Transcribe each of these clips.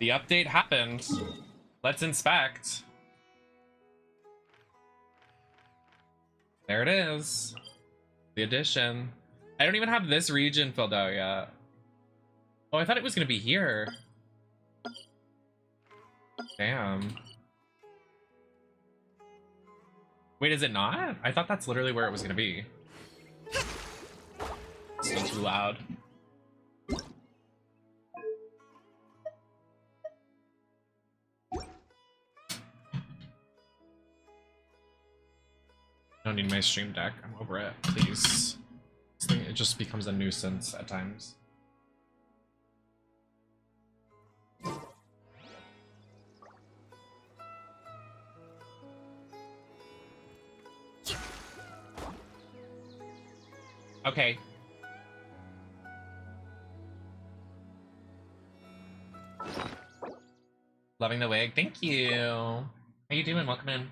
The update happened. Let's inspect. There it is. The addition. I don't even have this region filled out yet. Oh, I thought it was gonna be here. Damn. Wait, is it not? I thought that's literally where it was gonna be. Still too loud. I don't need my stream deck. I'm over it, please. This thing, it just becomes a nuisance at times. Okay. Loving the wig. Thank you. How you doing? Welcome in.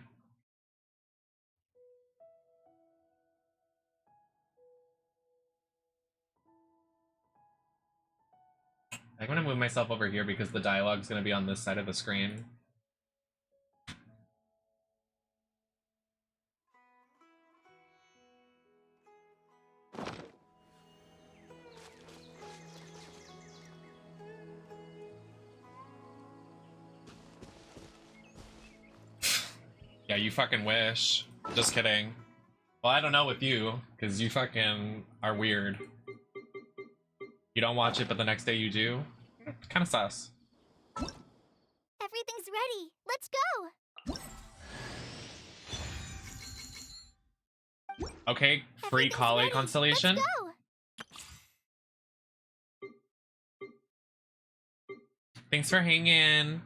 I'm gonna move myself over here because the dialogue's gonna be on this side of the screen. Yeah, you fucking wish. Just kidding. Well, I don't know with you, because you fucking are weird. You don't watch it, but the next day you do? Kind of sus. Everything's ready. Let's go. Okay, free collie constellation. Let's go. Thanks for hanging.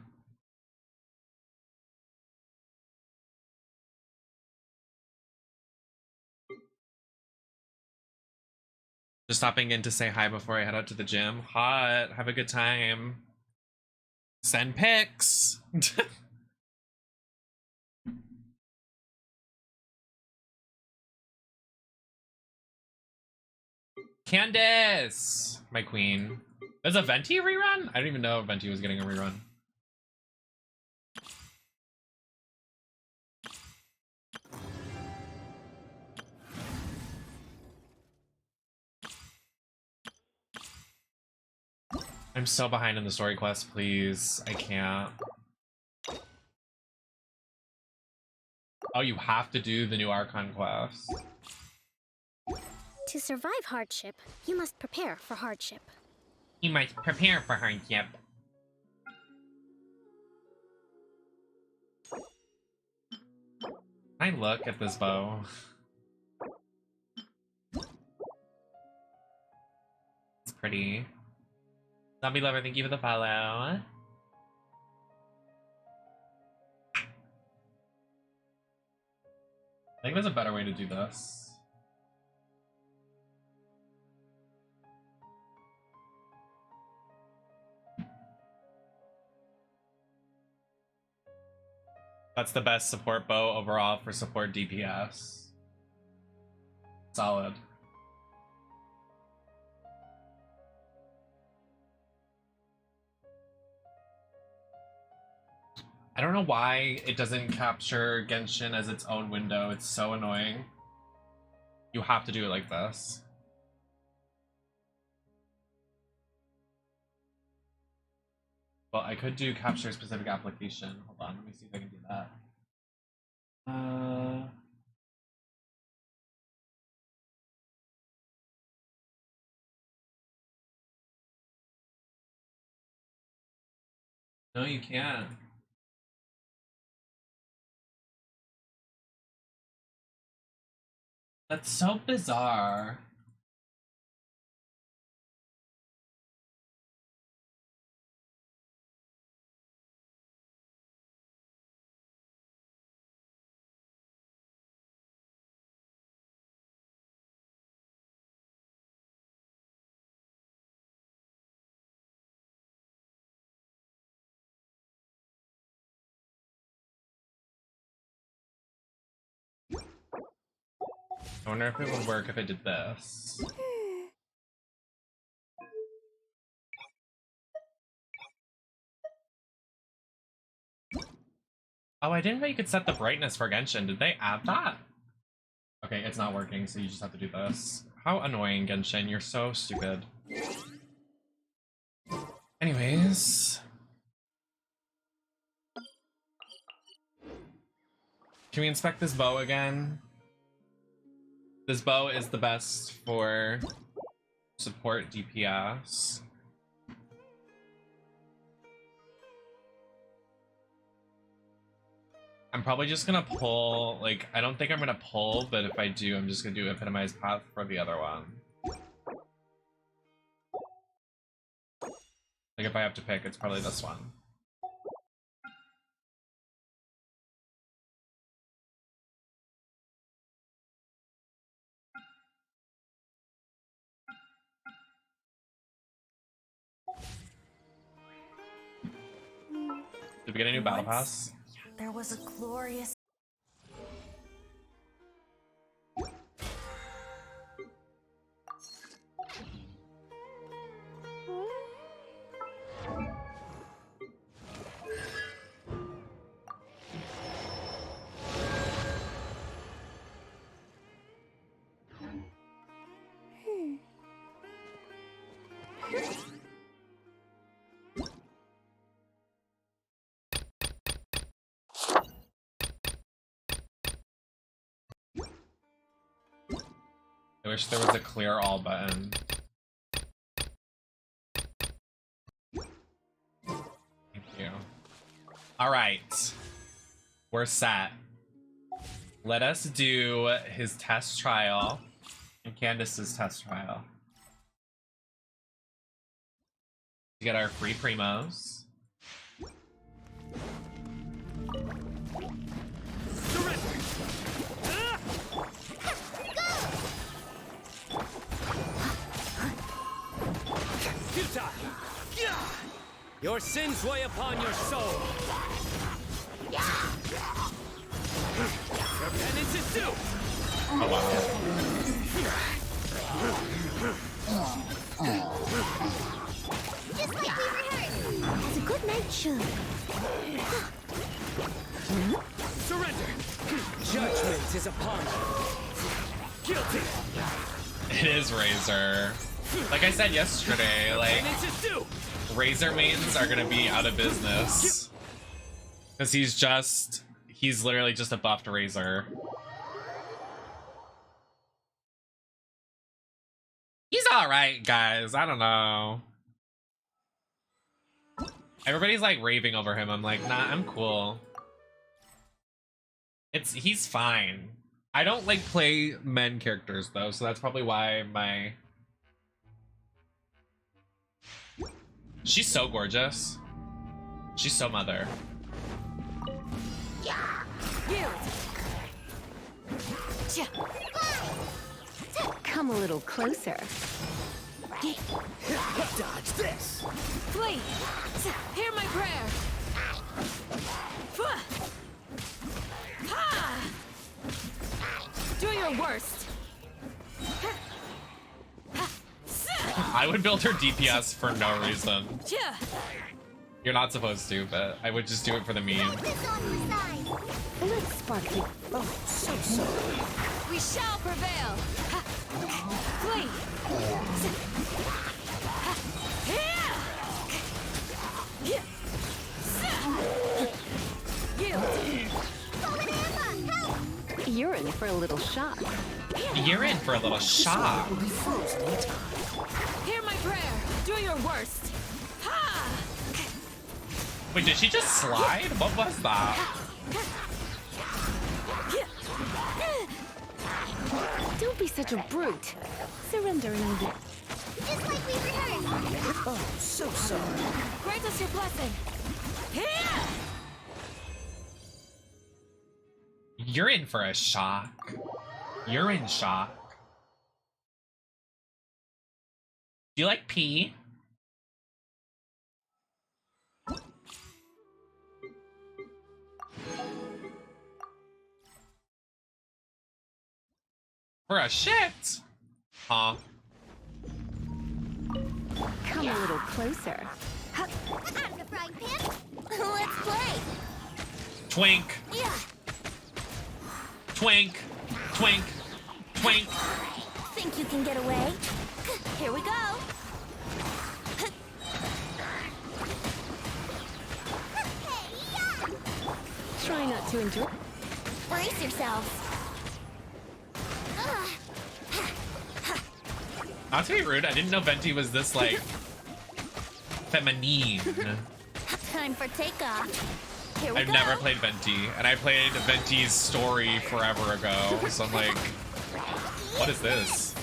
Just stopping in to say hi before I head out to the gym. Hot. Have a good time. Send pics. Candace, my queen. There's a Venti rerun? I didn't even know Venti was getting a rerun. I'm so behind in the story quest, please. I can't. Oh, you have to do the new Archon Quest. To survive hardship, you must prepare for hardship. You might prepare for hardship. I look at this bow. It's pretty. Zombie lover, thank you for the follow. I think there's a better way to do this. That's the best support bow overall for support DPS. Solid. I don't know why it doesn't capture Genshin as its own window. It's so annoying. You have to do it like this. Well, I could do capture specific application. Hold on, let me see if I can do that. No, you can't. That's so bizarre. I wonder if it would work if I did this. Oh, I didn't know you could set the brightness for Genshin. Did they add that? Okay, it's not working, so you just have to do this. How annoying, Genshin. You're so stupid. Anyways. Can we inspect this bow again? This bow is the best for support DPS. I'm probably just gonna pull, like, I don't think I'm gonna pull, but if I do, I'm just gonna do Epitomized Path for the other one. Like, if I have to pick, it's probably this one. Did we get a new battle pass? There was a glorious... I wish there was a clear all button. Thank you. Alright. We're set. Let us do his test trial and Candace's test trial. To get our free primos. Your sins weigh upon your soul. Your penance is due. Oh wow. Just like we rehearsed. As a good knight should. Surrender. Judgment is upon you. Guilty. It is Razor. Like I said yesterday, like, Penance is due. Razor mains are gonna be out of business. Because he's literally just a buffed Razor. He's alright, guys. I don't know. Everybody's like raving over him. I'm like, nah, I'm cool. He's fine. I don't like play men characters though, so that's probably why my... She's so gorgeous. She's so mother. Come a little closer. Dodge this. Please, hear my prayer. Do your worst. I would build her DPS for no reason. Yeah. You're not supposed to, but I would just do it for the meme. Let's spark you. Oh, so sorry. We shall prevail. Flee. You're in for a little shock. You're in for a little shock. Hear my prayer. Do your worst. Wait, did she just slide? What was that? Don't be such a brute. Surrender and I'll get. Just like we rehearsed. Oh, so sorry. Grant us your blessing. You're in for a shock. You're in shock. Do you like pee? For a shit? Huh? Come a little closer. I'm the frying pan. Let's play. Twink. Twink. Twink. Twink. Think you can get away? Here we go. Try not to enjoy. Brace yourselves. Not to be rude, I didn't know Venti was this, like, feminine. Time for takeoff. Here we I've go. never played Venti, and I played Venti's story forever ago, so I'm like, what is this?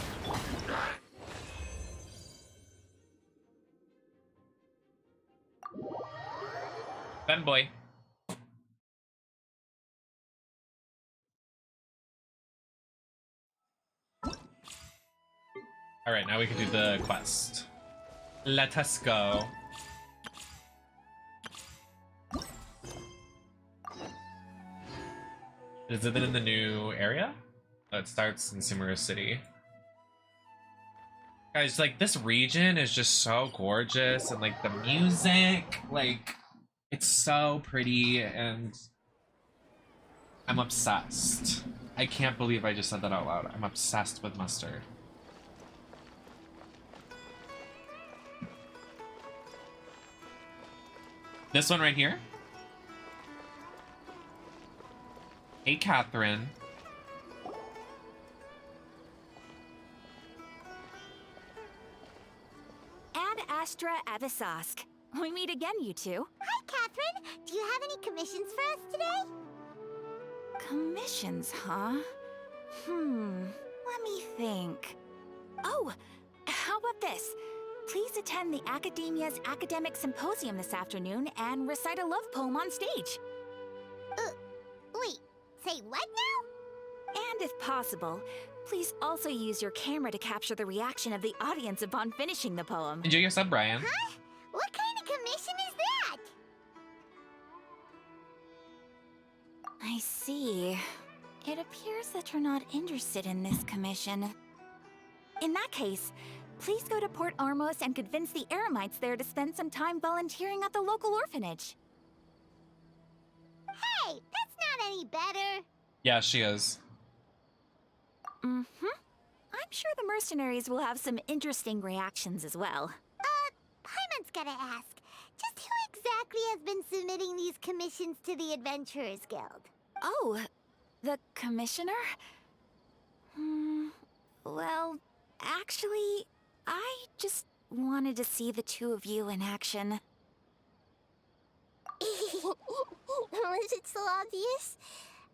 Fanboy. Alright, now we can do the quest. Let us go. Is it in the new area? Oh, it starts in Sumeru City. Guys, like, this region is just so gorgeous, and like the music, like, it's so pretty, and I'm obsessed. I can't believe I just said that out loud. I'm obsessed with mustard. This one right here. Hey, Catherine. Ad Astra Avisask. We meet again, you two. Hi, Catherine. Do you have any commissions for us today? Commissions, huh? Let me think. Oh, how about this? Please attend the Academia's Academic Symposium this afternoon and recite a love poem on stage. Wait, say what now? And if possible, please also use your camera to capture the reaction of the audience upon finishing the poem. Enjoy your sub, Brian. Huh? What kind of commission is that? I see. It appears that you're not interested in this commission. In that case, please go to Port Armos and convince the Eremites there to spend some time volunteering at the local orphanage. Hey, that's not any better. Yeah, she is. I'm sure the mercenaries will have some interesting reactions as well. Paimon's gotta ask, just who exactly has been submitting these commissions to the Adventurers Guild? Oh, the commissioner? Well, actually, I just wanted to see the two of you in action. Was it so obvious?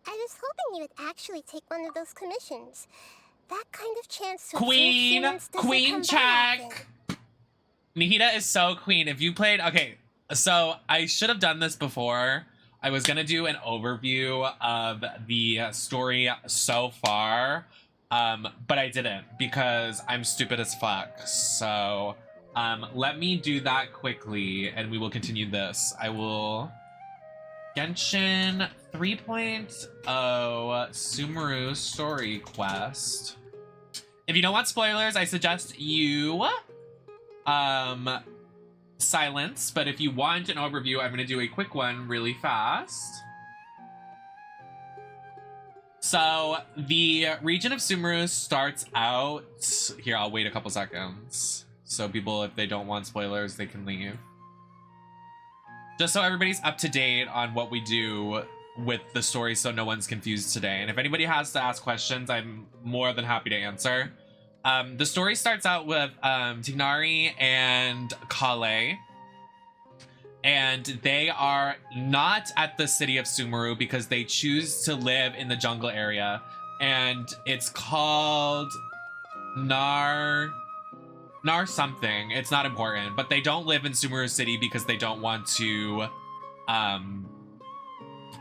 I was hoping you would actually take one of those commissions. That kind of chance to Queen! observe humans doesn't Queen come by often. check! Nihita is so queen. If you played... Okay, so I should have done this before. I was gonna do an overview of the story so far, but I didn't because I'm stupid as fuck. So let me do that quickly and we will continue this. I will... Genshin 3.0 Sumeru story quest. If you don't want spoilers, I suggest you silence, but if you want an overview, I'm going to do a quick one really fast. So the region of Sumeru starts out here. I'll wait a couple seconds so people, if they don't want spoilers, they can leave. Just so everybody's up to date on what we do with the story so no one's confused today. And if anybody has to ask questions, I'm more than happy to answer. The story starts out with Tignari and Kale. And they are not at the city of Sumeru because they choose to live in the jungle area. And it's called Nar something. It's not important, but they don't live in Sumeru City because they don't want to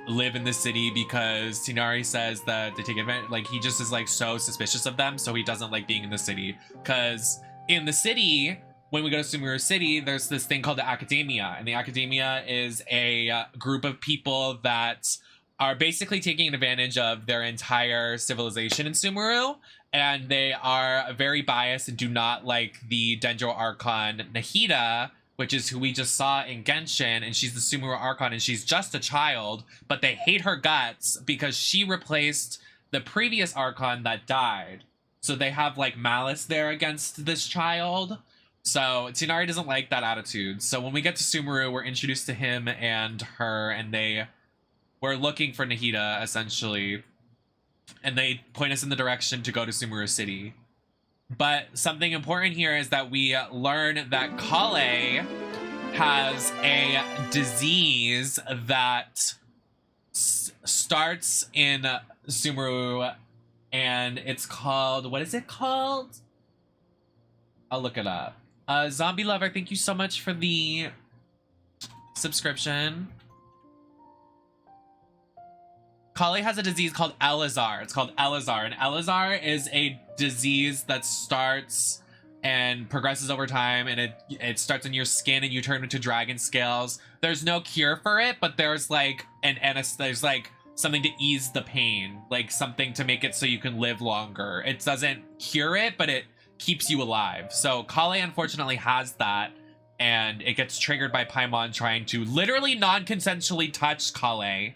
live in the city because Tinari says that they take advantage. Like, he just is like so suspicious of them, so he doesn't like being in the city. Because in the city, when we go to Sumeru City, there's this thing called the Academia, and the Academia is a group of people that are basically taking advantage of their entire civilization in Sumeru, and they are very biased and do not like the Dendro Archon Nahida, which is who we just saw in Genshin, and she's the Sumeru Archon, and she's just a child, but they hate her guts because she replaced the previous Archon that died. So they have like malice there against this child. So Tsunari doesn't like that attitude. So when we get to Sumeru, we're introduced to him and her, and we're looking for Nahida, essentially. And they point us in the direction to go to Sumeru City. But something important here is that we learn that Kale has a disease that starts in Sumeru, and it's called, what is it called? I'll look it up. Zombie Lover, thank you so much for the subscription. Kale has a disease called Elazar. It's called Elazar, and Elazar is a disease that starts and progresses over time, and it starts in your skin and you turn into dragon scales. There's no cure for it, but there's like there's like something to ease the pain, like something to make it so you can live longer. It doesn't cure it, but it keeps you alive. So Kale unfortunately has that, and it gets triggered by Paimon trying to literally non-consensually touch Kale.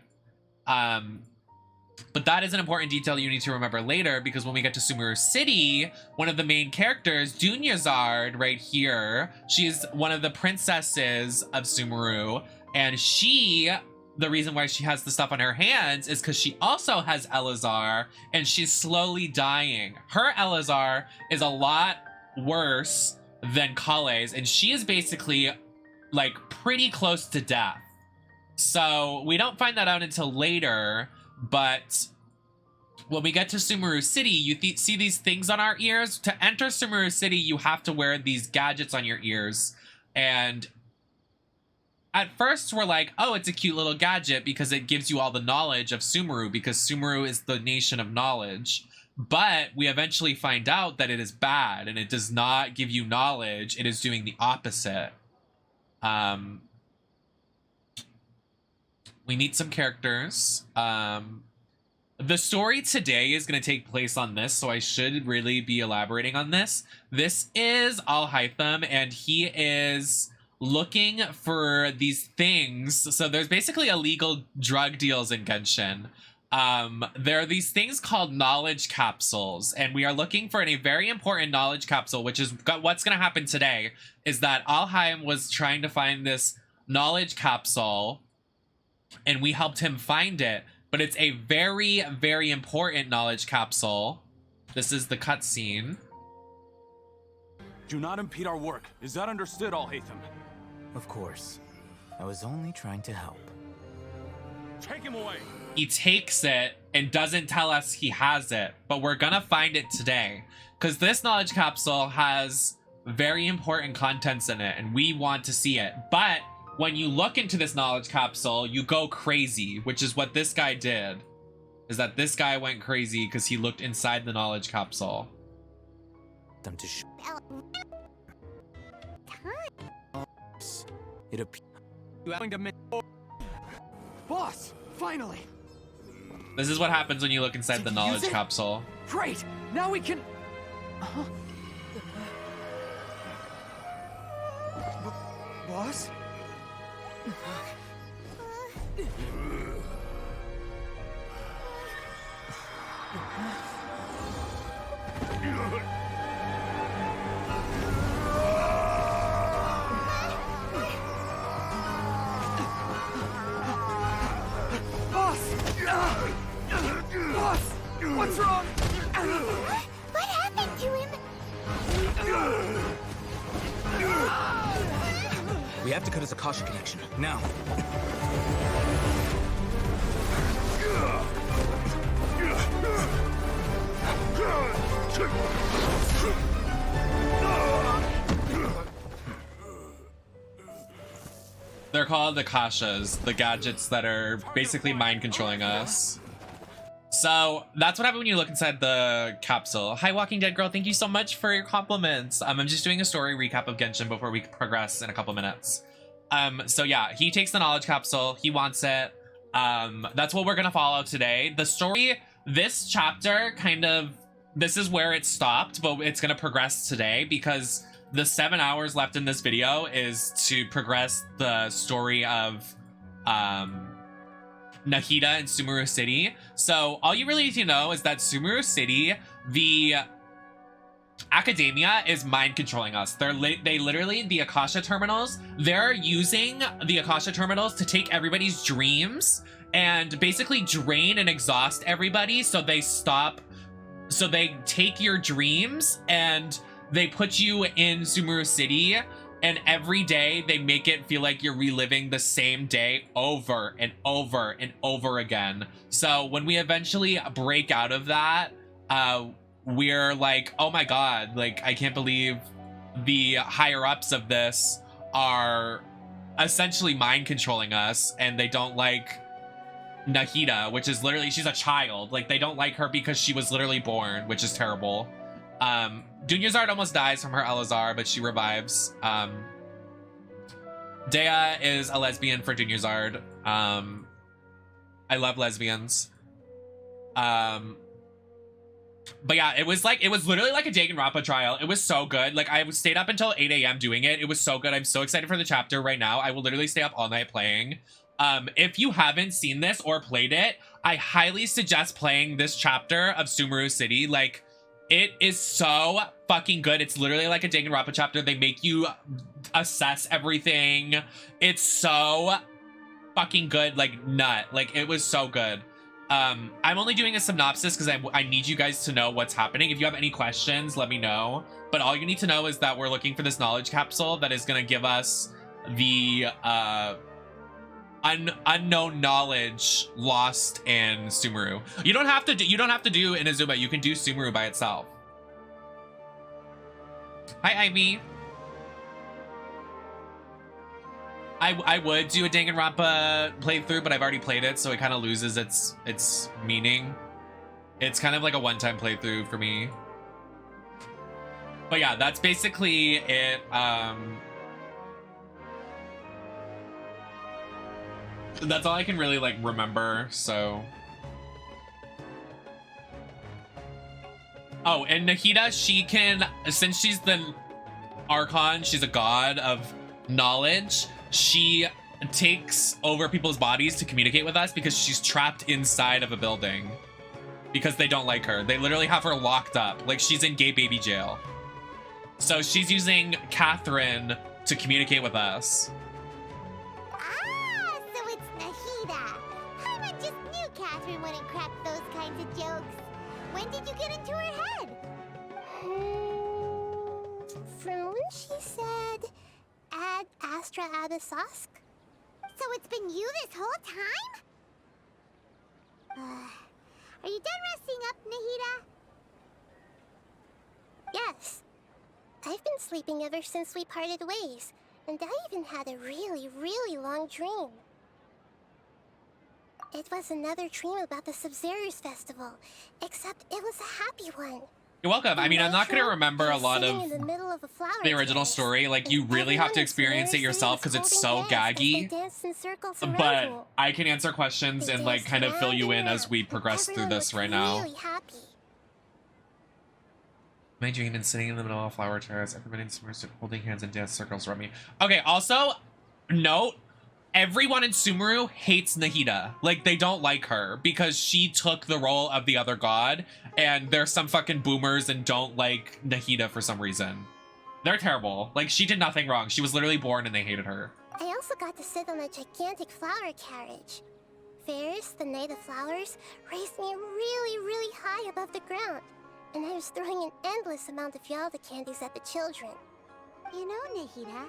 But that is an important detail you need to remember later, because when we get to Sumeru City, one of the main characters, Dunyazard, right here, she's one of the princesses of Sumeru, and the reason why she has the stuff on her hands is because she also has Elazar, and she's slowly dying. Her Elazar is a lot worse than Kale's, and she is basically like pretty close to death. So we don't find that out until later, but when we get to Sumeru City, you see these things on our ears. To enter Sumeru City, you have to wear these gadgets on your ears, and at first we're like, oh, it's a cute little gadget because it gives you all the knowledge of Sumeru, because Sumeru is the nation of knowledge. But we eventually find out that it is bad, and it does not give you knowledge. It is doing the opposite. We meet some characters. The story today is going to take place on this, so I should really be elaborating on this. This is Alhaitham, and he is looking for these things. So there's basically illegal drug deals in Genshin. There are these things called knowledge capsules, and we are looking for a very important knowledge capsule, which is what's going to happen today, is that Alhaim was trying to find this knowledge capsule, and we helped him find it, but it's a very, very important knowledge capsule. This is the cutscene. Do not impede our work. Is that understood, Alhaitham? Of course. I was only trying to help. Take him away! He takes it and doesn't tell us he has it, but we're gonna find it today, because this knowledge capsule has very important contents in it, and we want to see it. But when you look into this knowledge capsule, you go crazy, which is what this guy did. Is that this guy went crazy because he looked inside the knowledge capsule. Them to sh it appears You going to make Boss, finally! This is what happens when you look inside the knowledge capsule. Great! Now we can Boss? Boss! What's wrong? What happened to him? We have to cut his Akasha connection now. They're called the Akashas, the gadgets that are basically mind controlling us. So that's what happened when you look inside the capsule. Hi, Walking Dead Girl. Thank you so much for your compliments. I'm just doing a story recap of Genshin before we progress in a couple minutes. So yeah, he takes the knowledge capsule. He wants it. That's what we're going to follow today. The story, this chapter kind of, this is where it stopped, but it's going to progress today because the 7 hours left in this video is to progress the story of Nahida and Sumeru City. So all you really need to know is that Sumeru City, the academia is mind controlling us. They literally, the Akasha terminals, they're using the Akasha terminals to take everybody's dreams and basically drain and exhaust everybody, so they take your dreams and they put you in Sumeru City, and every day they make it feel like you're reliving the same day over and over and over again. So when we eventually break out of that, we're like, oh my god, like, I can't believe the higher ups of this are essentially mind controlling us, and they don't like Nahida, which is literally, she's a child. Like, they don't like her because she was literally born, which is terrible. Dunyazard almost dies from her Elazar, but she revives. Dea is a lesbian for Dunyazard. I love lesbians. But yeah, it was literally like a Danganronpa trial. It was so good. Like, I stayed up until 8 a.m. doing it. It was so good. I'm so excited for the chapter right now. I will literally stay up all night playing. If you haven't seen this or played it, I highly suggest playing this chapter of Sumeru City. Like, it is so fucking good. It's literally like a Danganronpa chapter. They make you assess everything. It's so fucking good, like, nut. Like, it was so good. I'm only doing a synopsis because I need you guys to know what's happening. If you have any questions, let me know. But all you need to know is that we're looking for this knowledge capsule that is going to give us the unknown knowledge lost in Sumeru. You don't have to do Inazuma. You can do Sumeru by itself. Hi, Ivy. I would do a Danganronpa playthrough, but I've already played it, so it kind of loses its meaning. It's kind of like a one-time playthrough for me. But yeah, that's basically it. That's all I can really, like, remember, so. Oh, and Nahida, she can, since she's the Archon, she's a god of knowledge, she takes over people's bodies to communicate with us because she's trapped inside of a building because they don't like her. They literally have her locked up. Like, she's in gay baby jail. So she's using Catherine to communicate with us. Ah, so it's Nahida. I just knew Catherine wouldn't crack those kinds of jokes. When did you get into her head? From when she said, Ad Astra Abyssosk? So it's been you this whole time? Are you done resting up, Nahida? Yes. I've been sleeping ever since we parted ways, and I even had a really, really long dream. It was another dream about the Sub-Zero's festival, except it was a happy one. You're welcome. I mean, I'm not going to remember a lot of the original story. Like, you really have to experience it yourself because it's so gaggy. But I can answer questions and, like, kind of fill you in as we progress through this right now. My dream is sitting in the middle of a flower terrace, everybody in Sumeru holding hands in dance circles around me. Okay, also, note, everyone in Sumeru hates Nahida. Like, they don't like her because she took the role of the other god, and there's some fucking boomers and don't like Nahida for some reason. They're terrible. Like, she did nothing wrong. She was literally born and they hated her. I also got to sit on a gigantic flower carriage. Ferris, the Night of Flowers, raised me really, really high above the ground, and I was throwing an endless amount of Yalda candies at the children. You know, Nahida,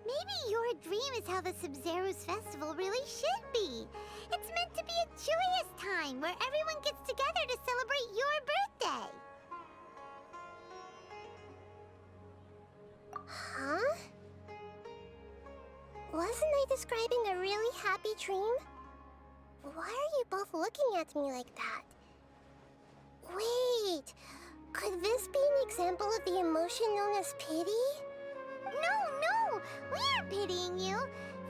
maybe your dream is how the Sub-Zero's festival really should be. It's meant to be a joyous time where everyone gets together to celebrate your birthday. Huh? Wasn't I describing a really happy dream? Why are you both looking at me like that? Wait, could this be an example of the emotion known as pity? No, we aren't pitying you.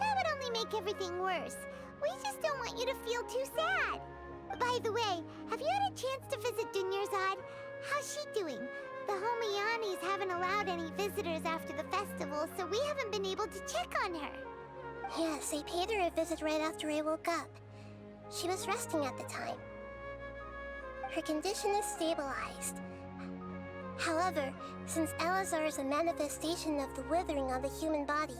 That would only make everything worse. We just don't want you to feel too sad. By the way, have you had a chance to visit Dunyarzad? How's she doing? The Homianis haven't allowed any visitors after the festival, so we haven't been able to check on her. Yes, I paid her a visit right after I woke up. She was resting at the time. Her condition is stabilized. However, since Elazar is a manifestation of the withering on the human body,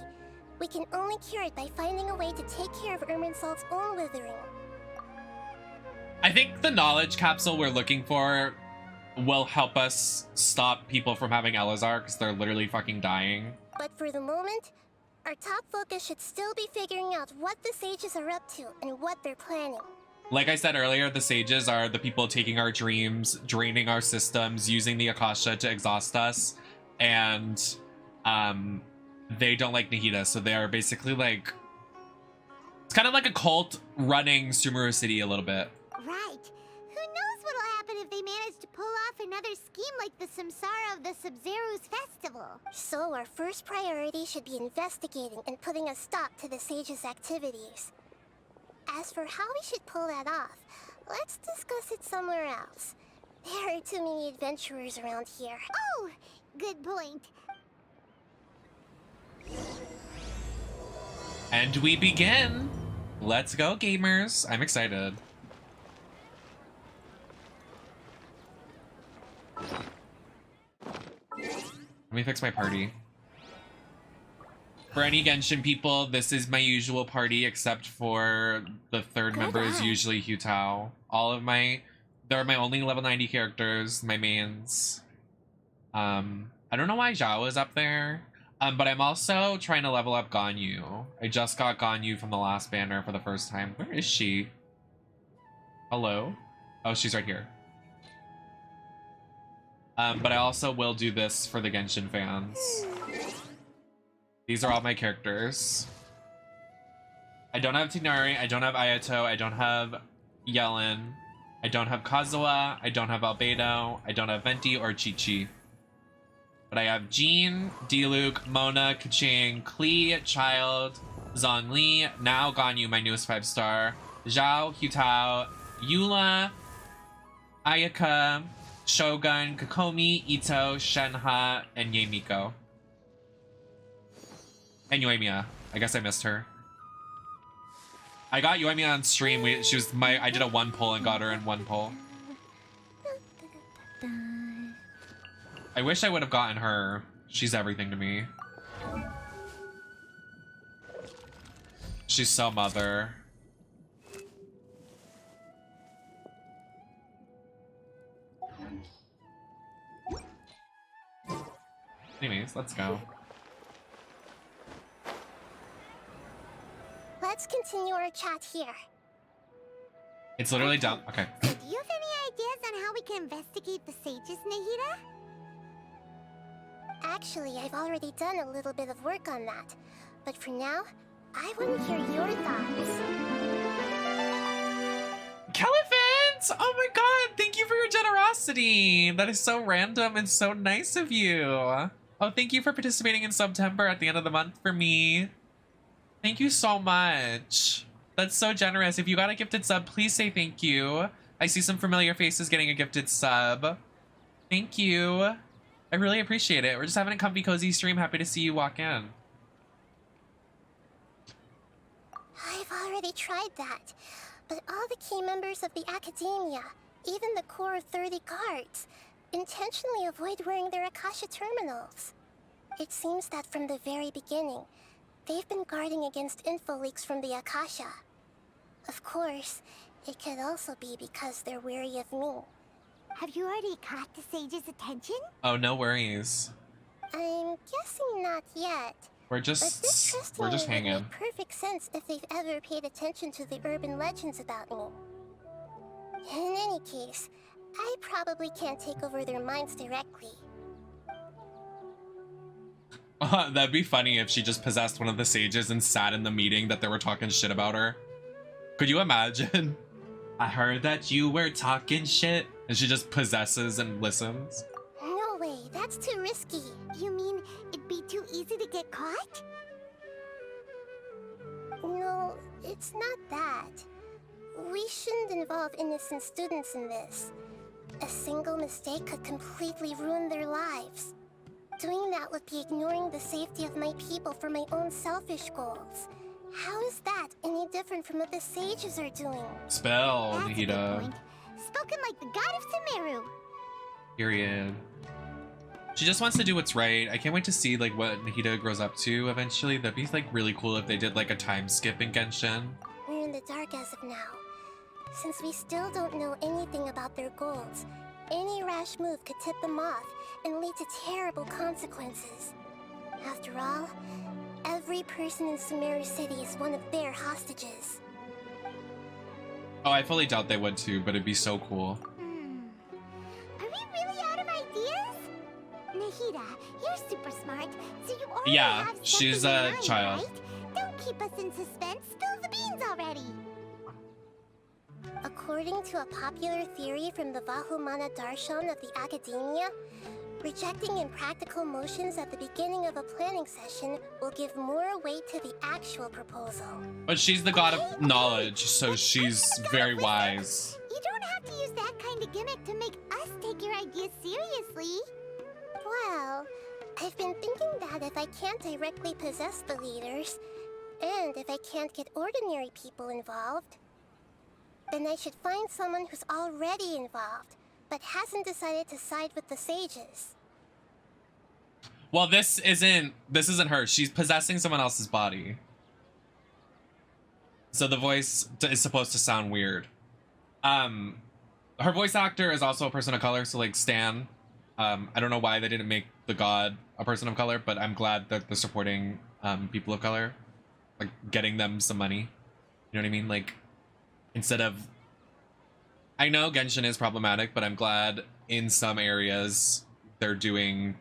we can only cure it by finding a way to take care of Irminsul's own withering. I think the knowledge capsule we're looking for will help us stop people from having Elazar because they're literally fucking dying. But for the moment, our top focus should still be figuring out what the sages are up to and what they're planning. Like I said earlier, the sages are the people taking our dreams, draining our systems, using the Akasha to exhaust us, and they don't like Nahida, so they are basically like, it's kind of like a cult running Sumeru City a little bit. Right. Who knows what'll happen if they manage to pull off another scheme like the Samsara of the Sub-Zero's festival. So our first priority should be investigating and putting a stop to the sages' activities. As for how we should pull that off, let's discuss it somewhere else. There are too many adventurers around here. Oh, good point. And we begin. Let's go, gamers. I'm excited. Let me fix my party. For any Genshin people, this is my usual party, except for the third member is usually Hutao. They're my only level 90 characters, my mains. I don't know why Zhao is up there, but I'm also trying to level up Ganyu. I just got Ganyu from the last banner for the first time. Where is she? Hello? Oh, she's right here. But I also will do this for the Genshin fans. These are all my characters. I don't have Tighnari, I don't have Ayato, I don't have Yellen, I don't have Kazuha, I don't have Albedo, I don't have Venti or Chi-Chi. But I have Jean, Diluc, Mona, Keqing, Klee, Child, Zhongli, now Ganyu, my newest 5-star, Zhao, Hutao, Eula, Ayaka, Shogun, Kokomi, Ito, Shenhe, and Yeimiko. And Yoimiya. I guess I missed her. I got Yoimiya on stream. I did a 1 pull and got her in 1 pull. I wish I would have gotten her. She's everything to me. She's so mother. Anyways, let's go. Let's continue our chat here. It's literally down. Okay. So do you have any ideas on how we can investigate the sages, Nahida? Actually, I've already done a little bit of work on that. But for now, I want to hear your thoughts. Caliphant! Oh my god, thank you for your generosity. That is so random and so nice of you. Oh, thank you for participating in September at the end of the month for me. Thank you so much. That's so generous. If you got a gifted sub, please say thank you. I see some familiar faces getting a gifted sub. Thank you. I really appreciate it. We're just having a comfy, cozy stream. Happy to see you walk in. I've already tried that. But all the key members of the Academia, even the core of 30 guards, intentionally avoid wearing their Akasha terminals. It seems that from the very beginning, they've been guarding against info leaks from the Akasha. Of course, it could also be because they're wary of me. Have you already caught the sage's attention? Oh, no worries. I'm guessing not yet. We're just hanging. Would make perfect sense if they've ever paid attention to the urban legends about me. In any case, I probably can't take over their minds directly. That'd be funny if she just possessed one of the sages and sat in the meeting that they were talking shit about her. Could you imagine? I heard that you were talking shit. And she just possesses and listens. No way, that's too risky. You mean it'd be too easy to get caught? No, it's not that. We shouldn't involve innocent students in this. A single mistake could completely ruin their lives. Doing that would be ignoring the safety of my people for my own selfish goals. How is that any different from what the sages are doing? Spell, That's a good Nahida. point. Spoken like the god of Sumeru. Period. She just wants to do what's right. I can't wait to see like what Nahida grows up to eventually. That'd be like really cool if they did like a time skip in Genshin. We're in the dark as of now. Since we still don't know anything about their goals, any rash move could tip them off and lead to terrible consequences. After all, every person in Sumeru City is one of their hostages. Oh, I fully doubt they would too, but it'd be so cool. Are we really out of ideas? Nahida, you're super smart, so you already Yeah, have she's something a in mind, child. right? Don't keep us in suspense. Spill the beans already. According to a popular theory from the Vahumana Darshan of the Academia, rejecting impractical motions at the beginning of a planning session will give more weight to the actual proposal. But she's the god of knowledge, so she's very wise. You don't have to use that kind of gimmick to make us take your ideas seriously. Well, I've been thinking that if I can't directly possess the leaders, and if I can't get ordinary people involved, then I should find someone who's already involved, but hasn't decided to side with the sages. Well, this isn't her. She's possessing someone else's body. So the voice is supposed to sound weird. Her voice actor is also a person of color, so like Stan. I don't know why they didn't make the god a person of color, but I'm glad that they're supporting people of color, like getting them some money. You know what I mean? Like, instead of, I know Genshin is problematic, but I'm glad in some areas they're doing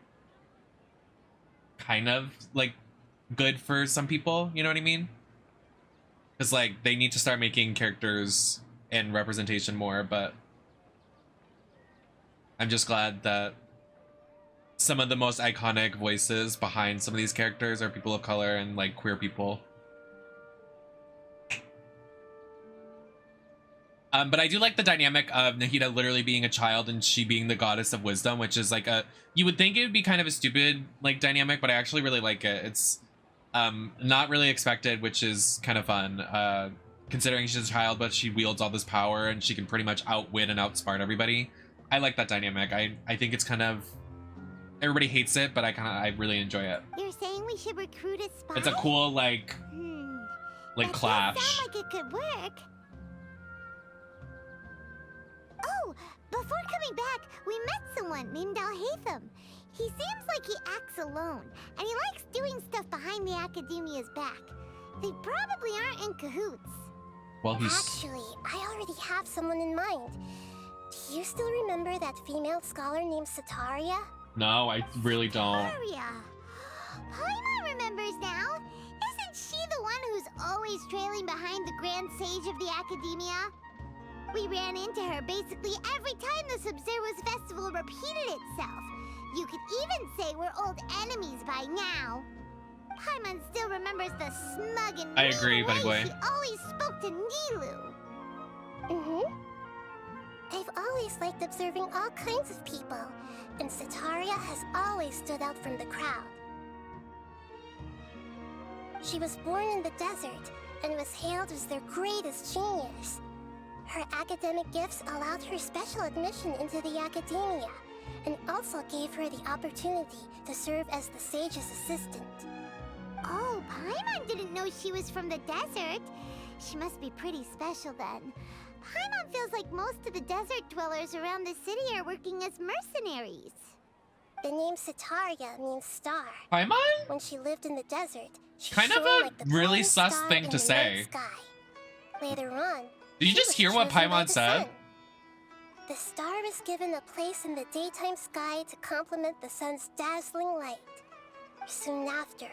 kind of like good for some people. You know what I mean? Because like they need to start making characters and representation more, but I'm just glad that some of the most iconic voices behind some of these characters are people of color and like queer people. But I do like the dynamic of Nahida literally being a child and she being the goddess of wisdom, which is like you would think it would be kind of a stupid like dynamic, but I actually really like it. It's not really expected, which is kind of fun. Considering she's a child, but she wields all this power and she can pretty much outwit and outsmart everybody. I like that dynamic. I think it's kind of, everybody hates it, but I really enjoy it. You're saying we should recruit a spy? It's a cool like that clash. does sound like it could work. Oh, before coming back, we met someone named Alhaitham. He seems like he acts alone, and he likes doing stuff behind the Academia's back. They probably aren't in cahoots. Well, he's Actually, I already have someone in mind. Do you still remember that female scholar named Sataria? no, I really don't. Aria. Paimon remembers now. Isn't she the one who's always trailing behind the Grand Sage of the Academia? We ran into her basically every time the Sub-Zero's festival repeated itself. You could even say we're old enemies by now. Paimon still remembers the smug and I mean agree, way buddy boy. she always spoke to Nilou. I've always liked observing all kinds of people, and Sataria has always stood out from the crowd. She was born in the desert and was hailed as their greatest genius. Her academic gifts allowed her special admission into the Academia, and also gave her the opportunity to serve as the sage's assistant. Oh, Paimon didn't know she was from the desert. She must be pretty special then. Paimon feels like most of the desert dwellers around the city are working as mercenaries. The name Sataria means star. Paimon? When she lived in the desert, she Kind of shone a like the really brightest sus star thing in to the say. night sky. Later on, Did you she just was hear what chosen by Paimon the said? sun. The star was given a place in the daytime sky to complement the sun's dazzling light. Soon after,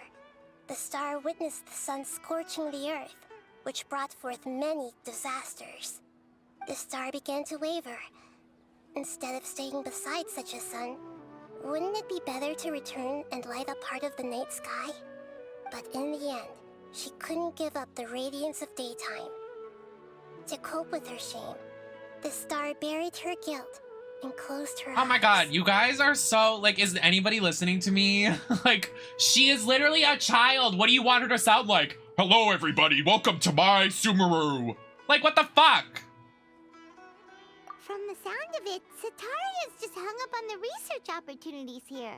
the star witnessed the sun scorching the earth, which brought forth many disasters. The star began to waver. Instead of staying beside such a sun, wouldn't it be better to return and light up part of the night sky? But in the end, she couldn't give up the radiance of daytime. To cope with her shame, the star buried her guilt and closed her eyes. Oh my god, you guys are so, like, is anybody listening to me? Like, she is literally a child. What do you want her to sound like? Hello, everybody. Welcome to my Sumeru. Like, what the fuck? From the sound of it, Sataria's just hung up on the research opportunities here.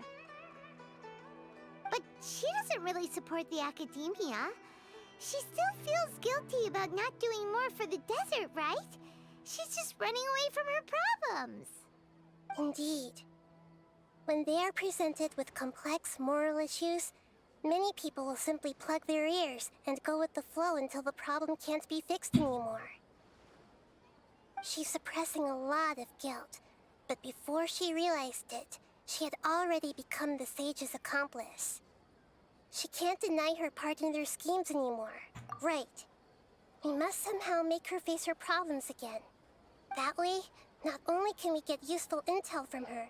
But she doesn't really support the academia. She still feels guilty about not doing more for the desert, right? She's just running away from her problems. Indeed. When they are presented with complex moral issues, many people will simply plug their ears and go with the flow until the problem can't be fixed anymore. She's suppressing a lot of guilt, but before she realized it, she had already become the sage's accomplice. She can't deny her part in their schemes anymore. Right. We must somehow make her face her problems again. That way, not only can we get useful intel from her,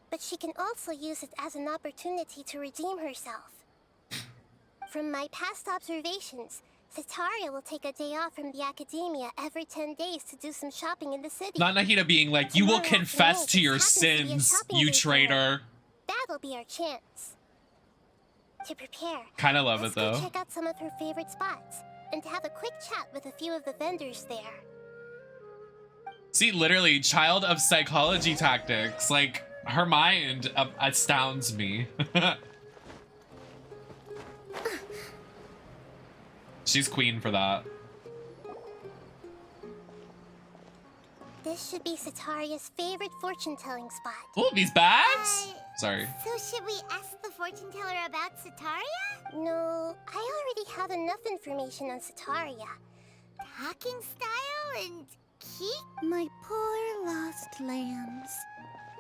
but she can also use it as an opportunity to redeem herself. From my past observations, Sataria will take a day off from the academia every 10 days to do some shopping in the city. Not Nahida being like, you will confess to your sins, you traitor. That'll be our chance. To prepare, Kinda love let's it though. go check out some of her favorite spots and have a quick chat with a few of the vendors there. See, literally, child of psychology tactics. Like, her mind astounds me. She's queen for that. This should be Sataria's favorite fortune-telling spot. Oh, these bags? Sorry. So should we ask the fortune teller about Sataria? No, I already have enough information on Sataria. Talking style and key? My poor lost lambs.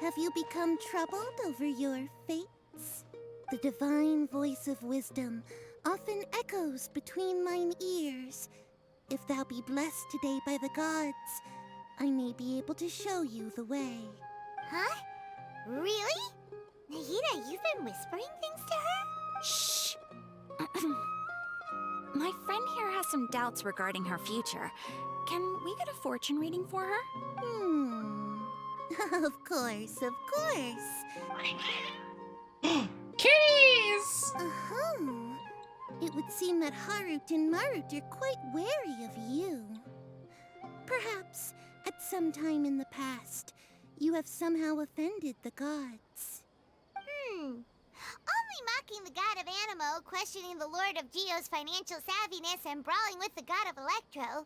Have you become troubled over your fates? The divine voice of wisdom often echoes between mine ears. If thou be blessed today by the gods, I may be able to show you the way. Huh? Really? Nahida, you've been whispering things to her? Shh! My friend here has some doubts regarding her future. Can we get a fortune reading for her? Of course, of course. Keys! It would seem that Harut and Marut are quite wary of you. Perhaps, at some time in the past, you have somehow offended the gods. Only mocking the god of Animo, questioning the lord of Geo's financial savviness, and brawling with the god of Electro.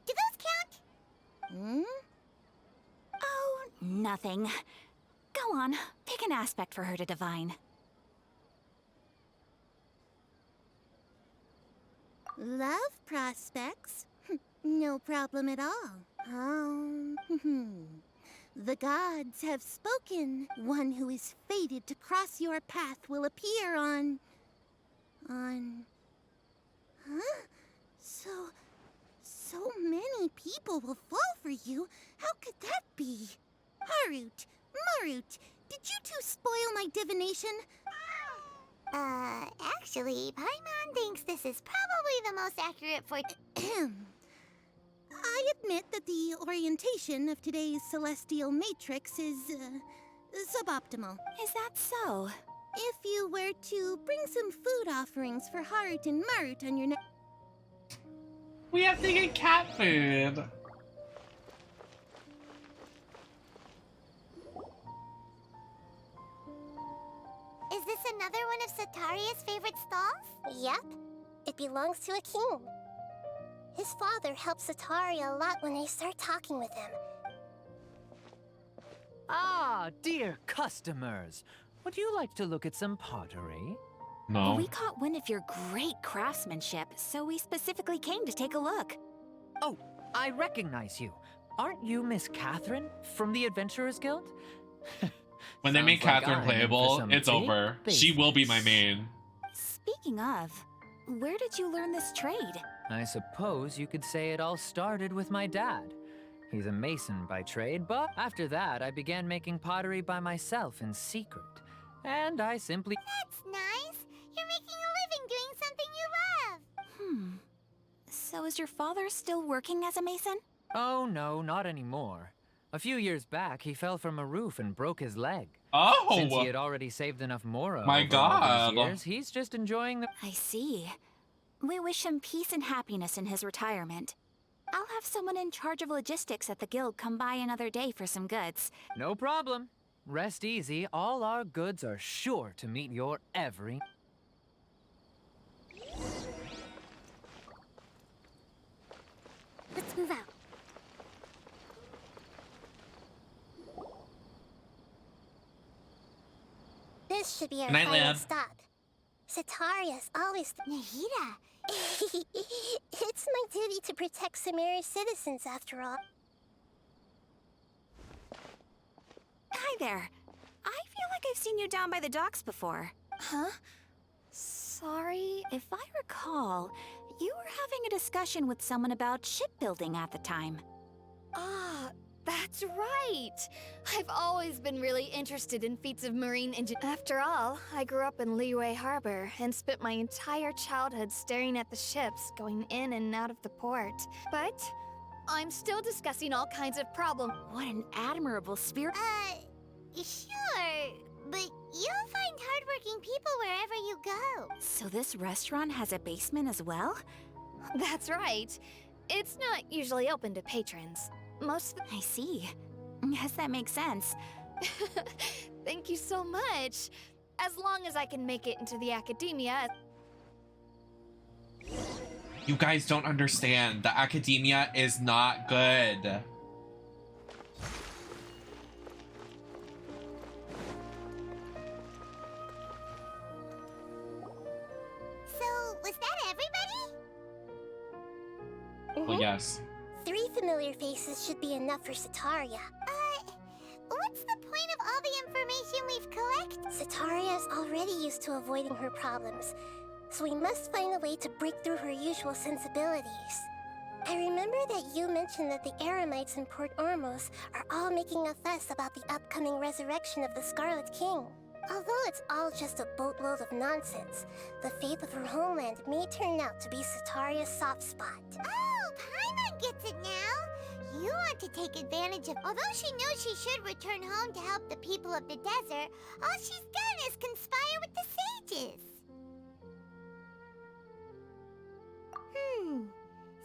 Do those count? Oh, nothing. Go on, pick an aspect for her to divine. Love prospects? No problem at all. The gods have spoken. One who is fated to cross your path will appear on... Huh? So many people will fall for you. How could that be? Harut, Marut, did you two spoil my divination? Actually, Paimon thinks this is probably the most accurate for... I admit that the orientation of today's celestial matrix is, suboptimal. Is that so? If you were to bring some food offerings for Harut and Marut on your We have to get cat food. Is this another one of Sataria's favorite stalls? Yep. It belongs to a king. His father helps Sataria a lot when I start talking with him. Ah, dear customers. Would you like to look at some pottery? No. We caught wind of your great craftsmanship, so we specifically came to take a look. Oh, I recognize you. Aren't you Miss Catherine from the Adventurers Guild? When they make Sounds like Catherine I'm in for playable, some it's big over. She will be my main. Speaking of, where did you learn this trade? I suppose you could say it all started with my dad. He's a mason by trade, but after that I began making pottery by myself in secret. And I simply... That's nice. You're making a living doing something you love. So is your father still working as a mason? Oh no, not anymore. A few years back, he fell from a roof and broke his leg. Oh! Since he had already saved enough mora My over all God. these years, he's just enjoying the... I see. We wish him peace and happiness in his retirement. I'll have someone in charge of logistics at the guild come by another day for some goods. No problem. Rest easy, all our goods are sure to meet your every... Let's move out. This should be our Night, final lab. stop. Setaria's always... Nahida, It's my duty to protect Sumeru's citizens, after all. Hi there. I feel like I've seen you down by the docks before. huh? Sorry, if I recall, you were having a discussion with someone about shipbuilding at the time. Ah, that's right! I've always been really interested in feats of marine engineering. After all, I grew up in Liyue Harbor and spent my entire childhood staring at the ships going in and out of the port. But I'm still discussing all kinds of problems. What an admirable spirit. Sure. But you'll find hardworking people wherever you go. So this restaurant has a basement as well? That's right. It's not usually open to patrons. Most of I see. Yes, that makes sense. Thank you so much. As long as I can make it into the academia. You guys don't understand. The academia is not good. So, was that everybody? Well, yes. 3 familiar faces should be enough for Setaria. What's the point of all the information we've collected? Setaria is already used to avoiding her problems, so we must find a way to break through her usual sensibilities. I remember that you mentioned that the Eremites in Port Ormos are all making a fuss about the upcoming resurrection of the Scarlet King. Although it's all just a boatload of nonsense, the fate of her homeland may turn out to be Setaria's soft spot. Oh, Paimon gets it now! You want to take advantage of... Although she knows she should return home to help the people of the desert, all she's done is conspire with the sages.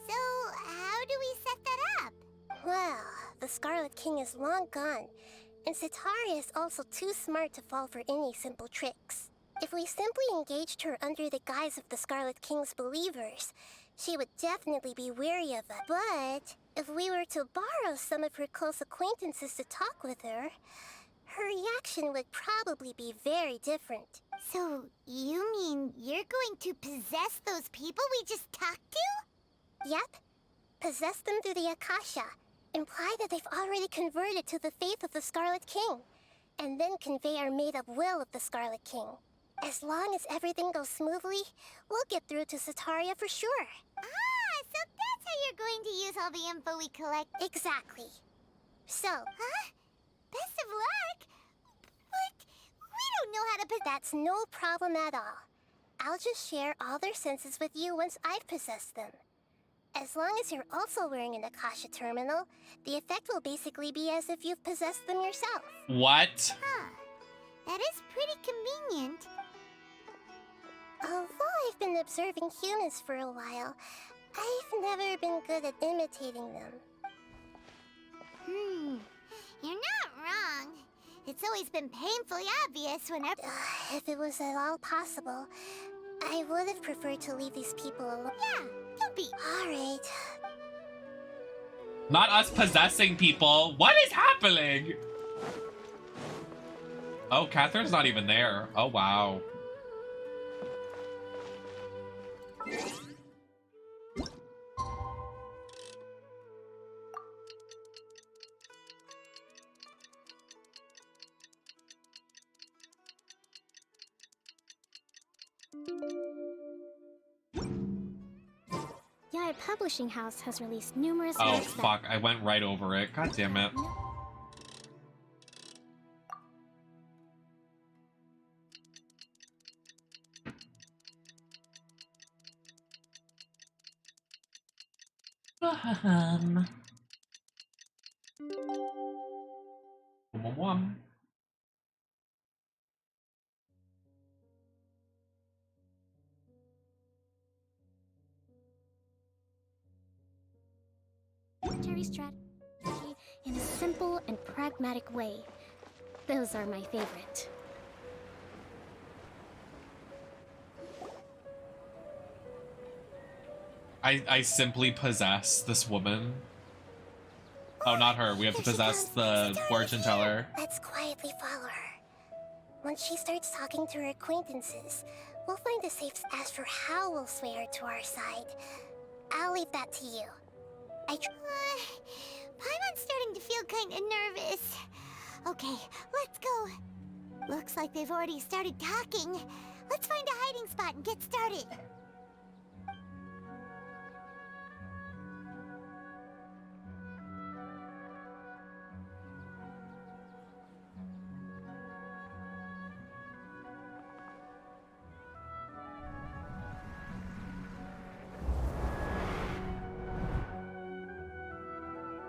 So, how do we set that up? Well, the Scarlet King is long gone, and Setaria is also too smart to fall for any simple tricks. If we simply engaged her under the guise of the Scarlet King's believers, she would definitely be weary of us. But if we were to borrow some of her close acquaintances to talk with her, her reaction would probably be very different. So, you mean you're going to possess those people we just talked to? Yep. Possess them through the Akasha. Imply that they've already converted to the faith of the Scarlet King, and then convey our made-up will of the Scarlet King. As long as everything goes smoothly, we'll get through to Setaria for sure. Ah, so that's how you're going to use all the info we collect. Exactly. So... Huh? Best of luck? But we don't know how to That's no problem at all. I'll just share all their senses with you once I've possessed them. As long as you're also wearing an Akasha terminal, the effect will basically be as if you've possessed them yourself. What? Huh. That is pretty convenient. Although I've been observing humans for a while, I've never been good at imitating them. You're not wrong. It's always been painfully obvious whenever... If it was at all possible, I would have preferred to leave these people alone. Yeah, don't be... Alright. Not us possessing people. What is happening? Oh, Catherine's not even there. Oh, wow. Yard Publishing House has released numerous Oh, works that... fuck. I went right over it. God damn it. military strategy in a simple and pragmatic way. Those are my favorite. I simply possess this woman. Oh, not her. We have to possess the fortune teller. Let's quietly follow her. Once she starts talking to her acquaintances, we'll find a safe as for how we'll sway her to our side. I'll leave that to you. Paimon's starting to feel kind of nervous. Okay, let's go. Looks like they've already started talking. Let's find a hiding spot and get started.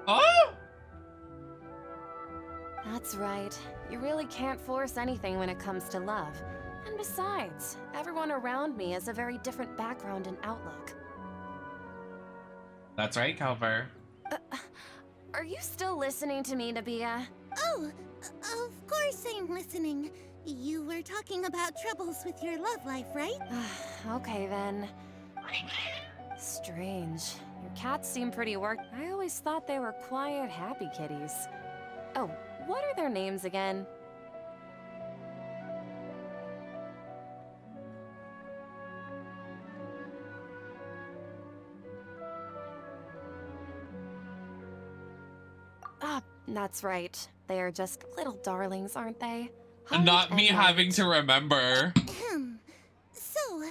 Oh! That's right. You really can't force anything when it comes to love. And besides, everyone around me has a very different background and outlook. That's right, Calver. Are you still listening to me, Nabia? Oh, of course I'm listening. You were talking about troubles with your love life, right? Okay then. Strange. Your cats seem pretty worked. I always thought they were quiet, happy kitties. Oh, what are their names again? Ah, that's right. They are just little darlings, aren't they? Not me having to remember. So,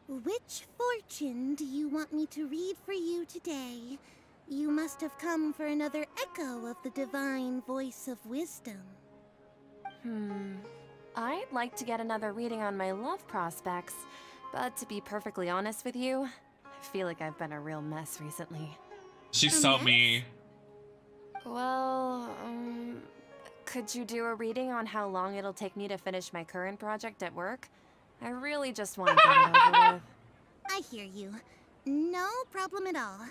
which fortune do you want me to read for you today? You must have come for another echo of the divine voice of wisdom. I'd like to get another reading on my love prospects, but to be perfectly honest with you, I feel like I've been a real mess recently. She's so me. Well, could you do a reading on how long it'll take me to finish my current project at work? I really just want to get it over with. I hear you. No problem at all.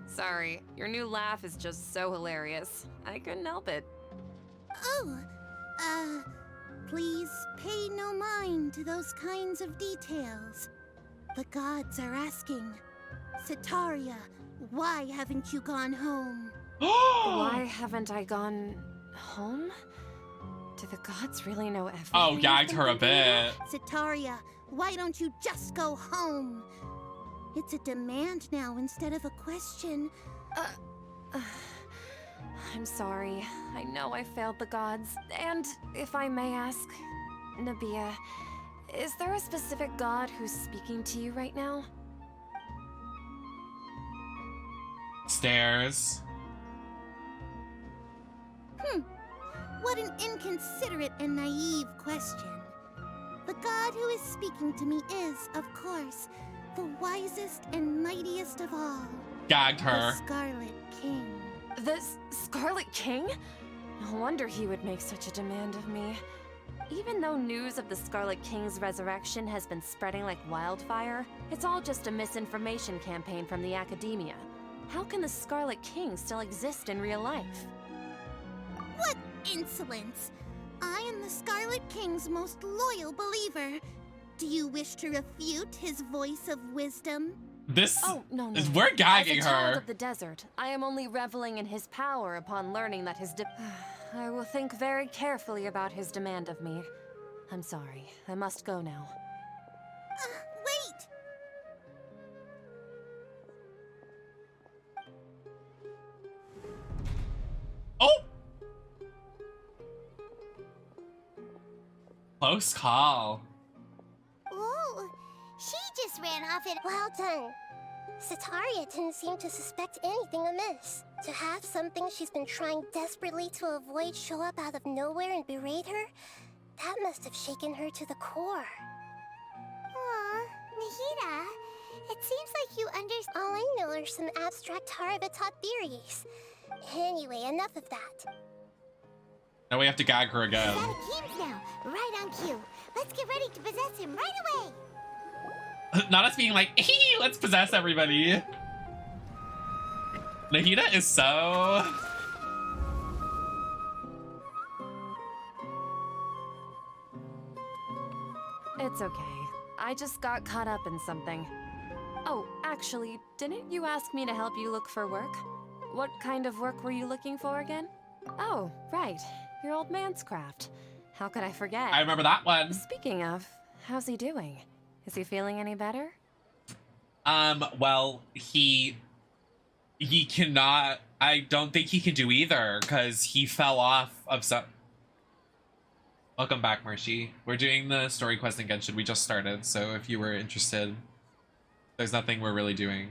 Sorry, your new laugh is just so hilarious. I couldn't help it. Please pay no mind to those kinds of details. The gods are asking, Setaria, why haven't you gone home? Why haven't I gone home? Do the gods really know everything? Oh, gagged her a bit. Setaria, why don't you just go home? It's a demand now instead of a question. I'm sorry. I know I failed the gods. And if I may ask, Nabia, is there a specific god who's speaking to you right now? Stairs. What an inconsiderate and naive question. The god who is speaking to me is, of course, the wisest and mightiest of all. Gagged her. The Scarlet King. The Scarlet King? No wonder he would make such a demand of me. Even though news of the Scarlet King's resurrection has been spreading like wildfire, it's all just a misinformation campaign from the academia. How can the Scarlet King still exist in real life? What insolence! I am the Scarlet King's most loyal believer. Do you wish to refute his voice of wisdom? This no. is we're gagging As a child her. of the desert, I am only reveling in his power upon learning that his I will think very carefully about his demand of me. I'm sorry. I must go now. Wait! Oh! Close call. Oh, she just ran off it. Well done. Setaria didn't seem to suspect anything amiss. To have something she's been trying desperately to avoid show up out of nowhere and berate her, that must have shaken her to the core. Aw, Nahida, it seems like you understand. All I know are some abstract Harava-taught theories. Anyway, enough of that. Now we have to gag her again. Got a Keems now, right on cue. Let's get ready to possess him right away! Not us being like, hey, let's possess everybody. Nahida is so... It's okay. I just got caught up in something. Oh, actually, didn't you ask me to help you look for work? What kind of work were you looking for again? Oh, right. Your old man's craft. How could I forget? I remember that one. Speaking of, how's he doing? Is he feeling any better? Well, he cannot... I don't think he can do either, because he fell off of some... Welcome back, Marshy. We're doing the story quest in Genshin. We just started, so if you were interested, there's nothing we're really doing.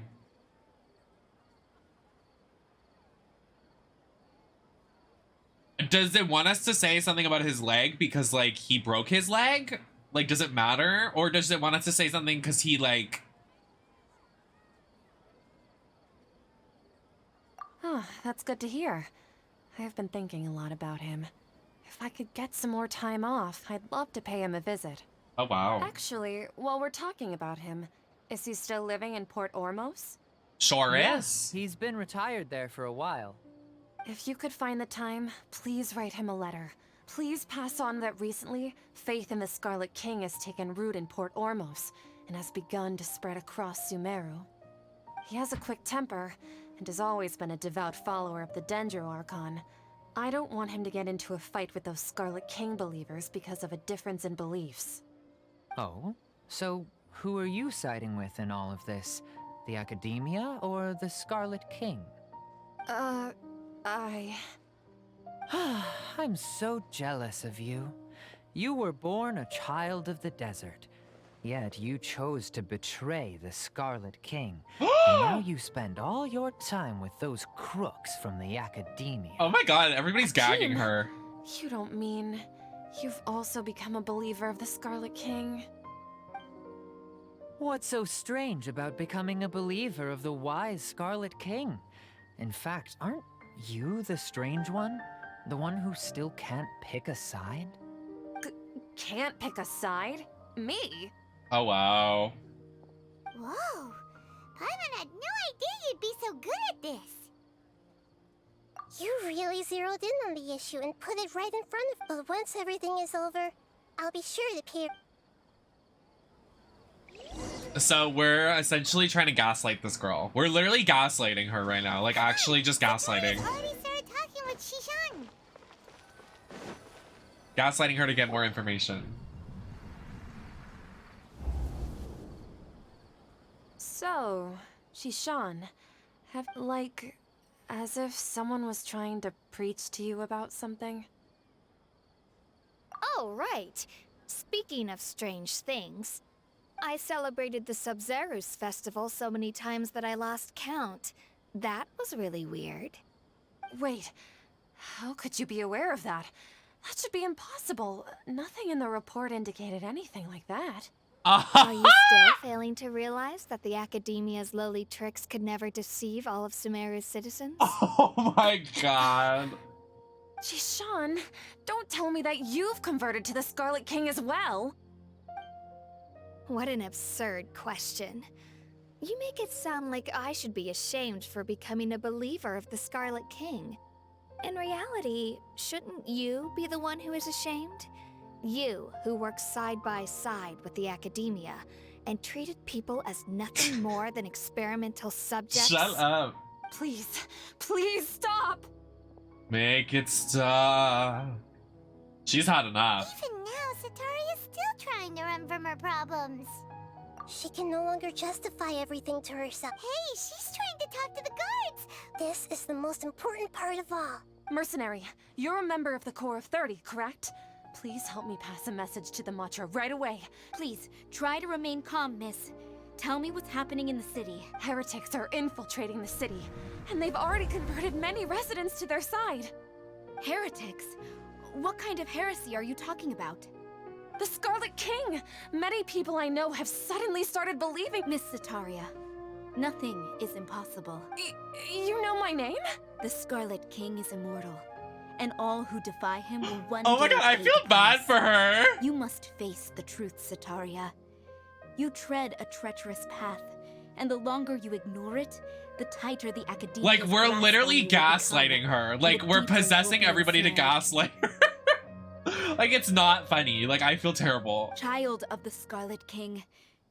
Does it want us to say something about his leg because, like, he broke his leg? Like, does it matter? Or does it want us to say something because he, like... Oh, that's good to hear. I've been thinking a lot about him. If I could get some more time off, I'd love to pay him a visit. Oh, wow. Actually, while we're talking about him, is he still living in Port Ormos? Sure Yes, is. he's been retired there for a while. If you could find the time, please write him a letter. Please pass on that recently, faith in the Scarlet King has taken root in Port Ormos and has begun to spread across Sumeru. He has a quick temper and has always been a devout follower of the Dendro Archon. I don't want him to get into a fight with those Scarlet King believers because of a difference in beliefs. Oh? So, who are you siding with in all of this? The Academia or the Scarlet King? I'm so jealous of you. You were born a child of the desert, yet you chose to betray the Scarlet King. And now you spend all your time with those crooks from the Academia. Oh my god, everybody's gagging Jin, her. You don't mean you've also become a believer of the Scarlet King? What's so strange about becoming a believer of the wise Scarlet King? In fact, aren't you the strange one? The one who still can't pick a side? Can't pick a side? Me? Oh, wow. Whoa! Paimon had no idea you'd be so good at this! You really zeroed in on the issue and put it right in front of... But once everything is over, I'll be sure to peer... So we're essentially trying to gaslight this girl. We're literally gaslighting her right now. Like, actually just gaslighting. Already started talking with Shishan. Gaslighting her to get more information. So, Shishan, have, like, as if someone was trying to preach to you about something? Oh, right. Speaking of strange things, I celebrated the Sub-Zerus festival so many times that I lost count. That was really weird. Wait, how could you be aware of that? That should be impossible. Nothing in the report indicated anything like that. Are you still failing to realize that the Academia's lowly tricks could never deceive all of Sumeru's citizens? Oh my god. Shishan, don't tell me that you've converted to the Scarlet King as well. What an absurd question. You make it sound like I should be ashamed for becoming a believer of the Scarlet King. In reality, shouldn't you be the one who is ashamed? You, who works side by side with the Academia and treated people as nothing more than experimental subjects. Shut up. Please, please stop. Make it stop. She's had enough. Even now, Satari is still trying to run from her problems. She can no longer justify everything to herself. Hey, she's trying to talk to the guards! This is the most important part of all. Mercenary, you're a member of the Corps of 30, correct? Please help me pass a message to the Matra right away. Please, try to remain calm, miss. Tell me what's happening in the city. Heretics are infiltrating the city, and they've already converted many residents to their side. Heretics? What kind of heresy are you talking about? The Scarlet King! Many people I know have suddenly started believing— Miss Sataria, nothing is impossible. You know my name? The Scarlet King is immortal, and all who defy him will one Oh my day god, I pay feel the bad price. for her. You must face the truth, Setaria. You tread a treacherous path, and the longer you ignore it, the tighter the academia. Like, we're literally gaslighting her. Like, we're possessing everybody to gaslight her. Like, it's not funny. Like, I feel terrible. Child of the Scarlet King,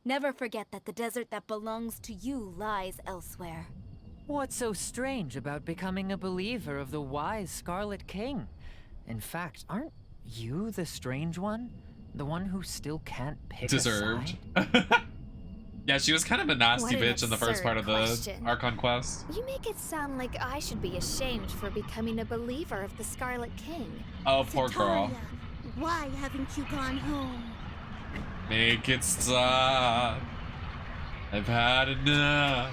never forget that the desert that belongs to you lies elsewhere. What's so strange about becoming a believer of the wise Scarlet King? In fact, aren't you the strange one? The one who still can't pick Deserved. a side? Yeah, she was kind of a nasty What an bitch in the first part of the absurd Archon Quest. You make it sound like I should be ashamed for becoming a believer of the Scarlet King. Oh, poor girl. Setaria, why haven't you gone home? Make it stop. I've had enough.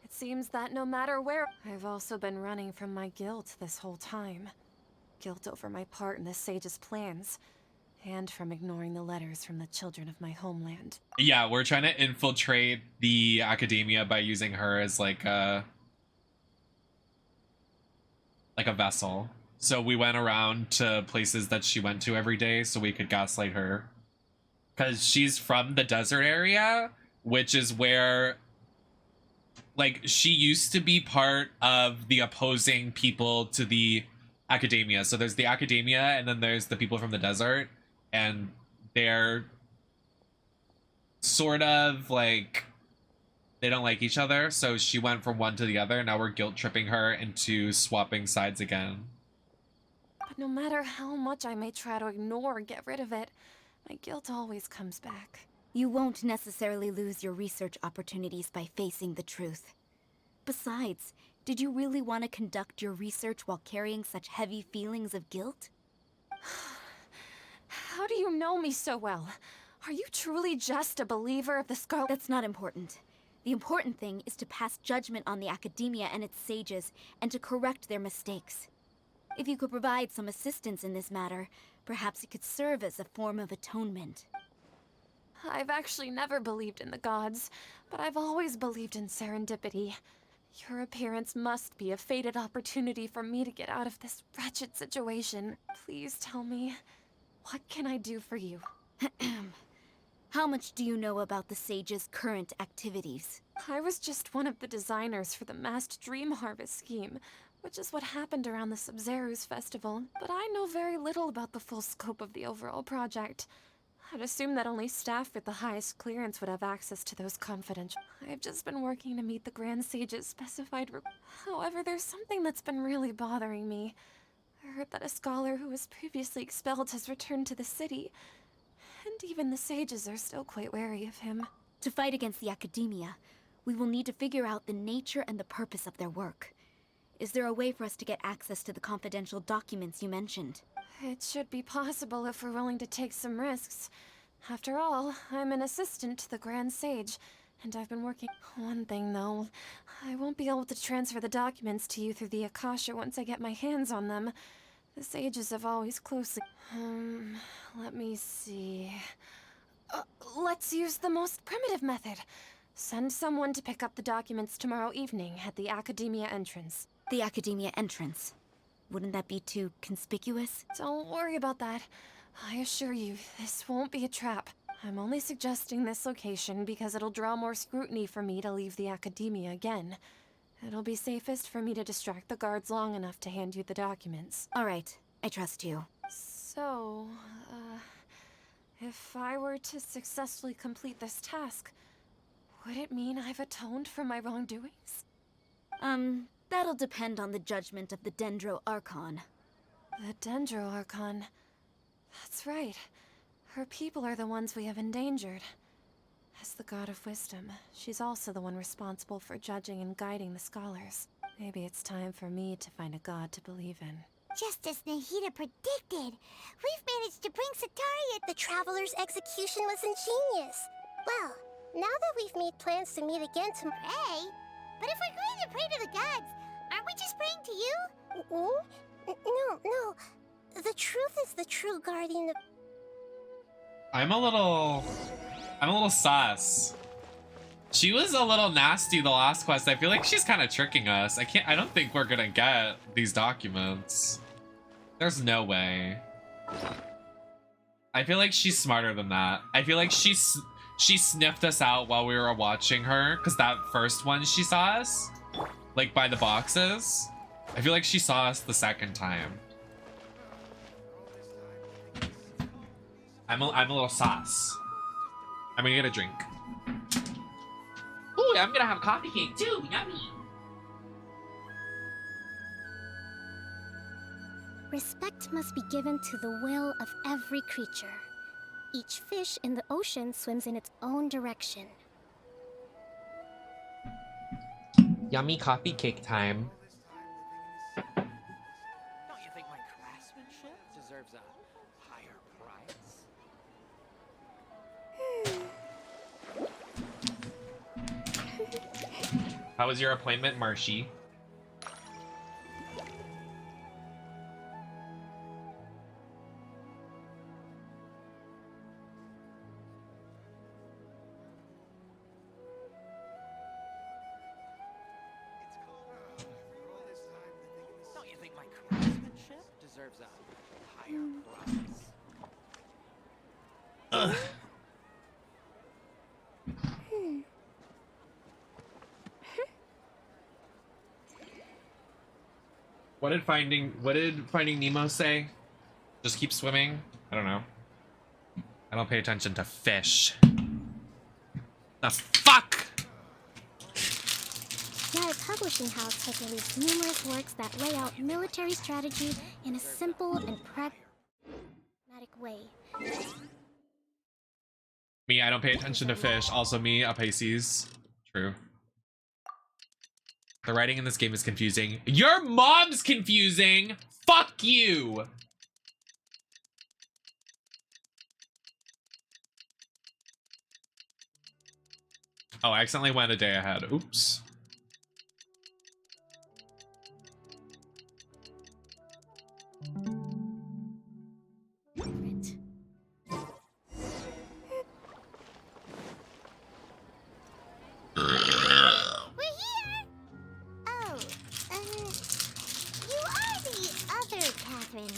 It seems that no matter where, I've also been running from my guilt this whole time. Guilt over my part in the sage's plans, and from ignoring the letters from the children of my homeland. Yeah, we're trying to infiltrate the academia by using her as like a vessel. So we went around to places that she went to every day so we could gaslight her. Because she's from the desert area, which is where, like, she used to be part of the opposing people to the academia. So there's the academia and then there's the people from the desert. And they're sort of like, they don't like each other. So she went from one to the other. Now we're guilt tripping her into swapping sides again. But no matter how much I may try to ignore or get rid of it, my guilt always comes back. You won't necessarily lose your research opportunities by facing the truth. Besides, did you really want to conduct your research while carrying such heavy feelings of guilt? How do you know me so well? Are you truly just a believer of the Scarlet? That's not important. The important thing is to pass judgment on the academia and its sages, and to correct their mistakes. If you could provide some assistance in this matter, perhaps it could serve as a form of atonement. I've actually never believed in the gods, but I've always believed in serendipity. Your appearance must be a fated opportunity for me to get out of this wretched situation. Please tell me, what can I do for you? How much do you know about the sage's current activities? I was just one of the designers for the masked dream harvest scheme, which is what happened around the Sumeru's festival, but I know very little about the full scope of the overall project. I'd assume that only staff with the highest clearance would have access to those confidential. I've just been working to meet the Grand Sage's specified However, there's something that's been really bothering me. I heard that a scholar who was previously expelled has returned to the city, and even the sages are still quite wary of him. To fight against the academia, we will need to figure out the nature and the purpose of their work. Is there a way for us to get access to the confidential documents you mentioned? It should be possible if we're willing to take some risks. After all, I'm an assistant to the Grand Sage, and I've been working... One thing, though. I won't be able to transfer the documents to you through the Akasha once I get my hands on them. The sages have always closely... let me see... let's use the most primitive method. Send someone to pick up the documents tomorrow evening at the Academia entrance. The Academia entrance? Wouldn't that be too conspicuous? Don't worry about that. I assure you, this won't be a trap. I'm only suggesting this location because it'll draw more scrutiny for me to leave the Academia again. It'll be safest for me to distract the guards long enough to hand you the documents. All right, I trust you. So, if I were to successfully complete this task, would it mean I've atoned for my wrongdoings? That'll depend on the judgment of the Dendro Archon. The Dendro Archon. That's right. Her people are the ones we have endangered. As the god of wisdom, she's also the one responsible for judging and guiding the scholars. Maybe it's time for me to find a god to believe in. Just as Nahida predicted, we've managed to bring Setaria. The Traveler's execution was ingenious. Well, now that we've made plans to meet again to pray, but if we're going to pray to the gods, aren't we just praying to you? No. The truth is the true guardian of... I'm a little sus. She was a little nasty the last quest. I feel like she's kind of tricking us. I don't think we're gonna get these documents. There's no way. I feel like she's smarter than that. I feel like she sniffed us out while we were watching her, because that first one she saw us, like by the boxes. I feel like she saw us the second time. I'm a little sus. I'm gonna get a drink. Ooh, I'm gonna have coffee cake too. Yummy. Respect must be given to the will of every creature. Each fish in the ocean swims in its own direction. Yummy coffee cake time. Don't you think my craftsmanship deserves a higher price? How was your appointment, Marshy? Don't you think my craftsmanship deserves a higher price? What did Finding Nemo say? Just keep swimming? I don't know. I don't pay attention to fish. The fuck? Yara Publishing House has released numerous works that lay out military strategy in a simple and pragmatic way. Me, I don't pay attention to fish. Also me, a Pisces. True. The writing in this game is confusing. Your mom's confusing! Fuck you! Oh, I accidentally went a day ahead. Oops.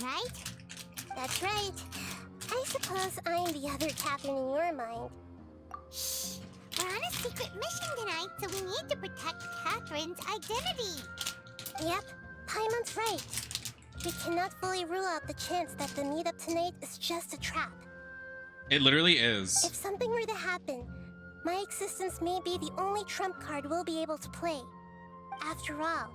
Right? That's right. I suppose I'm the other Catherine in your mind. Shh! We're on a secret mission tonight, so we need to protect Catherine's identity. Yep, Paimon's right. We cannot fully rule out the chance that the meetup tonight is just a trap. It literally is. If something were to happen, my existence may be the only trump card we'll be able to play. After all,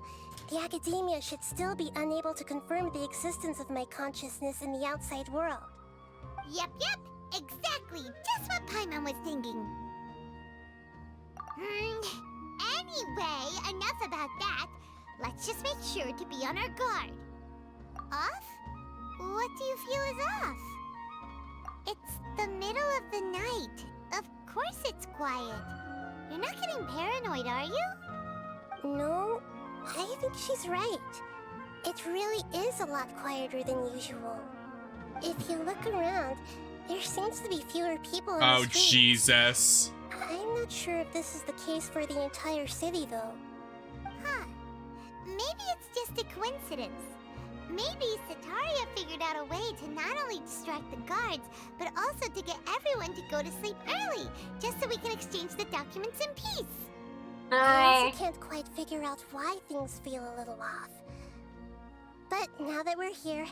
the Academia should still be unable to confirm the existence of my consciousness in the outside world. Yep, exactly. Just what Paimon was thinking. Anyway, enough about that. Let's just make sure to be on our guard. Off? What do you feel is off? It's the middle of the night. Of course it's quiet. You're not getting paranoid, are you? No, I think she's right. It really is a lot quieter than usual. If you look around, there seems to be fewer people in the streets. Jesus. I'm not sure if this is the case for the entire city, though. Huh. Maybe it's just a coincidence. Maybe Setaria figured out a way to not only distract the guards, but also to get everyone to go to sleep early, just so we can exchange the documents in peace. I also can't quite figure out why things feel a little off. But now that we're here,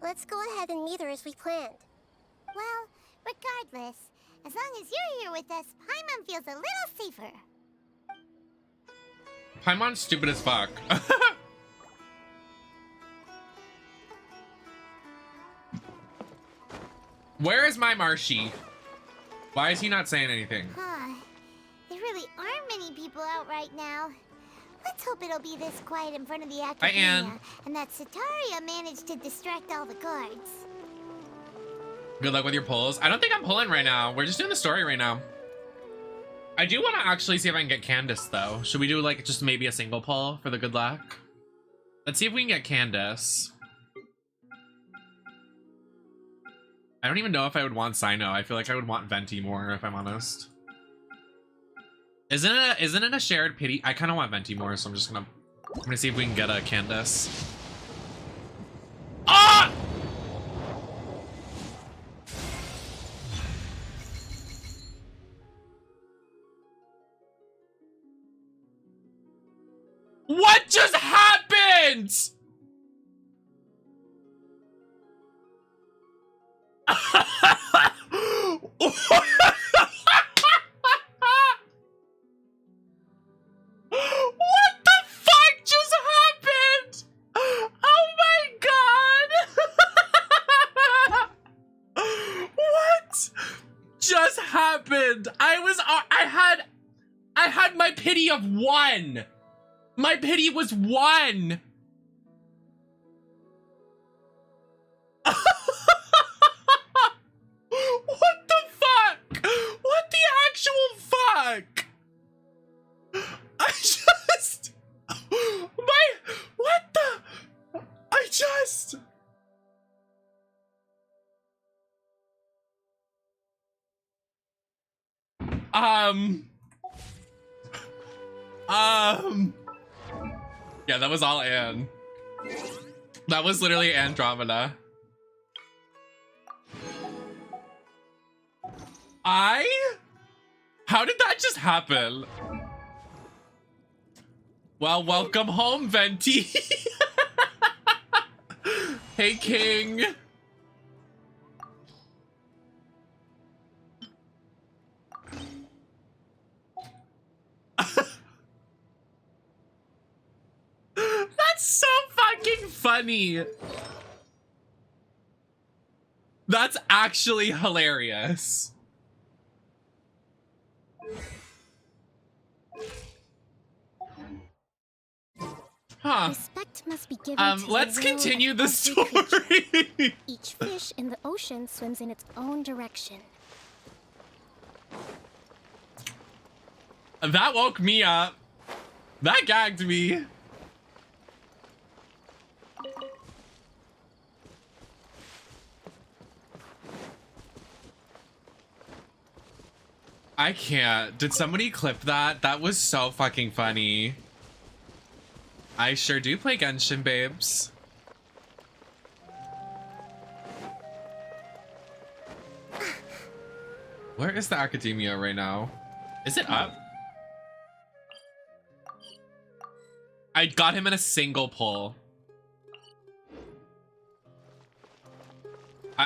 let's go ahead and meet her as we planned. Well, regardless, as long as you're here with us, Paimon feels a little safer. Paimon's stupid as fuck. Where is my Marshy? Why is he not saying anything? Huh. There really aren't many people out right now. Let's hope it'll be this quiet in front of the Academia, and that Setaria managed to distract all the guards. Good luck with your pulls. I don't think I'm pulling right now. We're just doing the story right now. I do want to actually see if I can get Candace, though. Should we do, like, just maybe a single pull for the good luck? Let's see if we can get Candace. I don't even know if I would want Sino. I feel like I would want Venti more, if I'm honest. Isn't it a shared pity? I kind of want Venti more, so I'm gonna see if we can get a Candace. Ah! What just happened? What the fuck just happened? Oh my god! What just happened? I had my pity of 1. My pity was 1. What the fuck? What the actual fuck? Yeah, that was all Anne. That was literally Andromeda. How did that just happen? Well, welcome home, Venti. Hey, King. That's so fucking funny. That's actually hilarious. Huh. Respect must be given to let's the will continue of the every story. creature. Each fish in the ocean swims in its own direction. That woke me up. That gagged me. I can't. Did somebody clip that? That was so fucking funny. I sure do play Genshin, babes. Where is the Academia right now? Is it up? I got him in a single pull.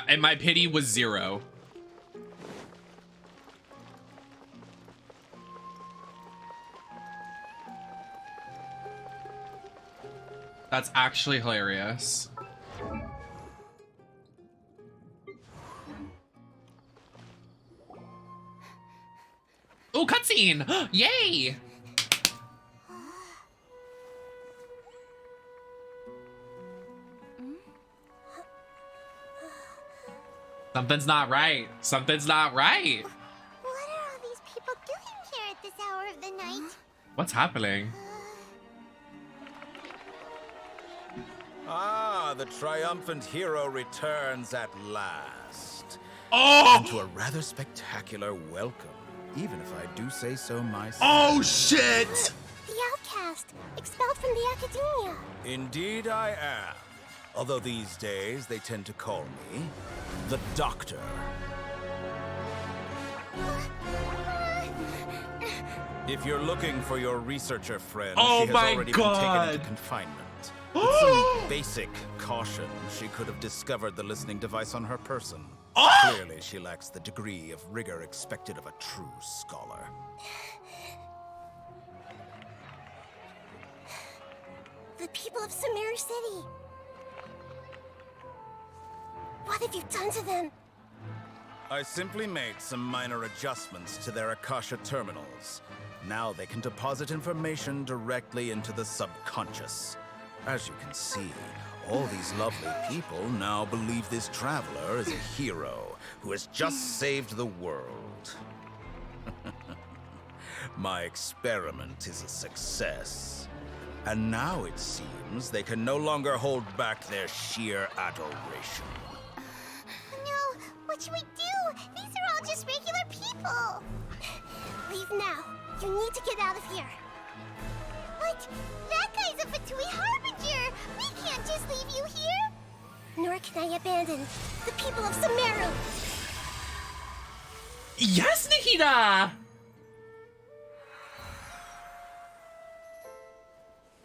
And my pity was 0. That's actually hilarious. Oh, cutscene! Yay! Something's not right. Something's not right. What are all these people doing here at this hour of the night? What's happening? Ah, the triumphant hero returns at last. Oh! And to a rather spectacular welcome, even if I do say so myself. Oh, shit! The outcast, expelled from the Academia. Indeed I am. Although these days they tend to call me the Doctor. If you're looking for your researcher friend, Oh she has my already God. been taken into confinement. With some basic caution, she could have discovered the listening device on her person. Clearly, she lacks the degree of rigor expected of a true scholar. The people of Sumeru City. What have you done to them? I simply made some minor adjustments to their Akasha terminals. Now they can deposit information directly into the subconscious. As you can see, all these lovely people now believe this traveler is a hero who has just saved the world. My experiment is a success. And now it seems they can no longer hold back their sheer adoration. No, we should we do? These are all just regular people. Leave now. You need to get out of here. What? That guy's a Fatui Harbinger! We can't just leave you here! Nor can I abandon the people of Sumeru! Yes, Nikita!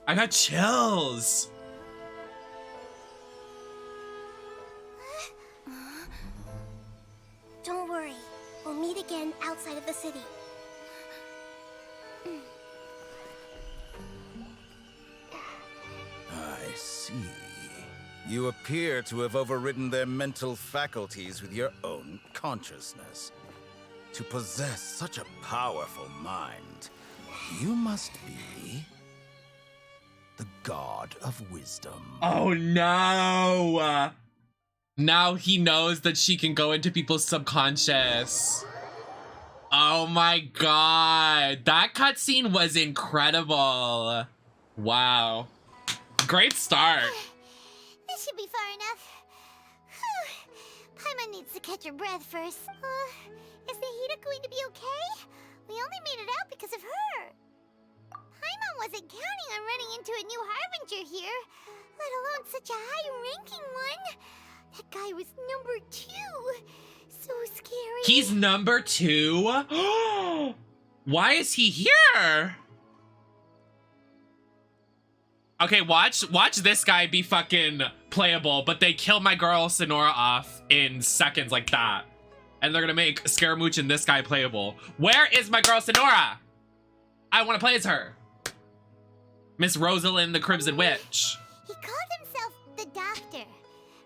I got chills. Don't worry. We'll meet again outside of the city. I see. You appear to have overridden their mental faculties with your own consciousness. To possess such a powerful mind, you must be the god of wisdom. Oh no! Now he knows that she can go into people's subconscious. Oh my god. That cutscene was incredible. Wow. Great start. This should be far enough. Paimon needs to catch her breath first. Is Nahida going to be okay? We only made it out because of her. Paimon wasn't counting on running into a new Harbinger here, let alone such a high-ranking one. That guy was number 2. So scary. He's number 2? Why is he here? Okay, watch this guy be fucking playable, but they kill my girl Sonora off in seconds like that. And they're gonna make Scaramouche and this guy playable. Where is my girl Sonora? I wanna play as her. Miss Rosalind the Crimson Witch. He called himself the Doctor.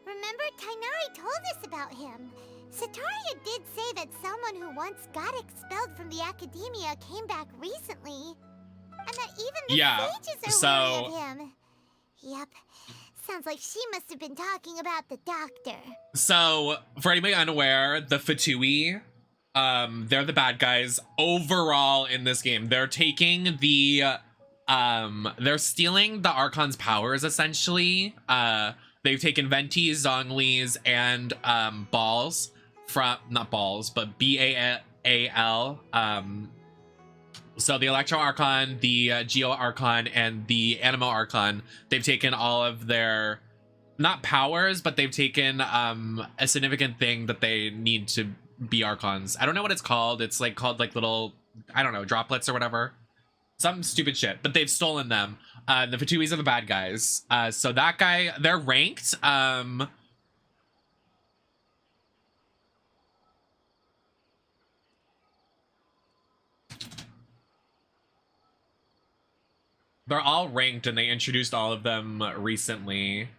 Remember, Tainari told us about him. Sataria did say that someone who once got expelled from the academia came back recently. And that even the sages are wary of him. Yep. Sounds like she must have been talking about the Doctor. So, for anybody unaware, the Fatui, they're the bad guys overall in this game. They're taking the, they're stealing the Archon's powers, essentially. They've taken Venti's, Zongli's, and, Balls from, not Balls, but B-A-L, so the Electro Archon, the Geo Archon, and the Animo Archon, they've taken all of their, not powers, but they've taken a significant thing that they need to be Archons. I don't know what it's called. It's like called like little, I don't know, droplets or whatever. Some stupid shit, but they've stolen them. The Fatuis are the bad guys. So that guy, they're ranked. They're all ranked and they introduced all of them recently.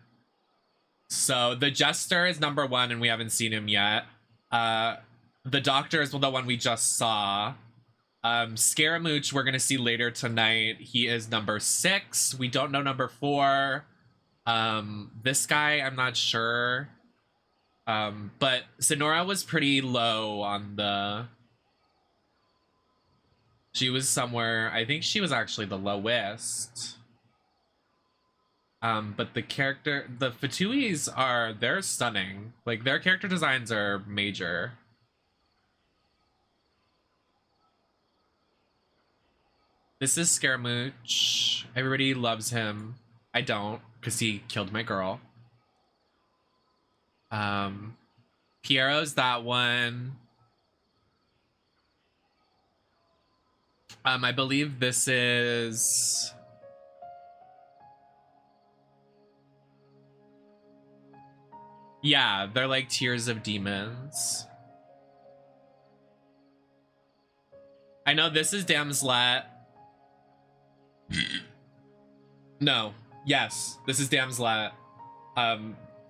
So the Jester is number 1 and we haven't seen him yet. The Doctor is the one we just saw. Scaramouche we're gonna see later tonight. He is number 6. We don't know number 4. This guy, I'm not sure. But Sonora was pretty low on the... She was somewhere, I think she was actually the lowest. But the Fatuis are, they're stunning. Like, their character designs are major. This is Scaramouche. Everybody loves him. I don't, because he killed my girl. Piero's that one. I believe this is... Yeah, they're like Tears of Demons. I know this is Damslet. No. Yes, this is Damslet.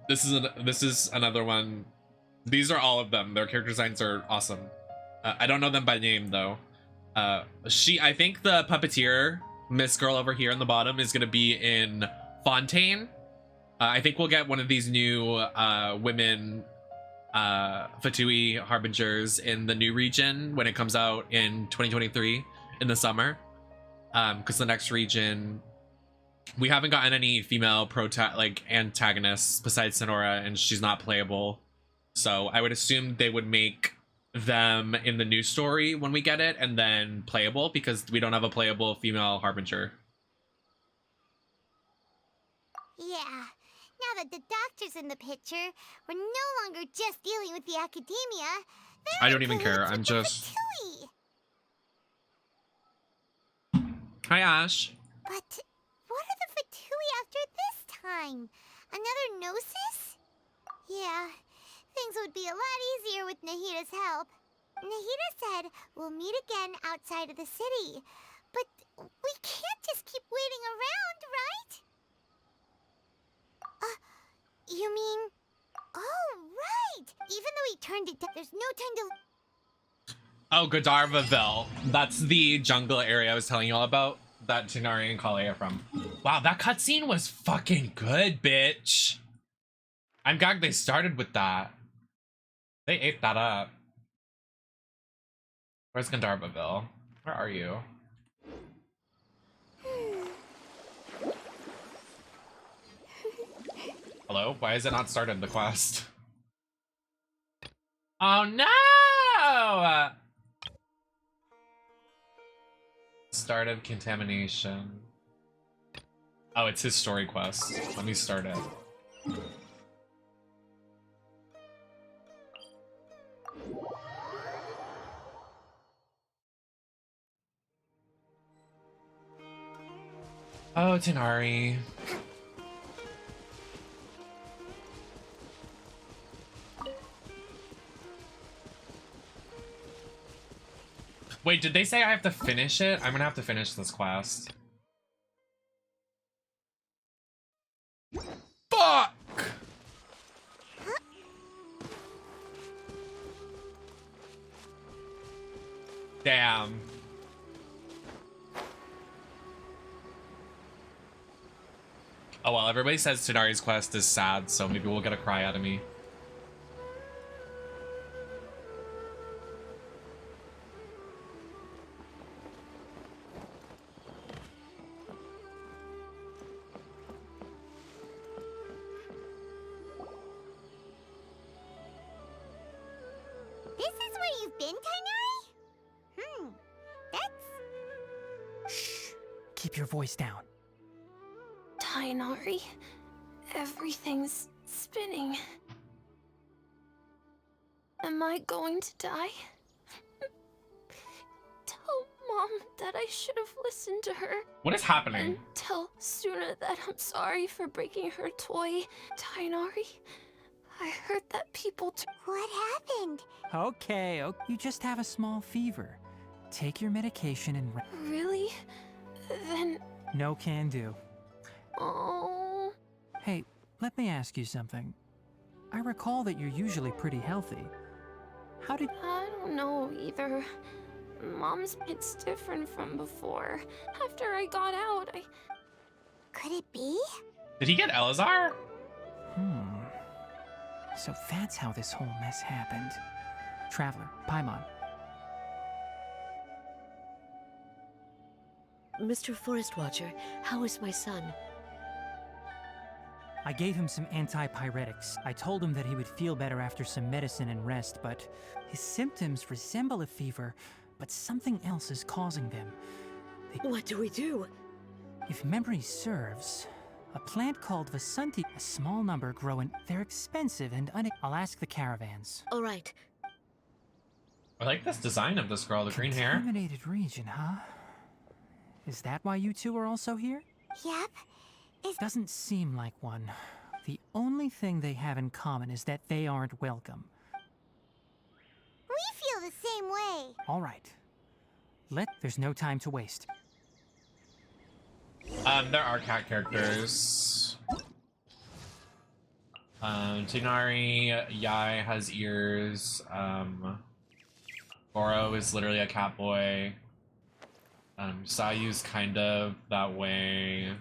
This is another one. These are all of them. Their character designs are awesome. I don't know them by name though. I think the puppeteer, Miss Girl over here on the bottom, is gonna be in Fontaine. I think we'll get one of these new women Fatui Harbingers in the new region when it comes out in 2023 in the summer. Because the next region, we haven't gotten any female antagonists besides Sonora, and she's not playable. So I would assume they would make them in the new story when we get it, and then playable, because we don't have a playable female Harbinger. Yeah. Now that the doctor's in the picture, we're no longer just dealing with the academia. I don't even care. I'm just... Hi, Ash. But what are the Fatui after this time? Another Gnosis? Yeah, things would be a lot easier with Nahida's help. Nahida said we'll meet again outside of the city. But we can't just keep waiting around, right? You mean... Oh, right! Even though he turned it down, there's no time to... Oh, Godiarvaville. That's the jungle area I was telling you all about, that Tighnari and Kale are from. Wow, that cutscene was fucking good, bitch. I'm gagged they started with that. They ate that up. Where's Godiarvaville? Where are you? Hello? Why is it not started, the quest? Oh no! Start of contamination. Oh, it's his story quest. Let me start it. Oh, Tighnari. Wait, did they say I have to finish it? I'm gonna have to finish this quest. Fuck! Damn. Oh well, everybody says Tighnari's quest is sad, so maybe we'll get a cry out of me. This is where you've been, Tighnari? That's... Shh. Keep your voice down. Tighnari, everything's spinning. Am I going to die? Tell Mom that I should have listened to her. What is happening? And tell Suna that I'm sorry for breaking her toy. Tighnari, I heard that people What happened? Okay, you just have a small fever. Take your medication and... Really? Then... No can do. Oh. Hey, let me ask you something. I recall that you're usually pretty healthy. How did... I don't know either. Mom's it's different from before. After I got out, Could it be? Did he get Elazar? So that's how this whole mess happened. Traveler, Paimon. Mr. Forest Watcher, how is my son? I gave him some antipyretics. I told him that he would feel better after some medicine and rest, but his symptoms resemble a fever, but something else is causing them. What do we do? If memory serves, a plant called Vasanti, a small number growing. They're expensive and I'll ask the caravans. All right. I like this design of this girl, the green hair. Contaminated region, huh? Is that why you two are also here? Yep. Doesn't seem like one. The only thing they have in common is that they aren't welcome. We feel the same way. All right. There's no time to waste. There are cat characters. Tighnari, Yai has ears. Goro is literally a cat boy. Sayu's kind of that way.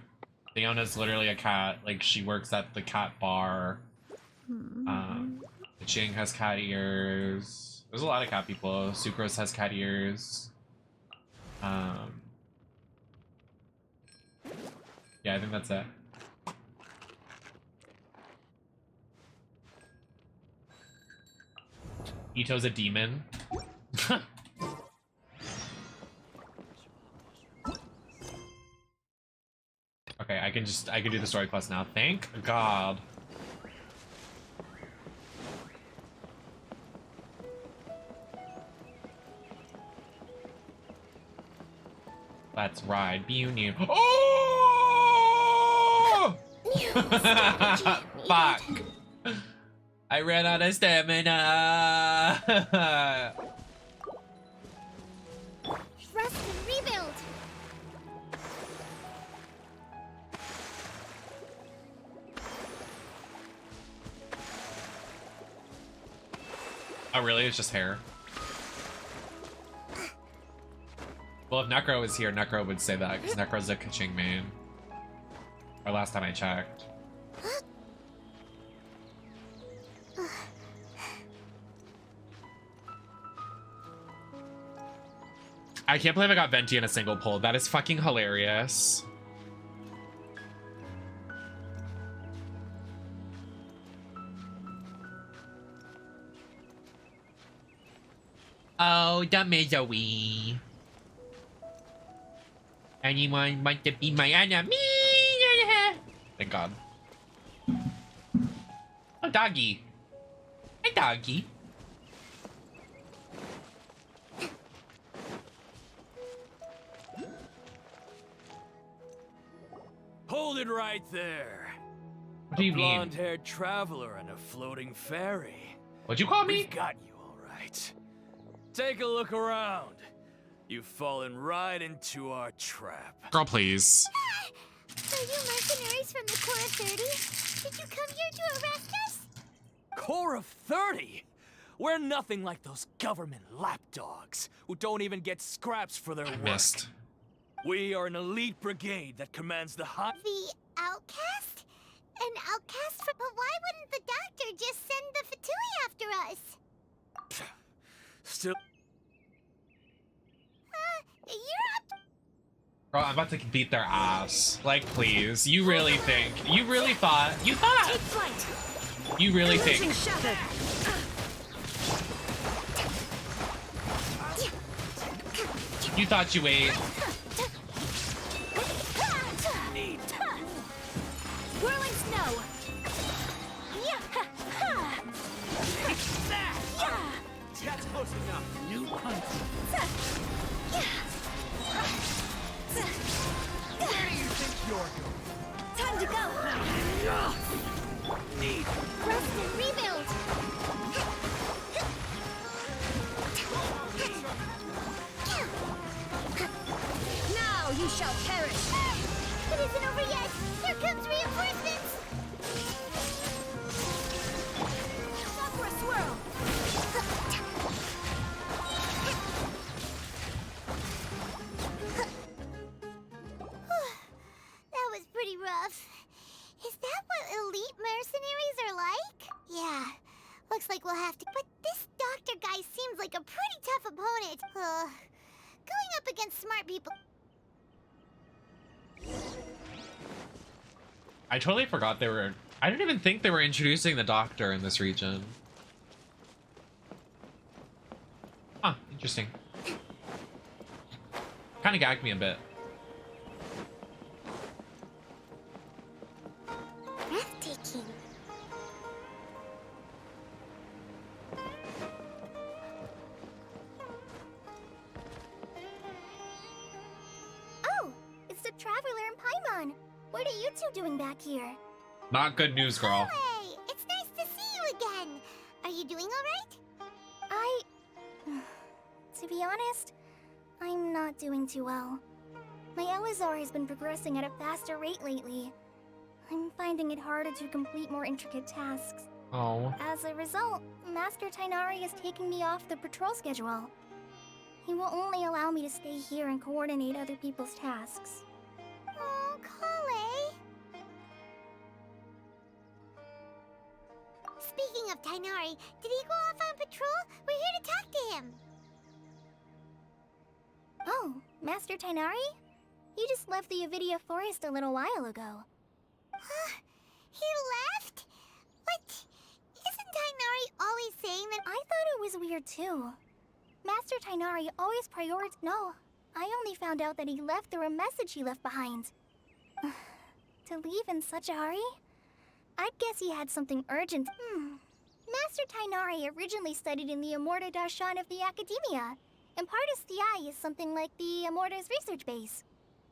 Leona's literally a cat, like she works at the cat bar. Ching has cat ears. There's a lot of cat people. Sucrose has cat ears. Yeah, I think that's it. Ito's a demon. Okay, I can do the story quest now. Thank God. Let's ride Bunu. Oh! Fuck. I ran out of stamina. Rest and rebuild. Oh, really? It's just hair. Well, if Necro was here, Necro would say that, because Necro's a Kaching main. Or last time I checked. I can't believe I got Venti in a single pull. That is fucking hilarious. Oh, the misery. Anyone want to be my enemy? Thank God. Oh, doggy. Hi, doggy. Hold it right there. What do you mean? Blonde-haired traveler and a floating fairy. What'd you call me? We've got you all right. Take a look around. You've fallen right into our trap. Girl, please. Are you mercenaries from the Corps of 30? Did you come here to arrest us? Corps of 30? We're nothing like those government lapdogs who don't even get scraps for their work. Missed. We are an elite brigade that commands the high... The outcast? An outcast for... But why wouldn't the doctor just send the Fatui after us? Still... You're up... Bro, I'm about to beat their ass. Like, please. You really think... You really thought... You thought... Take flight. You really think... Shattered. You thought you ate... Whirling snow. That's close enough. New punch. Where do you think you're going? Time to go. Need. Rest and rebuild. Now you shall perish. It isn't over yet. Here comes reinforcements. Stop for a swirl. That was pretty rough. Is that what elite mercenaries are like? Yeah. Looks like we'll have to... But this doctor guy seems like a pretty tough opponent. Going up against smart people... I totally forgot they were... I didn't even think they were introducing the doctor in this region. Huh, interesting. Kinda gagged me a bit. Breathtaking. Oh, it's the Traveler and Paimon. What are you two doing back here? Not good news, girl. Hey, it's nice to see you again. Are you doing all right? To be honest, I'm not doing too well. My Elazar has been progressing at a faster rate lately. I'm finding it harder to complete more intricate tasks. Oh. As a result, Master Tainari is taking me off the patrol schedule. He will only allow me to stay here and coordinate other people's tasks. Oh, Kale. Speaking of Tainari, did he go off on patrol? We're here to talk to him. Oh, Master Tainari? You just left the Avidia Forest a little while ago. He left? What? Isn't Tainari always saying that. I thought it was weird too. Master Tighnari always prioritized. No, I only found out that he left through a message he left behind. To leave in such a hurry? I'd guess he had something urgent. Master Tighnari originally studied in the Immorta Darshan of the Academia, and part of Stiai is something like the Immorta's research base.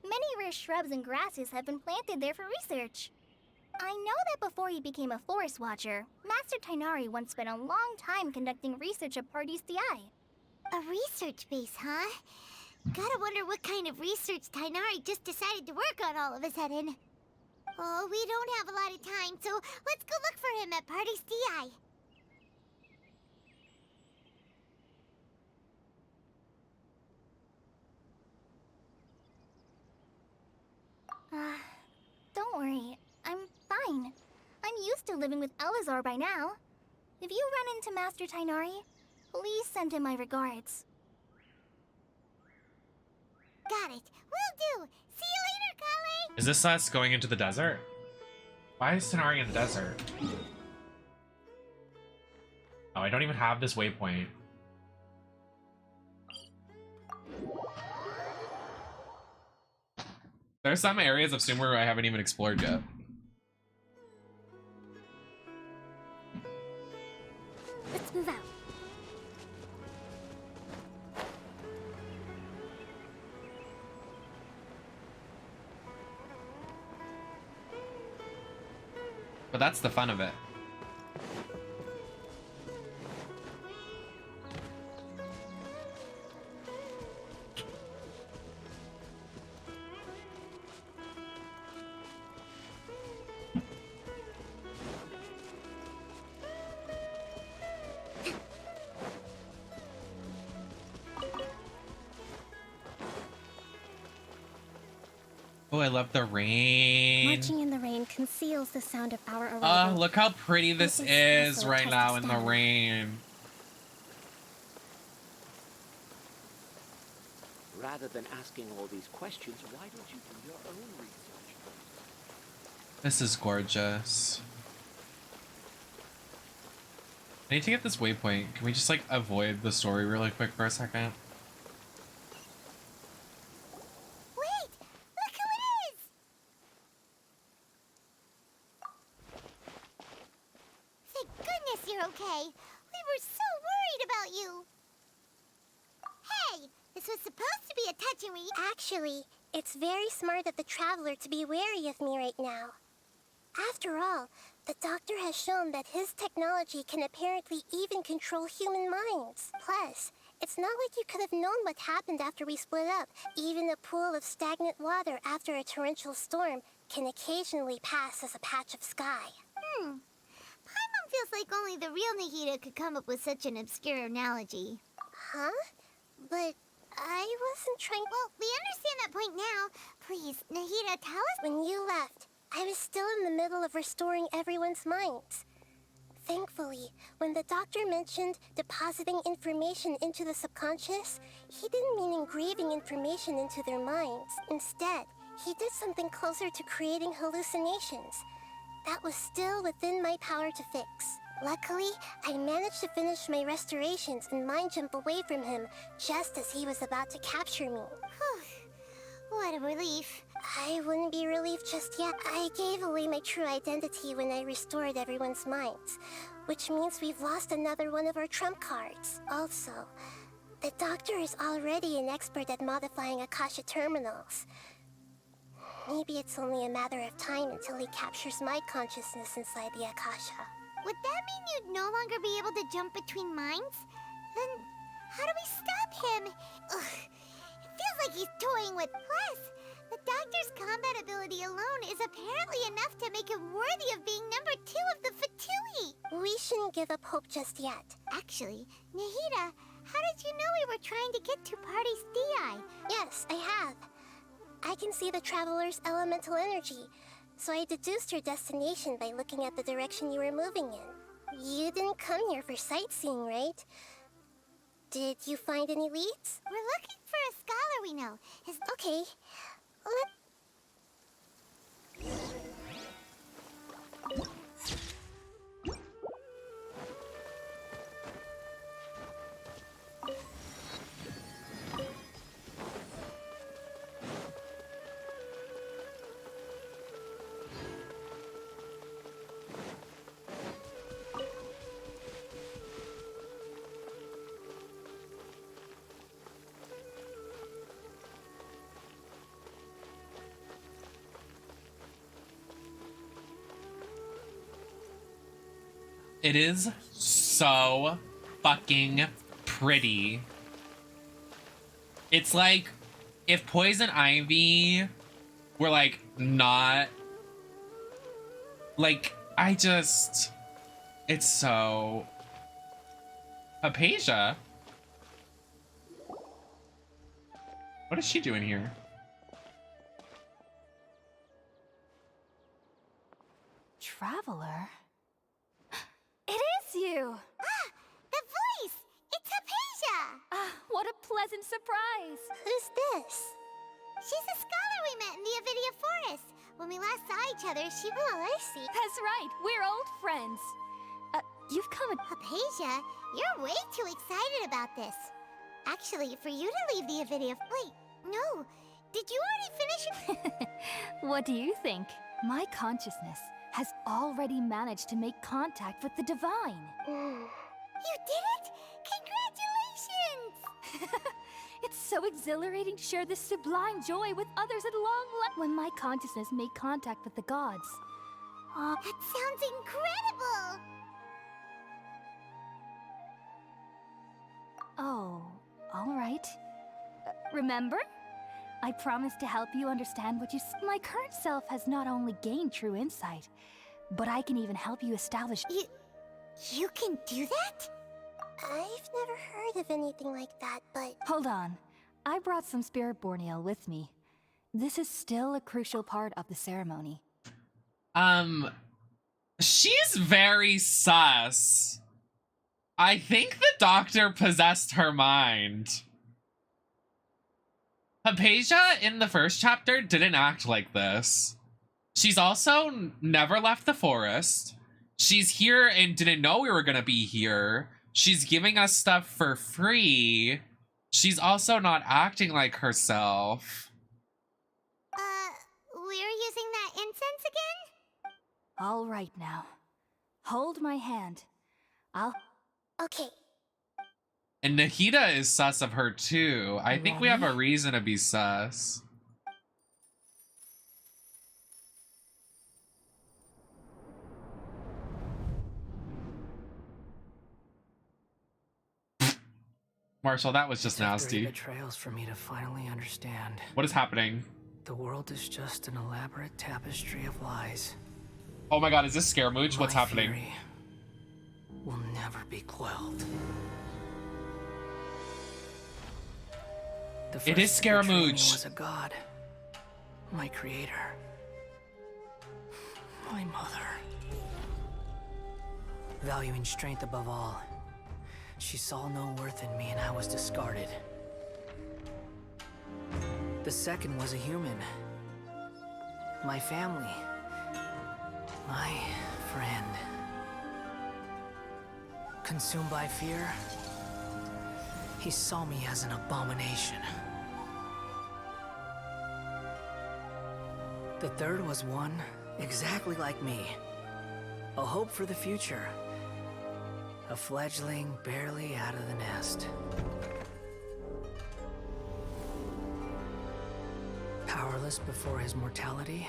Many rare shrubs and grasses have been planted there for research. I know that before he became a forest watcher, Master Tighnari once spent a long time conducting research at Party Stiai. A research base, huh? Gotta wonder what kind of research Tighnari just decided to work on all of a sudden. Oh, we don't have a lot of time, so let's go look for him at Party Stiai. Don't worry. I'm fine. I'm used to living with Elazar by now. If you run into Master Tighnari, please send him my regards. Got it. Will do. See you later, Kale. Is this us going into the desert? Why is Tighnari in the desert? Oh, I don't even have this waypoint. There's some areas of Sumeru I haven't even explored yet. Let's move out. But that's the fun of it. Oh, I love the rain. Marching in the rain conceals the sound of our arrival. Look how pretty this is right now in the rain. Rather than asking all these questions, why don't you do your own research? This is gorgeous. I need to get this waypoint. Can we just like avoid the story really quick for a second? Okay, we were so worried about you. Hey, this was supposed to be a touch and Actually, it's very smart of the traveler to be wary of me right now. After all, the doctor has shown that his technology can apparently even control human minds. Plus, it's not like you could have known what happened after we split up. Even a pool of stagnant water after a torrential storm can occasionally pass as a patch of sky. Paimon feels like only the real Nahida could come up with such an obscure analogy. Huh? But I wasn't trying... Well, we understand that point now. Please, Nahida, tell us... When you left, I was still in the middle of restoring everyone's minds. Thankfully, when the doctor mentioned depositing information into the subconscious, he didn't mean engraving information into their minds. Instead, he did something closer to creating hallucinations. That was still within my power to fix. Luckily, I managed to finish my restorations and mind jump away from him just as he was about to capture me. What a relief. I wouldn't be relieved just yet. I gave away my true identity when I restored everyone's minds, which means we've lost another one of our trump cards. Also, the doctor is already an expert at modifying Akasha terminals. Maybe it's only a matter of time until he captures my consciousness inside the Akasha. Would that mean you'd no longer be able to jump between minds? Then, how do we stop him? Ugh, it feels like he's toying with... Plus, the doctor's combat ability alone is apparently enough to make him worthy of being number 2 of the Fatui. We shouldn't give up hope just yet. Actually, Nahida, how did you know we were trying to get to Party Stiai? Yes, I have. I can see the traveler's elemental energy, so I deduced your destination by looking at the direction you were moving in. You didn't come here for sightseeing, right? Did you find any leads? We're looking for a scholar we know. Okay. It is so fucking pretty. It's like if Poison Ivy were like not like, it's so Hypatia. What is she doing here? Traveler? It is you! Ah, the voice! It's Hypatia! Ah, what a pleasant surprise! Who's this? She's a scholar we met in the Avidia Forest. When we last saw each other, she... Oh, I see. That's right, we're old friends. You've come a... Hypatia, you're way too excited about this. Actually, for you to leave the Avidia... Wait, no. Did you already finish? What do you think? My consciousness has already managed to make contact with the divine. You did it? Congratulations! It's so exhilarating to share this sublime joy with others at long last. When my consciousness made contact with the gods. That sounds incredible! Oh, all right. Remember? I promised to help you understand what you... My current self has not only gained true insight, but I can even help you establish... You can do that? I've never heard of anything like that, but... Hold on. I brought some spirit borneal with me. This is still a crucial part of the ceremony. She's very sus. I think the doctor possessed her mind. Hypatia in the first chapter didn't act like this. She's also never left the forest. She's here and didn't know we were gonna be here. She's giving us stuff for free. She's also not acting like herself. We're using that incense again? All right now. Hold my hand. Okay. And Nahida is sus of her too. I think we have a reason to be sus. Marshall, that was just nasty. Betrayals for me to finally understand. What is happening? The world is just an elaborate tapestry of lies. Oh my god, is this Scaramouche? What's happening? Fury will never be quelled. It is Scaramouche. Was a god, my creator, my mother. Valuing strength above all, she saw no worth in me and I was discarded. The second was a human, my family, my friend. Consumed by fear, he saw me as an abomination. The third was one exactly like me. A hope for the future. A fledgling barely out of the nest. Powerless before his mortality,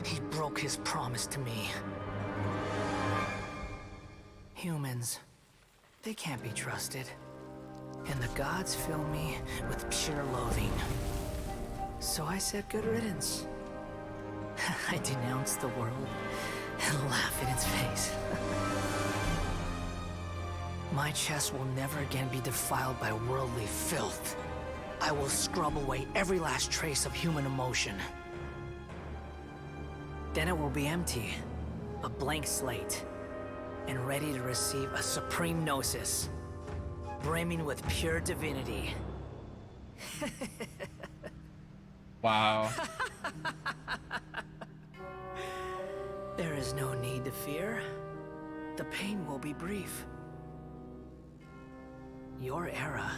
he broke his promise to me. Humans, they can't be trusted. And the gods fill me with pure loathing. So I said good riddance. I denounced the world and laugh in its face. My chest will never again be defiled by worldly filth. I will scrub away every last trace of human emotion. Then it will be empty, a blank slate, and ready to receive a supreme gnosis, brimming with pure divinity. Wow. There is no need to fear. The pain will be brief. Your era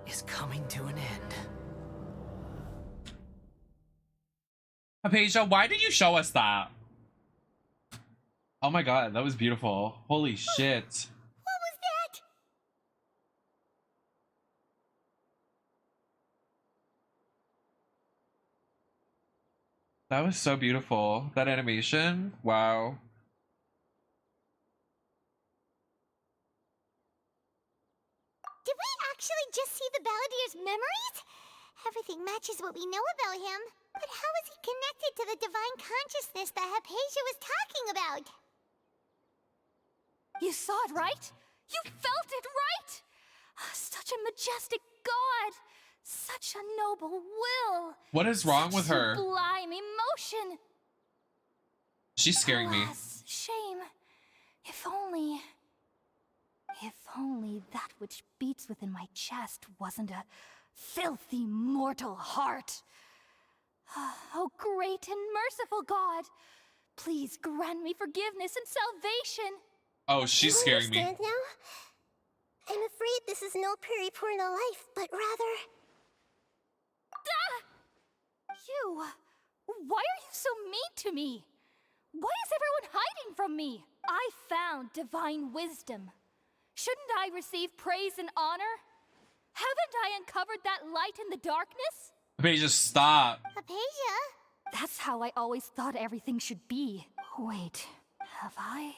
is coming to an end. Hypatia, why did you show us that? Oh my god, that was beautiful. Holy shit. What was that? That was so beautiful. That animation, wow. actually just see the Balladier's memories? Everything matches what we know about him. But how is he connected to the divine consciousness that Hypatia was talking about? You saw it, right? You felt it, right? Such a majestic god! Such a noble will! What is wrong with her? Sublime emotion! She's scaring me. Alas, shame. If only that which beats within my chest wasn't a filthy mortal heart. Oh, great and merciful God, please grant me forgiveness and salvation. Oh, she's scaring me. Understand now? I'm afraid this is no periportal life, but rather... You! Why are you so mean to me? Why is everyone hiding from me? I found divine wisdom. Shouldn't I receive praise and honor? Haven't I uncovered that light in the darkness? Hypatia, just stop. Hypatia? That's how I always thought everything should be. Wait, have I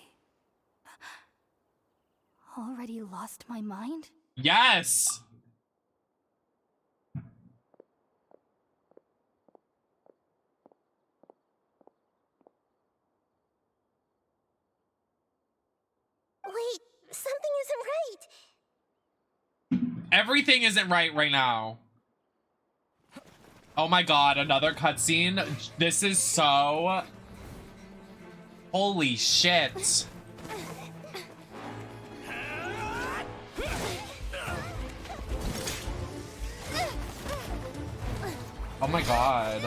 already lost my mind? Yes! Wait, something isn't right. Everything isn't right now. Oh my god, another cutscene? This is so... Holy shit. Oh my god.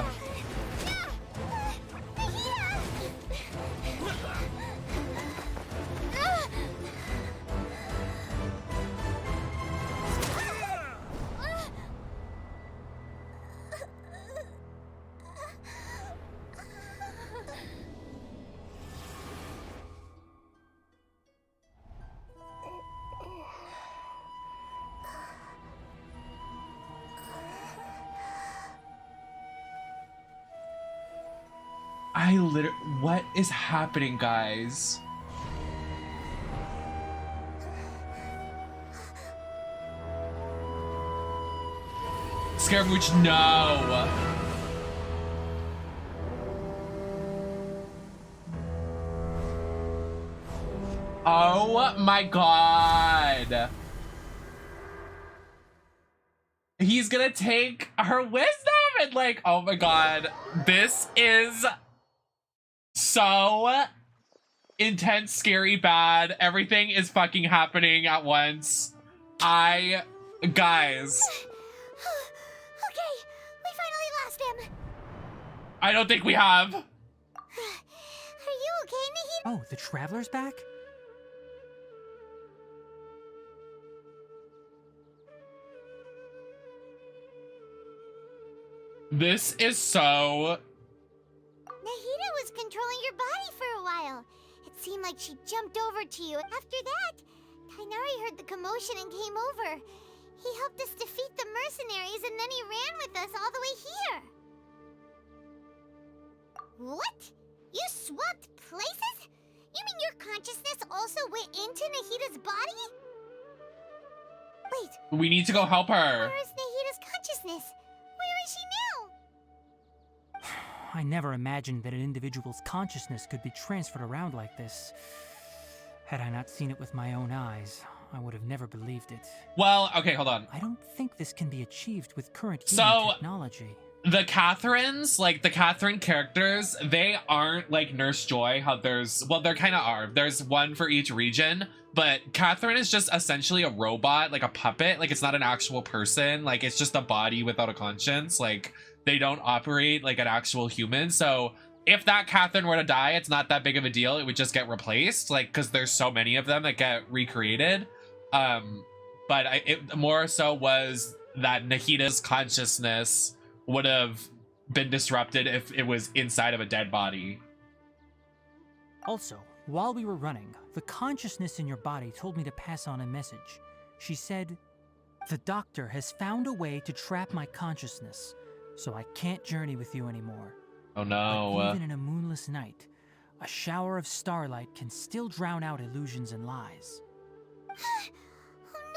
What is happening, guys? Scaramouche, no! Oh my god! He's gonna take her wisdom and like, oh my god. This is so intense, scary, bad. Everything is fucking happening at once. Guys. Okay, we finally lost him. I don't think we have. Are you okay, Nahida? Oh, the Traveler's back? This is so... Nahida was controlling your body for a while. It seemed like she jumped over to you. After that, Tighnari heard the commotion and came over. He helped us defeat the mercenaries and then he ran with us all the way here. What? You swapped places? You mean your consciousness also went into Nahida's body? Wait. We need to go help her. Where is Nahida's consciousness? Where is she now? I never imagined that an individual's consciousness could be transferred around like this. Had I not seen it with my own eyes, I would have never believed it. Well, okay, hold on. I don't think this can be achieved with current human technology. The Catherines, like the Catherine characters, they aren't like Nurse Joy, how there's, well, there kind of are. There's one for each region, but Catherine is just essentially a robot, like a puppet. Like it's not an actual person. Like it's just a body without a conscience. Like they don't operate like an actual human. So if that Catherine were to die, it's not that big of a deal. It would just get replaced, like, because there's so many of them that get recreated. But it more so was that Nahida's consciousness would have been disrupted if it was inside of a dead body. Also, while we were running, the consciousness in your body told me to pass on a message. She said, "The doctor has found a way to trap my consciousness, so I can't journey with you anymore." Oh no. But even in a moonless night, a shower of starlight can still drown out illusions and lies. Oh no!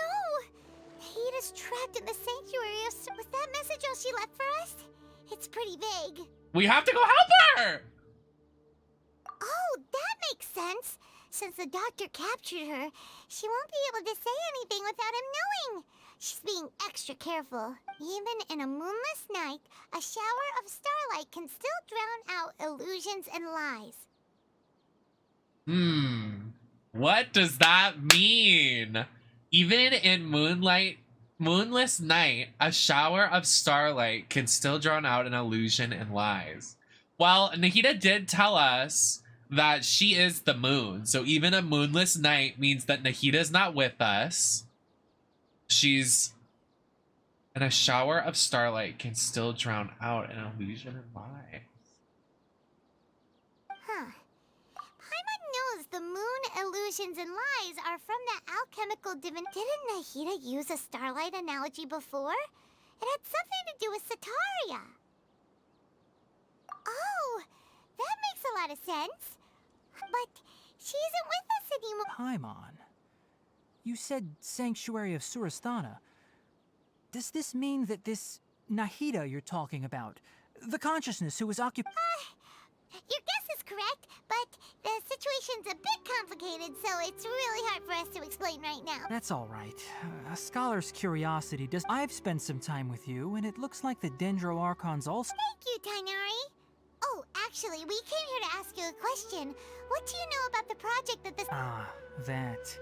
is trapped in the sanctuary of... Was that message all she left for us? It's pretty vague. We have to go help her! Oh, that makes sense. Since the doctor captured her, she won't be able to say anything without him knowing. She's being extra careful. Even in a moonless night, a shower of starlight can still drown out illusions and lies. What does that mean? Even in moonless night, a shower of starlight can still drown out an illusion and lies. Well, Nahida did tell us that she is the moon. So even a moonless night means that Nahida's not with us. She's... And a shower of starlight can still drown out an illusion and lies. Huh. Paimon knows the moon illusions and lies are from the alchemical divin... Didn't Nahida use a starlight analogy before? It had something to do with Sataria. Oh, that makes a lot of sense. But she isn't with us anymore. Paimon, you said Sanctuary of Surasthana. Does this mean that this Nahida you're talking about, the consciousness who was occupied... Your guess is correct, but the situation's a bit complicated, so it's really hard for us to explain right now. That's all right. A scholar's curiosity does... I've spent some time with you, and it looks like the Dendro Archons also... Thank you, Tighnari. Oh, actually, we came here to ask you a question. What do you know about the project that this... Ah, that...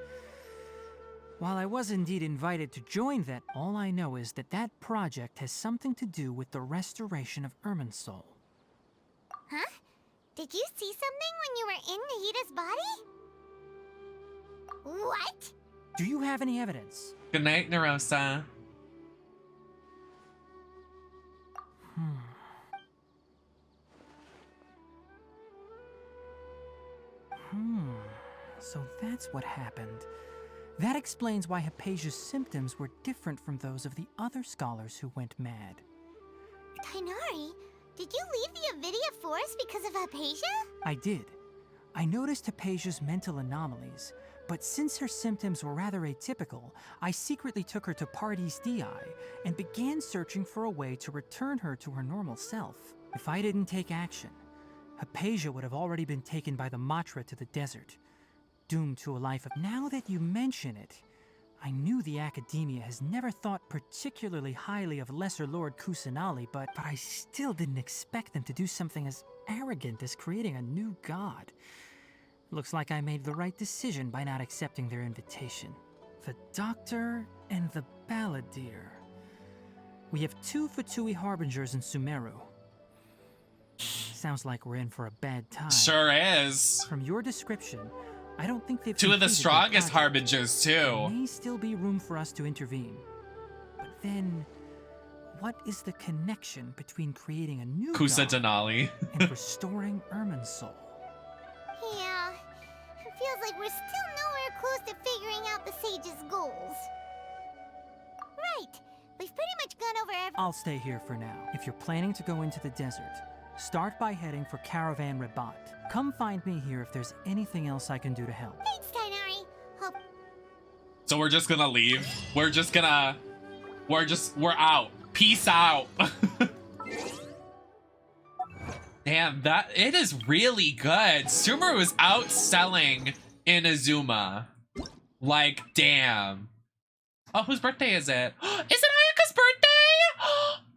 While I was indeed invited to join that, all I know is that that project has something to do with the restoration of Irminsul. Huh? Did you see something when you were in Nahida's body? What? Do you have any evidence? Good night, Narosa. So that's what happened. That explains why Hypatia's symptoms were different from those of the other scholars who went mad. Tighnari, did you leave the Avidia Forest because of Hypatia? I did. I noticed Hypatia's mental anomalies, but since her symptoms were rather atypical, I secretly took her to Pardis Dii and began searching for a way to return her to her normal self. If I didn't take action, Hypatia would have already been taken by the Matra to the desert, doomed to a life of... Now that you mention it, I knew the Academia has never thought particularly highly of Lesser Lord Kusanali, but I still didn't expect them to do something as arrogant as creating a new god. Looks like I made the right decision by not accepting their invitation. The Doctor and the Balladeer. We have 2 Fatui Harbingers in Sumeru. Sounds like we're in for a bad time. Sure is. From your description, I don't think they've... 2 of the strongest Harbingers, too. There may still be room for us to intervene. But then, what is the connection between creating a new Kusa god Denali and restoring Irminsul? Yeah, it feels like we're still nowhere close to figuring out the Sage's goals. Right, we've pretty much gone over every... I'll stay here for now. If you're planning to go into the desert, start by heading for Caravan Rabat. Come find me here if there's anything else I can do to help. Thanks, Tighnari. Hope... So we're just gonna leave. We're out. Peace out. Damn, it is really good. Sumeru is outselling Inazuma. Like, damn. Oh, whose birthday is it? Is it Ayaka's birthday?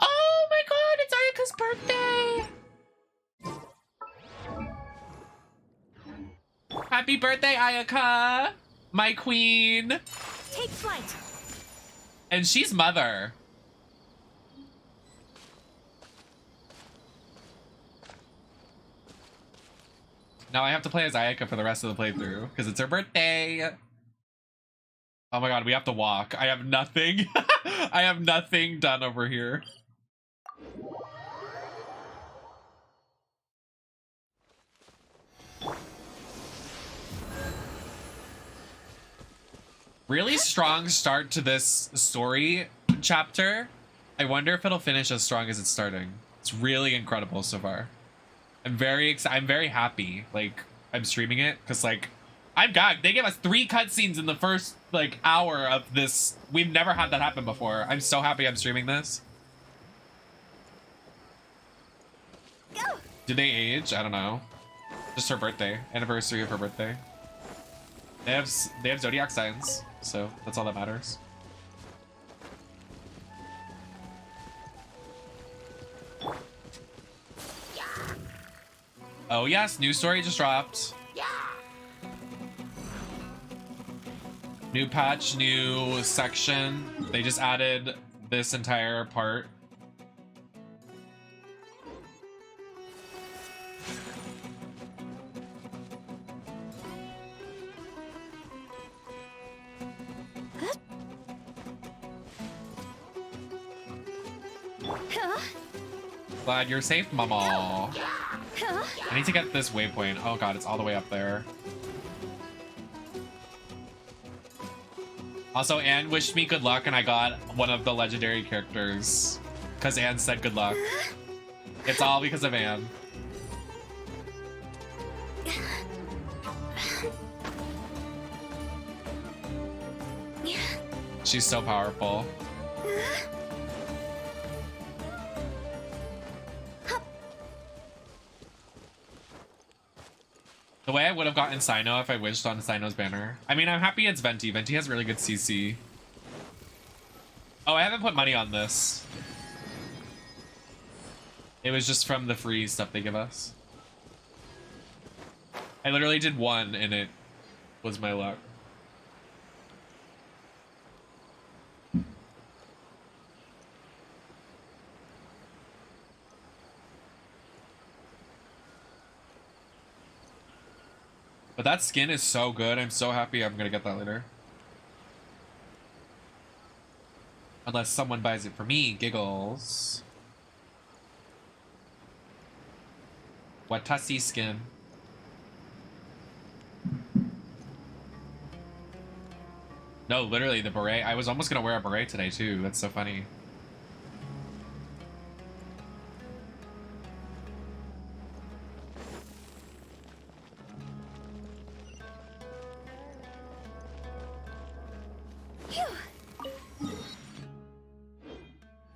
Oh my god, it's Ayaka's birthday. Happy birthday, Ayaka, my queen. Take flight. And she's mother. Now I have to play as Ayaka for the rest of the playthrough because it's her birthday. Oh my god, we have to walk. I have nothing. I have nothing done over here. Really strong start to this story chapter. I wonder if it'll finish as strong as it's starting. It's really incredible so far. I'm very happy. Like, I'm streaming it because, like, I'm gagged. They gave us 3 cutscenes in the first, like, hour of this. We've never had that happen before. I'm so happy I'm streaming this. Go. Did they age? I don't know. Just her birthday. Anniversary of her birthday. They have zodiac signs, so that's all that matters. Oh yes, new story just dropped. New patch, new section. They just added this entire part. Glad you're safe, mama. I need to get this waypoint. Oh god, it's all the way up there. Also, Anne wished me good luck and I got one of the legendary characters. Because Anne said good luck. It's all because of Anne. She's so powerful. The way I would have gotten Sino if I wished on Sino's banner. I mean, I'm happy it's Venti. Venti has really good CC. Oh, I haven't put money on this. It was just from the free stuff they give us. I literally did 1 and it was my luck. But that skin is so good. I'm so happy I'm gonna get that later. Unless someone buys it for me. Giggles. Watashi skin. No, literally the beret. I was almost gonna wear a beret today too. That's so funny.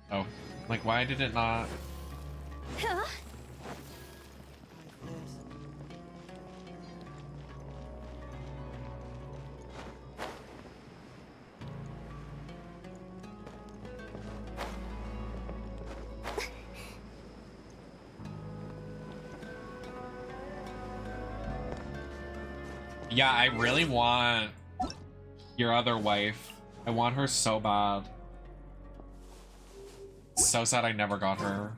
Oh, like why did it not? Yeah, I really want your other wife. I want her so bad. So sad I never got her.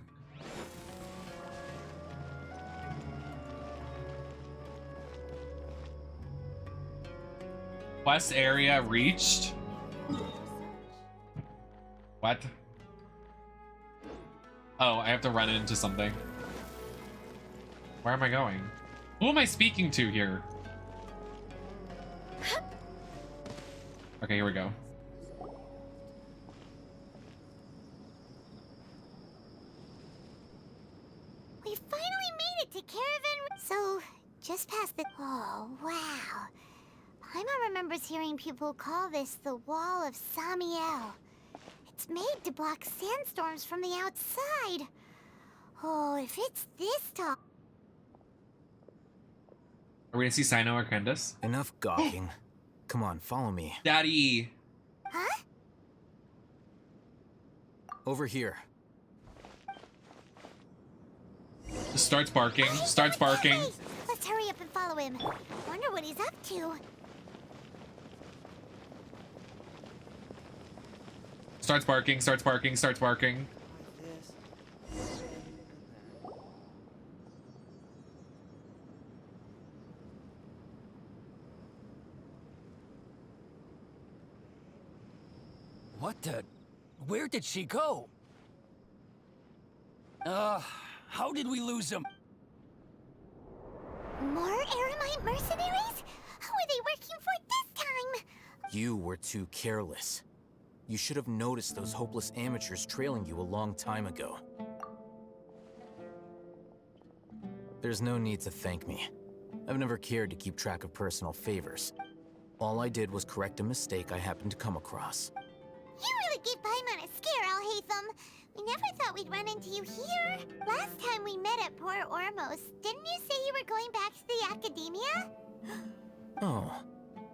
Quest area reached? What? Oh, I have to run into something. Where am I going? Who am I speaking to here? Okay, here we go. We finally made it to Caravan. So, just past the. Oh, wow. Paimon remembers hearing people call this the Wall of Samiel. It's made to block sandstorms from the outside. Oh, if it's this tall. Are we gonna see Sino or Candace? Enough gawking. Come on, follow me. Daddy! Huh? Over here. Starts barking. Starts barking. Let's hurry up and follow him. Wonder what he's up to. Starts barking. Starts barking. Starts barking. What the? Where did she go? How did we lose him? More Aramite mercenaries? Who are they working for this time? You were too careless. You should have noticed those hopeless amateurs trailing you a long time ago. There's no need to thank me. I've never cared to keep track of personal favors. All I did was correct a mistake I happened to come across. You really gave Paimon a scare, Alhaitham. We never thought we'd run into you here. Last time we met at Port Ormos, didn't you say you were going back to the Academia? Oh,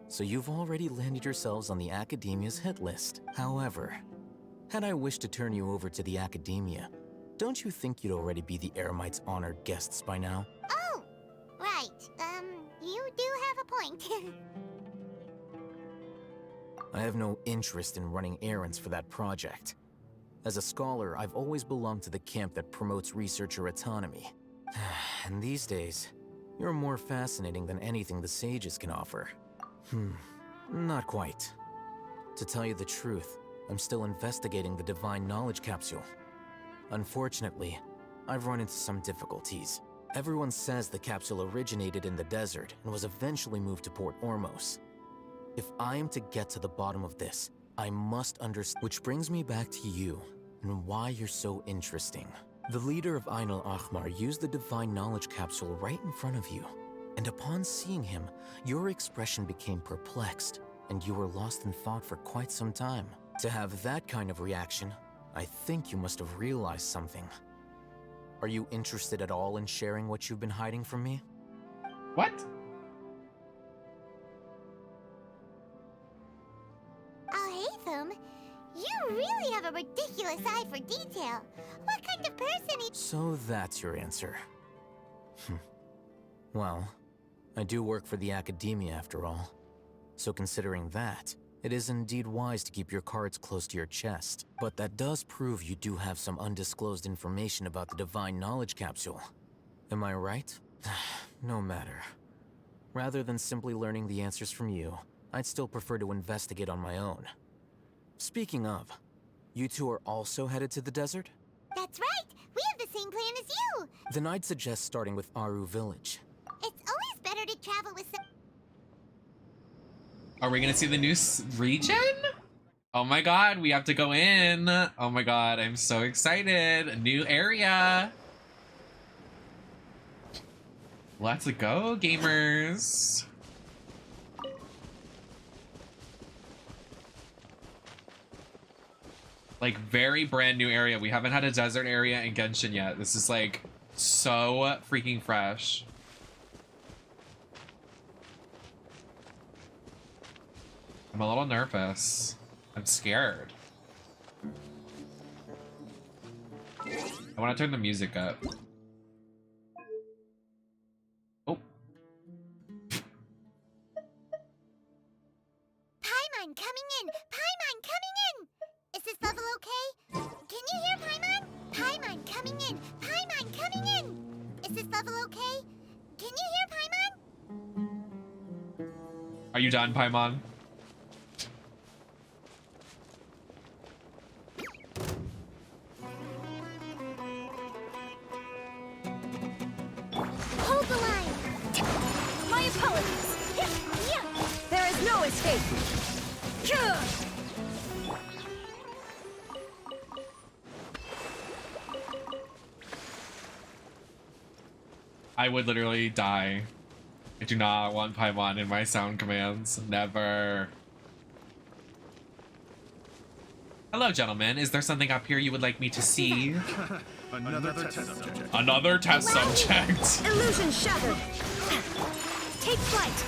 so you've already landed yourselves on the Academia's hit list. However, had I wished to turn you over to the Academia, don't you think you'd already be the Eremites' honored guests by now? Oh, right. You do have a point. I have no interest in running errands for that project. As a scholar, I've always belonged to the camp that promotes researcher autonomy. And these days, you're more fascinating than anything the sages can offer. Not quite. To tell you the truth, I'm still investigating the Divine Knowledge Capsule. Unfortunately, I've run into some difficulties. Everyone says the capsule originated in the desert and was eventually moved to Port Ormos. If I am to get to the bottom of this, I must understand. Which brings me back to you, and why you're so interesting. The leader of Ainul Ahmar used the Divine Knowledge Capsule right in front of you, and upon seeing him, your expression became perplexed, and you were lost in thought for quite some time. To have that kind of reaction, I think you must have realized something. Are you interested at all in sharing what you've been hiding from me? What? Alhaitham, you really have a ridiculous eye for detail. What kind of person is— So that's your answer. Well, I do work for the Academia after all. So considering that, it is indeed wise to keep your cards close to your chest. But that does prove you do have some undisclosed information about the Divine Knowledge Capsule. Am I right? No matter. Rather than simply learning the answers from you, I'd still prefer to investigate on my own. Speaking of, you two are also headed to the desert? That's right! We have the same plan as you! Then I'd suggest starting with Aru Village. It's always better to travel with some— Are we gonna see the new region? Oh my god, we have to go in. Oh my god, I'm so excited. A new area. Let's go, gamers. Like, very brand new area. We haven't had a desert area in Genshin yet. This is like so freaking fresh. I'm a little nervous. I'm scared. I want to turn the music up. Oh. Paimon coming in! Paimon coming in! Is this level okay? Can you hear Paimon? Paimon coming in! Paimon coming in! Is this level okay? Can you hear Paimon? Are you done, Paimon? Hold the line! My apologies! There is no escape! I would literally die. I do not want Paimon in my sound commands. Never. Hello, gentlemen. Is there something up here you would like me to see? Another test subject. Another test subject. Illusion shattered! Take flight!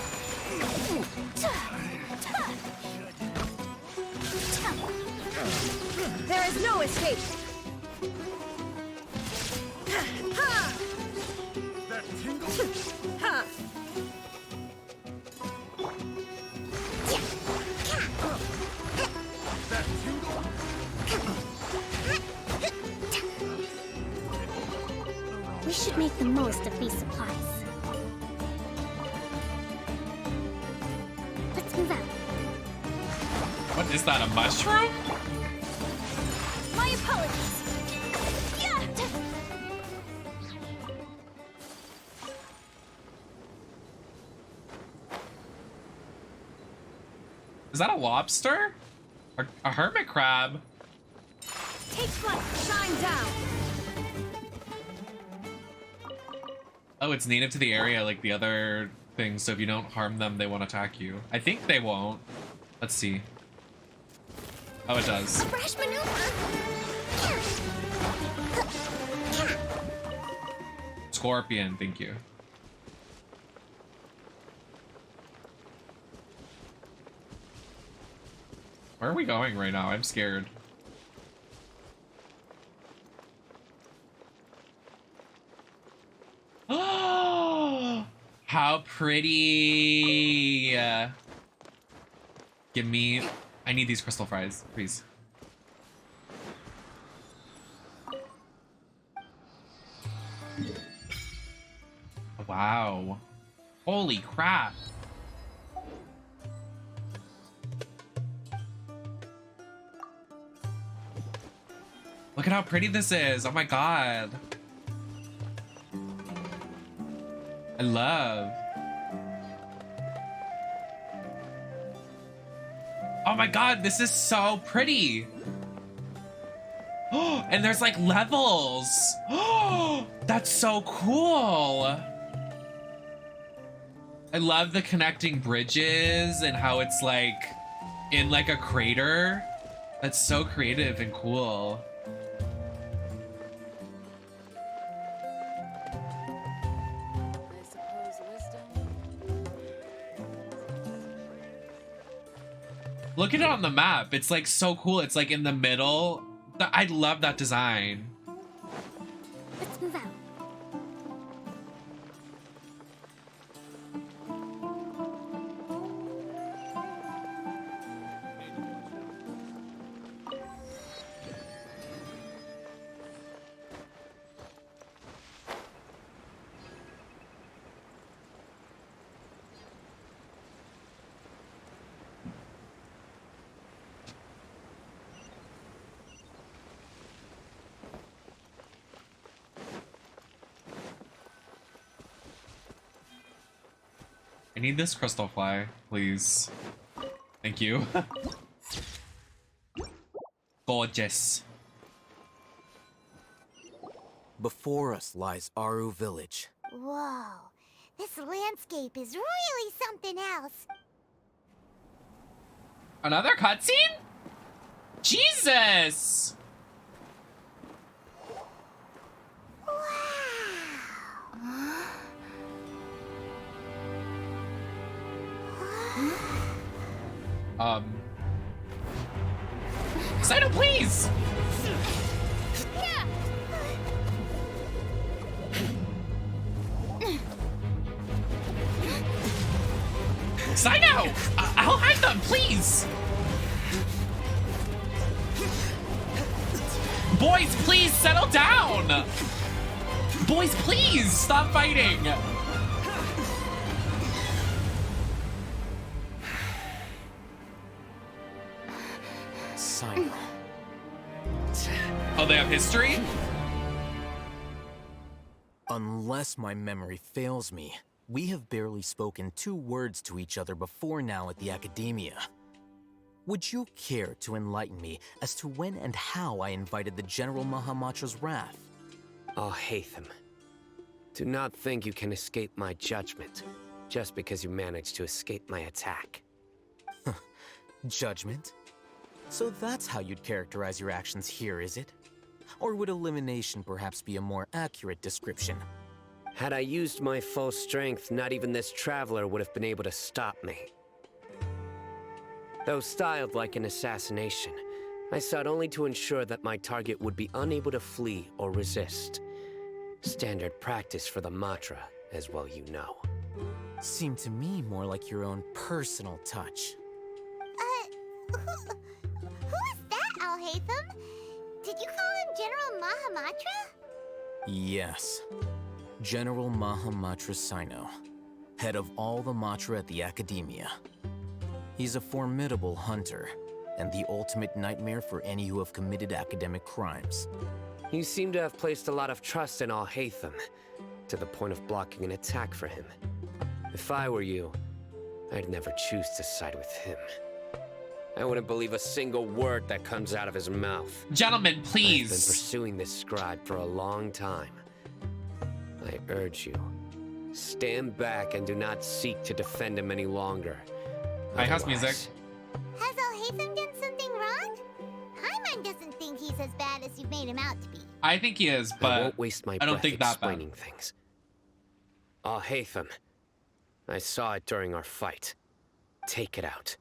There is no escape! That tingle? Ha! That tingle? We should make the most of these supplies. Let's move out. What is that, a mushroom? My apologies! Is that a lobster? A hermit crab? Take flight! Shine down! Oh, it's native to the area like the other things, so if you don't harm them, they won't attack you. I think they won't. Let's see. Oh, it does. A rash maneuver. Scorpion, thank you. Where are we going right now? I'm scared. Oh, how pretty. Give me... I need these crystal fries, please. Wow. Holy crap. Look at how pretty this is. Oh my god. I love. Oh my god, this is so pretty. Oh, and there's like levels. Oh, that's so cool. I love the connecting bridges and how it's like in like a crater. That's so creative and cool. Look at it on the map. It's like so cool. It's like in the middle. I love that design. Let's move out. I need this crystal fly, please. Thank you. Gorgeous. Before us lies Aru Village. Whoa, this landscape is really something else. Another cutscene? Jesus! Cyno, please! Cyno! I'll hide them, please! Boys, please settle down! Boys, please stop fighting! Cyno. Oh, they have history? Unless my memory fails me, we have barely spoken 2 words to each other before now at the Academia. Would you care to enlighten me as to when and how I invited the General Mahamatra's wrath? Oh, Haytham. Do not think you can escape my judgment, just because you managed to escape my attack. Judgment? So that's how you'd characterize your actions here, is it? Or would elimination perhaps be a more accurate description? Had I used my full strength, not even this traveler would have been able to stop me. Though styled like an assassination, I sought only to ensure that my target would be unable to flee or resist. Standard practice for the Matra, as well you know. Seemed to me more like your own personal touch. Who is that, Alhaitham? Did you call him General Mahamatra? Yes. General Mahamatra Cyno, head of all the Matra at the Academia. He's a formidable hunter, and the ultimate nightmare for any who have committed academic crimes. You seem to have placed a lot of trust in Alhaitham, to the point of blocking an attack for him. If I were you, I'd never choose to side with him. I wouldn't believe a single word that comes out of his mouth. Gentlemen, please. I've been pursuing this scribe for a long time. I urge you, Stand back and do not seek to defend him any longer. Hi, house music. Has Alhaitham done something wrong? Paimon doesn't think he's as bad as you've made him out to be. I think he is, but I won't waste my I don't breath think that bad. explaining things. Alhaitham, I saw it during our fight. Take it out.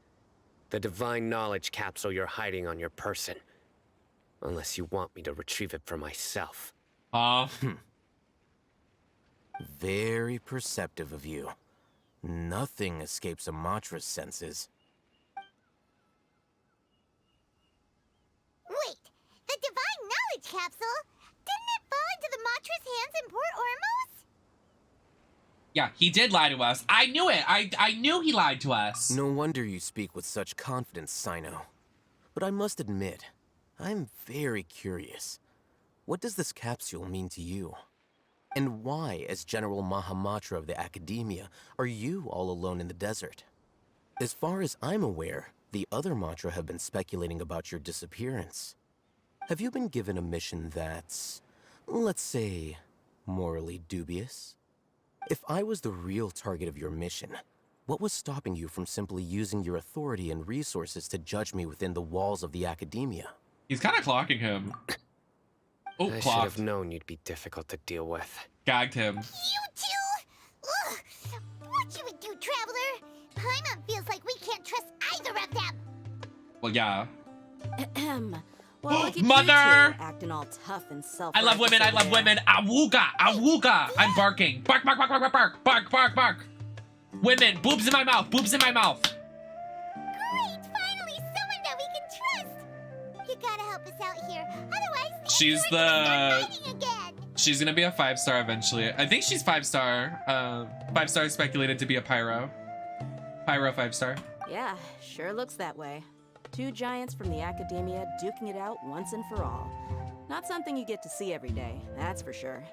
The divine knowledge capsule you're hiding on your person. Unless you want me to retrieve it for myself. Very perceptive of you. Nothing escapes Amatra's senses. Wait, the divine knowledge capsule? Didn't it fall into the Matra's hands in Port Ormos? Yeah, he did lie to us. I knew it. I knew he lied to us. No wonder you speak with such confidence, Sino. But I must admit, I'm very curious. What does this capsule mean to you? And why, as General Mahamatra of the Academia, are you all alone in the desert? As far as I'm aware, the other Matra have been speculating about your disappearance. Have you been given a mission that's, let's say, morally dubious? If I was the real target of your mission, what was stopping you from simply using your authority and resources to judge me within the walls of the Academia? He's kind of clocking him. Oh, I should clocked. have known you'd be difficult to deal with. Gagged him. You two? Ugh! What you would do, Traveler? Paimon feels like we can't trust either of them. Well, yeah. Well, look at Mother! you two, acting all tough and self. I love women. I love women. Awooga. Awooga. I'm barking. Bark, bark, bark, bark, bark, bark, bark, bark, bark. Women. Boobs in my mouth. Boobs in my mouth. Great! Finally, someone that we can trust. You gotta help us out here. Otherwise, She's gonna be a 5-star eventually. I think she's 5-star. 5-star speculated to be a pyro. Pyro 5-star. Yeah, sure looks that way. Two giants from the Academia duking it out once and for all. Not something you get to see every day, that's for sure.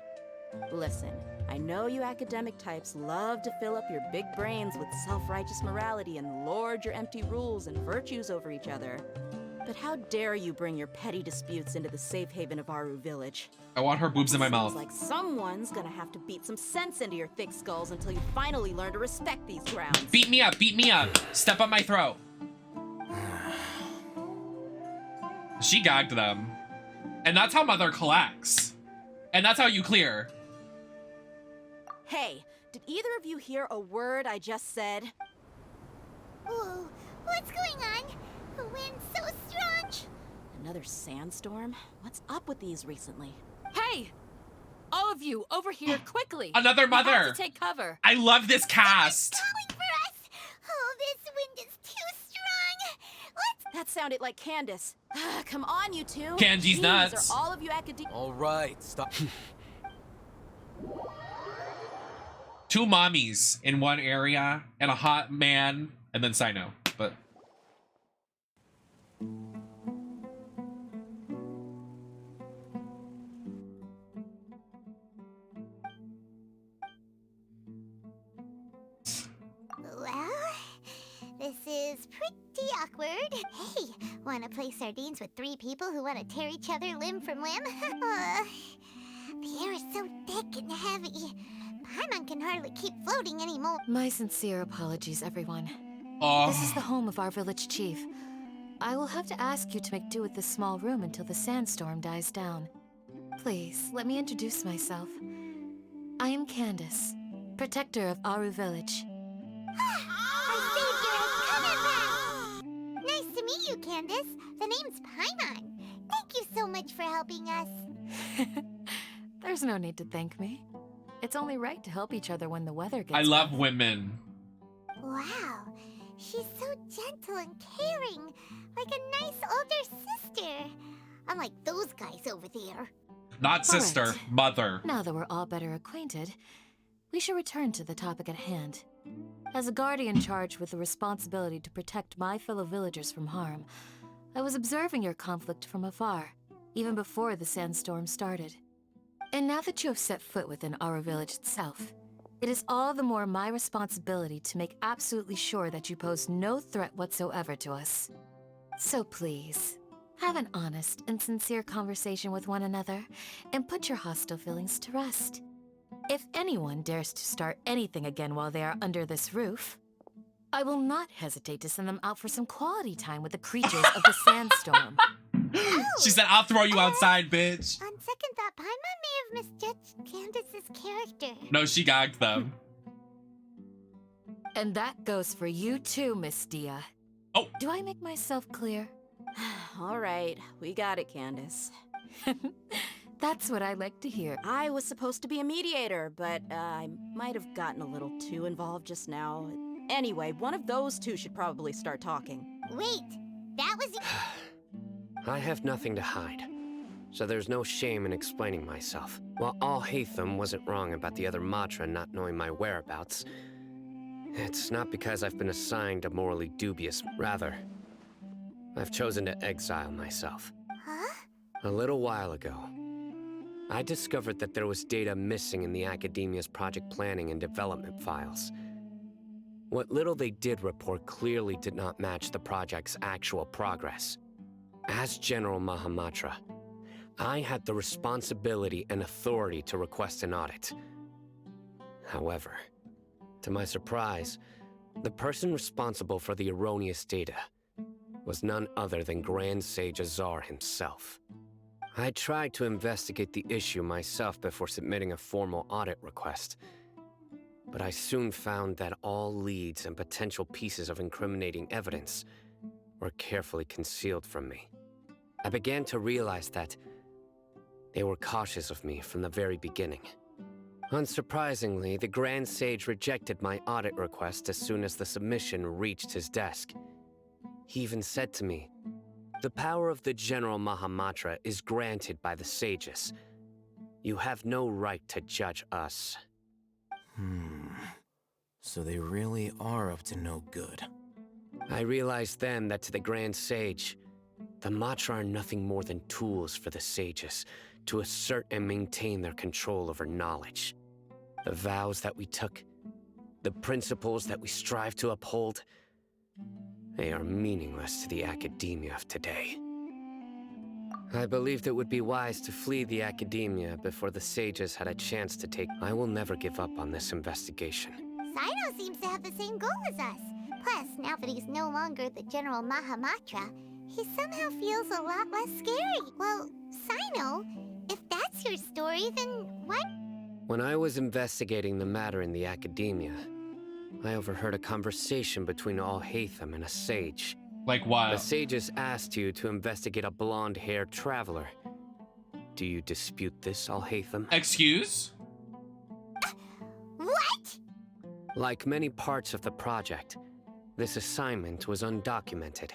Listen, I know you academic types love to fill up your big brains with self-righteous morality and lord your empty rules and virtues over each other. But how dare you bring your petty disputes into the safe haven of Aru Village? I want her boobs in my mouth. Seems like someone's gonna have to beat some sense into your thick skulls until you finally learn to respect these grounds. Beat me up. Beat me up. Step on my throat. She gagged them. And that's how Mother collects. And that's how you clear. Hey, did either of you hear a word I just said? Whoa, what's going on? The wind's so strong. Another sandstorm? What's up with these recently? Hey! All of you, over here, quickly! Another Mother! You have to take cover. I love this cast! Calling for us! Oh, this wind is too strong! Let's... That sounded like Candace. Come on, you two! Candy's Jeez, nuts. Are all of you academic... All right, stop. Two mommies in one area, and a hot man, and then Sino. But... Well, this is pretty awkward. Hey, wanna play sardines with 3 people who wanna tear each other limb from limb? The air is so thick and heavy. Paimon can hardly keep floating anymore. My sincere apologies, everyone. Oh. This is the home of our village chief. I will have to ask you to make do with this small room until the sandstorm dies down. Please, let me introduce myself. I am Candace, protector of Aru Village. Our savior has come at last! Nice to meet you, Candace. The name's Paimon. Thank you so much for helping us. There's no need to thank me. It's only right to help each other when the weather gets I love rough. women. Wow, she's so gentle and caring, like a nice older sister. Unlike those guys over there. Not sister, Alright. mother. Now that we're all better acquainted, we should return to the topic at hand. As a guardian charged with the responsibility to protect my fellow villagers from harm, I was observing your conflict from afar, even before the sandstorm started. And now that you have set foot within our village itself, it is all the more my responsibility to make absolutely sure that you pose no threat whatsoever to us. So please, have an honest and sincere conversation with one another, and put your hostile feelings to rest. If anyone dares to start anything again while they are under this roof, I will not hesitate to send them out for some quality time with the creatures of the sandstorm. She said, I'll throw you outside, bitch. On second thought, Paimon may have misjudged Candace's character. No, she gagged them. And that goes for you too, Miss Dia. Oh. Do I make myself clear? All right, we got it, Candace. That's what I like to hear. I was supposed to be a mediator, but I might have gotten a little too involved just now. Anyway, one of those two should probably start talking. Wait, that was... I have nothing to hide, so there's no shame in explaining myself. While Alhaitham wasn't wrong about the other Matra not knowing my whereabouts, it's not because I've been assigned a morally dubious. Rather, I've chosen to exile myself. Huh? A little while ago, I discovered that there was data missing in the Academia's project planning and development files. What little they did report clearly did not match the project's actual progress. As General Mahamatra, I had the responsibility and authority to request an audit. However, to my surprise, the person responsible for the erroneous data was none other than Grand Sage Azar himself. I tried to investigate the issue myself before submitting a formal audit request, but I soon found that all leads and potential pieces of incriminating evidence were carefully concealed from me. I began to realize that they were cautious of me from the very beginning. Unsurprisingly, the Grand Sage rejected my audit request as soon as the submission reached his desk. He even said to me, "The power of the General Mahamatra is granted by the sages. You have no right to judge us." So they really are up to no good. I realized then that to the Grand Sage, the Matra are nothing more than tools for the sages to assert and maintain their control over knowledge. The vows that we took, the principles that we strive to uphold, they are meaningless to the academia of today. I believed it would be wise to flee the academia before the sages had a chance to take. I will never give up on this investigation. Sino seems to have the same goal as us. Plus, now that he's no longer the General Mahamatra, he somehow feels a lot less scary. Well, Sino, if that's your story, then what? When I was investigating the matter in the academia, I overheard a conversation between Alhaitham and a sage. Like what? The sages asked you to investigate a blonde-haired traveler. Do you dispute this, Alhaitham? Excuse? What? Like many parts of the project, this assignment was undocumented.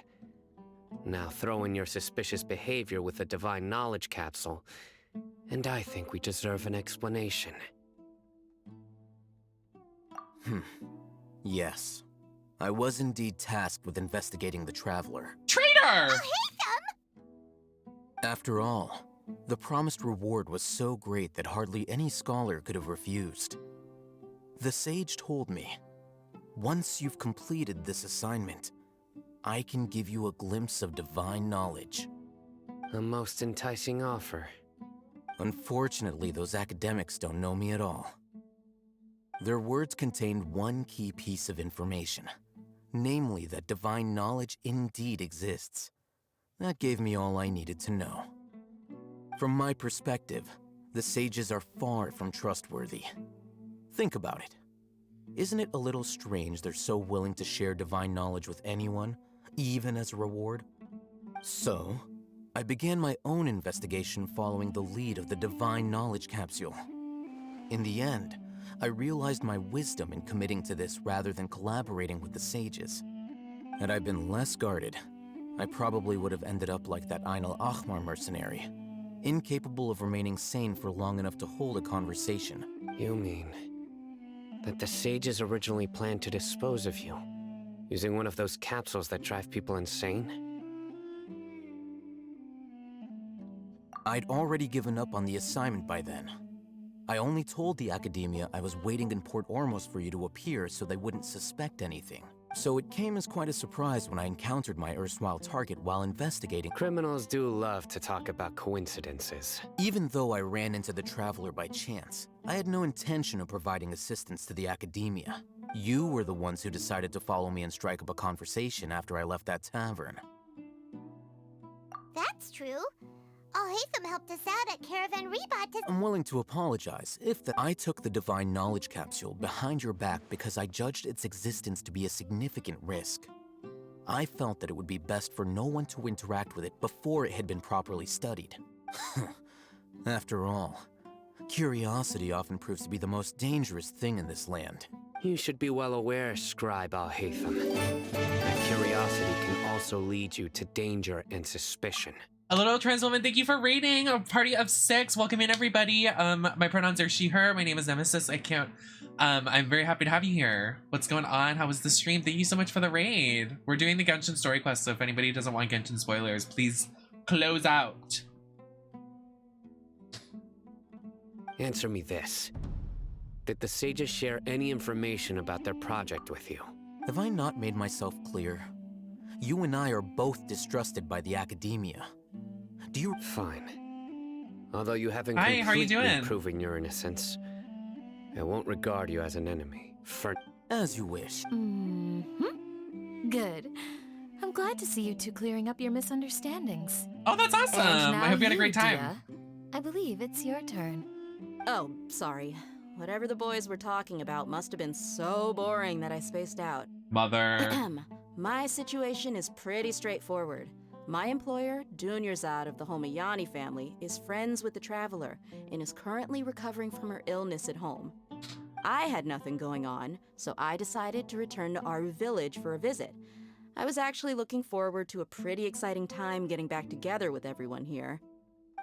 Now throw in your suspicious behavior with the Divine Knowledge Capsule, and I think we deserve an explanation. Yes. I was indeed tasked with investigating the Traveler. Traitor! After all, the promised reward was so great that hardly any scholar could have refused. The sage told me, once you've completed this assignment, I can give you a glimpse of divine knowledge. A most enticing offer. Unfortunately, those academics don't know me at all. Their words contained one key piece of information, namely that divine knowledge indeed exists. That gave me all I needed to know. From my perspective, the sages are far from trustworthy. Think about it. Isn't it a little strange they're so willing to share divine knowledge with anyone, even as a reward? So, I began my own investigation following the lead of the Divine Knowledge Capsule. In the end, I realized my wisdom in committing to this rather than collaborating with the sages. Had I been less guarded, I probably would have ended up like that Ainul Ahmar mercenary, incapable of remaining sane for long enough to hold a conversation. You mean that the sages originally planned to dispose of you, using one of those capsules that drive people insane? I'd already given up on the assignment by then. I only told the Academia I was waiting in Port Ormos for you to appear so they wouldn't suspect anything. So it came as quite a surprise when I encountered my erstwhile target while investigating. Criminals do love to talk about coincidences. Even though I ran into the Traveler by chance, I had no intention of providing assistance to the Academia. You were the ones who decided to follow me and strike up a conversation after I left that tavern. That's true. Alhaitham helped us out at Caravan Rebot to— I'm willing to apologize if I took the Divine Knowledge Capsule behind your back because I judged its existence to be a significant risk. I felt that it would be best for no one to interact with it before it had been properly studied. After all, curiosity often proves to be the most dangerous thing in this land. You should be well aware, Scribe Alhaitham, that curiosity can also lead you to danger and suspicion. A little trans woman, thank you for raiding a party of 6. Welcome in, everybody. My pronouns are she, her. My name is Nemesis. I'm very happy to have you here. What's going on? How was the stream? Thank you so much for the raid. We're doing the Genshin story quest, so if anybody doesn't want Genshin spoilers, please close out. Answer me this. Did the sages share any information about their project with you? Have I not made myself clear? You and I are both distrusted by the Academia. Do you— Fine. Although you haven't Hi, how are you completely doing? proven your innocence, I won't regard you as an enemy. For— As you wish. Good. I'm glad to see you two clearing up your misunderstandings. Oh, that's awesome. And now I hope you had a you, great time. Dia. I believe it's your turn. Oh, sorry. Whatever the boys were talking about must have been so boring that I spaced out. Mother. My situation is pretty straightforward. My employer, Dunyarzad of the Homayani family, is friends with the Traveler and is currently recovering from her illness at home. I had nothing going on, so I decided to return to Aru Village for a visit. I was actually looking forward to a pretty exciting time getting back together with everyone here.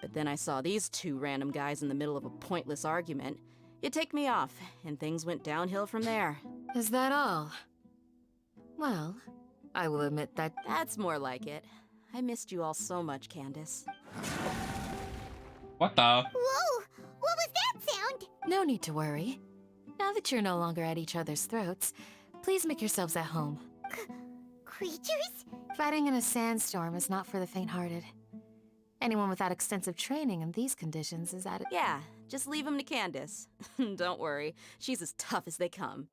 But then I saw these two random guys in the middle of a pointless argument. It ticked me off, and things went downhill from there. Is that all? Well, I will admit that— That's more like it. I missed you all so much, Candace. What the? Whoa! What was that sound? No need to worry. Now that you're no longer at each other's throats, please make yourselves at home. Creatures? Fighting in a sandstorm is not for the faint-hearted. Anyone without extensive training in these conditions is at it. Yeah, just leave them to Candace. Don't worry, she's as tough as they come.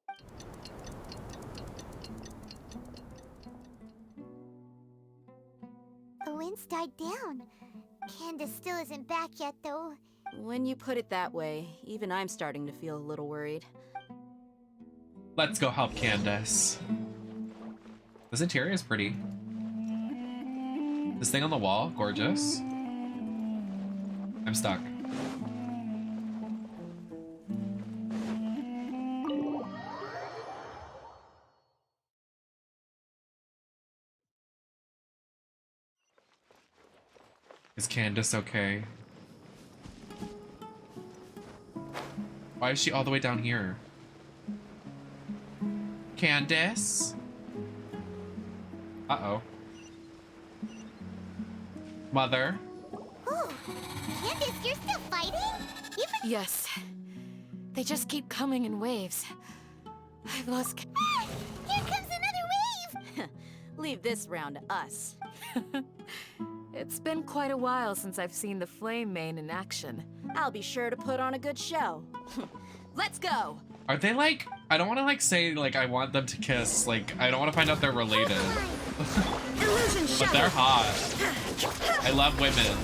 The wind's died down. Candace still isn't back yet, though. When you put it that way, even I'm starting to feel a little worried. Let's go help Candace. This interior is pretty. This thing on the wall, gorgeous. I'm stuck. Is Candace okay? Why is she all the way down here? Candace? Uh-oh. Mother? Oh, Candace, you're still fighting? Yes. They just keep coming in waves. I've lost— Ah! Here comes another wave! Leave this round to us. It's been quite a while since I've seen the Flame Mane in action. I'll be sure to put on a good show. Let's go! Are they like— I don't want to like say like I want them to kiss. Like I don't want to find out they're related. But they're hot. I love women.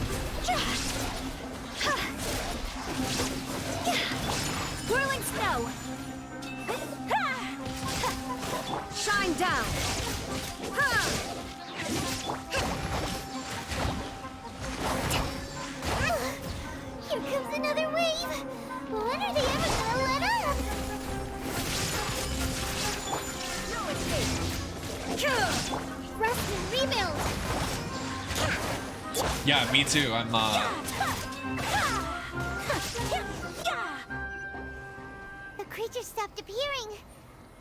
Whirling snow! Shine down! Here comes another wave! When are they ever gonna let up? No escape! Rest and rebuild! Yeah, me too. I'm The creature stopped appearing.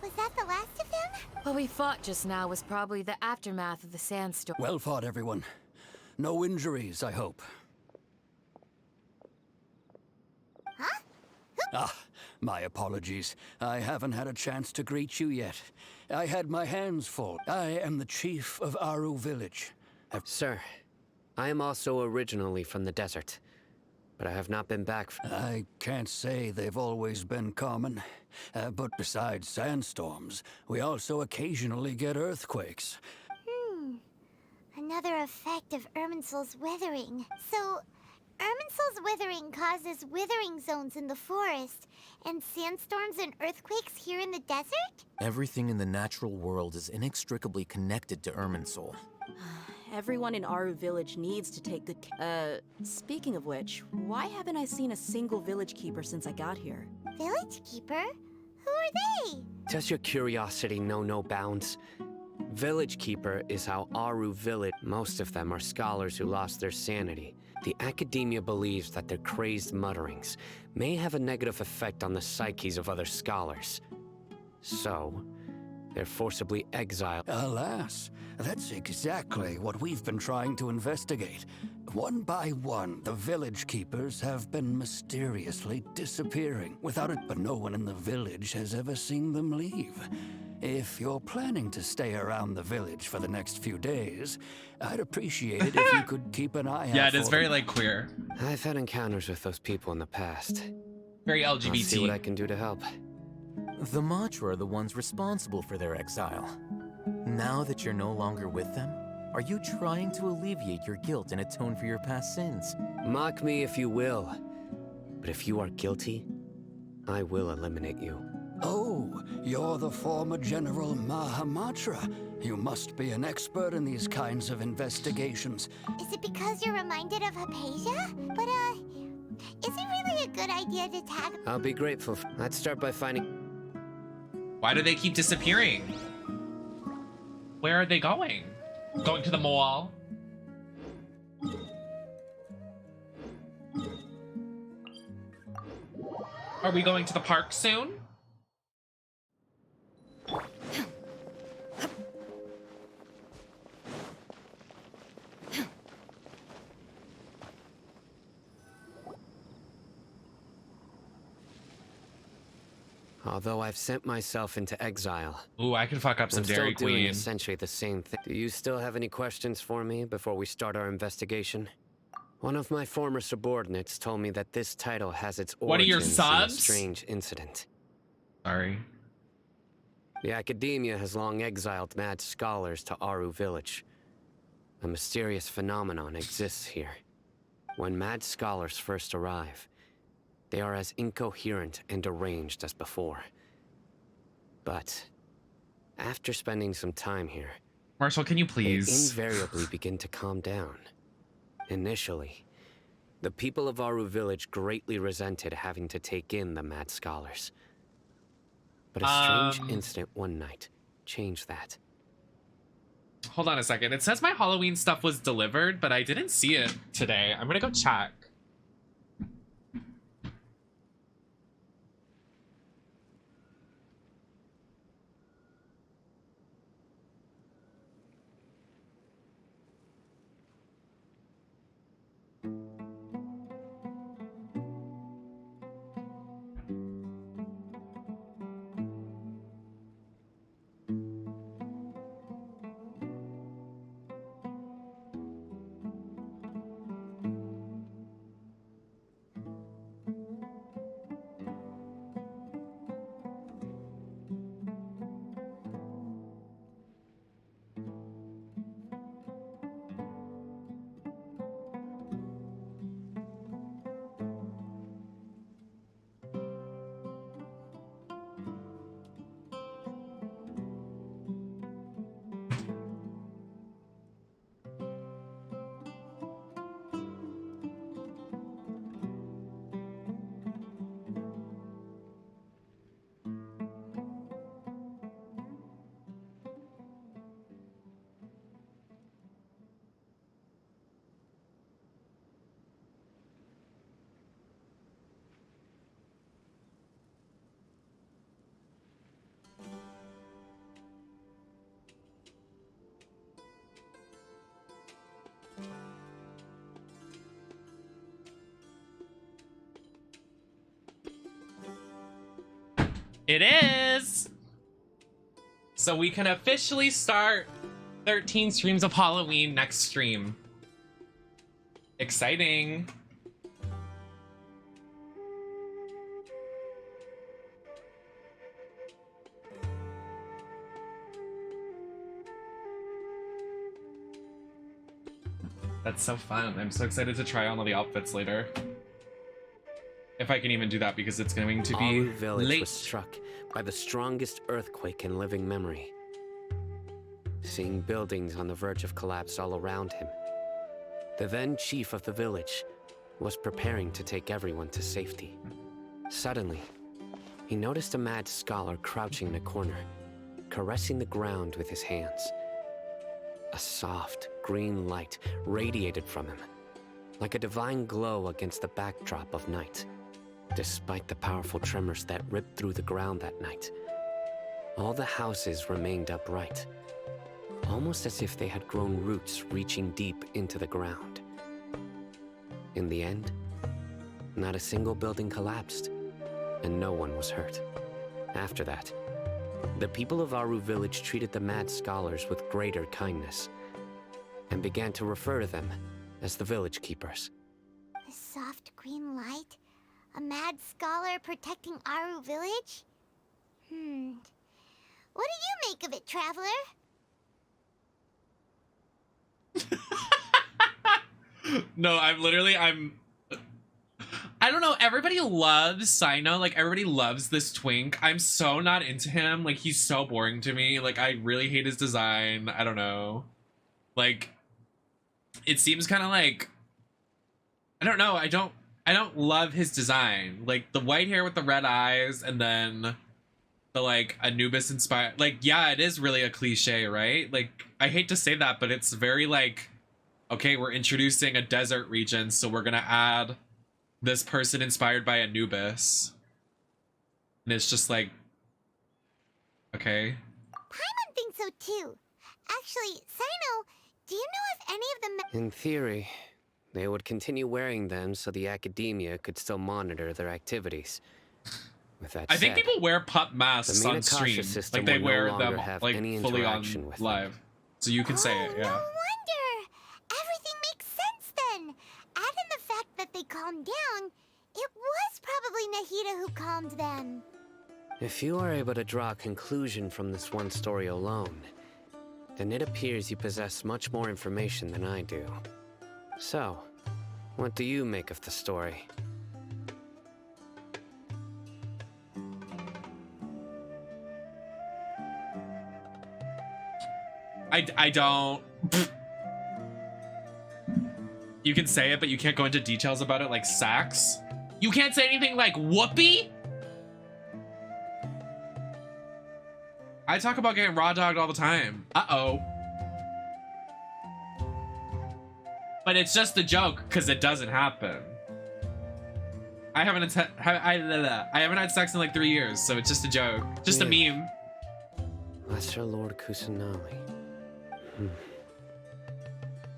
Was that the last of them? What we fought just now was probably the aftermath of the sandstorm. Well fought, everyone. No injuries, I hope. Huh? Ah, My apologies. I haven't had a chance to greet you yet. I had my hands full. I am the chief of Aru Village. Sir, I am also originally from the desert, but I have not been back. I can't say they've always been common, but besides sandstorms, we also occasionally get earthquakes. Another effect of Irminsul's withering. So, Irminsul's withering causes withering zones in the forest, and sandstorms and earthquakes here in the desert? Everything in the natural world is inextricably connected to Irminsul. Everyone in Aru Village needs to take good speaking of which, why haven't I seen a single village keeper since I got here? Village keeper? Who are they? Does your curiosity know no bounds? Village Keeper is how Aru Village, most of them are scholars who lost their sanity. The academia believes that their crazed mutterings may have a negative effect on the psyches of other scholars. So, they're forcibly exiled. Alas, that's exactly what we've been trying to investigate. One by one, the village keepers have been mysteriously disappearing without it, but no one in the village has ever seen them leave. If you're planning to stay around the village for the next few days, I'd appreciate it if you could keep an eye out. Yeah, it is for very them. like queer. I've had encounters with those people in the past. Very I'll see LGBT. what I can do to help. The Matra are the ones responsible for their exile. Now that you're no longer with them, are you trying to alleviate your guilt and atone for your past sins? Mock me if you will, but if you are guilty, I will eliminate you. Oh, you're the former General Mahamatra. You must be an expert in these kinds of investigations. Is it because you're reminded of Hypatia? But, is it really a good idea to tag— I'll be grateful. Let's start by finding— Why do they keep disappearing? Where are they going? Going to the mall? Are we going to the park soon? Although I've sent myself into exile. Ooh, I can fuck up some I'm still Dairy doing Queen. essentially the same thing. Do you still have any questions for me before we start our investigation? One of my former subordinates told me that this title has its What are your origins in a subs? strange incident. Sorry. The academia has long exiled mad scholars to Aru Village. A mysterious phenomenon exists here. When mad scholars first arrive, they are as incoherent and deranged as before. But after spending some time here, Marshall, can you please? they invariably begin to calm down. Initially, the people of Aru Village greatly resented having to take in the mad scholars. But a strange incident one night changed that. Hold on a second. It says my Halloween stuff was delivered, but I didn't see it today. I'm gonna go check. It is! So we can officially start 13 streams of Halloween next stream. Exciting. That's so fun. I'm so excited to try on all the outfits later. If I can even do that, because it's going to be Aru village late. was struck by the strongest earthquake in living memory. Seeing buildings on the verge of collapse all around him, the then chief of the village was preparing to take everyone to safety. Suddenly, he noticed a mad scholar crouching in a corner, caressing the ground with his hands. A soft, green light radiated from him, like a divine glow against the backdrop of night. Despite the powerful tremors that ripped through the ground that night, all the houses remained upright, almost as if they had grown roots reaching deep into the ground. In the end, not a single building collapsed, and no one was hurt. After that, the people of Aru village treated the mad scholars with greater kindness, and began to refer to them as the village keepers. A soft green light? A mad scholar protecting Aru village? What do you make of it, traveler? No, I don't know, everybody loves Sino, like everybody loves this twink. I'm so not into him, like he's so boring to me, like I really hate his design. I don't know, like it seems kind of like, I don't know, I don't love his design, like the white hair with the red eyes, and then the like Anubis inspired, like yeah, it is really a cliche, right? Like I hate to say that, but it's very like, okay, we're introducing a desert region, so we're gonna add this person inspired by Anubis. And it's just like, okay. Paimon thinks so too. Actually, Sino, do you know if any of the In theory, they would continue wearing them so the academia could still monitor their activities. With that I think said, people wear pup masks the on Minakasha stream, system like they will wear no longer them have like any fully on interaction with them. live, so you can say it. Yeah. No wonder! Everything makes sense then! Add in the fact that they calmed down, it was probably Nahida who calmed them. If you are able to draw a conclusion from this one story alone, then it appears you possess much more information than I do. So, what do you make of the story? I don't. You can say it, but you can't go into details about it, like Sax. You can't say anything like whoopee. I talk about getting raw dogged all the time. Uh-oh. But it's just a joke, because it doesn't happen. I haven't had sex in like 3 years, so it's just a joke. Just a meme. Lesser Lord Kusanagi.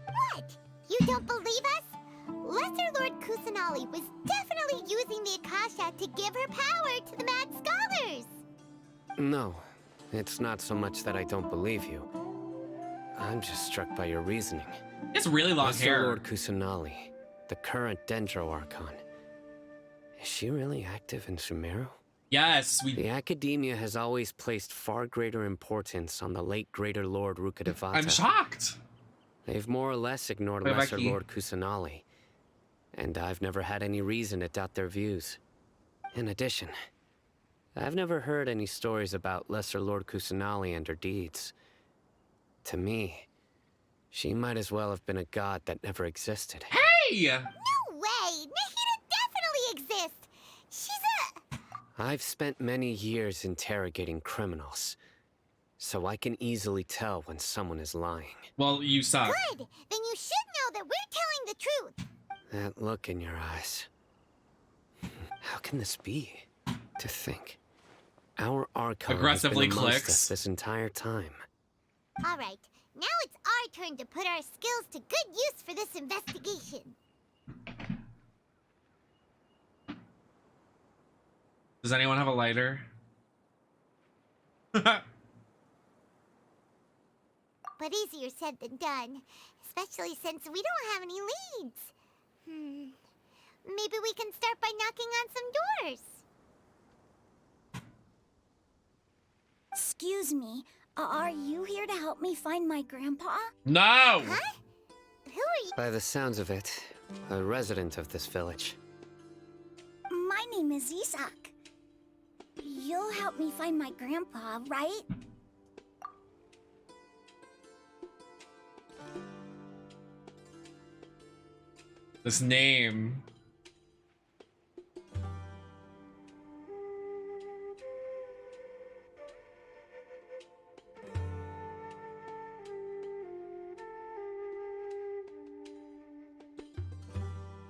What? You don't believe us? Lesser Lord Kusanagi was definitely using the Akasha to give her power to the Mad Scholars! No, it's not so much that I don't believe you. I'm just struck by your reasoning. It's really long Lesser hair. Lord Kusanagi, the current Dendro Archon. Is she really active in Sumeru? Yes, The Academia has always placed far greater importance on the late Greater Lord Rukkhadevata. I'm shocked. They've more or less ignored Wait, Lesser Becky. Lord Kusanagi, and I've never had any reason to doubt their views. In addition, I've never heard any stories about Lesser Lord Kusanagi and her deeds. To me, she might as well have been a god that never existed. Hey! No way! Nahida definitely exists! She's a... I've spent many years interrogating criminals, so I can easily tell when someone is lying. Well, you suck. Good! Then you should know that we're telling the truth! That look in your eyes. How can this be? To think. Our Archon Aggressively has been amongst clicks. us this entire time. Alright, now it's our turn to put our skills to good use for this investigation. Does anyone have a lighter? But easier said than done, especially since we don't have any leads. Maybe we can start by knocking on some doors. Excuse me, are you here to help me find my grandpa? No! Huh? Who are you? By the sounds of it, a resident of this village. My name is Isak. You'll help me find my grandpa, right? This name.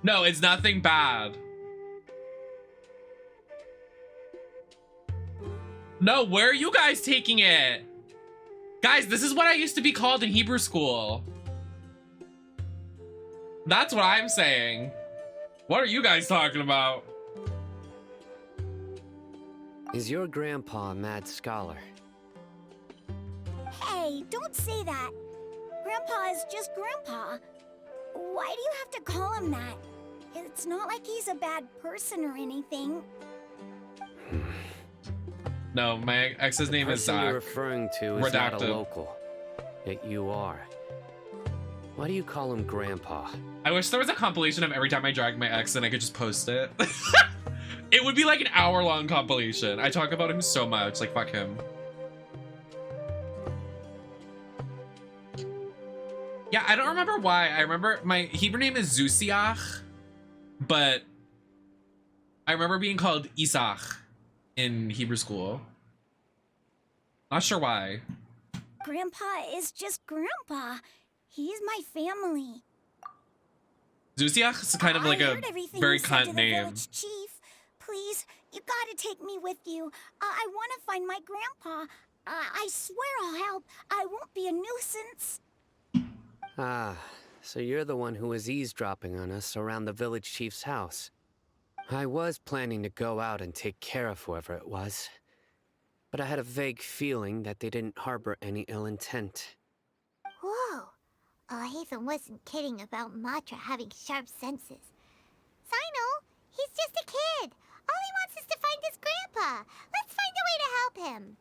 No, it's nothing bad. No, where are you guys taking it? Guys, this is what I used to be called in Hebrew school. That's what I'm saying. What are you guys talking about? Is your grandpa a mad scholar? Hey, don't say that. Grandpa is just Grandpa. Why do you have to call him that? It's not like he's a bad person or anything. No, my ex's name is The person Zach. you're referring to is not a Redacted. local. Yet you are. Why do you call him Grandpa? I wish there was a compilation of every time I drag my ex and I could just post it. It would be like an hour-long compilation. I talk about him so much, like fuck him. Yeah, I don't remember why. I remember my Hebrew name is Zusiach, but I remember being called Isach in Hebrew school. Not sure why. Grandpa is just Grandpa. He's my family. Zusiach is kind of like I a heard everything very you said to cunt the name. village chief. Please, you gotta take me with you. I want to find my grandpa. I swear I'll help. I won't be a nuisance. Ah, so you're the one who was eavesdropping on us around the village chief's house. I was planning to go out and take care of whoever it was, but I had a vague feeling that they didn't harbor any ill intent. Whoa. Haytham wasn't kidding about Matra having sharp senses. Sino, he's just a kid. All he wants is to find his grandpa. Let's find a way to help him.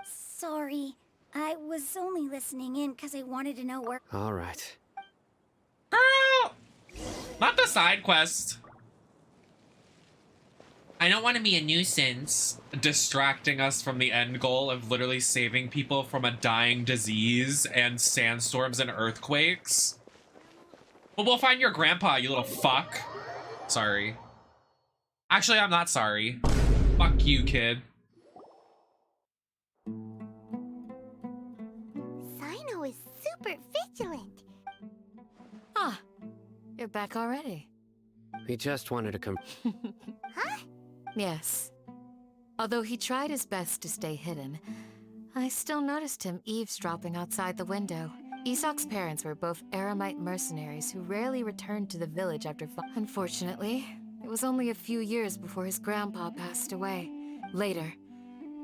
Sorry, I was only listening in because I wanted to know where. All right. Girl! Not the side quest. I don't want to be a nuisance, distracting us from the end goal of literally saving people from a dying disease and sandstorms and earthquakes. But we'll find your grandpa, you little fuck. Sorry. Actually, I'm not sorry. Fuck you, kid. Sino is super vigilant. Ah, you're back already. We just wanted to come. Huh? Yes. Although he tried his best to stay hidden, I still noticed him eavesdropping outside the window. Isak's parents were both Aramite mercenaries who rarely returned to the village after Unfortunately, it was only a few years before his grandpa passed away. Later,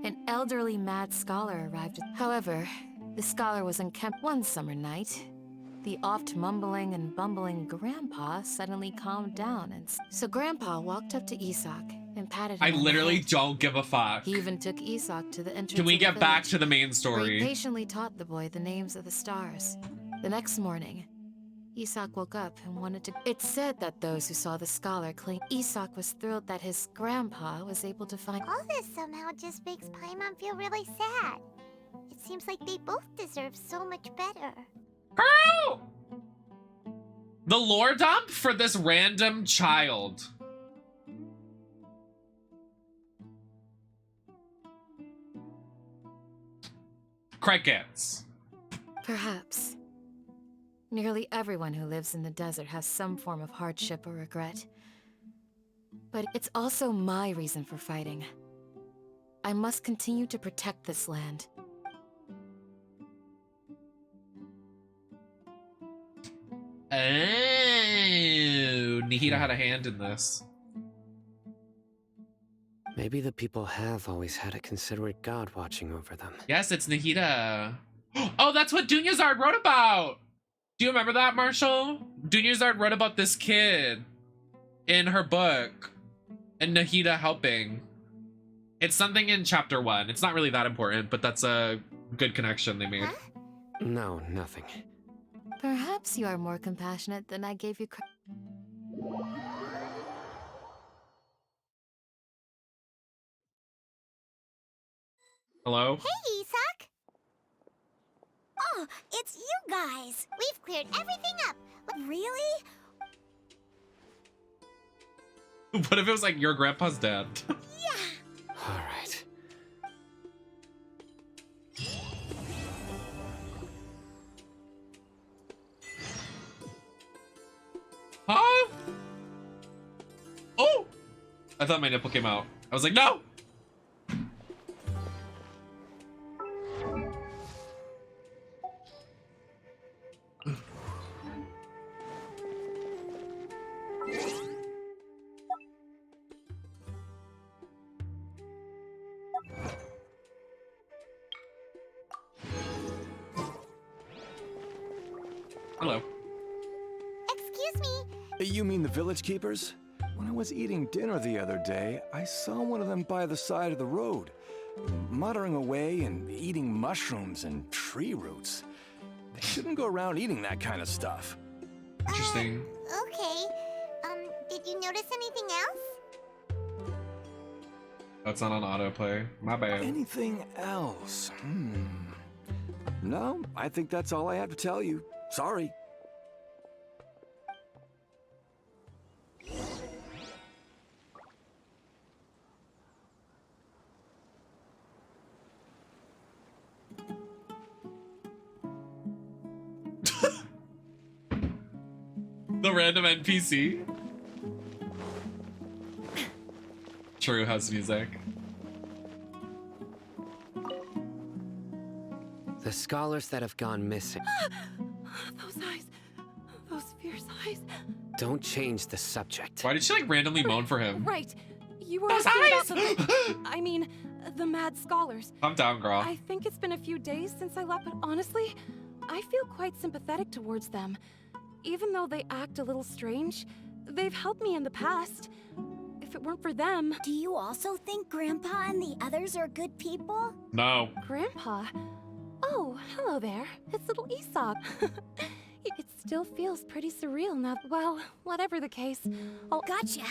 an elderly mad scholar arrived. However, the scholar was unkempt one summer night. The oft mumbling and bumbling grandpa suddenly calmed down, and so Grandpa walked up to Isak and patted him I on the literally head. don't give a fuck. He even took Isak to the entrance. Can we of the get back village, to the main where story? he patiently taught the boy the names of the stars. The next morning, Isak woke up and wanted to. It's said that those who saw the scholar claim Isak was thrilled that his grandpa was able to find. All this somehow just makes Paimon feel really sad. It seems like they both deserve so much better. Girl! The lore dump for this random child. Crickets. Perhaps. Nearly everyone who lives in the desert has some form of hardship or regret. But it's also my reason for fighting. I must continue to protect this land. Oh, Nihida had a hand in this. Maybe the people have always had a considerate god watching over them. Yes, it's Nahida. Oh, that's what Dunyazard wrote about. Do you remember that, Marshall? Dunyazard wrote about this kid in her book and Nahida helping. It's something in chapter 1. It's not really that important, but that's a good connection they made. No, nothing. Perhaps you are more compassionate than I gave you credit. Hello? Hey, Isak! Oh, it's you guys! We've cleared everything up! Really? What if it was like your grandpa's dead? Yeah! Alright. Huh? Oh! I thought my nipple came out. I was like, no! Hello. Excuse me? You mean the village keepers? When I was eating dinner the other day, I saw one of them by the side of the road, muttering away and eating mushrooms and tree roots. They shouldn't go around eating that kind of stuff. Interesting. Okay. Did you notice anything else? That's not on autoplay. My bad. Anything else? No, I think that's all I have to tell you. Sorry. The random NPC. True house music. The scholars that have gone missing. Those eyes. Those fierce eyes. Don't change the subject. Why did she like randomly moan for him? Right. You were Those asking eyes! about the... I mean, the mad scholars. Calm down, girl. I think it's been a few days since I left, but honestly, I feel quite sympathetic towards them. Even though they act a little strange, they've helped me in the past. If it weren't for them... Do you also think Grandpa and the others are good people? No. Grandpa? Oh, hello there. It's little Isak. It still feels pretty surreal now. Well, whatever the case, I'll... Gotcha.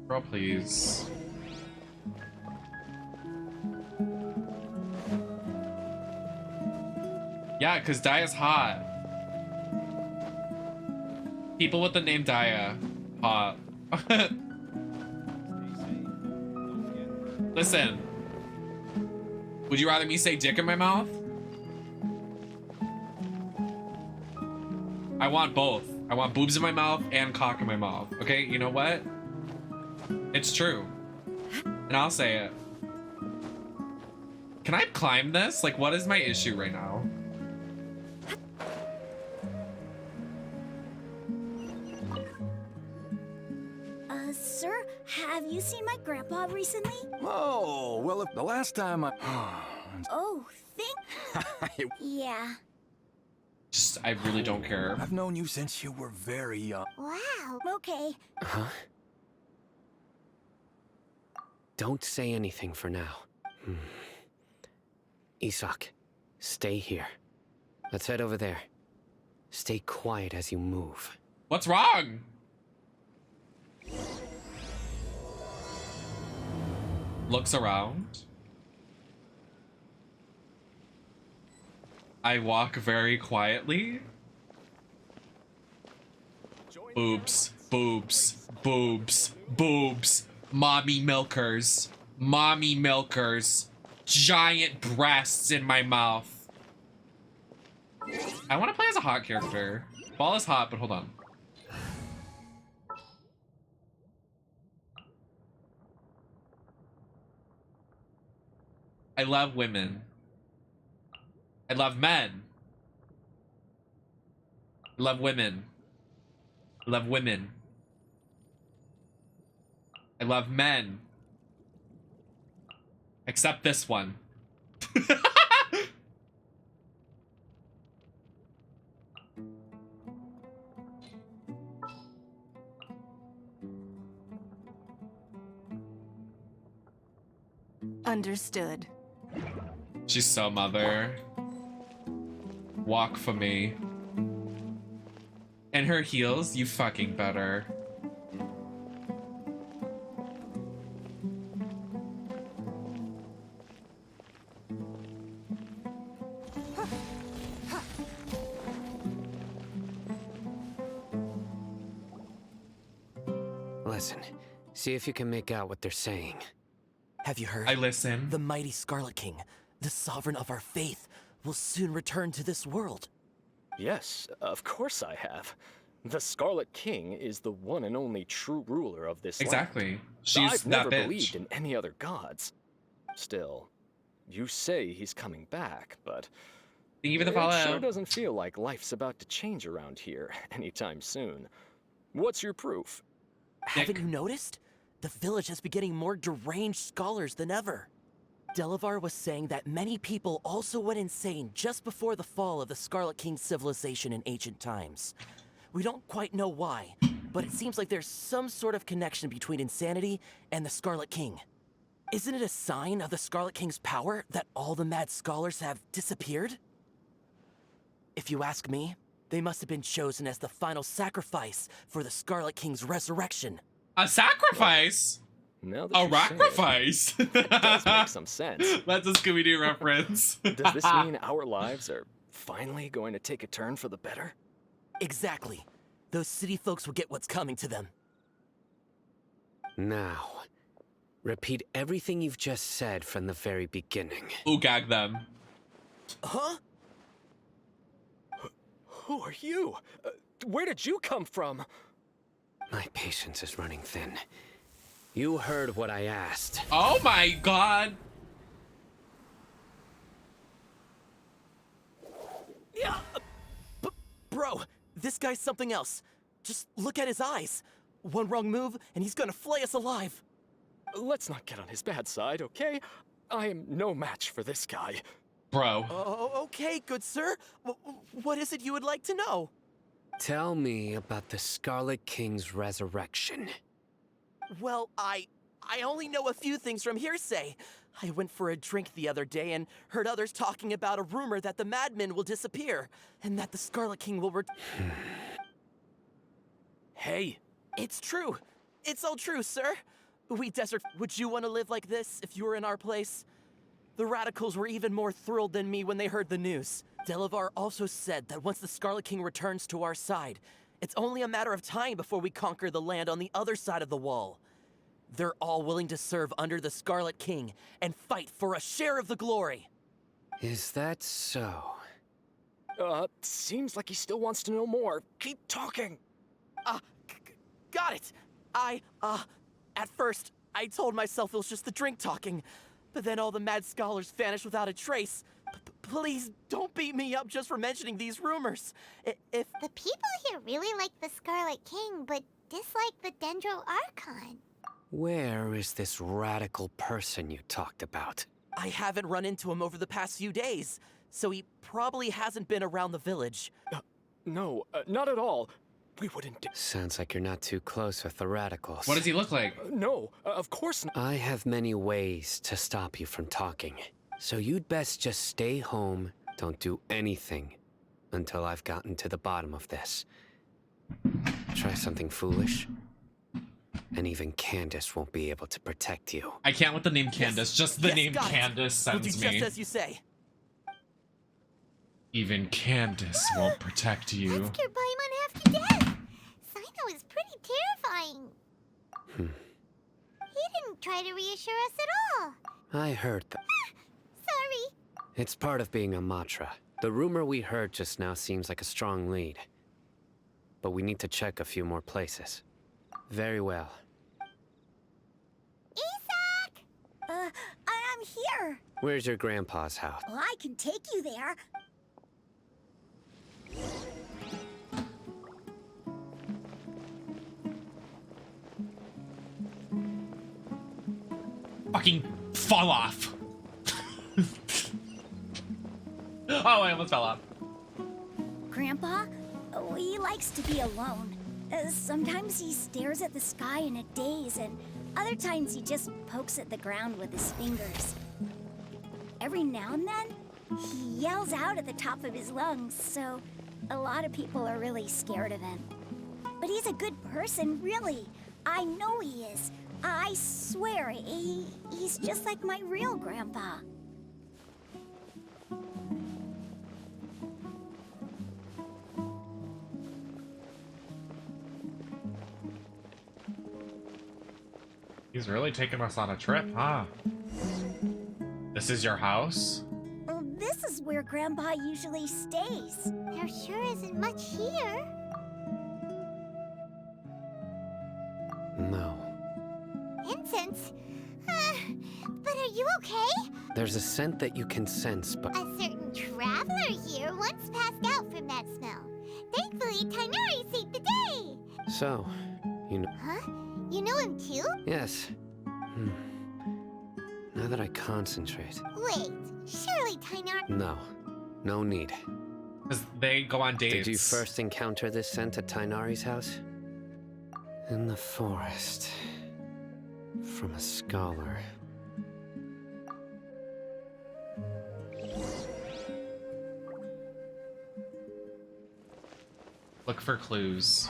Girl, please. Yeah, because Daya's hot. People with the name Daya. Hot. Listen. Would you rather me say dick in my mouth? I want both. I want boobs in my mouth and cock in my mouth. Okay, you know what? It's true. And I'll say it. Can I climb this? Like, what is my issue right now? Sir, have you seen my grandpa recently? Oh, well, if the last time I... Oh, think... Yeah. Just, I really don't care. I've known you since you were very young. Wow. Okay. Huh? Don't say anything for now. Isak, stay here. Let's head over there. Stay quiet as you move. What's wrong? Looks around. I walk very quietly. Boobs, boobs, boobs, boobs. Mommy milkers. Mommy milkers. Giant breasts in my mouth. I want to play as a hot character. Ball is hot, but hold on. I love women. I love men. I love women. I love women. I love men. Except this one. Understood. She's so mother. Walk for me. And her heels, you fucking better. Listen, see if you can make out what they're saying. Have you heard? I listen. The mighty Scarlet King, the sovereign of our faith, will soon return to this world. Yes, of course I have. The Scarlet King is the one and only true ruler of this Exactly. land. She's I've that never bitch. believed in any other gods. Still, you say he's coming back, but Even the it Fallout. sure doesn't feel like life's about to change around here anytime soon. What's your proof? Haven't you noticed? The village has been getting more deranged scholars than ever. Delavar was saying that many people also went insane just before the fall of the Scarlet King's civilization in ancient times. We don't quite know why, but it seems like there's some sort of connection between insanity and the Scarlet King. Isn't it a sign of the Scarlet King's power that all the mad scholars have disappeared? If you ask me, they must have been chosen as the final sacrifice for the Scarlet King's resurrection. A sacrifice? Now A sacrifice? That does make some sense. That's a Scooby-Doo reference. Does this mean our lives are finally going to take a turn for the better? Exactly. Those city folks will get what's coming to them. Now, repeat everything you've just said from the very beginning. Ooh, gag them. Huh? Who are you? Where did you come from? My patience is running thin. You heard what I asked. Oh my god. Yeah, bro, this guy's something else. Just look at his eyes. One wrong move, and he's gonna flay us alive. Let's not get on his bad side, okay? I am no match for this guy. Bro. Okay, good sir. What is it you would like to know? Tell me about the Scarlet King's resurrection. Well, I only know a few things from hearsay. I went for a drink the other day and heard others talking about a rumor that the madmen will disappear, and that the Scarlet King will Hey, it's true. It's all true, sir. We Desert, would you want to live like this if you were in our place? The radicals were even more thrilled than me when they heard the news. Delavar also said that once the Scarlet King returns to our side, it's only a matter of time before we conquer the land on the other side of the wall. They're all willing to serve under the Scarlet King and fight for a share of the glory. Is that so? Seems like he still wants to know more. Keep talking. Got it. At first, I told myself it was just the drink talking, but then all the mad scholars vanished without a trace. Please don't beat me up just for mentioning these rumors. If the people here really like the Scarlet King, but dislike the Dendro Archon. Where is this radical person you talked about? I haven't run into him over the past few days, so he probably hasn't been around the village. No, not at all. We wouldn't do— Sounds like you're not too close with the radicals. What does he look like? No, of course not. I have many ways to stop you from talking. So you'd best just stay home, don't do anything, until I've gotten to the bottom of this. Try something foolish, and even Candace won't be able to protect you. I can't with the name Candace, just the name got it. Candace We'll do sends just me. as you say. Even Candace won't protect you. Scared by him half to death. Sino is pretty terrifying. He didn't try to reassure us at all. I heard that. Sorry. It's part of being a Matra. The rumor we heard just now seems like a strong lead. But we need to check a few more places. Very well. Isaac! I'm here. Where's your grandpa's house? Well, I can take you there. Fucking fall off. Oh, I almost fell off. Grandpa, he likes to be alone. Sometimes he stares at the sky in a daze, and other times he just pokes at the ground with his fingers. Every now and then, he yells out at the top of his lungs, so a lot of people are really scared of him. But he's a good person, really. I know he is. I swear, he's just like my real grandpa. He's really taking us on a trip, huh? This is your house? Well, this is where Grandpa usually stays. There sure isn't much here. No. Incense? But are you okay? There's a scent that you can sense, but... A certain traveler here once passed out from that smell. Thankfully, Tighnari saved the day. So, you know... Huh? You know him too? Yes. Now that I concentrate... Wait, surely Tighnari... No. No need. Because they go on dates. Did you first encounter this scent at Tighnari's house? In the forest. From a scholar. Look for clues.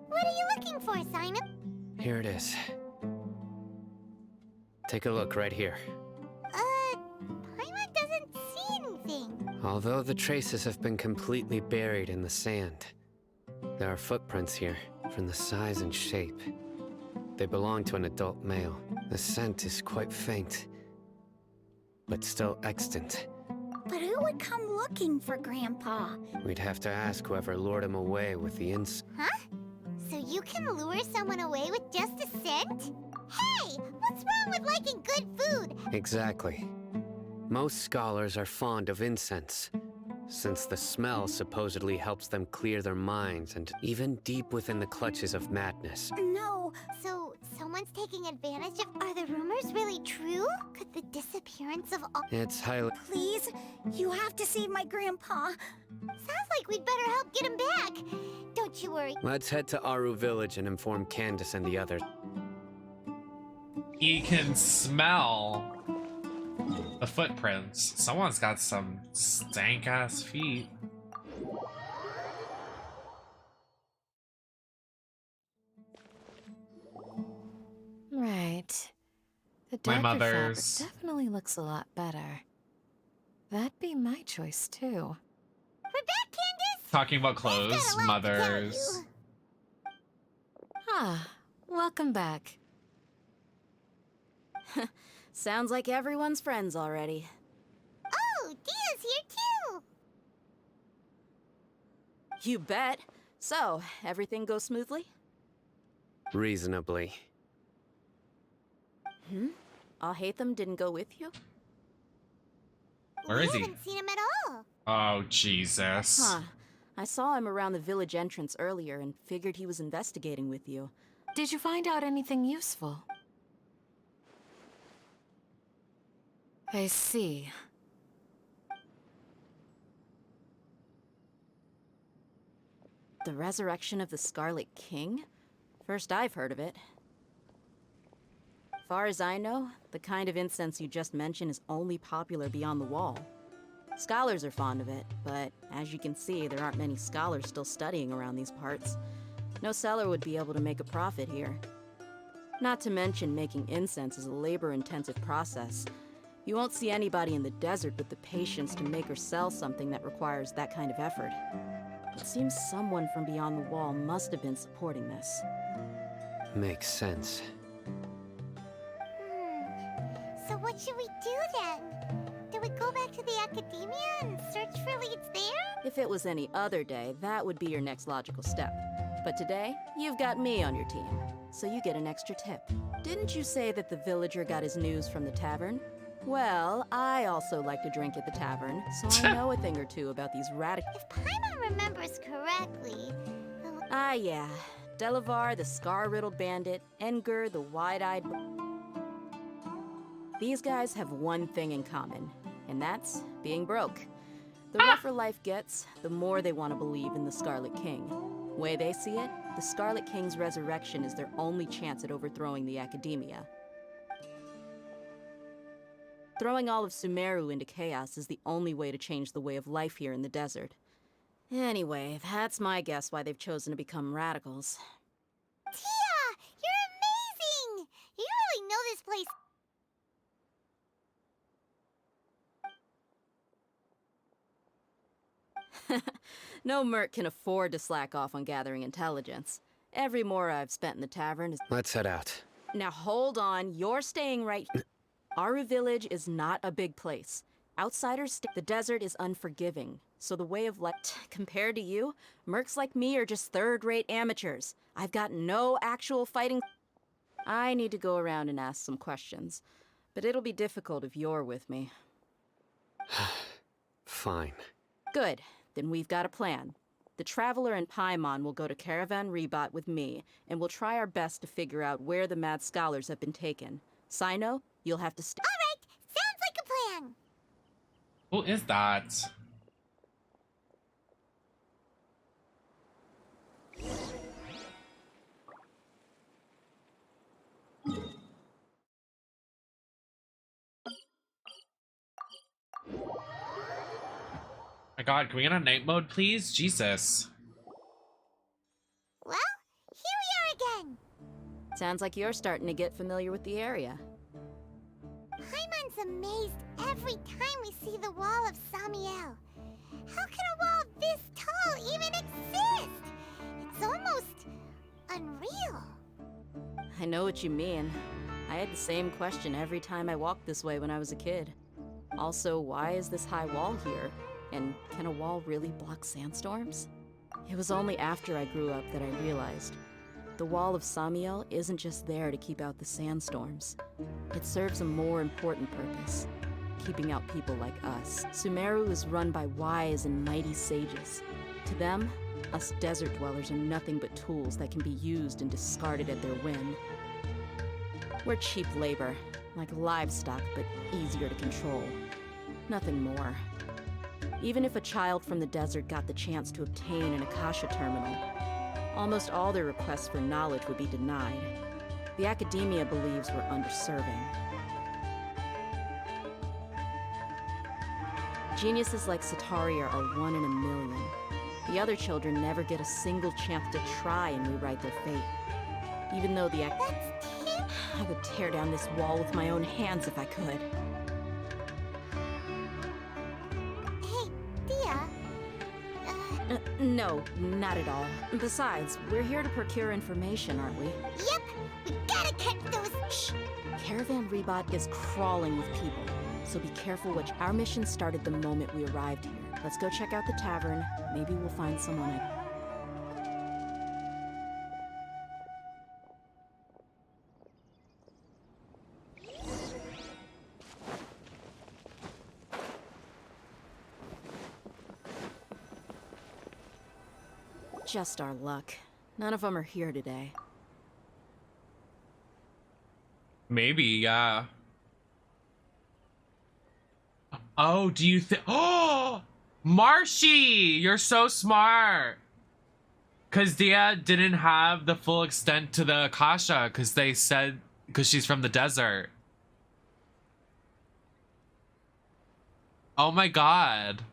What are you looking for, Simon? Here it is. Take a look right here. Paimon doesn't see anything. Although the traces have been completely buried in the sand, there are footprints here, from the size and shape. They belong to an adult male. The scent is quite faint, but still extant. But who would come looking for Grandpa? We'd have to ask whoever lured him away with the Huh? So you can lure someone away with just a scent? Hey! What's wrong with liking good food? Exactly. Most scholars are fond of incense, since the smell supposedly helps them clear their minds and even deep within the clutches of madness. No. So someone's taking advantage of... Are the rumors really true? Could the disappearance of all... It's highly... Please, you have to save my grandpa. Sounds like we'd better help get him back. Don't you worry. Let's head to Aru Village and inform Candace and the others. He can smell the footprints. Someone's got some stank-ass feet. Right. The My darker mother's. fabric definitely looks a lot better. That'd be my choice too. We're back, Candace! Talking about clothes, mothers. Ah, welcome back. Sounds like everyone's friends already. Oh, Dia's here too! You bet. So, everything goes smoothly? Reasonably. Alhaitham didn't go with you? Where is he? We haven't seen him at all. Oh, Jesus. Huh. I saw him around the village entrance earlier and figured he was investigating with you. Did you find out anything useful? I see. The resurrection of the Scarlet King? First I've heard of it. Far as I know, the kind of incense you just mentioned is only popular beyond the wall. Scholars are fond of it, but as you can see, there aren't many scholars still studying around these parts. No seller would be able to make a profit here. Not to mention making incense is a labor-intensive process. You won't see anybody in the desert with the patience to make or sell something that requires that kind of effort. It seems someone from beyond the wall must have been supporting this. Makes sense. So what should we do then? Do we go back to the academia and search for leads there? If it was any other day, that would be your next logical step. But today, you've got me on your team, so you get an extra tip. Didn't you say that the villager got his news from the tavern? Well, I also like to drink at the tavern, so I know a thing or two about these radical— If Paimon remembers correctly... Ah, yeah. Delavar, the scar-riddled bandit, Engur, the wide-eyed— These guys have one thing in common, and that's being broke. The rougher life gets, the more they want to believe in the Scarlet King. Way they see it, the Scarlet King's resurrection is their only chance at overthrowing the academia. Throwing all of Sumeru into chaos is the only way to change the way of life here in the desert. Anyway, that's my guess why they've chosen to become radicals. Tia! You're amazing! You really know this place. No merc can afford to slack off on gathering intelligence. Every more I've spent in the tavern is— Let's head out. Now hold on, you're staying right— Aru village is not a big place. Outsiders the desert is unforgiving, so the way of life— Compared to you, mercs like me are just third-rate amateurs. I've got no actual fighting— I need to go around and ask some questions, but it'll be difficult if you're with me. Fine. Good. Then we've got a plan. The Traveler and Paimon will go to Caravan Rebot with me, and we'll try our best to figure out where the mad scholars have been taken. Sino, you'll have to stay. Alright! Sounds like a plan! Who is that? My god, can we get on night mode, please? Jesus. Well, here we are again! Sounds like you're starting to get familiar with the area. Paimon's amazed every time we see the wall of Samiel. How can a wall this tall even exist? It's almost unreal. I know what you mean. I had the same question every time I walked this way when I was a kid. Also, why is this high wall here? And can a wall really block sandstorms? It was only after I grew up that I realized the wall of Samiel isn't just there to keep out the sandstorms. It serves a more important purpose, keeping out people like us. Sumeru is run by wise and mighty sages. To them, us desert dwellers are nothing but tools that can be used and discarded at their whim. We're cheap labor, like livestock, but easier to control. Nothing more. Even if a child from the desert got the chance to obtain an Akasha terminal, almost all their requests for knowledge would be denied. The academia believes we're underserving. Geniuses like Sataria are 1 in a million. The other children never get a single chance to try and rewrite their fate. Even though the I would tear down this wall with my own hands if I could. No, not at all. Besides, we're here to procure information, aren't we? Yep! We gotta catch those— Shh! Caravan Rebot is crawling with people, so be careful which— Our mission started the moment we arrived here. Let's go check out the tavern. Maybe we'll find someone Just our luck. None of them are here today. Maybe, yeah. Oh, do you think— Oh! Marshy! You're so smart! Because Dia didn't have the full extent to the Akasha, because they said— because she's from the desert. Oh my god.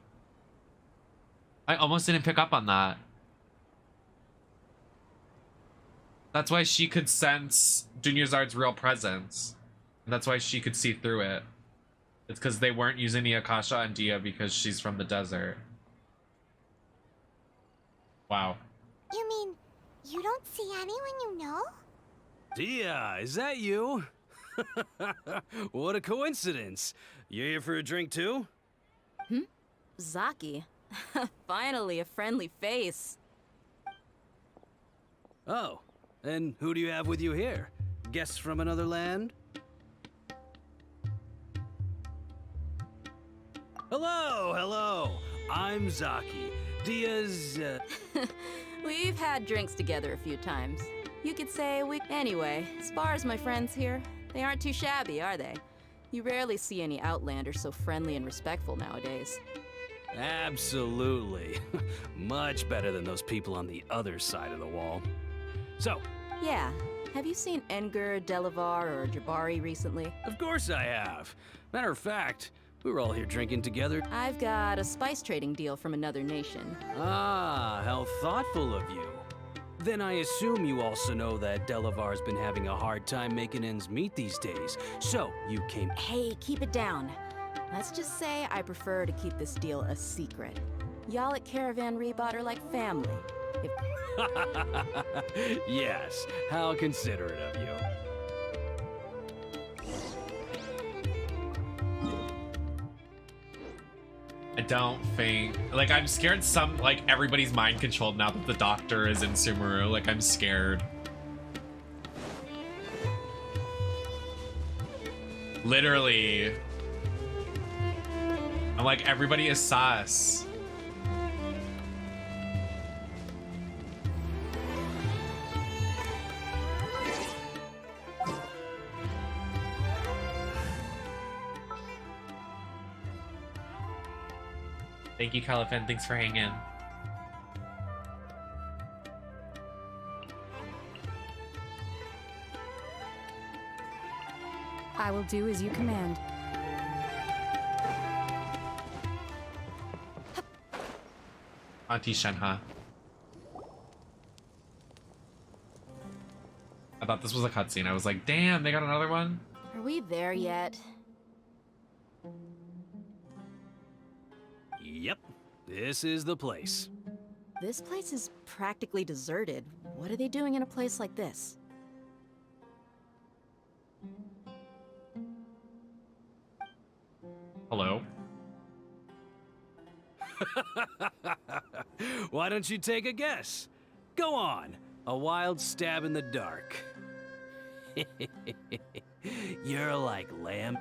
I almost didn't pick up on that. That's why she could sense Dunyarzad's real presence. And that's why she could see through it. It's because they weren't using the Akasha on Dia because she's from the desert. Wow. You mean, you don't see anyone you know? Dia, is that you? What a coincidence. You here for a drink too? Zaki. Finally, a friendly face. Oh, and who do you have with you here? Guests from another land? Hello. I'm Zaki. Dia's, We've had drinks together a few times. You could say we... Anyway, as far as my friends here, they aren't too shabby, are they? You rarely see any Outlanders so friendly and respectful nowadays. Absolutely. Much better than those people on the other side of the wall. So... Yeah. Have you seen Engur, Delavar, or Jabari recently? Of course I have. Matter of fact, we were all here drinking together. I've got a spice trading deal from another nation. Ah, how thoughtful of you. Then I assume you also know that Delavar's been having a hard time making ends meet these days. So, you came... Hey, keep it down. Let's just say I prefer to keep this deal a secret. Y'all at Caravan Rebot are like family. If... Yes, how considerate of you. I don't think... Like, I'm scared everybody's mind controlled now that the doctor is in Sumeru. Like, I'm scared. Literally. I'm like, everybody is sus. Thank you, Caliphan. Thanks for hanging. I will do as you command. Auntie Shenha. I thought this was a cutscene. I was like, damn, they got another one? Are we there yet? Yep, this is the place. This place is practically deserted. What are they doing in a place like this? Hello? Why don't you take a guess? Go on, a wild stab in the dark. You're like lamb.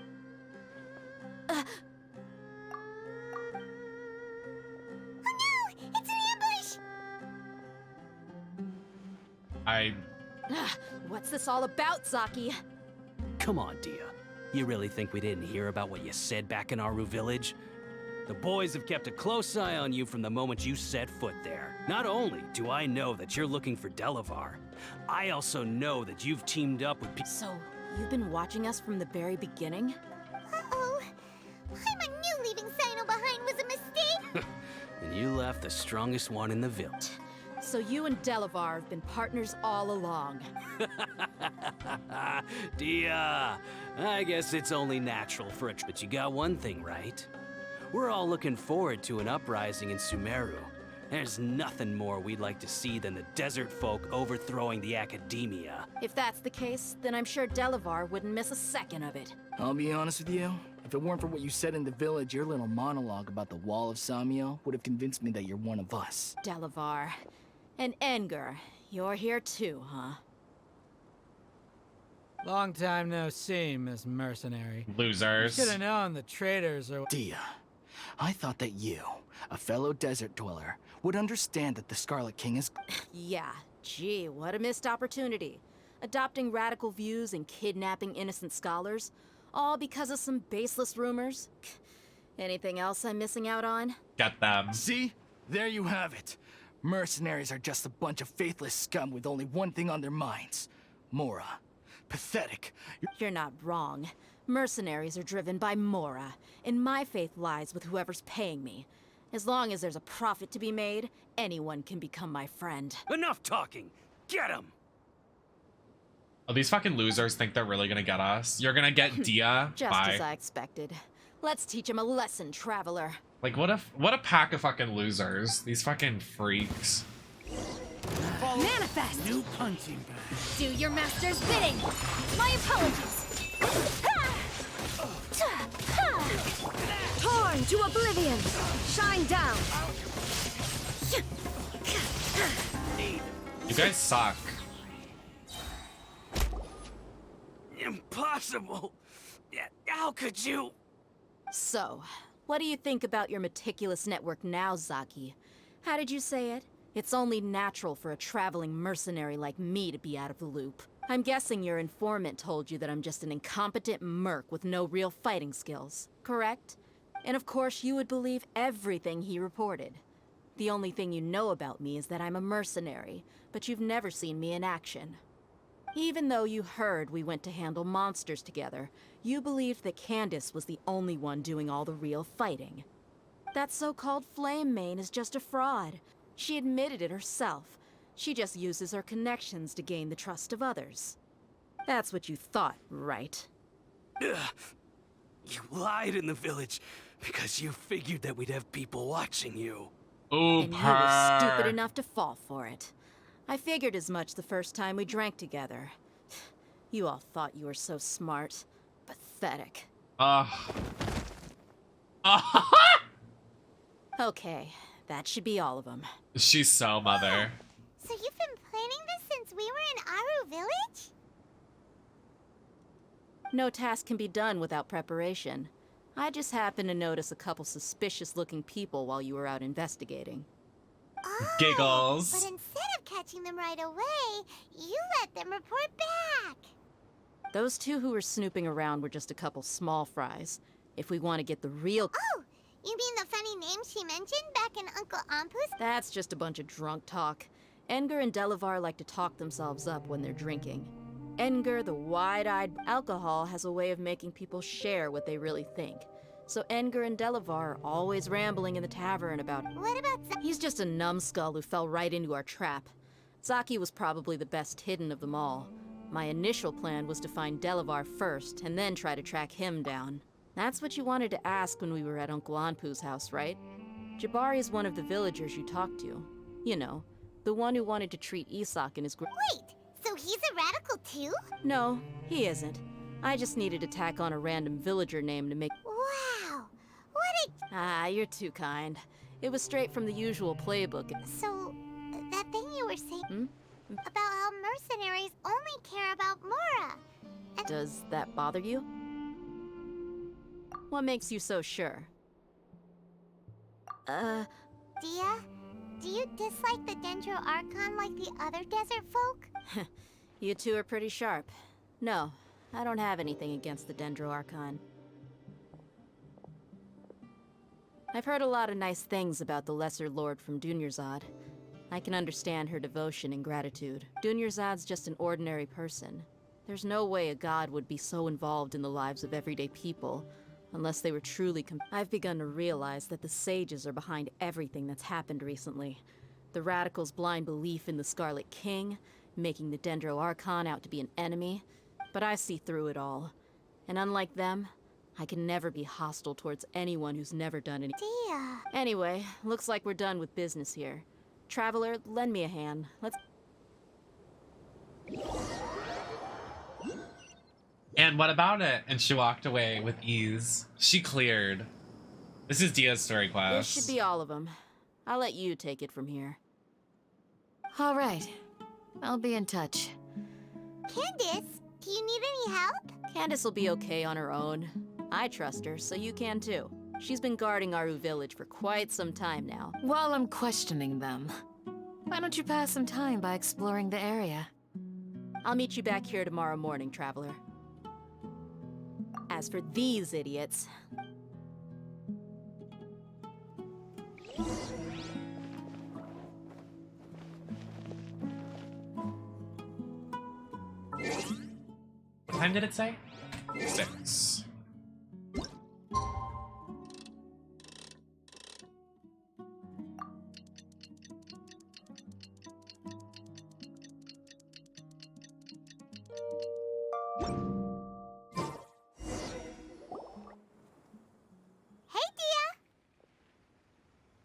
What's this all about, Zaki? Come on, Dia. You really think we didn't hear about what you said back in Aru Village? The boys have kept a close eye on you from the moment you set foot there. Not only do I know that you're looking for Delavar, I also know that you've teamed up with So, you've been watching us from the very beginning? Uh-oh. I knew leaving Sino behind was a mistake! And you left the strongest one in the village. So you and Delavar have been partners all along. Dia, I guess it's only natural for a but you got one thing right. We're all looking forward to an uprising in Sumeru. There's nothing more we'd like to see than the desert folk overthrowing the academia. If that's the case, then I'm sure Delavar wouldn't miss a second of it. I'll be honest with you. If it weren't for what you said in the village, your little monologue about the Wall of Samiel would have convinced me that you're one of us. Delavar. And Engur, you're here too, huh? Long time no see, Miss Mercenary. Losers. Should have known the traitors are... Dia, I thought that you, a fellow desert dweller, would understand that the Scarlet King is... Yeah, gee, what a missed opportunity. Adopting radical views and kidnapping innocent scholars, all because of some baseless rumors. Anything else I'm missing out on? Get them. See? There you have it. Mercenaries are just a bunch of faithless scum with only one thing on their minds. Mora. Pathetic. You're not wrong. Mercenaries are driven by Mora, and my faith lies with whoever's paying me. As long as there's a profit to be made, anyone can become my friend. Enough talking! Get him! Oh, these fucking losers think they're really gonna get us. You're gonna get Dia. Just Bye. as I expected. Let's teach him a lesson, traveler. Like, what a pack of fucking losers. These fucking freaks. Manifest! New punching bag. Do your master's bidding! My apologies! Torn to oblivion! Shine down! You guys suck. Impossible! How could you? So, what do you think about your meticulous network now, Zaki? How did you say it? It's only natural for a traveling mercenary like me to be out of the loop. I'm guessing your informant told you that I'm just an incompetent merc with no real fighting skills, correct? And of course you would believe everything he reported. The only thing you know about me is that I'm a mercenary, but you've never seen me in action. Even though you heard we went to handle monsters together, you believed that Candace was the only one doing all the real fighting. That so-called Flame Mane is just a fraud. She admitted it herself. She just uses her connections to gain the trust of others. That's what you thought, right? You lied in the village because you figured that we'd have people watching you. Ooh, and you were stupid enough to fall for it. I figured as much the first time we drank together. You all thought you were so smart. Pathetic. Okay, that should be all of them. She's so mother. So you've been planning this since we were in Aru Village? No task can be done without preparation. I just happened to notice a couple suspicious-looking people while you were out investigating. Oh, Giggles. But instead of catching them right away, you let them report back. Those two who were snooping around were just a couple small fries. If we want to get the real... Oh, you mean the funny name she mentioned back in Uncle Ampu's? That's just a bunch of drunk talk. Engar and Delavar like to talk themselves up when they're drinking. Engar, the wide-eyed alcohol, has a way of making people share what they really think. So Engar and Delavar are always rambling in the tavern about... What about He's just a numbskull who fell right into our trap. Zaki was probably the best hidden of them all. My initial plan was to find Delavar first, and then try to track him down. That's what you wanted to ask when we were at Uncle Anpu's house, right? Jabari is one of the villagers you talked to. You know, the one who wanted to treat Isak and his Wait, so he's a radical too? No, he isn't. I just needed to tack on a random villager name to make... Wow, what a... Ah, you're too kind. It was straight from the usual playbook. So, that thing you were saying about how mercenaries only care about Mora. And Does that bother you? What makes you so sure? Dia, do you dislike the Dendro Archon like the other desert folk? You two are pretty sharp. No, I don't have anything against the Dendro Archon. I've heard a lot of nice things about the Lesser Lord from Dunyarzad. I can understand her devotion and gratitude. Dunyarzad's just an ordinary person. There's no way a god would be so involved in the lives of everyday people, unless they were truly I've begun to realize that the sages are behind everything that's happened recently. The Radicals' blind belief in the Scarlet King, making the Dendro Archon out to be an enemy. But I see through it all. And unlike them, I can never be hostile towards anyone who's never done any- Dia. Anyway, looks like we're done with business here. Traveler, lend me a hand. Let's... And what about it? And she walked away with ease. She cleared. This is Dia's story quest. This should be all of them. I'll let you take it from here. All right. I'll be in touch. Candace, do you need any help? Candace will be okay on her own. I trust her, so you can too. She's been guarding Aru Village for quite some time now. While I'm questioning them, why don't you pass some time by exploring the area? I'll meet you back here tomorrow morning, Traveler. As for these idiots... What time did it say? 6.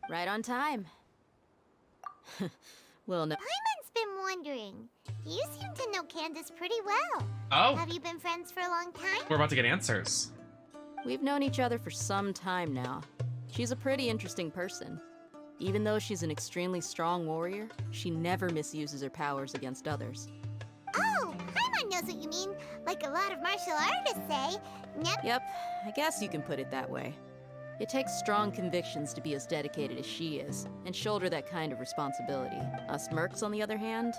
Right on time. Well, no. Paimon's been wondering. You seem to know Candace pretty well. Oh. Have you been friends for a long time? We're about to get answers. We've known each other for some time now. She's a pretty interesting person. Even though she's an extremely strong warrior, she never misuses her powers against others. Oh, Paimon knows what you mean. Like a lot of martial artists say. Yep, I guess you can put it that way. It takes strong convictions to be as dedicated as she is, and shoulder that kind of responsibility. Us mercs, on the other hand,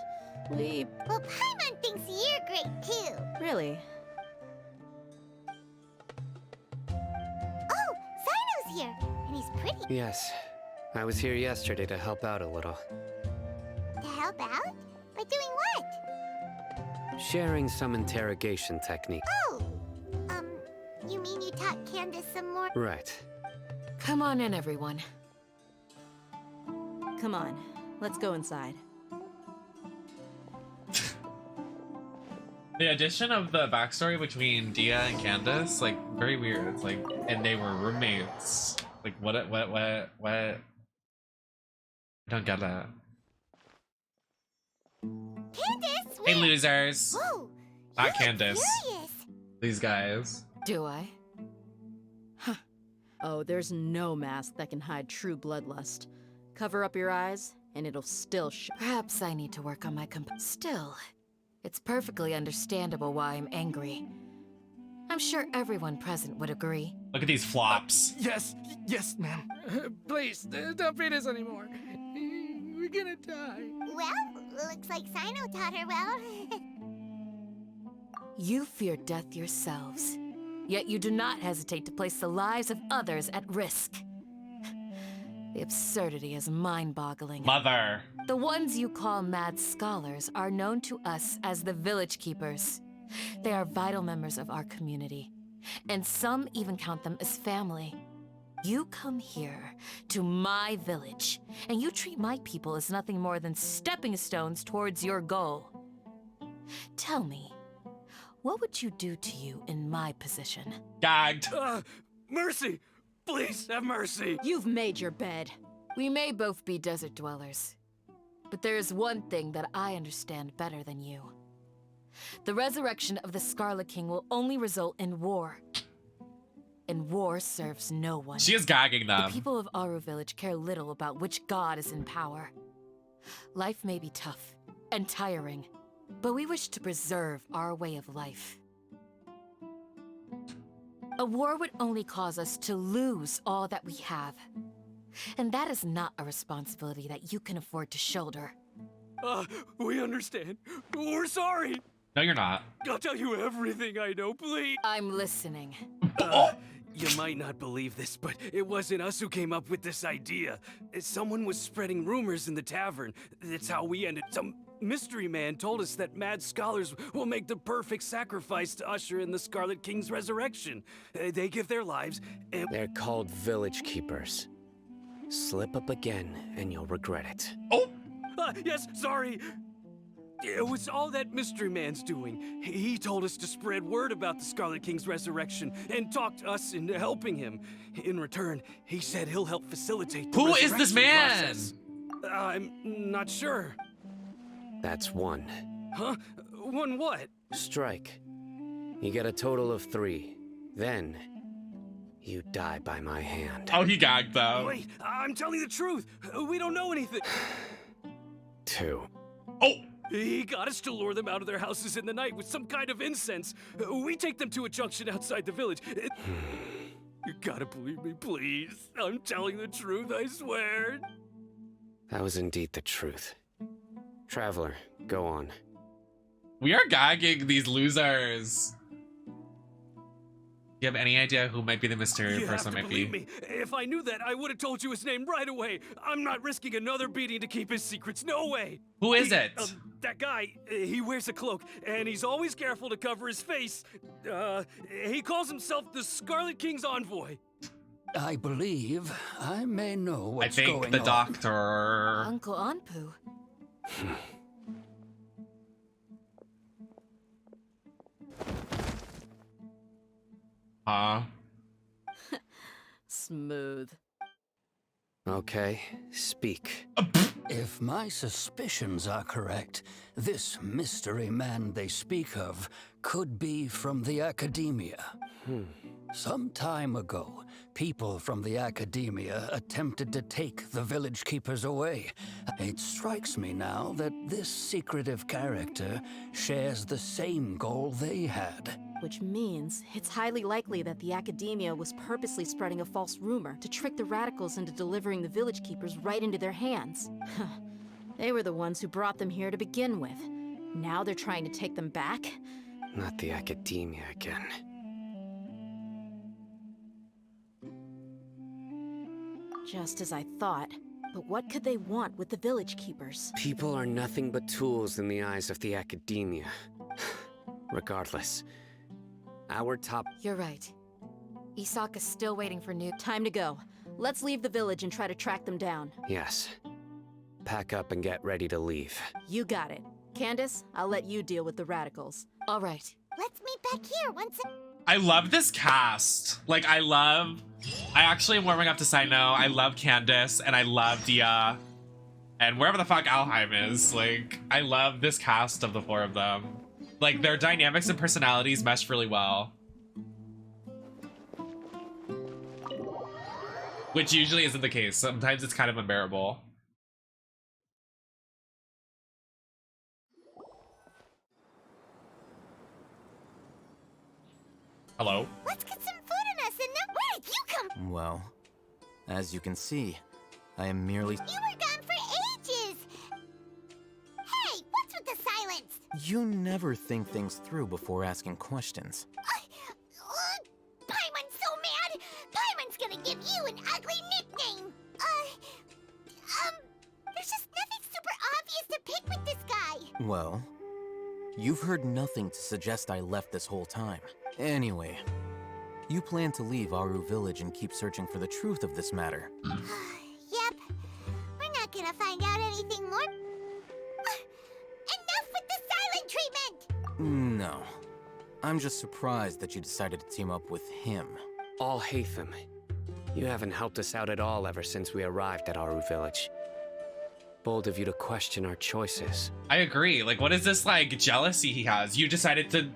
we... Well, Paimon thinks you're great, too. Really? Oh, Cyno's here, and he's pretty. Yes. I was here yesterday to help out a little. To help out? By doing what? Sharing some interrogation technique. Oh! You mean you taught Candace some more? Right. Come on in, everyone. Come on, let's go inside. The addition of the backstory between Dia and Candace, like, very weird. It's like, and they were roommates. Like, what? I don't get that. Candace! Hey, losers! Whoa! Not Candace. Curious. These guys. Do I? Oh, there's no mask that can hide true bloodlust. Cover up your eyes, and it'll still show. Perhaps I need to work on my Still, it's perfectly understandable why I'm angry. I'm sure everyone present would agree. Look at these flops. Yes, ma'am. Please, don't beat us anymore. We're gonna die. Well, looks like Cyno taught her well. You fear death yourselves, yet you do not hesitate to place the lives of others at risk. The absurdity is mind-boggling. Mother. The ones you call mad scholars are known to us as the Village Keepers. They are vital members of our community, and some even count them as family. You come here to my village, and you treat my people as nothing more than stepping stones towards your goal. Tell me, what would you do to you in my position? Gagged. Mercy! Please, have mercy! You've made your bed. We may both be desert dwellers, but there is one thing that I understand better than you. The resurrection of the Scarlet King will only result in war. And war serves no one. She is gagging them. The people of Aru Village care little about which god is in power. Life may be tough and tiring, but we wish to preserve our way of life. A war would only cause us to lose all that we have. And that is not a responsibility that you can afford to shoulder. We understand. We're sorry. No, you're not. I'll tell you everything I know, please. I'm listening. You might not believe this, but it wasn't us who came up with this idea. Someone was spreading rumors in the tavern. That's how we ended. Some mystery man told us that mad scholars will make the perfect sacrifice to usher in the Scarlet King's resurrection. They give their lives, and... They're called Village Keepers. Slip up again, and you'll regret it. Oh! Yes, sorry. It was all that mystery man's doing. He told us to spread word about the Scarlet King's resurrection and talked us into helping him. In return, he said he'll help facilitate the Who is this resurrection man? process. I'm not sure. That's one. Huh? One what? Strike. You get a total of 3. Then, you die by my hand. Oh, he gagged them. Wait, I'm telling the truth. We don't know anything. 2. Oh! He got us to lure them out of their houses in the night with some kind of incense. We take them to a junction outside the village. You gotta believe me, please. I'm telling the truth, I swear. That was indeed the truth. Traveler, go on. We are gagging these losers. Do you have any idea who might be the mysterious person might be? Me. If I knew that, I would have told you his name right away. I'm not risking another beating to keep his secrets. No way. Who is it? That guy, he wears a cloak, and he's always careful to cover his face. He calls himself the Scarlet King's envoy. I believe I may know what's I going think the on. doctor. Uncle Anpu. Smooth. Okay, speak. If my suspicions are correct, this mystery man they speak of could be from the Academia. Some time ago, people from the Academia attempted to take the village keepers away. It strikes me now that this secretive character shares the same goal they had. Which means it's highly likely that the Academia was purposely spreading a false rumor to trick the radicals into delivering the village keepers right into their hands. They were the ones who brought them here to begin with. Now they're trying to take them back? Not the Academia again. Just as I thought. But what could they want with the village keepers? People are nothing but tools in the eyes of the Academia. Regardless, our top... You're right. Isak is still waiting for new... Time to go. Let's leave the village and try to track them down. Yes. Pack up and get ready to leave. You got it. Candace, I'll let you deal with the radicals. All right. Let's meet back here once I love this cast. Like, I actually am warming up to Sino. I love Candace, and I love Dia. And wherever the fuck Alheim is. Like, I love this cast of the four of them. Like, their dynamics and personalities mesh really well. Which usually isn't the case. Sometimes it's kind of unbearable. Hello? Let's get some food in us and then where did you come? Well, as you can see, I am merely... You were gone for ages! Hey, what's with the silence? You never think things through before asking questions. Paimon's so mad! Paimon's gonna give you an ugly nickname! There's just nothing super obvious to pick with this guy! Well, you've heard nothing to suggest I left this whole time. Anyway, you plan to leave Aru Village and keep searching for the truth of this matter. Yep. We're not gonna find out anything more. Enough with the silent treatment! No. I'm just surprised that you decided to team up with him. All Haytham. You haven't helped us out at all ever since we arrived at Aru Village. Bold of you to question our choices. I agree. Like, what is this, like, jealousy he has? You decided to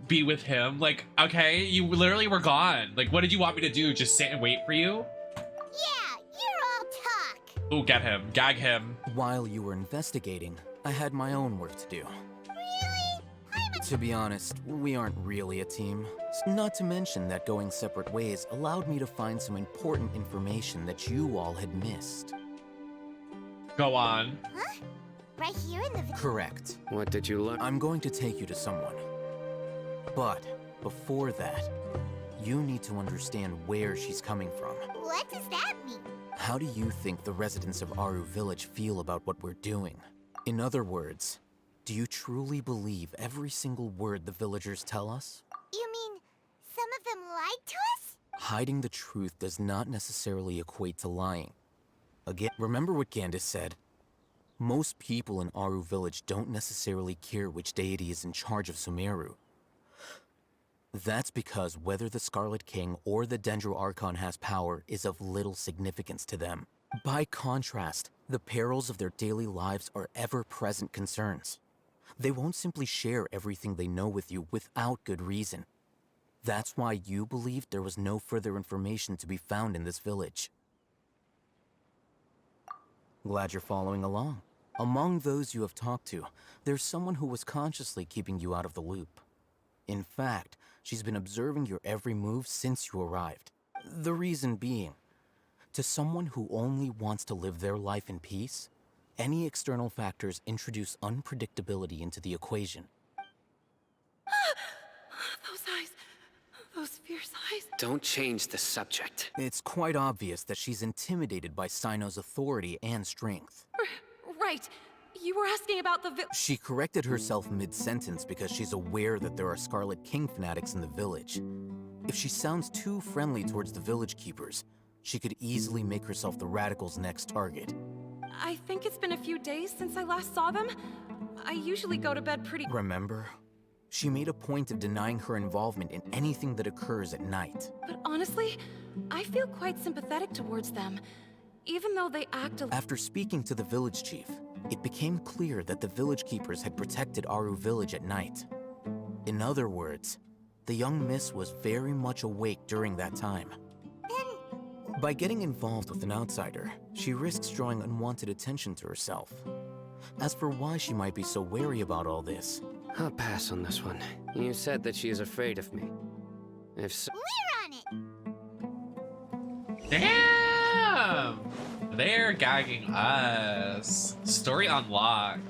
be with him? Like, okay, you literally were gone. Like, what did you want me to do? Just sit and wait for you? Yeah, you're all talk. Ooh, get him. Gag him. While you were investigating, I had my own work to do. Really? To be honest, we aren't really a team. Not to mention that going separate ways allowed me to find some important information that you all had missed. Go on. Huh? Right here in the... Correct. What did you learn? I'm going to take you to someone. But before that, you need to understand where she's coming from. What does that mean? How do you think the residents of Aru Village feel about what we're doing? In other words, do you truly believe every single word the villagers tell us? You mean some of them lied to us? Hiding the truth does not necessarily equate to lying. Again, remember what Candace said. Most people in Aru Village don't necessarily care which deity is in charge of Sumeru. That's because whether the Scarlet King or the Dendro Archon has power is of little significance to them. By contrast, the perils of their daily lives are ever-present concerns. They won't simply share everything they know with you without good reason. That's why you believed there was no further information to be found in this village. Glad you're following along. Among those you have talked to, there's someone who was consciously keeping you out of the loop. In fact, she's been observing your every move since you arrived. The reason being, to someone who only wants to live their life in peace, any external factors introduce unpredictability into the equation. Those eyes. Those fierce eyes. Don't change the subject. It's quite obvious that she's intimidated by Sino's authority and strength. Right. You were asking about the She corrected herself mid-sentence because she's aware that there are Scarlet King fanatics in the village. If she sounds too friendly towards the village keepers, she could easily make herself the Radicals' next target. I think it's been a few days since I last saw them. I usually go to bed pretty... Remember? She made a point of denying her involvement in anything that occurs at night. But honestly, I feel quite sympathetic towards them. even though they act After speaking to the village chief, it became clear that the village keepers had protected Aru village at night. In other words, the young miss was very much awake during that time. By getting involved with an outsider, she risks drawing unwanted attention to herself. As for why she might be so wary about all this, I'll pass on this one. You said that she is afraid of me. If so... We're on it! Damn! They're gagging us. Story unlock.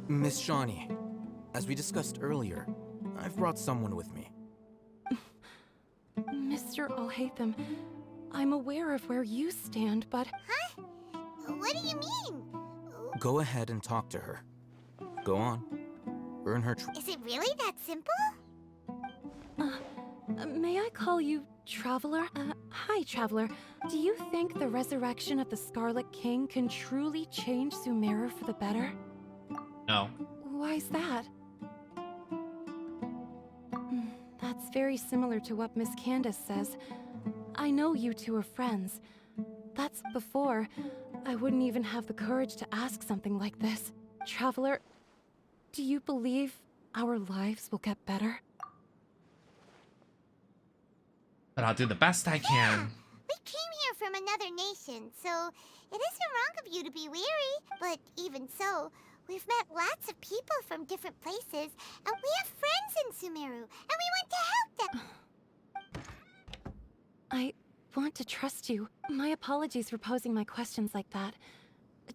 Miss Shawnee, as we discussed earlier, I've brought someone with me. Mr. Alhaitham, I'm aware of where you stand, but... Huh? What do you mean? Go ahead and talk to her. Go on. Earn her trust. Is it really that simple? May I call you Traveler? Hi, Traveler. Do you think the resurrection of the Scarlet King can truly change Sumeru for the better? No. Why's that? That's very similar to what Miss Candace says. I know you two are friends. That's before I wouldn't even have the courage to ask something like this. Traveler, do you believe our lives will get better? But I'll do the best I can. We came here from another nation, so it isn't wrong of you to be weary. But even so, we've met lots of people from different places, and we have friends in Sumeru, and we want to help them. I want to trust you. My apologies for posing my questions like that.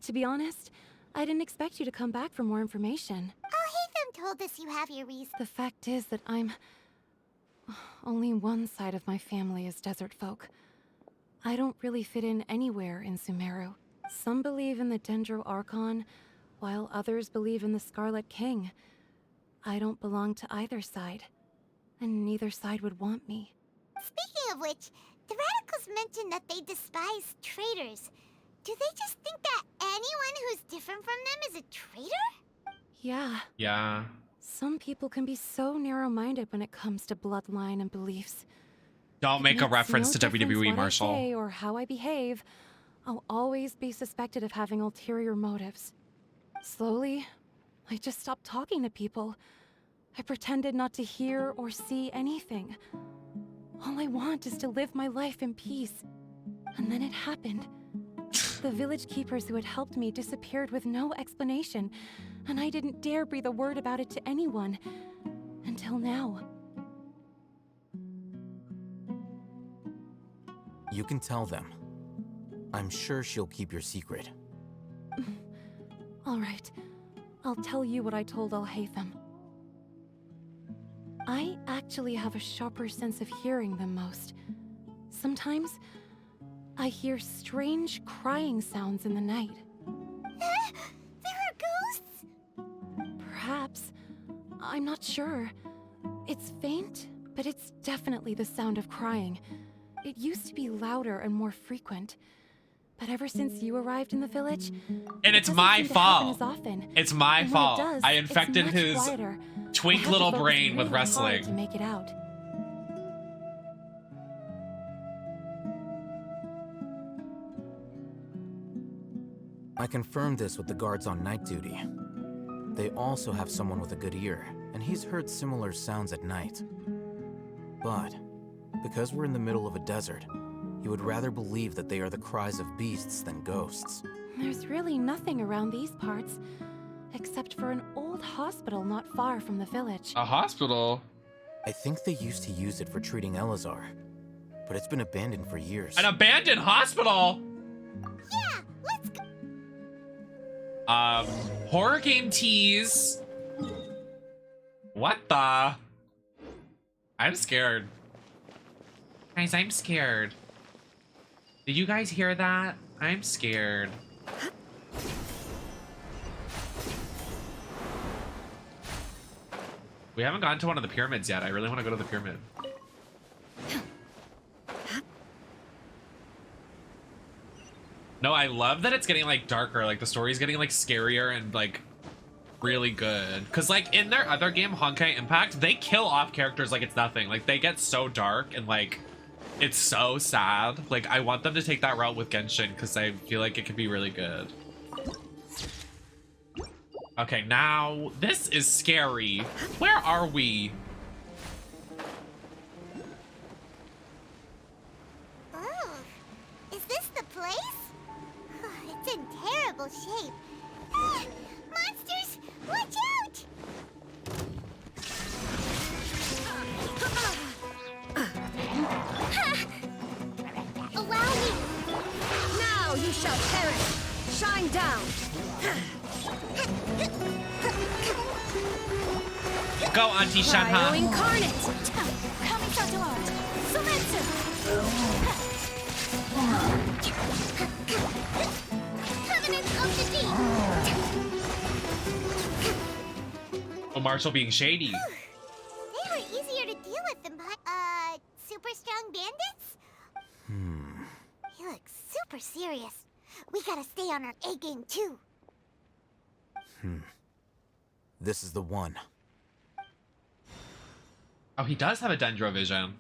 To be honest, I didn't expect you to come back for more information. Alhaitham told us you have your reasons. The fact is that only one side of my family is desert folk. I don't really fit in anywhere in Sumeru. Some believe in the Dendro Archon, while others believe in the Scarlet King. I don't belong to either side, and neither side would want me. Speaking of which, the radicals mentioned that they despise traitors. Do they just think that anyone who's different from them is a traitor? Yeah. Yeah. Some people can be so narrow-minded when it comes to bloodline and beliefs. Don't make a Makes reference no to difference WWE, what Marshall. I say or how I behave. I'll always be suspected of having ulterior motives. Slowly, I just stopped talking to people. I pretended not to hear or see anything. All I want is to live my life in peace. And then it happened. The village keepers who had helped me disappeared with no explanation, and I didn't dare breathe a word about it to anyone. Until now. You can tell them. I'm sure she'll keep your secret. All right. I'll tell you what I told Alhaitham. I actually have a sharper sense of hearing than most. Sometimes, I hear strange crying sounds in the night. There are ghosts? Perhaps. I'm not sure. It's faint, but it's definitely the sound of crying. It used to be louder and more frequent. But ever since you arrived in the village, and it's my fault. It's my fault. I infected his twink little brain with wrestling. To make it out. I confirmed this with the guards on night duty. They also have someone with a good ear, and he's heard similar sounds at night. But because we're in the middle of a desert, he would rather believe that they are the cries of beasts than ghosts. There's really nothing around these parts, except for an old hospital not far from the village. A hospital? I think they used to use it for treating Elazar, but it's been abandoned for years. An abandoned hospital? Yeah, let's go. Horror game tease. What the? I'm scared. Guys, I'm scared. Did you guys hear that? I'm scared. We haven't gone to one of the pyramids yet. I really want to go to the pyramid. No, I love that it's getting like darker. Like the story's getting like scarier and like really good. Cause like in their other game, Honkai Impact, they kill off characters like it's nothing. Like they get so dark and like It's so sad. Like, I want them to take that route with Genshin because I feel like it could be really good. Okay, now this is scary. Where are we? Oh, is this the place? It's in terrible shape. Ah, monsters, watch out! Allow me! Now you shall perish! Shine down! Go, Auntie Shanha. Cryo incarnate! Kamisato art! Sumeru! Covenant of the Deep! Oh, Marshall being shady. They were easier to deal with than super strong bandits? He looks super serious. We gotta stay on our A game too. This is the one. Oh, he does have a Dendrovision.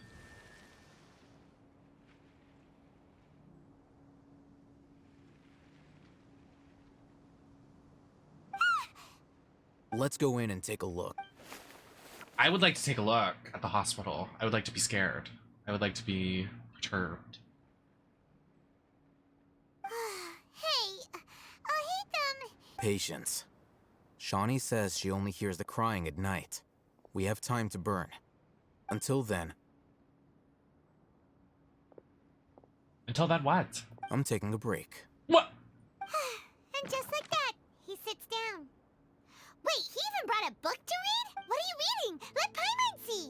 Let's go in and take a look. I would like to take a look at the hospital. I would like to be scared. I would like to be perturbed. Hey, I'll hate them. Patience. Shawnee says she only hears the crying at night. We have time to burn. Until then... Until then what? I'm taking a break. What? And just like that, he sits down. Wait, he even brought a book to read? What are you reading? Let Paimon see!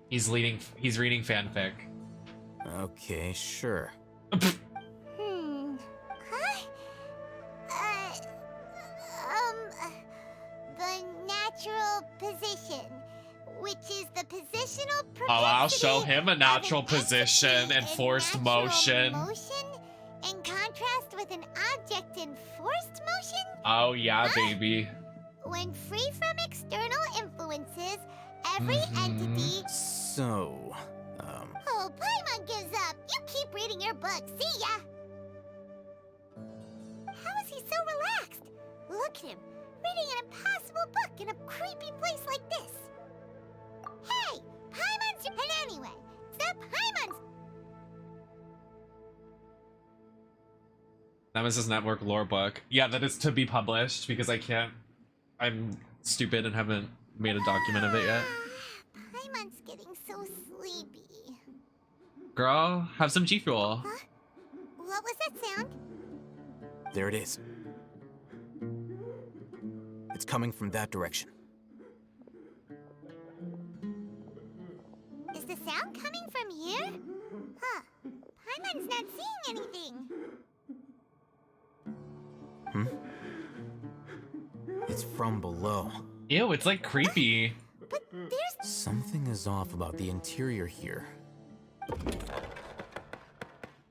He's reading fanfic. Okay, sure. Huh? The natural position, which is the positional propensity. Oh, I'll show him a natural position and forced motion. In contrast with an object in forced motion? Oh yeah, baby. When free from external influences, every entity... So, Oh, Paimon gives up. You keep reading your book. See ya! How is he so relaxed? Look at him, reading an impossible book in a creepy place like this. Hey, Paimon's... And anyway, it's Paimon's... Nemesis Network lore book. Yeah, that is to be published because I can't... I'm stupid and haven't made a document of it yet. Paimon's getting so sleepy. Girl, have some G Fuel. Huh? What was that sound? there it is. It's coming from that direction. Is the sound coming from here? Huh. Paimon's not seeing anything. It's from below. Ew, it's like creepy. But there's... Something is off about the interior here.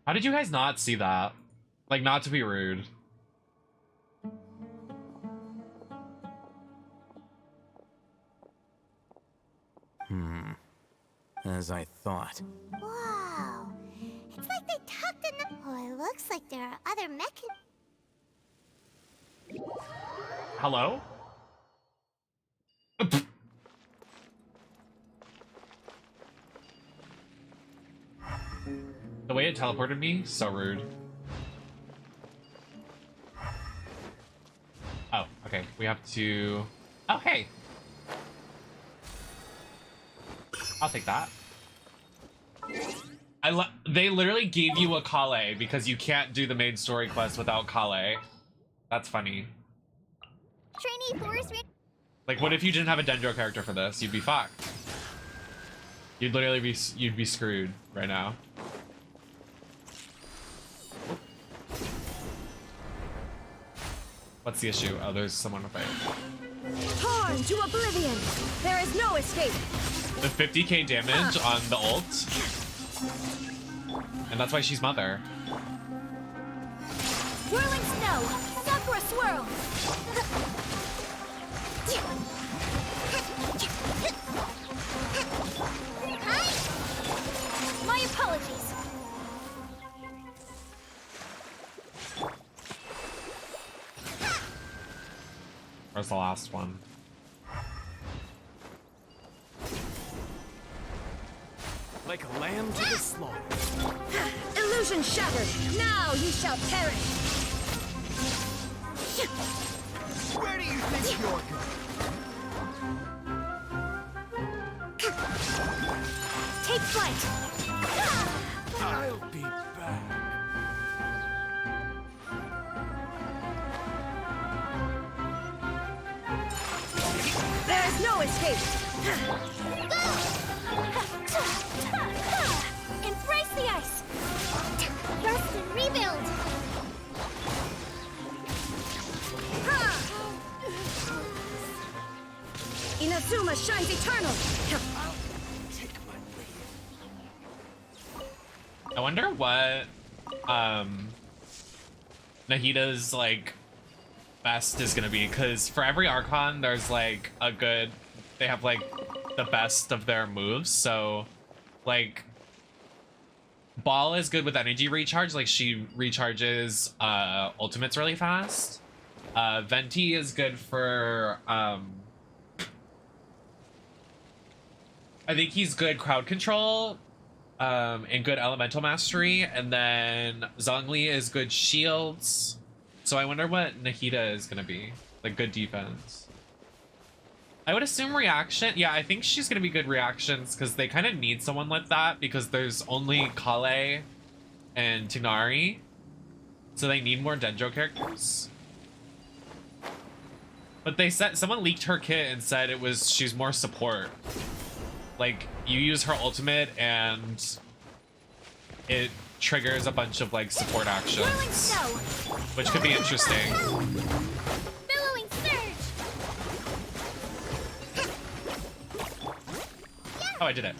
How did you guys not see that? Like, not to be rude. As I thought. Wow. It's like they tucked in the... Oh, it looks like there are other mechanisms. Hello? The way it teleported me, so rude. Oh, okay. We have to... Oh, hey! I'll take that. They literally gave you a Kale because you can't do the main story quest without Kale. That's funny. Trainee Forest Ranger. Like, what if you didn't have a Dendro character for this? You'd be fucked. You'd literally be... You'd be screwed right now. What's the issue? Oh, there's someone with it. Torn to oblivion! There is no escape! The 50k damage on the ult. And that's why she's mother. Whirling snow! Sakura swirl! Where's the last one? Like a lamb to the slaughter. Illusion shattered! Now you shall perish! Where do you think you're going? Take flight! I'll be back. There is no escape! Embrace the ice! Rest and rebuild! Inazuma shines eternal! I wonder what Nahida's like best is gonna be, because for every Archon there's like a good, they have like the best of their moves. So like Ball is good with energy recharge, like she recharges ultimates really fast. Venti is good for I think he's good crowd control and good elemental mastery, and then Zhongli is good shields. So I wonder what Nahida is gonna be, like good defense. I would assume reaction. Yeah, I think she's gonna be good reactions because they kind of need someone like that because there's only Kale and Tighnari, so they need more Dendro characters. But they said someone leaked her kit and said it was she's more support. Like you use her ultimate and it triggers a bunch of like support actions, which could be interesting. Billowing surge! Oh, I did it.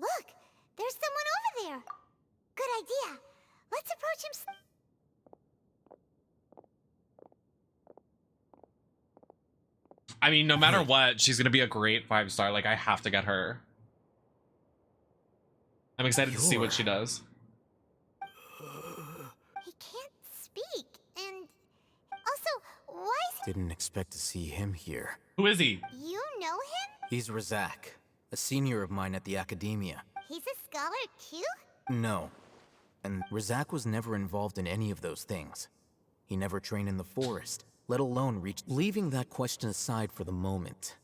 Look, there's someone over there. Good idea. Let's approach him. I mean, no matter what, she's gonna be a great 5-star. Like, I have to get her. I'm excited to see what she does. He can't speak, and also, why is Didn't expect to see him here. Who is he? you know him? He's Razak, a senior of mine at the academia. He's a scholar too? No. And Razak was never involved in any of those things. He never trained in the forest, let alone reach. Leaving that question aside for the moment,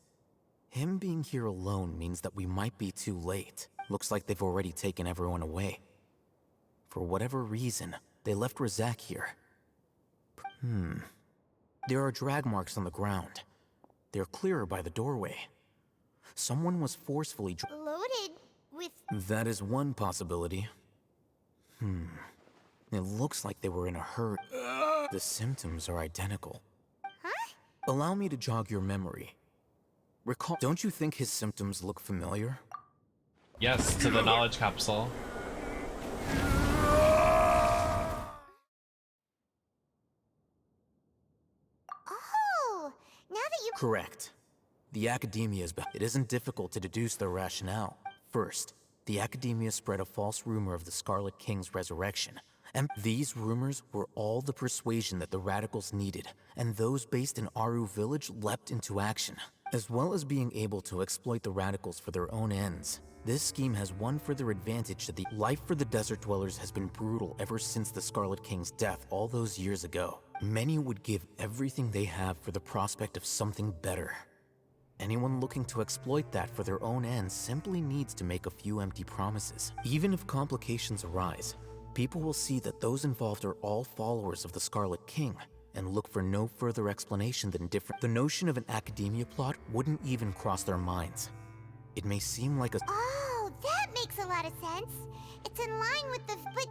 him being here alone means that we might be too late. Looks like they've already taken everyone away. For whatever reason, they left Razak here. There are drag marks on the ground. They're clearer by the doorway. Someone was forcefully Loaded with... That is one possibility. It looks like they were in a hurry. The symptoms are identical. Huh? Allow me to jog your memory. Recall, don't you think his symptoms look familiar? Yes, to the knowledge capsule. Oh, now that you... Correct. The Academia is it isn't difficult to deduce their rationale. First, the Academia spread a false rumor of the Scarlet King's resurrection. And these rumors were all the persuasion that the Radicals needed, and those based in Aru Village leapt into action. As well as being able to exploit the Radicals for their own ends, this scheme has one further advantage that the life for the Desert Dwellers has been brutal ever since the Scarlet King's death all those years ago. Many would give everything they have for the prospect of something better. Anyone looking to exploit that for their own ends simply needs to make a few empty promises. Even if complications arise, people will see that those involved are all followers of the Scarlet King, and look for no further explanation than different. The notion of an academia plot wouldn't even cross their minds. It may seem like a... Oh, that makes a lot of sense. It's in line with the... But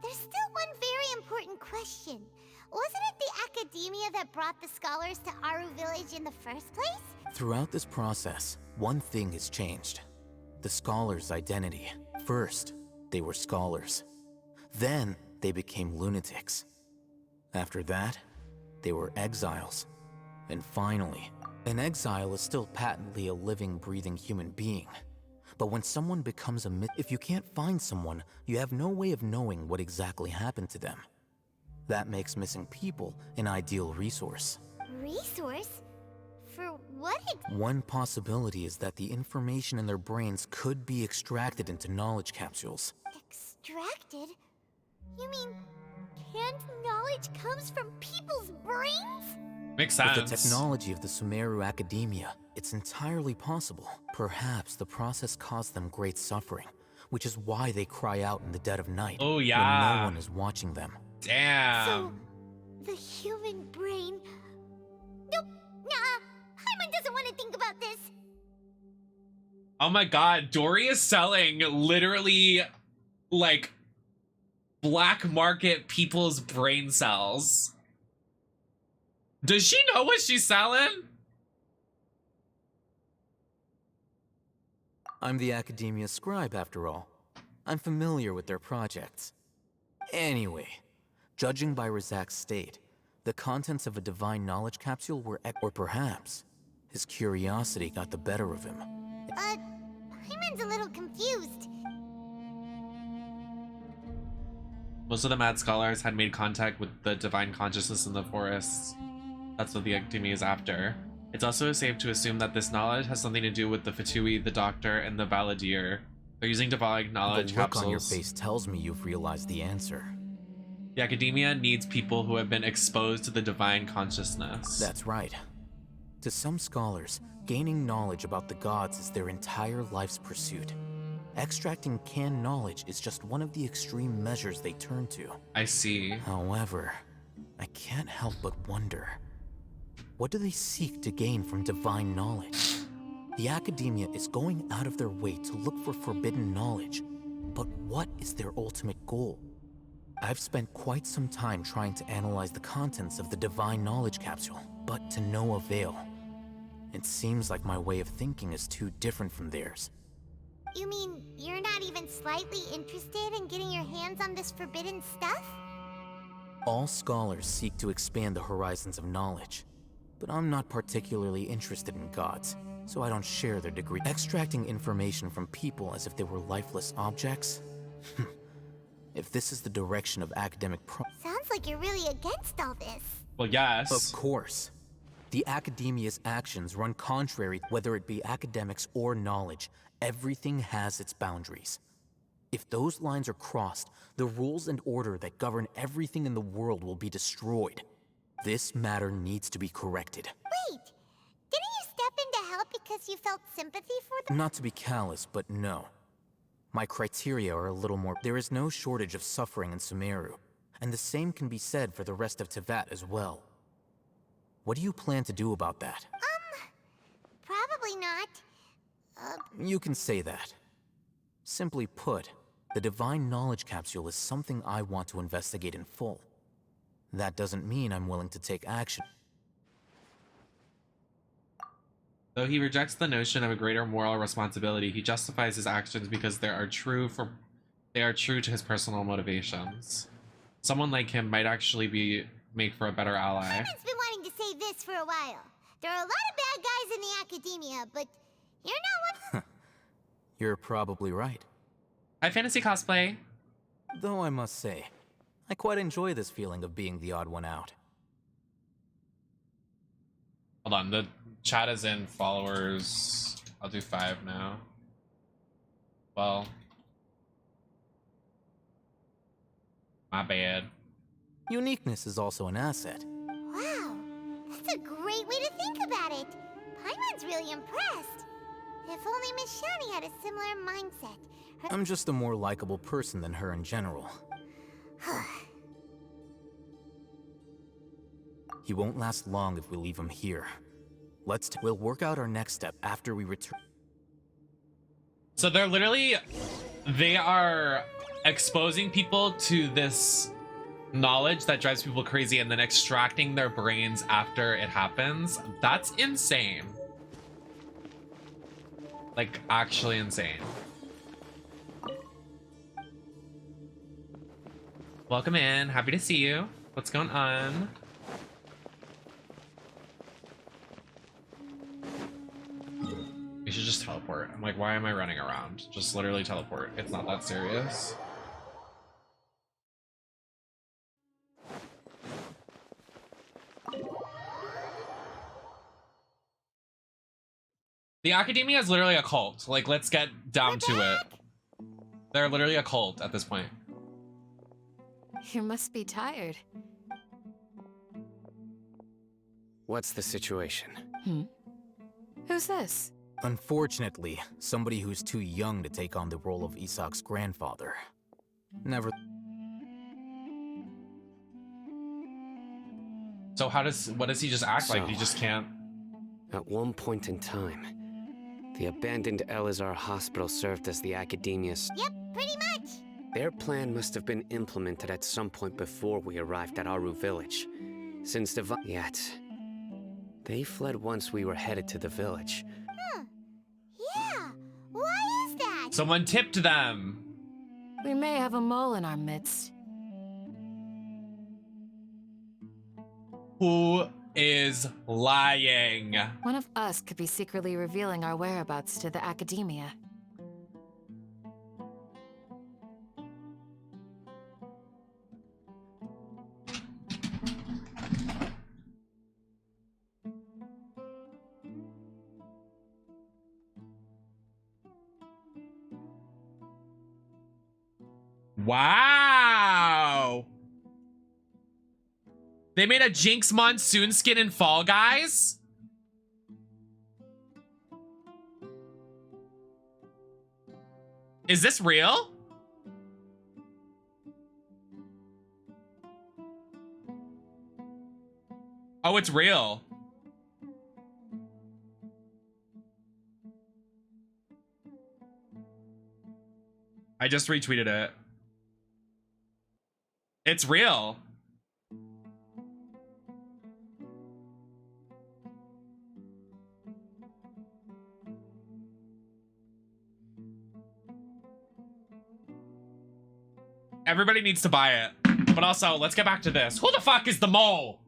there's still one very important question. Wasn't it the academia that brought the scholars to Aru Village in the first place? Throughout this process, one thing has changed. The scholars' identity. First, they were scholars. Then, they became lunatics. After that, they were exiles. And finally, An exile is still patently a living, breathing human being. But when someone becomes a myth, if you can't find someone, you have no way of knowing what exactly happened to them. That makes missing people an ideal resource. Resource? For what One possibility is that the information in their brains could be extracted into knowledge capsules. extracted? You mean canned knowledge comes from people's brains? Makes sense. With the technology of the Sumeru academia, it's entirely possible. Perhaps the process caused them great suffering, which is why they cry out in the dead of night when no one is watching them. Damn. So, the human brain... Nope, nah, Hyman doesn't want to think about this. Oh my god, Dory is selling literally, like, black market people's brain cells. Does she know what she's selling? I'm the academia scribe, after all. I'm familiar with their projects. Anyway, judging by Razak's state, the contents of a divine knowledge capsule were or perhaps his curiosity got the better of him. Hyman's a little confused. Most of the mad scholars had made contact with the divine consciousness in the forests. That's what the academia is after. It's also safe to assume that this knowledge has something to do with the Fatui, the Doctor, and the Balladeer. They're using divine knowledge The look capsules. on your face tells me you've realized the answer. The academia needs people who have been exposed to the divine consciousness. That's right. To some scholars, gaining knowledge about the gods is their entire life's pursuit. Extracting canned knowledge is just one of the extreme measures they turn to. I see. However, I can't help but wonder, what do they seek to gain from divine knowledge? The academia is going out of their way to look for forbidden knowledge, but what is their ultimate goal? I've spent quite some time trying to analyze the contents of the divine knowledge capsule, but to no avail. It seems like my way of thinking is too different from theirs. You mean you're not even slightly interested in getting your hands on this forbidden stuff? All scholars seek to expand the horizons of knowledge, but I'm not particularly interested in gods, so I don't share their degree. Extracting information from people as if they were lifeless objects? If this is the direction of academic Sounds like you're really against all this. Well, yes. Of course. The academia's actions run contrary, whether it be academics or knowledge. Everything has its boundaries. If those lines are crossed, the rules and order that govern everything in the world will be destroyed. This matter needs to be corrected. Wait, didn't you step in to help because you felt sympathy for them? Not to be callous, but no. My criteria are a little more. There is no shortage of suffering in Sumeru, and the same can be said for the rest of Teyvat as well. What do you plan to do about that? Probably not. You can say that. Simply put, the divine knowledge capsule is something I want to investigate in full. That doesn't mean I'm willing to take action. Though he rejects the notion of a greater moral responsibility, he justifies his actions because they are true to his personal motivations. Someone like him might actually make for a better ally. Hyman's been wanting to say this for a while. There are a lot of bad guys in the academia, but you're not one. You're probably right. Hi, fantasy cosplay. Though I must say, I quite enjoy this feeling of being the odd one out. Hold on, the chat is in followers. I'll do 5 now. Well, my bad. Uniqueness is also an asset. Wow, that's a great way to think about it. Paimon's really impressed. If only Miss Shani had a similar mindset. I'm just a more likable person than her in general. He won't last long if we leave him here. We'll work out our next step after we return. So they are exposing people to this knowledge that drives people crazy and then extracting their brains after it happens. That's insane. Like, actually insane. Welcome in. Happy to see you. What's going on? teleport. I'm like, why am I running around? Just literally teleport. It's not that serious. The Academia is literally a cult. Like, let's get down to it. They're literally a cult at this point. You must be tired. What's the situation? Who's this? Unfortunately, somebody who's too young to take on the role of Isak's grandfather. Never. So what does he just act like? He just can't. At one point in time, the abandoned Elazar hospital served as the Academia's. Yep, pretty much. Their plan must have been implemented at some point before we arrived at Aru village. Since yet, they fled once we were headed to the village. Yeah, why is that? Someone tipped them. We may have a mole in our midst. Who is lying? One of us could be secretly revealing our whereabouts to the Academia. Wow! They made a Jinx Monsoon skin in Fall Guys? Is this real? Oh, it's real. I just retweeted it. It's real. Everybody needs to buy it. But also, let's get back to this. Who the fuck is the mole?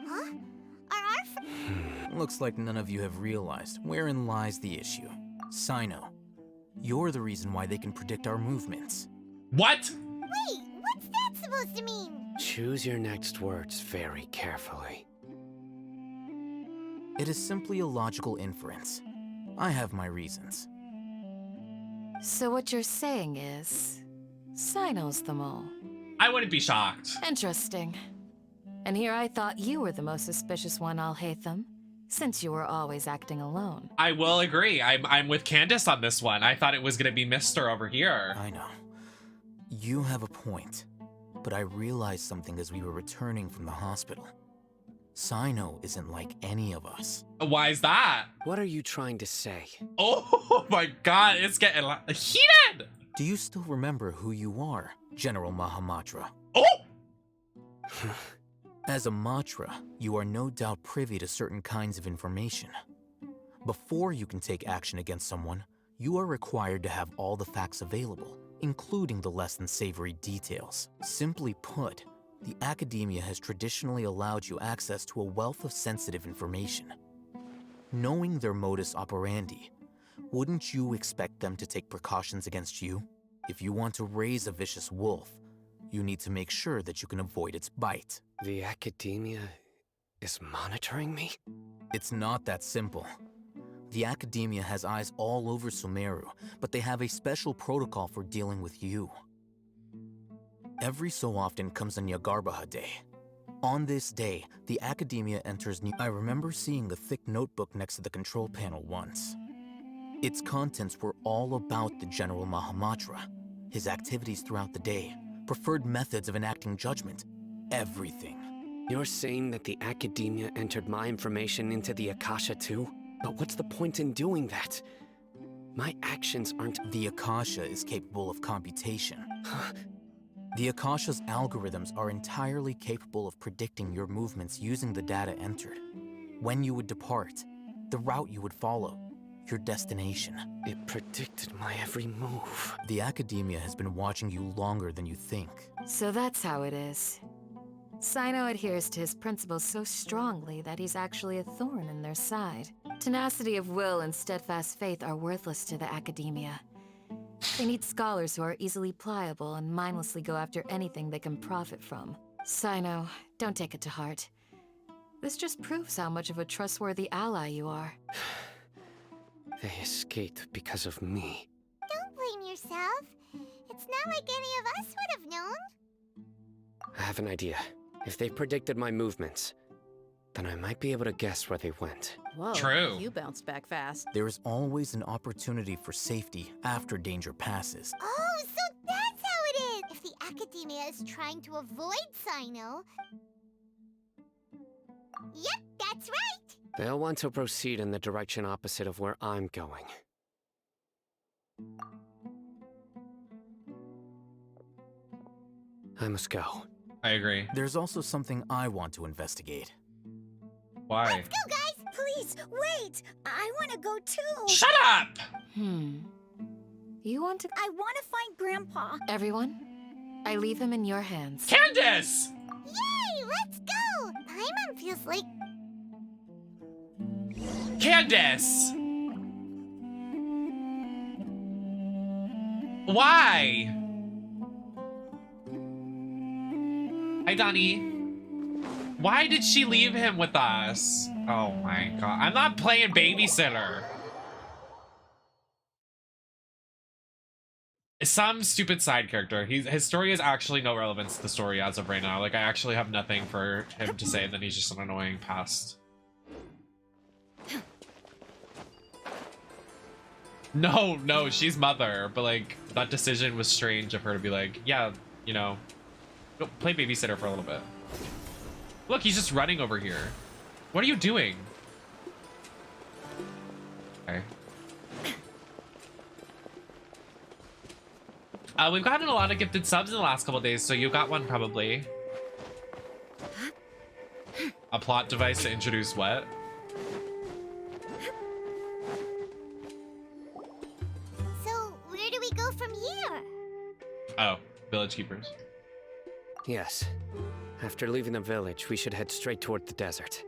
Huh? Looks like none of you have realized wherein lies the issue. Sino, you're the reason why they can predict our movements. What? Wait, what's that supposed to mean? Choose your next words very carefully. It is simply a logical inference. I have my reasons. So what you're saying is, Sino's the mole. I wouldn't be shocked. Interesting. And here I thought you were the most suspicious one, Alhaitham, since you were always acting alone. I will agree. I'm with Candace on this one. I thought it was gonna be Mister over here. I know. You have a point, but I realized something as we were returning from the hospital. Sino isn't like any of us. Why is that? What are you trying to say? Oh my god, it's getting heated! Do you still remember who you are, General Mahamatra? Oh! As a Matra, you are no doubt privy to certain kinds of information. Before you can take action against someone, you are required to have all the facts available, including the less than savory details. Simply put, the Academia has traditionally allowed you access to a wealth of sensitive information. Knowing their modus operandi, wouldn't you expect them to take precautions against you? If you want to raise a vicious wolf, you need to make sure that you can avoid its bite. The Academia is monitoring me? It's not that simple. The Academia has eyes all over Sumeru, but they have a special protocol for dealing with you. Every so often comes a Nyagarbaha Day. On this day, the Academia enters new. I remember seeing a thick notebook next to the control panel once. Its contents were all about the General Mahamatra, his activities throughout the day, preferred methods of enacting judgment, everything. You're saying that the Academia entered my information into the Akasha too? But what's the point in doing that? My actions aren't... The Akasha is capable of computation. The Akasha's algorithms are entirely capable of predicting your movements using the data entered. When you would depart, the route you would follow, your destination. It predicted my every move. The Academia has been watching you longer than you think. So that's how it is. Sino adheres to his principles so strongly that he's actually a thorn in their side. Tenacity of will and steadfast faith are worthless to the academia. They need scholars who are easily pliable and mindlessly go after anything they can profit from. Sino, don't take it to heart. This just proves how much of a trustworthy ally you are. They escaped because of me. Don't blame yourself. It's not like any of us would have known. I have an idea. If they predicted my movements, then I might be able to guess where they went. Whoa, True. you bounced back fast. There is always an opportunity for safety after danger passes. Oh, so that's how it is! If the Academia is trying to avoid Sino... Yep, that's right! They'll want to proceed in the direction opposite of where I'm going. I must go. I agree. There's also something I want to investigate. Why? Let's go, guys! Please, wait! I want to go too! Shut up! You want to... I want to find Grandpa. Everyone, I leave him in your hands. Candace! Yay! Let's go! Paimon feels like... Candace! Why? Hi, Donnie. Why did she leave him with us? Oh my god. I'm not playing babysitter. Some stupid side character. His story is actually no relevance to the story as of right now. Like, I actually have nothing for him to say, and then he's just an annoying past. No, she's mother, but like, that decision was strange of her to be like, yeah, you know, go play babysitter for a little bit. Look, he's just running over here. What are you doing? Okay. We've gotten a lot of gifted subs in the last couple days, so you got one probably. A plot device to introduce what? So, where do we go from here? Oh, village keepers. Yes. After leaving the village, we should head straight toward the desert.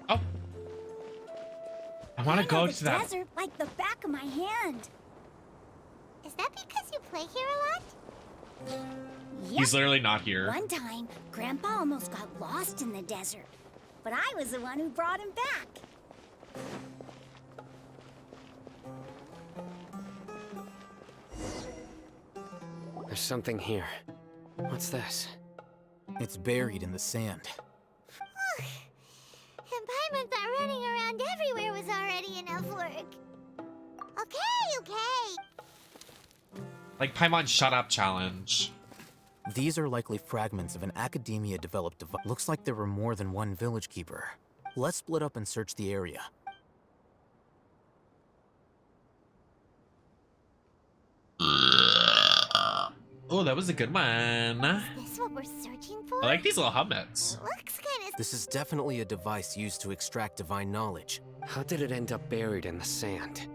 Oh. I want to go to that. Desert like the back of my hand. Is that because you play here a lot? Yep. He's literally not here. One time, Grandpa almost got lost in the desert, but I was the one who brought him back. There's something here. What's this? It's buried in the sand. And Paimon thought running around everywhere was already enough work. Okay. Like Paimon shut up challenge. These are likely fragments of an academia-developed device. Looks like there were more than one village keeper. Let's split up and search the area. Oh, that was a good one. Is this what we're searching for? I like these little helmets. Looks kind of... This is definitely a device used to extract divine knowledge. How did it end up buried in the sand?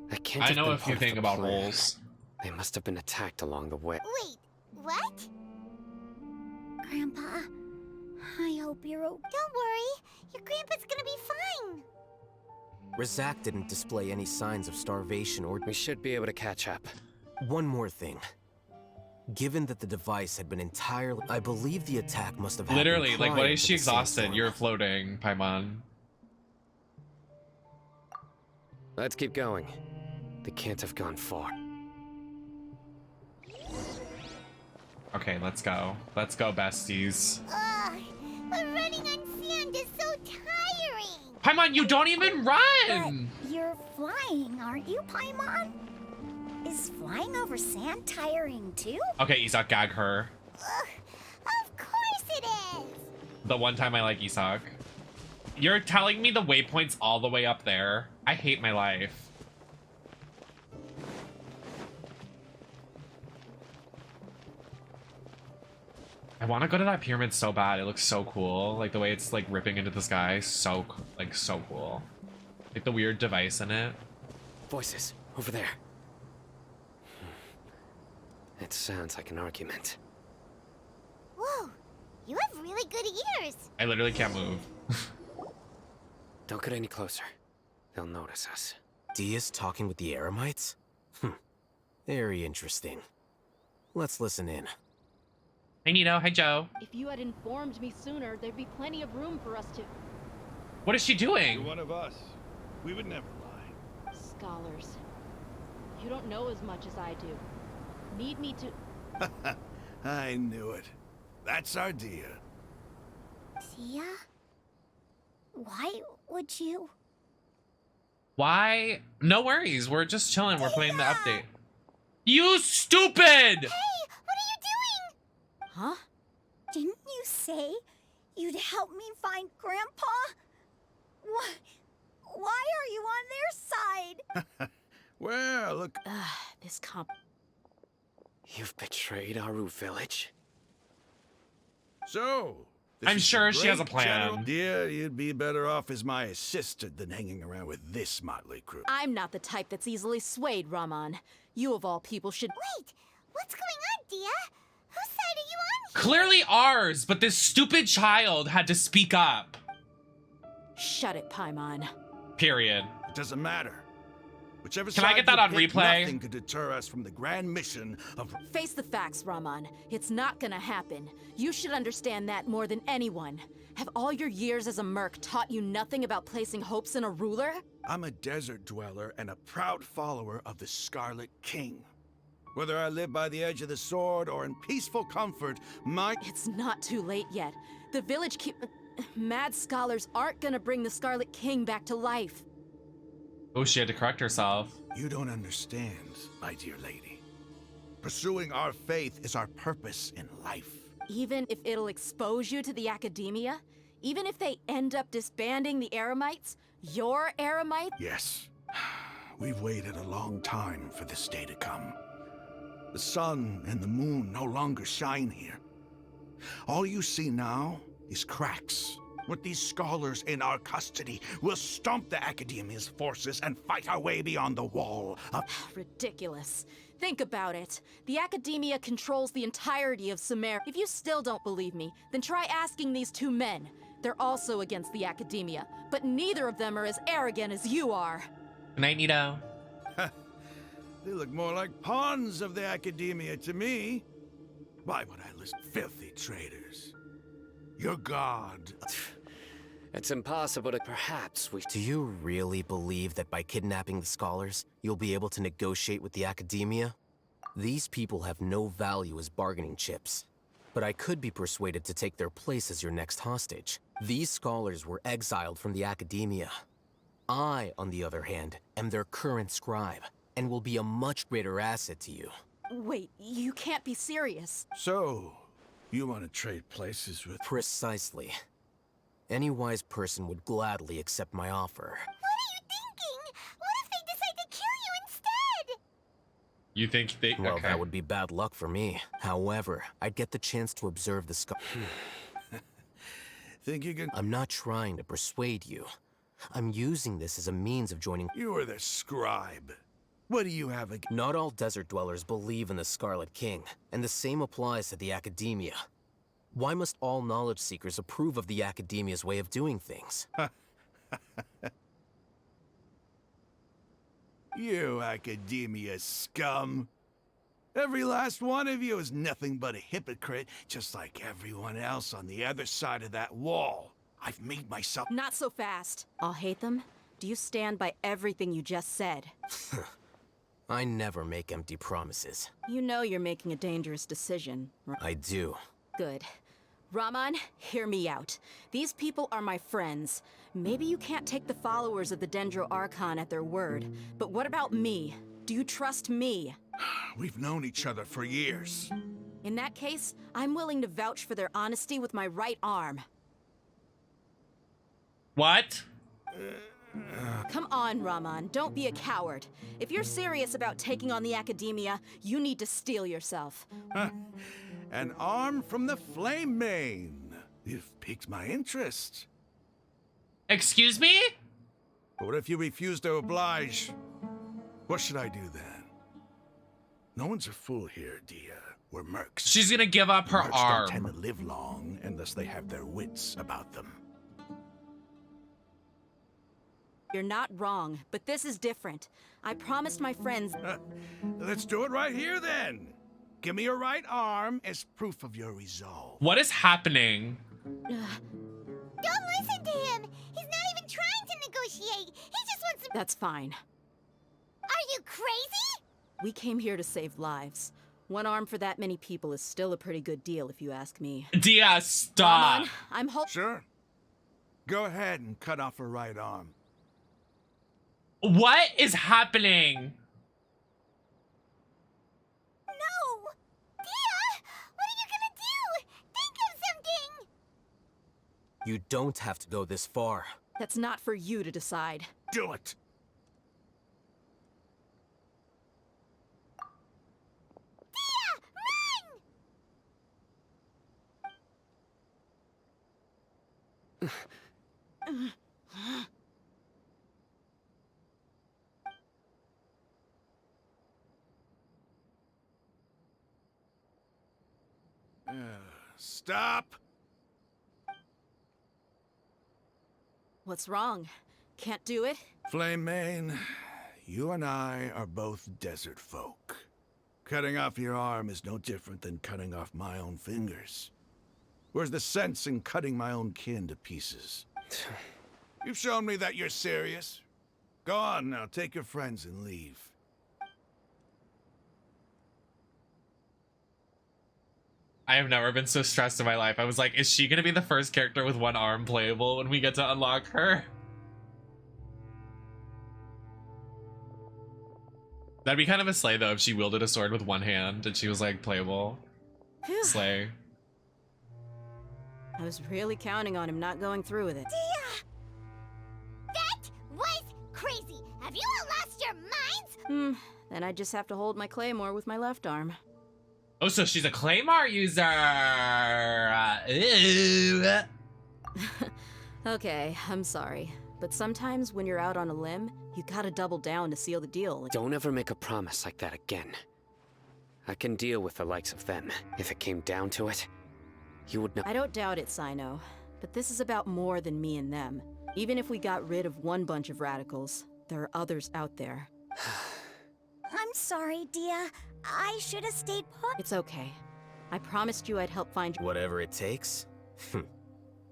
That can't have I know been a few part of things the about plan. holes. They must have been attacked along the way. Wait, what? Grandpa, I hope you're okay. Don't worry. Your grandpa's gonna be fine. Razak didn't display any signs of starvation or... We should be able to catch up. One more thing. Given that the device had been entirely... I believe the attack must have happened Literally, like, what prior is to she the exhausted? sandstorm. You're floating, Paimon. Let's keep going. They can't have gone far. Okay, let's go. Let's go, besties. Ugh, but running on sand is so tiring. Paimon, you don't even run! But you're flying, aren't you, Paimon? Is flying over sand tiring too? Okay, Isak, gag her. Ugh, of course it is. The one time I like Isak. You're telling me the waypoint's all the way up there? I hate my life. I want to go to that pyramid so bad. It looks so cool. Like the way it's like ripping into the sky. So cool. Like the weird device in it. Voices, over there. It sounds like an argument. Whoa, you have really good good ears. I literally can't move. Don't get any closer. They'll notice us. Dia's talking with the Eremites? Very interesting. Let's listen in. Hey Nino, hi Joe. If you had informed me sooner, there'd be plenty of room for us to... What is she doing? You're one of us. We would never lie. Scholars. You don't know as much as I do. Need me to... I knew it. That's our Dia. Dia? Why would you? Why? No worries. We're just chilling. We're playing the update. You stupid! Hey, what are you doing? Huh? Didn't you say you'd help me find Grandpa? Why are you on their side? Well, look. This comp. You've betrayed Aru village? So, I'm is sure the she has a great plan. general. Dear, you'd be better off as my assistant than hanging around with this motley crew. I'm not the type that's easily swayed, Raman. You of all people should— Wait, what's going on, Dia? Whose side are you on here? Clearly ours, but this stupid child had to speak up. Shut it, Paimon. Period. It doesn't matter. Whichever Can I side get that you on pick, replay? Nothing could deter us from the grand mission of... Face the facts, Raman. It's not gonna happen. You should understand that more than anyone. Have all your years as a merc taught you nothing about placing hopes in a ruler? I'm a desert dweller and a proud follower of the Scarlet King. Whether I live by the edge of the sword or in peaceful comfort, my... It's not too late yet. The village mad scholars aren't gonna bring the Scarlet King back to life. Oh, she had to correct herself. You don't understand, my dear lady. Pursuing our faith is our purpose in life. Even if it'll expose you to the academia? Even if they end up disbanding the Eremites? Your Eremite? Yes. We've waited a long time for this day to come. The sun and the moon no longer shine here. All you see now is cracks. With these scholars in our custody, we'll stomp the Academia's forces and fight our way beyond the wall of... Ridiculous. Think about it. The Academia controls the entirety of Sumeru. If you still don't believe me, then try asking these two men. They're also against the Academia, but neither of them are as arrogant as you are. Good night, Nito. They look more like pawns of the Academia to me. Why would I listen? Filthy traitors. Your god... It's impossible to... Perhaps we... Do you really believe that by kidnapping the scholars, you'll be able to negotiate with the Academia? These people have no value as bargaining chips. But I could be persuaded to take their place as your next hostage. These scholars were exiled from the Academia. I, on the other hand, am their current scribe, and will be a much greater asset to you. Wait, you can't be serious. So, you want to trade places with... Precisely. Any wise person would gladly accept my offer. What are you thinking? What if they decide to kill you instead? You think they... Well, okay. that would be bad luck for me. However, I'd get the chance to observe the Think you can... I'm not trying to persuade you. I'm using this as a means of joining... You are the scribe. What do you have against... Not all desert dwellers believe in the Scarlet King, and the same applies to the Academia. Why must all knowledge seekers approve of the Academia's way of doing things? You Academia scum. Every last one of you is nothing but a hypocrite, just like everyone else on the other side of that wall. I've made myself... Not so fast. I'll hate them. Do you stand by everything you just said? I never make empty promises. You know you're making a dangerous decision. I do. Good. Raman, hear me out. These people are my friends. Maybe you can't take the followers of the Dendro Archon at their word, but what about me? Do you trust me? We've known each other for years. In that case, I'm willing to vouch for their honesty with my right arm. What? Come on, Raman, don't be a coward. If you're serious about taking on the Academia, you need to steel yourself. An arm from the Flame Mane. You've piqued my interest. Excuse me? But what if you refuse to oblige? What should I do then? No one's a fool here, Dia. We're mercs. She's gonna give up her Mercs arm. don't tend to live long, unless they have their wits about them. You're not wrong, but this is different. I promised my friends... Let's do it right here, then. Give me your right arm as proof of your resolve. What is happening? Don't listen to him! He's not even trying to negotiate! He just wants to... That's fine. Are you crazy? We came here to save lives. One arm for that many people is still a pretty good deal, if you ask me. Dia, stop! I'm Sure. Go ahead and cut off her right arm. What is happening? No! Dia! What are you gonna do? Think of something! You don't have to go this far. That's not for you to decide. Do it! Stop! What's wrong? Can't do it? Flame Mane, you and I are both desert folk. Cutting off your arm is no different than cutting off my own fingers. Where's the sense in cutting my own kin to pieces? You've shown me that you're serious. Go on now, take your friends and leave. I have never been so stressed in my life. I was like, is she gonna be the first character with one arm playable when we get to unlock her? That'd be kind of a slay though if she wielded a sword with one hand and she was like playable. Slay. I was really counting on him not going through with it. Dia! That was crazy! Have you all lost your minds? Then I just have to hold my claymore with my left arm. Oh, so she's a Claymore user! Ew. Okay, I'm sorry. But sometimes when you're out on a limb, you gotta double down to seal the deal. Don't ever make a promise like that again. I can deal with the likes of them. If it came down to it, you would know. I don't doubt it, Sino. But this is about more than me and them. Even if we got rid of one bunch of radicals, there are others out there. I'm sorry, Dia. I should have stayed put. It's okay. I promised you I'd help find you. Whatever it takes?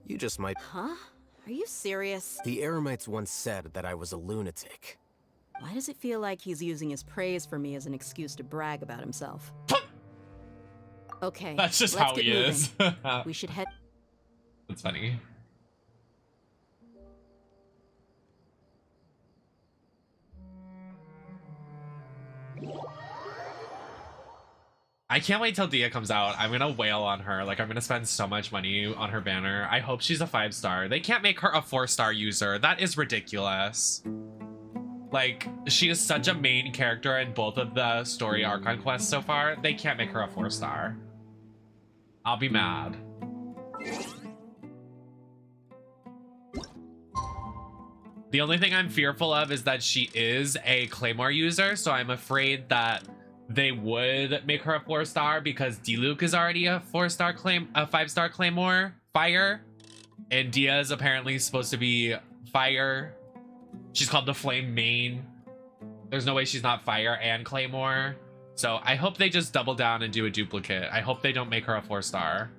You just might... Huh? Are you serious? The Eremites once said that I was a lunatic. Why does it feel like he's using his praise for me as an excuse to brag about himself? Okay, That's just let's how get he moving. is. We should head... That's funny. I can't wait till Dia comes out. I'm gonna wail on her. Like, I'm gonna spend so much money on her banner. I hope she's a 5-star. They can't make her a 4-star user. That is ridiculous. Like, she is such a main character in both of the story Archon Quests so far. They can't make her a 4-star. I'll be mad. The only thing I'm fearful of is that she is a Claymore user, so I'm afraid that they would make her a 4-star because D-Luke is already a 4-star a 5-star Claymore fire, and Dia is apparently supposed to be fire. She's called the Flame Main. There's no way she's not fire and Claymore. So I hope they just double down and do a duplicate. I hope they don't make her a 4-star.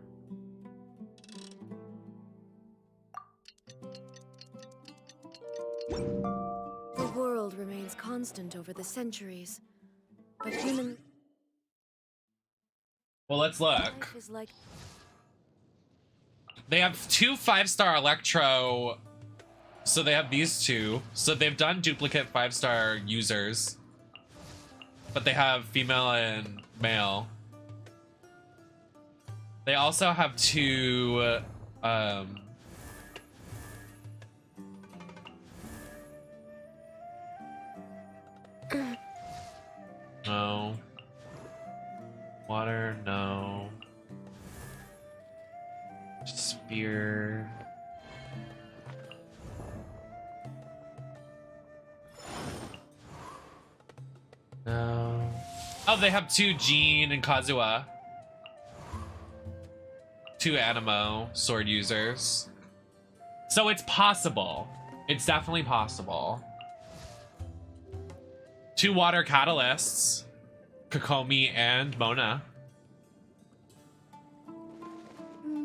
The world remains constant over the centuries, but human... Well, let's look. life is like... They have 2 5-star Electro, so they have these 2. So they've done duplicate 5-star users, but they have female and male. They also have 2, no. Water, no. Spear. No. Oh, they have 2 Jean and Kazuha. 2 Animo sword users. So it's possible. It's definitely possible. 2 water catalysts. Kokomi and Mona.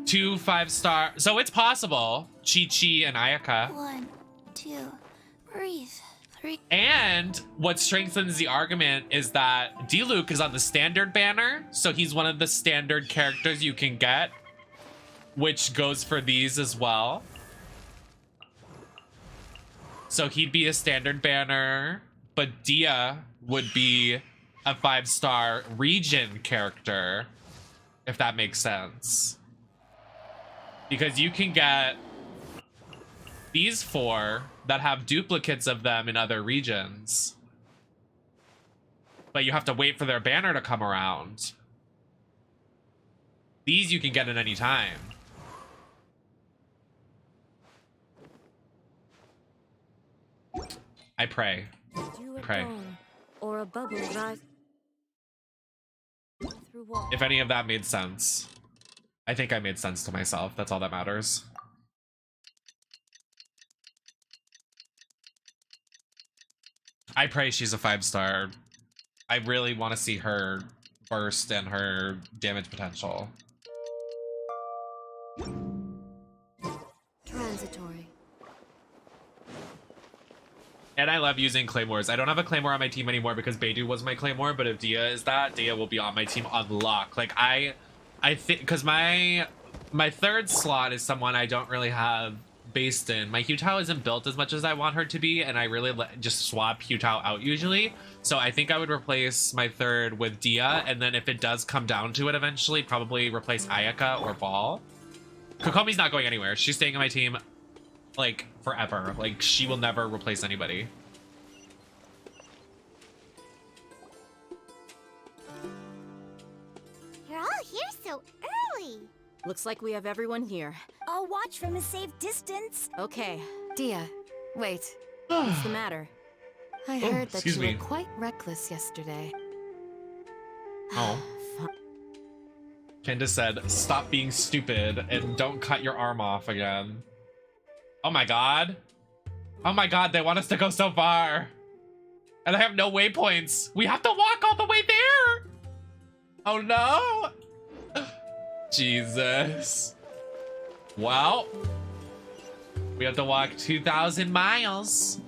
2 5-star. So it's possible. Chi-Chi and Ayaka. 1, 2, breathe. 3. And what strengthens the argument is that Diluc is on the standard banner. So he's one of the standard characters you can get, which goes for these as well. So he'd be a standard banner, but Dia would be a 5-star region character, if that makes sense. Because you can get these 4 that have duplicates of them in other regions. But you have to wait for their banner to come around. These you can get at any time. I pray. Pray. Or a bubble rise through wall. If any of that made sense. I think I made sense to myself. That's all that matters. I pray she's a 5-star. I really want to see her burst and her damage potential. Transitory. And I love using claymores. I don't have a claymore on my team anymore because Beidou was my claymore, but if Dia is that, Dia will be on my team on lock. Like I think because my 3rd slot is someone I don't really have based in. My Hutao isn't built as much as I want her to be, and I really just swap Hutao out usually. So I think I would replace my 3rd with Dia, and then if it does come down to it eventually, probably replace Ayaka or Ball. Kokomi's not going anywhere. She's staying on my team like forever. Like she will never replace anybody. You're all here so early. Looks like we have everyone here. I'll watch from a safe distance. Okay. Dia, wait. What's the matter? I Oh, heard that excuse you me. were quite reckless yesterday. Oh. Candace said, stop being stupid and don't cut your arm off again. Oh my god. Oh my god, they want us to go so far. And I have no waypoints. We have to walk all the way there. Oh no. Jesus. Well, we have to walk 2,000 miles.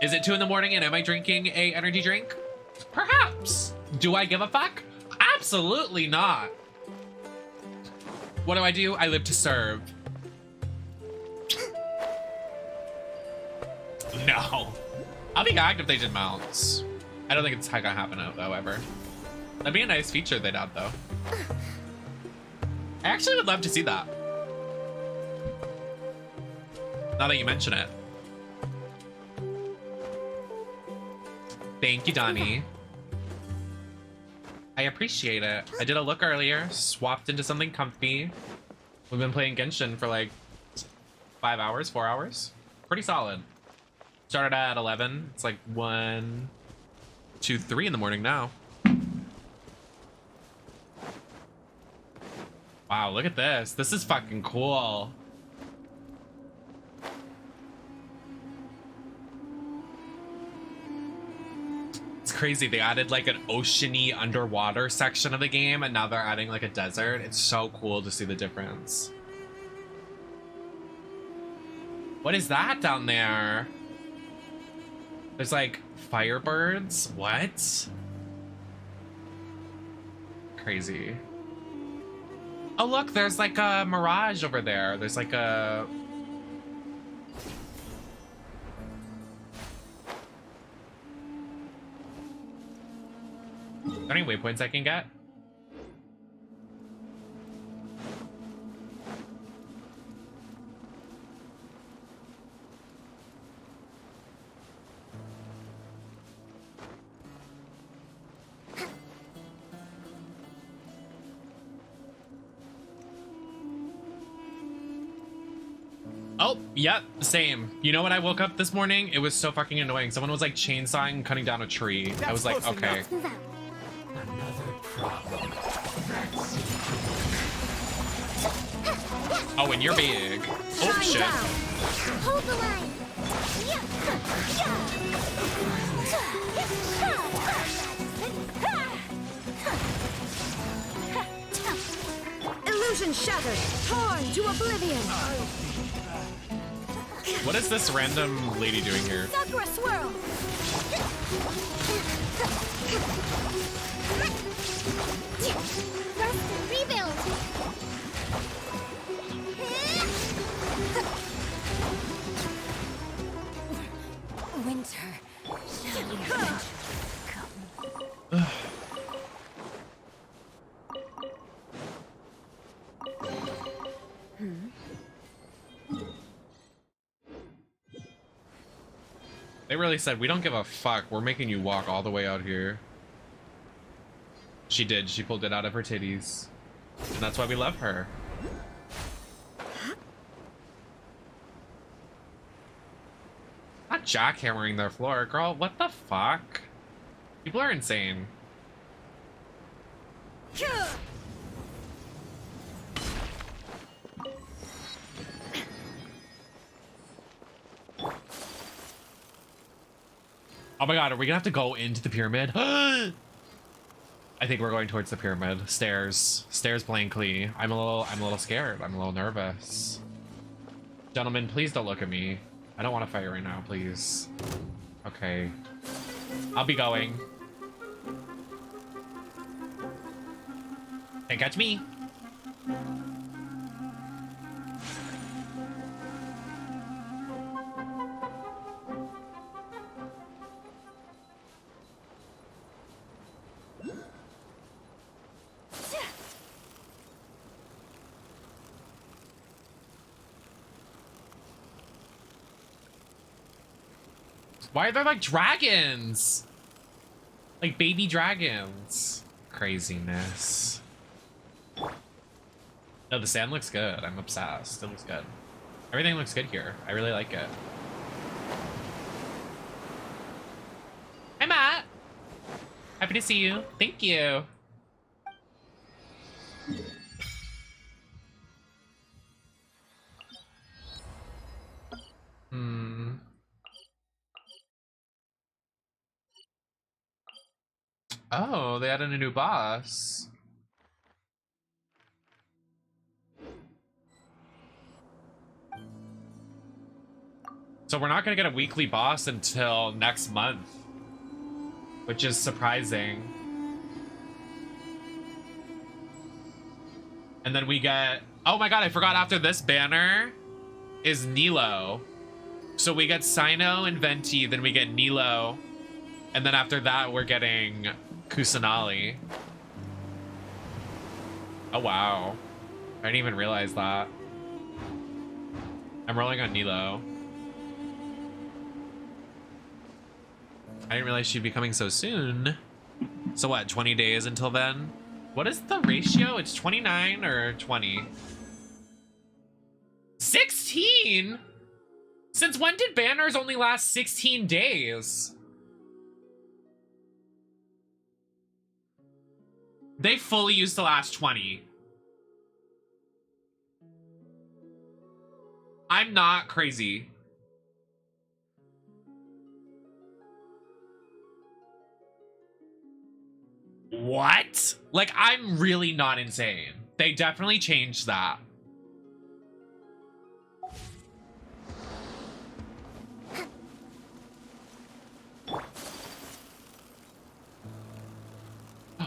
Is it 2 in the morning and am I drinking a energy drink? Perhaps. Do I give a fuck? Absolutely not. What do? I live to serve. No. I'll be gagged if they did mounts. I don't think it's gonna happen, however. That'd be a nice feature they'd add, though. I actually would love to see that. Now that you mention it. Thank you, Donnie. I appreciate it. I did a look earlier, swapped into something comfy. We've been playing Genshin for like 5 hours, 4 hours. Pretty solid. Started at 11. It's like 1, 2, 3 in the morning now. Wow, look at this. This is fucking cool. It's crazy. They added like an oceany underwater section of the game, and now they're adding like a desert. It's so cool to see the difference. What is that down there? There's like firebirds. What? Crazy. Oh look, there's like a mirage over there. There's like a... Are there any waypoints I can get? Oh, yep, same. You know when I woke up this morning? It was so fucking annoying. Someone was like chainsawing, cutting down a tree. I was like, okay. Oh, and you're big. Oh, shit. Hold the line. Illusion shattered, torn to oblivion. What is this random lady doing here? Sakura swirl. Rest and rebuild. Winter. They really said, we don't give a fuck. We're making you walk all the way out here. She did. She pulled it out of her titties. And that's why we love her. Not jackhammering their floor, girl. What the fuck? People are insane. Oh my god, are we gonna have to go into the pyramid? I think we're going towards the pyramid. Stairs. Stairs blankly. I'm a little scared. I'm a little nervous. Gentlemen, please don't look at me. I don't want to fight right now, please. Okay. I'll be going. Can't catch me. Why are there like dragons? Like baby dragons. Craziness. No, the sand looks good. I'm obsessed. It looks good. Everything looks good here. I really like it. Hi, Matt. Happy to see you. Thank you. Oh, they added a new boss. So we're not gonna get a weekly boss until next month, which is surprising. And then we get, oh my god, I forgot, after this banner is Nilo. So we get Sino and Venti, then we get Nilo. And then after that, we're getting Kusanali. Oh, wow. I didn't even realize that. I'm rolling on Nilo. I didn't realize she'd be coming so soon. So what, 20 days until then? What is the ratio? It's 29 or 20? 16? Since when did banners only last 16 days? They fully used to last 20. I'm not crazy. What? Like, I'm really not insane. They definitely changed that.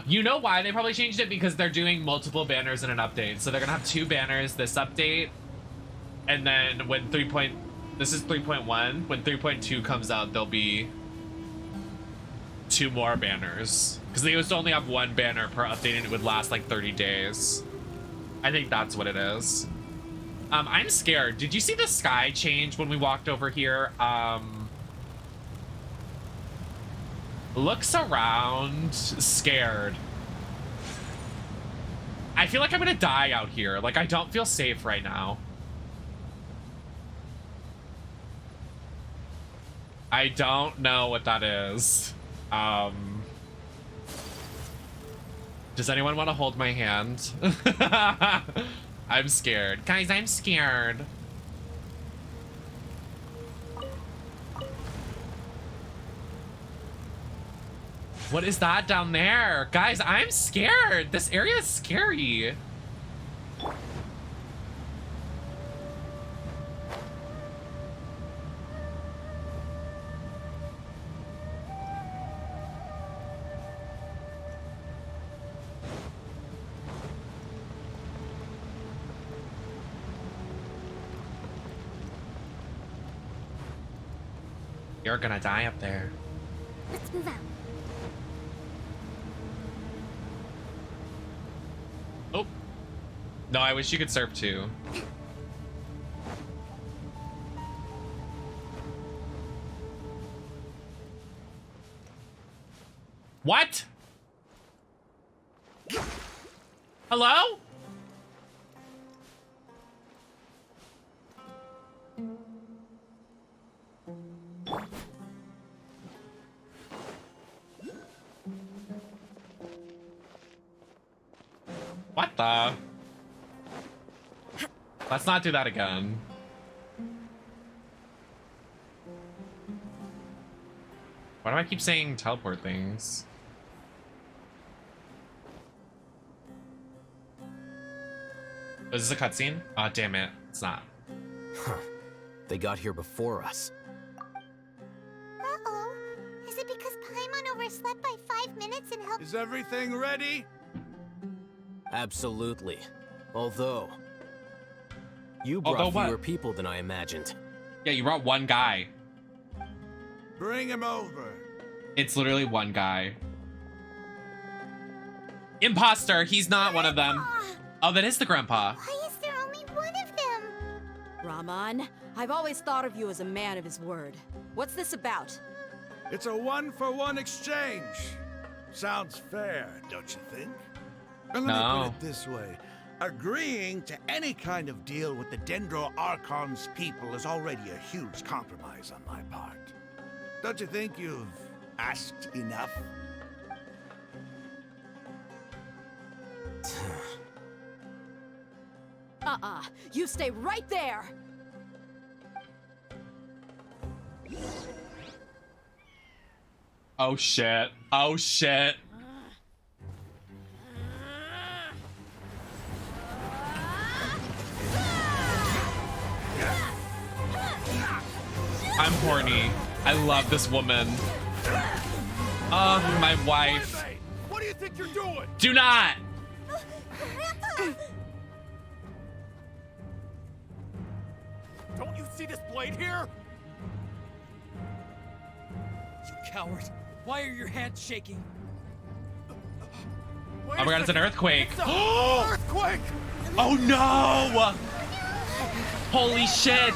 You know why they probably changed it? Because they're doing multiple banners in an update. So they're gonna have 2 banners this update. And then when this is 3.1. When 3.2 comes out, there'll be 2 more banners. Because they used to only have 1 banner per update and it would last like 30 days. I think that's what it is. I'm scared. Did you see the sky change when we walked over here? Looks around, scared. I feel like I'm gonna die out here. Like, I don't feel safe right now. I don't know what that is. Does anyone want to hold my hand? I'm scared. Guys, I'm scared. What is that down there? Guys, I'm scared. This area is scary. You're gonna die up there. Let's move out. Oh. No, I wish you could surf too. What? Hello? What the? Let's not do that again. Why do I keep saying teleport things? Is this a cutscene? Oh, damn it. It's not. Huh. They got here before us. Uh-oh. Is it because Paimon overslept by 5 minutes and helped— Is everything ready? Absolutely. Although, you brought fewer people than I imagined. Yeah, you brought one guy. Bring him over. It's literally one guy. Imposter, he's not one of them. Oh, that is the grandpa. Why is there only one of them? Raman, I've always thought of you as a man of his word. What's this about? It's a 1-for-1 exchange. Sounds fair, don't you think? And let me put it this way. Agreeing to any kind of deal with the Dendro Archon's people is already a huge compromise on my part. Don't you think you've asked enough? You stay right there! Oh shit. Oh shit. I'm horny. I love this woman. Oh, my wife. What do you think you're doing? Do not. Don't you see this blade here? You coward. Why are your hands shaking? Oh my god, it's an earthquake. It's an earthquake! Oh no! Holy shit!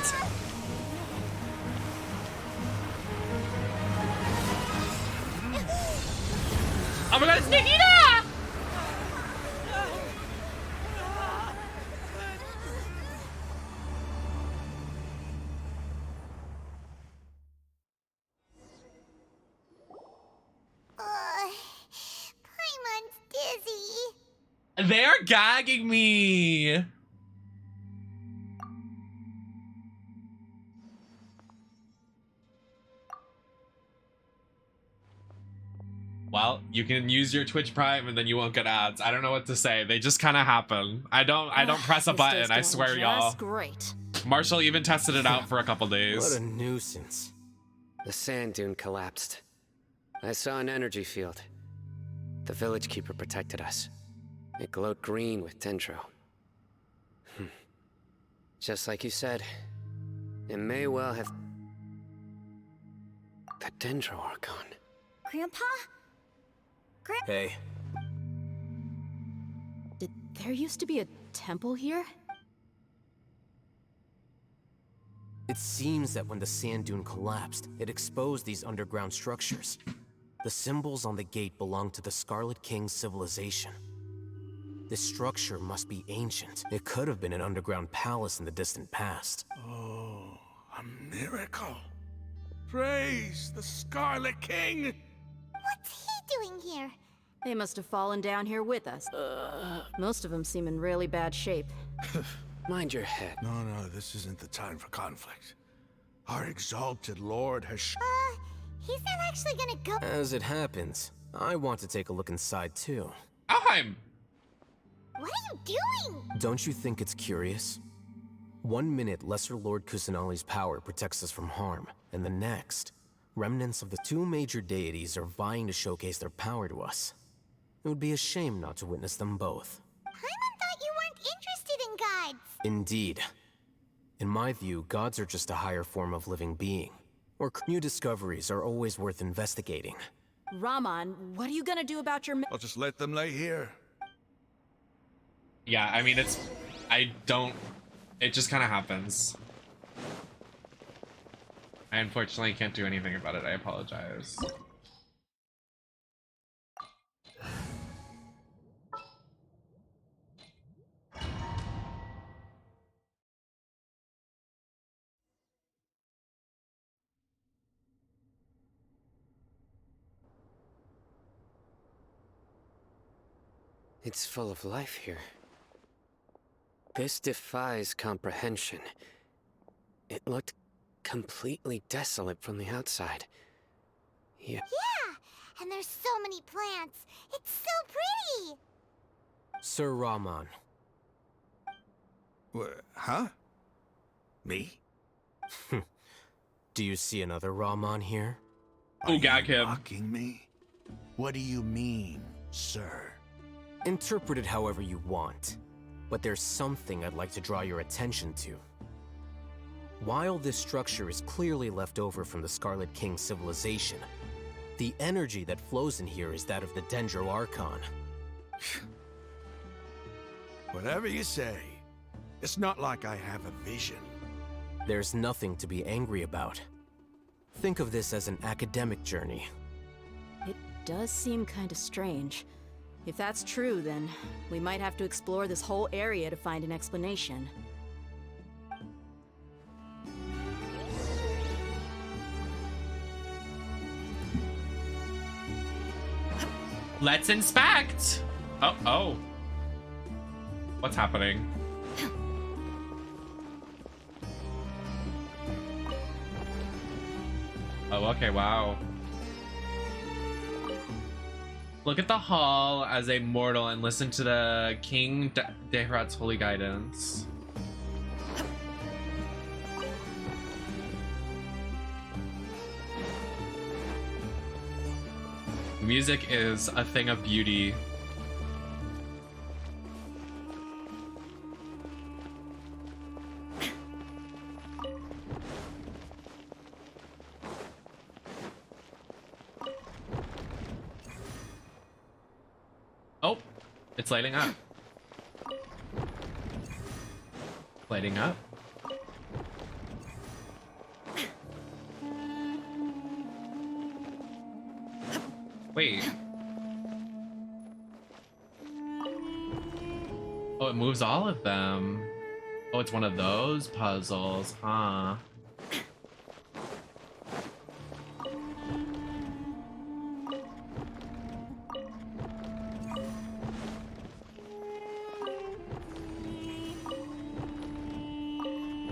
Oh my god, it's Nikita! Paimon's dizzy. They're gagging me. Well, you can use your Twitch Prime and then you won't get ads. I don't know what to say. They just kind of happen. I don't press a button. I swear, y'all. Great. Marshall even tested it out for a couple days. What a nuisance. The sand dune collapsed. I saw an energy field. The village keeper protected us. It glowed green with dendro. Just like you said, it may well have... the Dendro Archon. Grandpa? Hey. Did there used to be a temple here? It seems that when the sand dune collapsed, it exposed these underground structures. The symbols on the gate belong to the Scarlet King's civilization. This structure must be ancient. It could have been an underground palace in the distant past. Oh, a miracle. Praise the Scarlet King! What's he doing here? They must have fallen down here with us. Most of them seem in really bad shape. Mind your head. No, this isn't the time for conflict. Our exalted lord has He's not actually gonna go. As it happens, I want to take a look inside too. Alheim! What are you doing? Don't you think it's curious? 1 minute, Lesser Lord Kusanali's power protects us from harm, and the next, remnants of the two major deities are vying to showcase their power to us. It would be a shame not to witness them both. Paimon thought you weren't interested in gods. Indeed. In my view, gods are just a higher form of living being, or new discoveries are always worth investigating. Raman, what are you gonna do about your... I'll just let them lay here. Yeah, I mean, it just kind of happens. I unfortunately can't do anything about it. I apologize. It's full of life here. This defies comprehension. It looked completely desolate from the outside. Yeah, and there's so many plants. It's so pretty. Sir Raman. Huh? Me? Do you see another Raman here? Oh, gag him. Mocking me? What do you mean, sir? Interpret it however you want, but there's something I'd like to draw your attention to. While this structure is clearly left over from the Scarlet King civilization, the energy that flows in here is that of the Dendro Archon. Whatever you say. It's not like I have a vision. There's nothing to be angry about. Think of this as an academic journey. It does seem kind of strange. If that's true, then we might have to explore this whole area to find an explanation. Let's inspect! Oh. What's happening? Oh, okay, wow. Look at the hall as a mortal and listen to the King Deshret's holy guidance. Music is a thing of beauty. Oh, it's lighting up. Lighting up. Wait. Oh, it moves all of them. Oh, it's one of those puzzles, huh?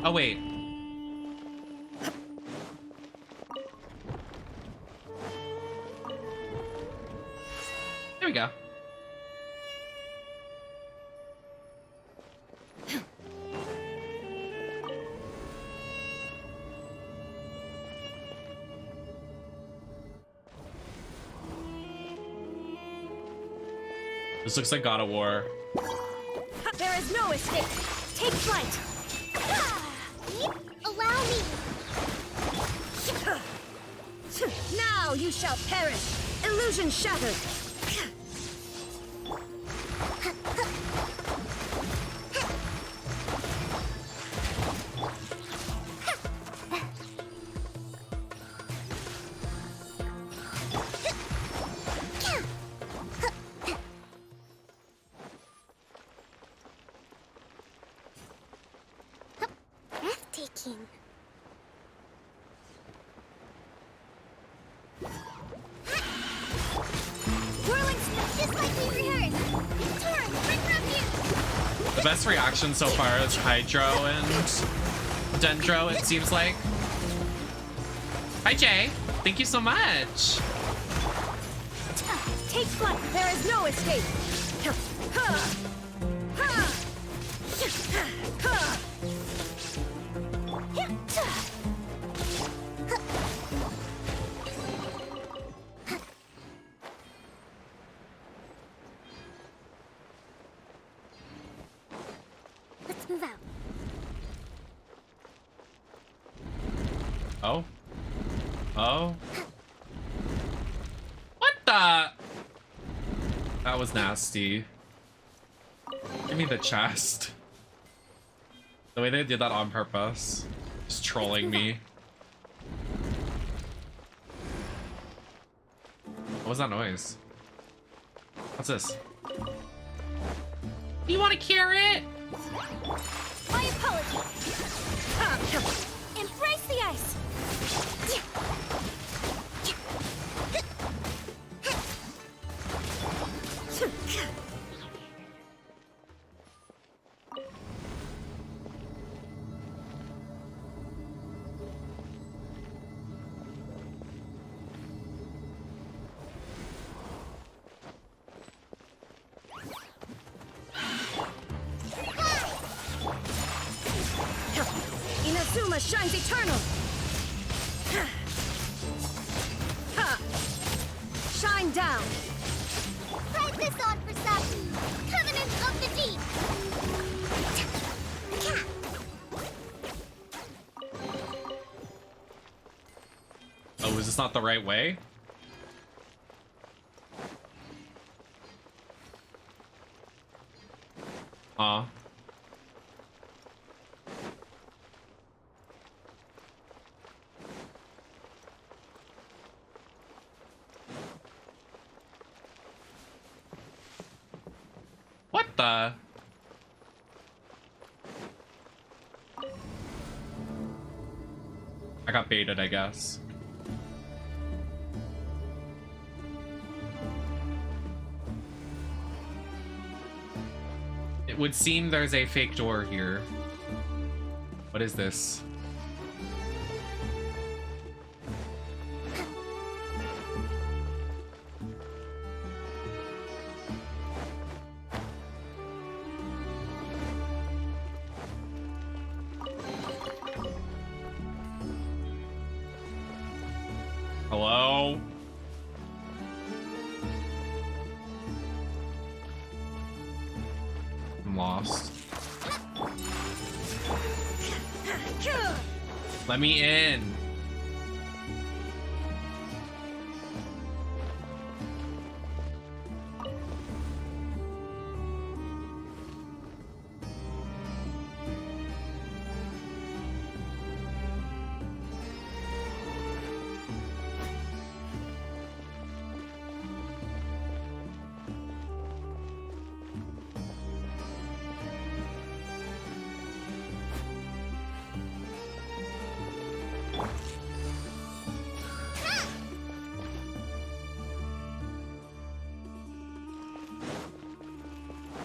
Oh, wait. There we go. This looks like God of War. There is no escape. Take flight. Allow me. Now you shall perish. Illusion shattered. Breathtaking. Whirling snap. best reaction so far is Hydro and Dendro, it seems like. Hi, Jay. Thank you so much. Take flight. There is no escape. Let's move out. Oh. Oh. What the? That was nasty. Give me the chest. The way they did that on purpose. Just trolling me. What was that noise? What's this? You want a carrot? My apologies. Embrace the ice. Inazuma shines eternal. Shine down. Fight this on for some Covenant of the Deep. Oh, is this not the right way? What the? I got baited, I guess. It would seem there's a fake door here. What is this? Hello? I'm lost. Let me in.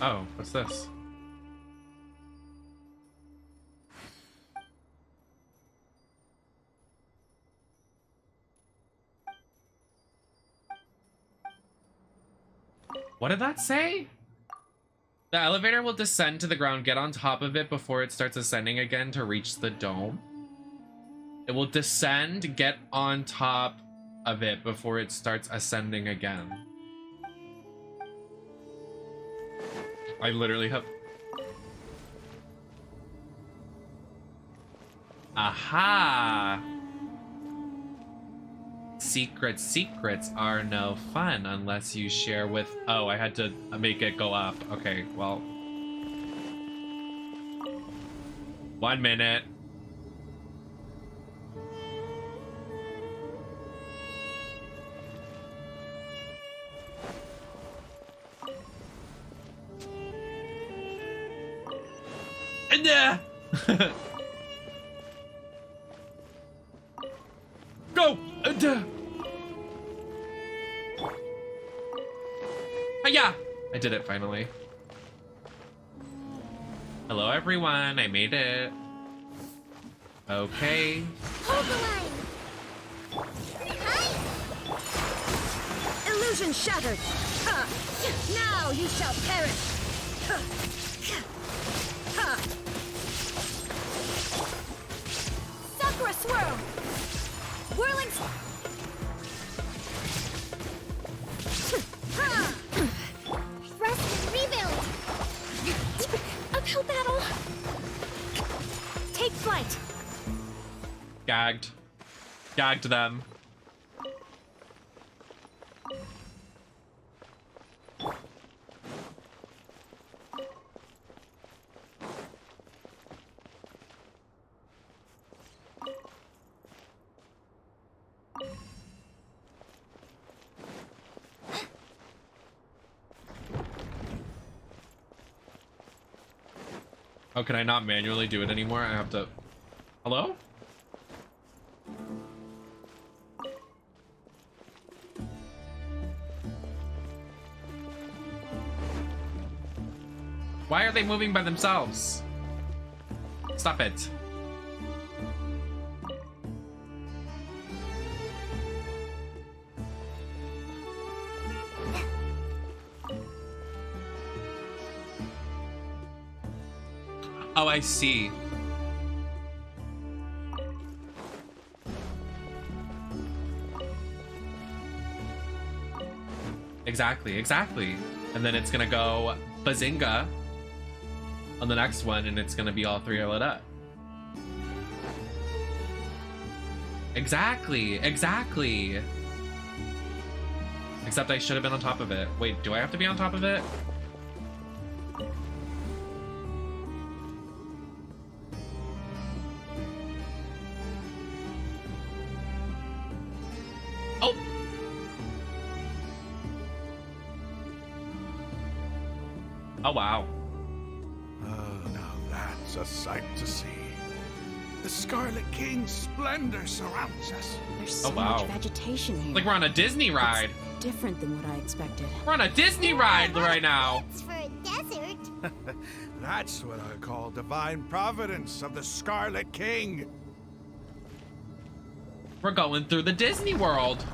Oh, what's this? What did that say? The elevator will descend to the ground. Get on top of it before it starts ascending again to reach the dome. It will descend, get on top of it before it starts ascending again. I literally have... Aha! Secrets are no fun unless you share with... Oh, I had to make it go up. Okay, well... 1 minute. Go! Yeah, I did it finally. Hello, everyone. I made it. Okay. Hold the line! Illusion shattered! Ha! Now you shall perish! Ha! Ha! Sakura swirl! Whirling... Ha! Rest and rebuild! Uphill battle! Take flight! Gagged. Gagged them. Oh, can I not manually do it anymore? I have to... Hello? Why are they moving by themselves? Stop it. Oh, I see. Exactly, exactly. And then it's gonna go bazinga on the next one, and it's gonna be all three lit up. Exactly, exactly. Except I should have been on top of it. Wait, do I have to be on top of it? Oh! Oh, wow. Now that's a sight to see. The Scarlet King's splendor surrounds us. There's so much vegetation here. Like we're on a Disney ride. It's different than what I expected. We're on a Disney ride right now. It's for a desert. That's what I call divine providence of the Scarlet King. We're going through the Disney World.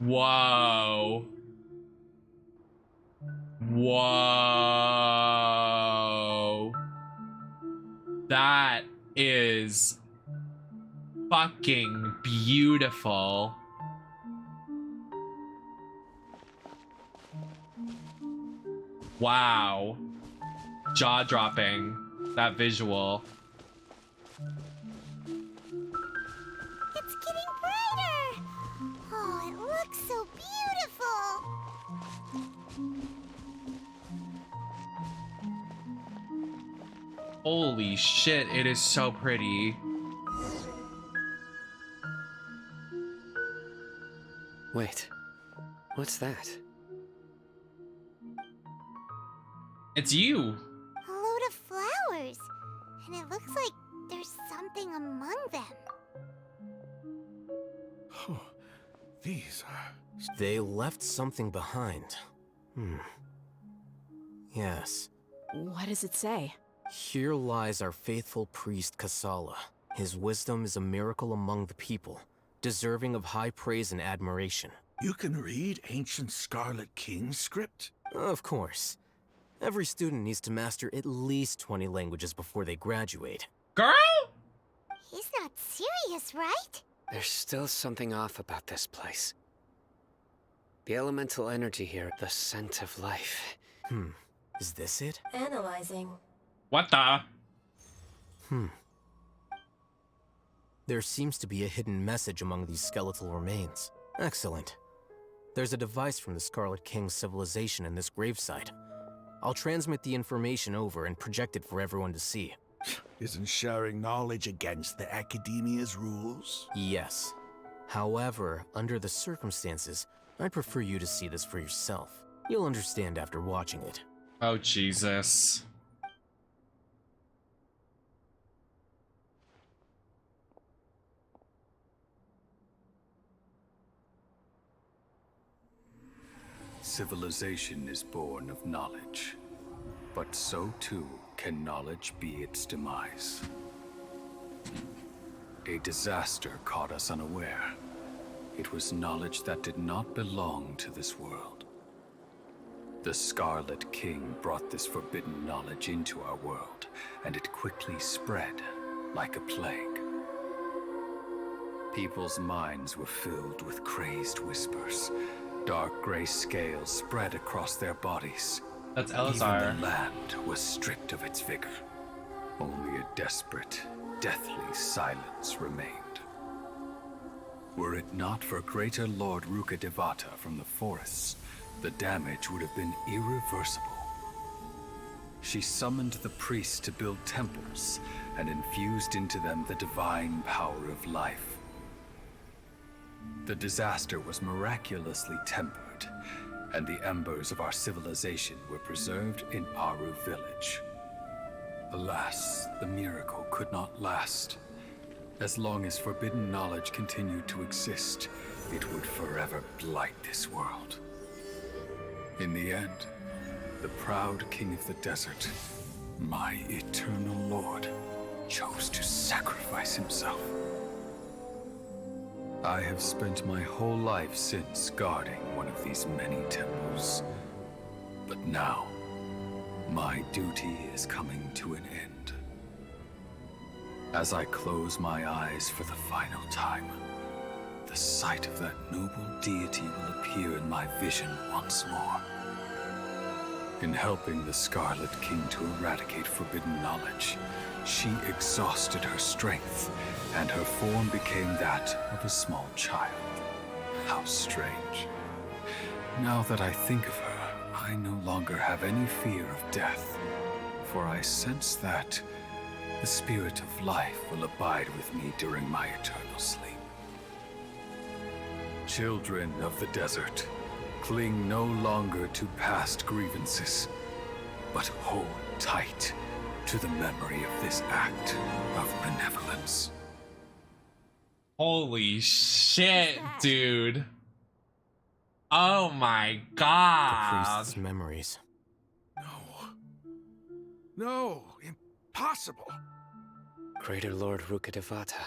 Whoa. Whoa. That is fucking beautiful. Wow. Jaw-dropping. That visual. It's getting brighter. Oh, it looks so beautiful. Holy shit, it is so pretty. Wait, what's that? It's you. A load of flowers. And it looks like there's something among them. These are... They left something behind. Yes. What does it say? Here lies our faithful priest Kasala. His wisdom is a miracle among the people, deserving of high praise and admiration. You can read ancient Scarlet King script? Of course. Every student needs to master at least 20 languages before they graduate. Girl? He's not serious, right? There's still something off about this place. The elemental energy here, the scent of life. Is this it? Analyzing. What the? There seems to be a hidden message among these skeletal remains. Excellent. There's a device from the Scarlet King's civilization in this gravesite. I'll transmit the information over and project it for everyone to see. Isn't sharing knowledge against the Academia's rules? Yes. However, under the circumstances, I'd prefer you to see this for yourself. You'll understand after watching it. Oh, Jesus. civilization is born of knowledge, but so too can knowledge be its demise. A disaster caught us unaware. It was knowledge that did not belong to this world. The Scarlet King brought this forbidden knowledge into our world, and it quickly spread like a plague. People's minds were filled with crazed whispers. Dark gray scales spread across their bodies. That's Elazar. Even the land was stripped of its vigor. Only a desperate, deathly silence remained. Were it not for Greater Lord Rukkhadevata from the forests, the damage would have been irreversible. She summoned the priests to build temples and infused into them the divine power of life. The disaster was miraculously tempered, and the embers of our civilization were preserved in Aru village. Alas, the miracle could not last. As long as forbidden knowledge continued to exist, it would forever blight this world. In the end, the proud king of the desert, my eternal lord, chose to sacrifice himself. I have spent my whole life since guarding one of these many temples. But now, my duty is coming to an end. As I close my eyes for the final time, the sight of that noble deity will appear in my vision once more. In helping the Scarlet King to eradicate forbidden knowledge, she exhausted her strength, and her form became that of a small child. How strange. Now that I think of her, I no longer have any fear of death, for I sense that the spirit of life will abide with me during my eternal sleep. Children of the desert, cling no longer to past grievances, but hold tight to the memory of this act of benevolence. Holy shit, dude. Oh my god. The priest's memories. No, impossible. Greater Lord Rukkhadevata.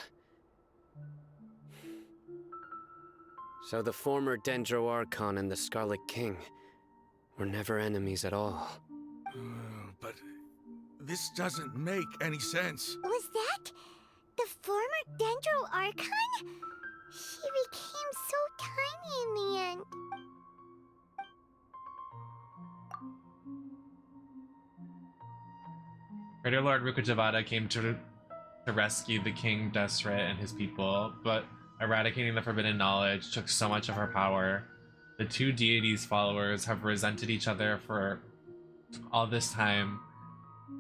So the former Dendro Archon and the Scarlet King were never enemies at all. But this doesn't make any sense. Was that the former Dendro Archon? She became so tiny in the end. Greater Lord Rukkhadevata came to rescue the King Deshret and his people, but eradicating the forbidden knowledge took so much of her power. The two deities' followers have resented each other for all this time,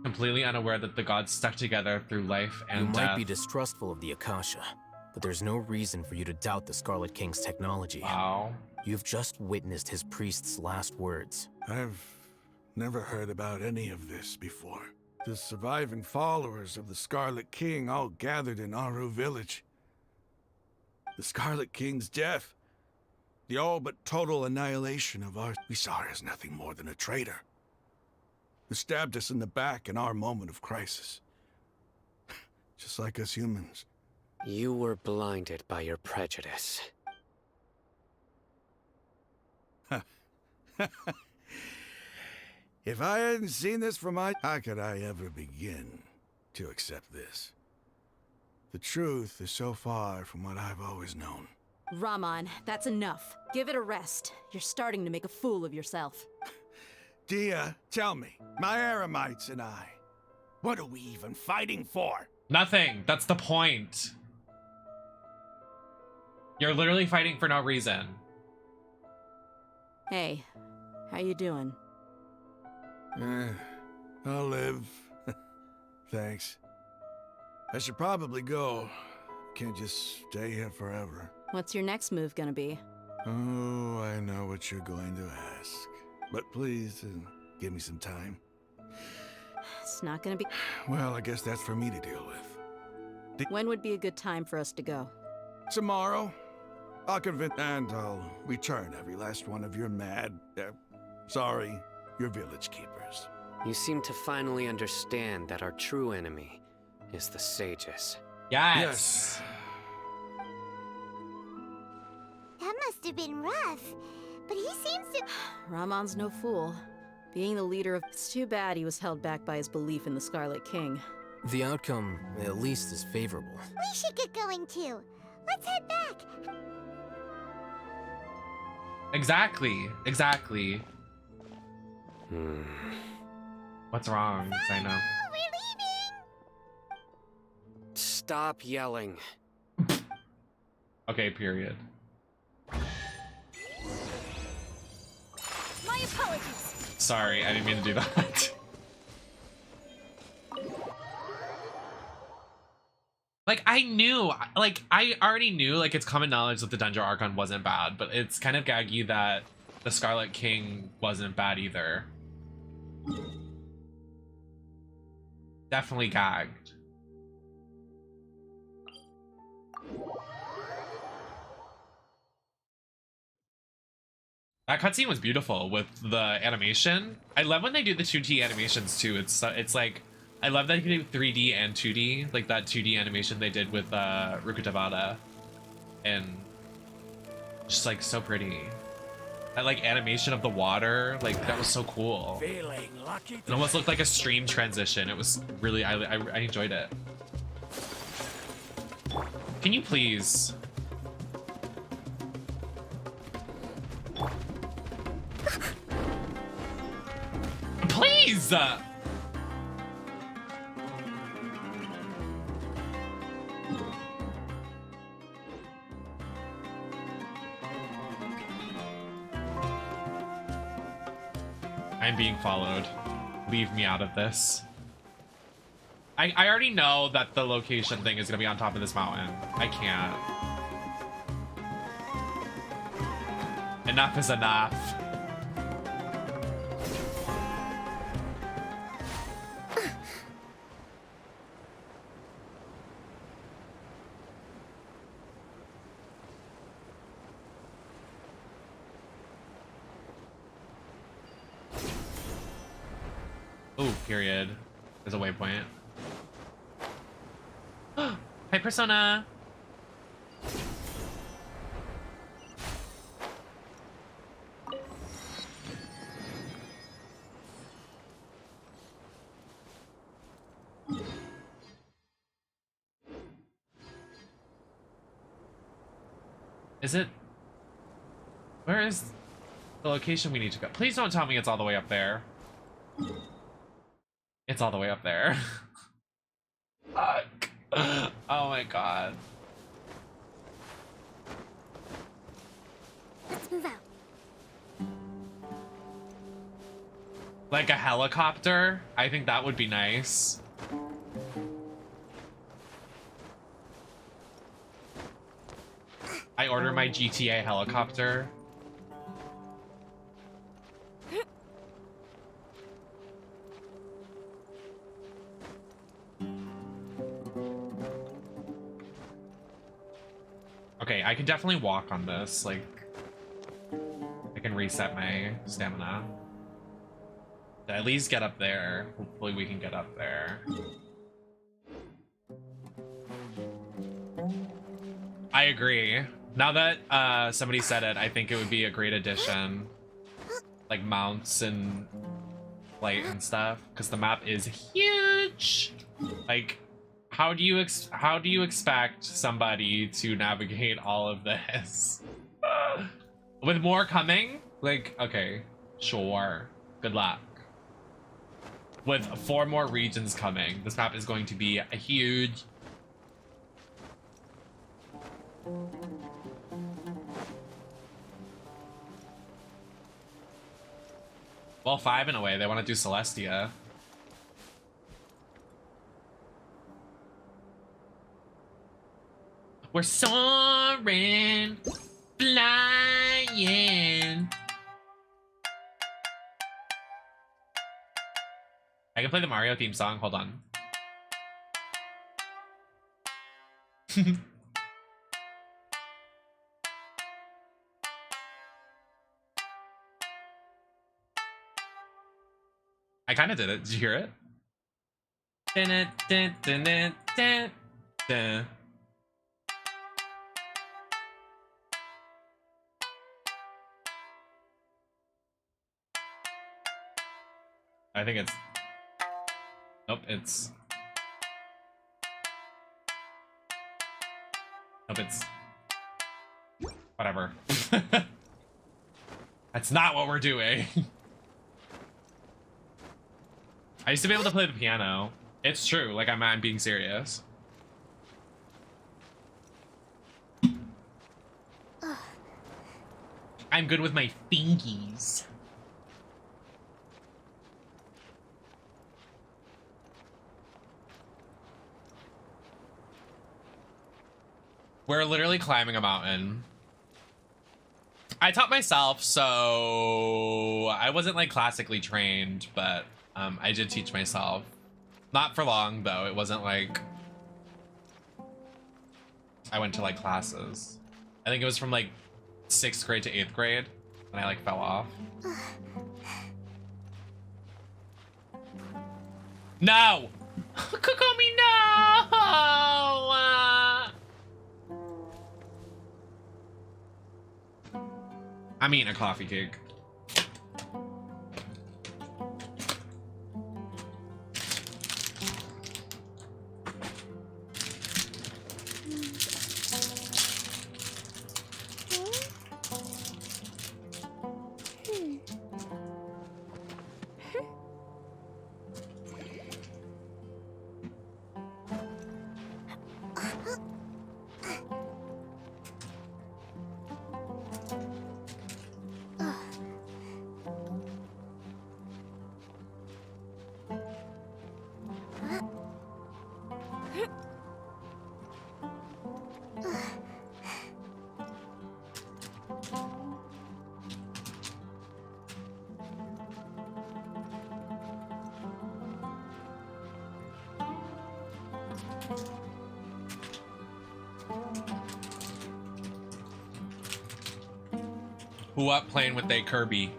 completely unaware that the gods stuck together through life and death. You might be distrustful of the Akasha, but there's no reason for you to doubt the Scarlet King's technology. Wow. You've just witnessed his priest's last words. I've never heard about any of this before. The surviving followers of the Scarlet King all gathered in Aru village. The Scarlet King's death, the all but total annihilation of our... We saw her as nothing more than a traitor, who stabbed us in the back in our moment of crisis. Just like us humans. You were blinded by your prejudice. If I hadn't seen this from how could I ever begin to accept this? The truth is so far from what I've always known. Raman, that's enough. Give it a rest. You're starting to make a fool of yourself. Dia, tell me, my Eremites and I, what are we even fighting for? Nothing. That's the point. You're literally fighting for no reason. Hey, how you doing? I'll live. Thanks. I should probably go. Can't just stay here forever. What's your next move gonna be? Oh, I know what you're going to ask. But please, give me some time. It's not gonna be... Well, I guess that's for me to deal with. When would be a good time for us to go? Tomorrow. I'll convince, and I'll return every last one of your your village keepers. You seem to finally understand that our true enemy is the sages. Yes. That must have been rough, but he seems to... Ramon's no fool. Being the leader of... It's too bad he was held back by his belief in the Scarlet King. The outcome, at least, is favorable. We should get going too. Let's head back. Exactly. What's wrong? I know. We're leaving. Stop yelling. Okay, period. My apologies. Sorry, I didn't mean to do that. Like, I already knew, like, it's common knowledge that the Dungeon Archon wasn't bad, but it's kind of gaggy that the Scarlet King wasn't bad either. Definitely gagged. That cutscene was beautiful with the animation. I love when they do the 2D animations too. It's like, I love that you can do 3D and 2D, like that 2D animation they did with Rukutavada, and just like so pretty. That like animation of the water, like that was so cool. Feeling lucky. It almost looked like a stream transition. It was really, I enjoyed it. Can you please? Please! I'm being followed. Leave me out of this. I already know that the location thing is gonna be on top of this mountain. I can't. Enough is enough. Oh, period. There's a waypoint. Hi, Persona! Is it... Where is the location we need to go? Please don't tell me it's all the way up there. It's all the way up there. Fuck. Oh my god. Let's move out. Like a helicopter? I think that would be nice. I order my GTA helicopter. Okay, I can definitely walk on this, like, I can reset my stamina. At least get up there. Hopefully we can get up there. I agree. Now that somebody said it, I think it would be a great addition. Like mounts and light and stuff, because the map is huge. Like, how do you expect somebody to navigate all of this? With more coming? Like, okay, sure. Good luck. With 4 more regions coming, this map is going to be a huge. Well, 5 in a way. They want to do Celestia. We're soaring, flying. I can play the Mario theme song. Hold on. I kind of did it. Did you hear it? Dun, dun, dun, dun, dun, dun. I think it's... Nope, it's... Nope, it's... Whatever. That's not what we're doing. I used to be able to play the piano. It's true, like I'm being serious. I'm good with my fingies. We're literally climbing a mountain. I taught myself, so I wasn't like classically trained, but I did teach myself. Not for long though. It wasn't like I went to like classes. I think it was from like 6th grade to 8th grade when I like fell off. No! Kokomi, no! I'm eating a coffee cake. Who up playing with they Kirby?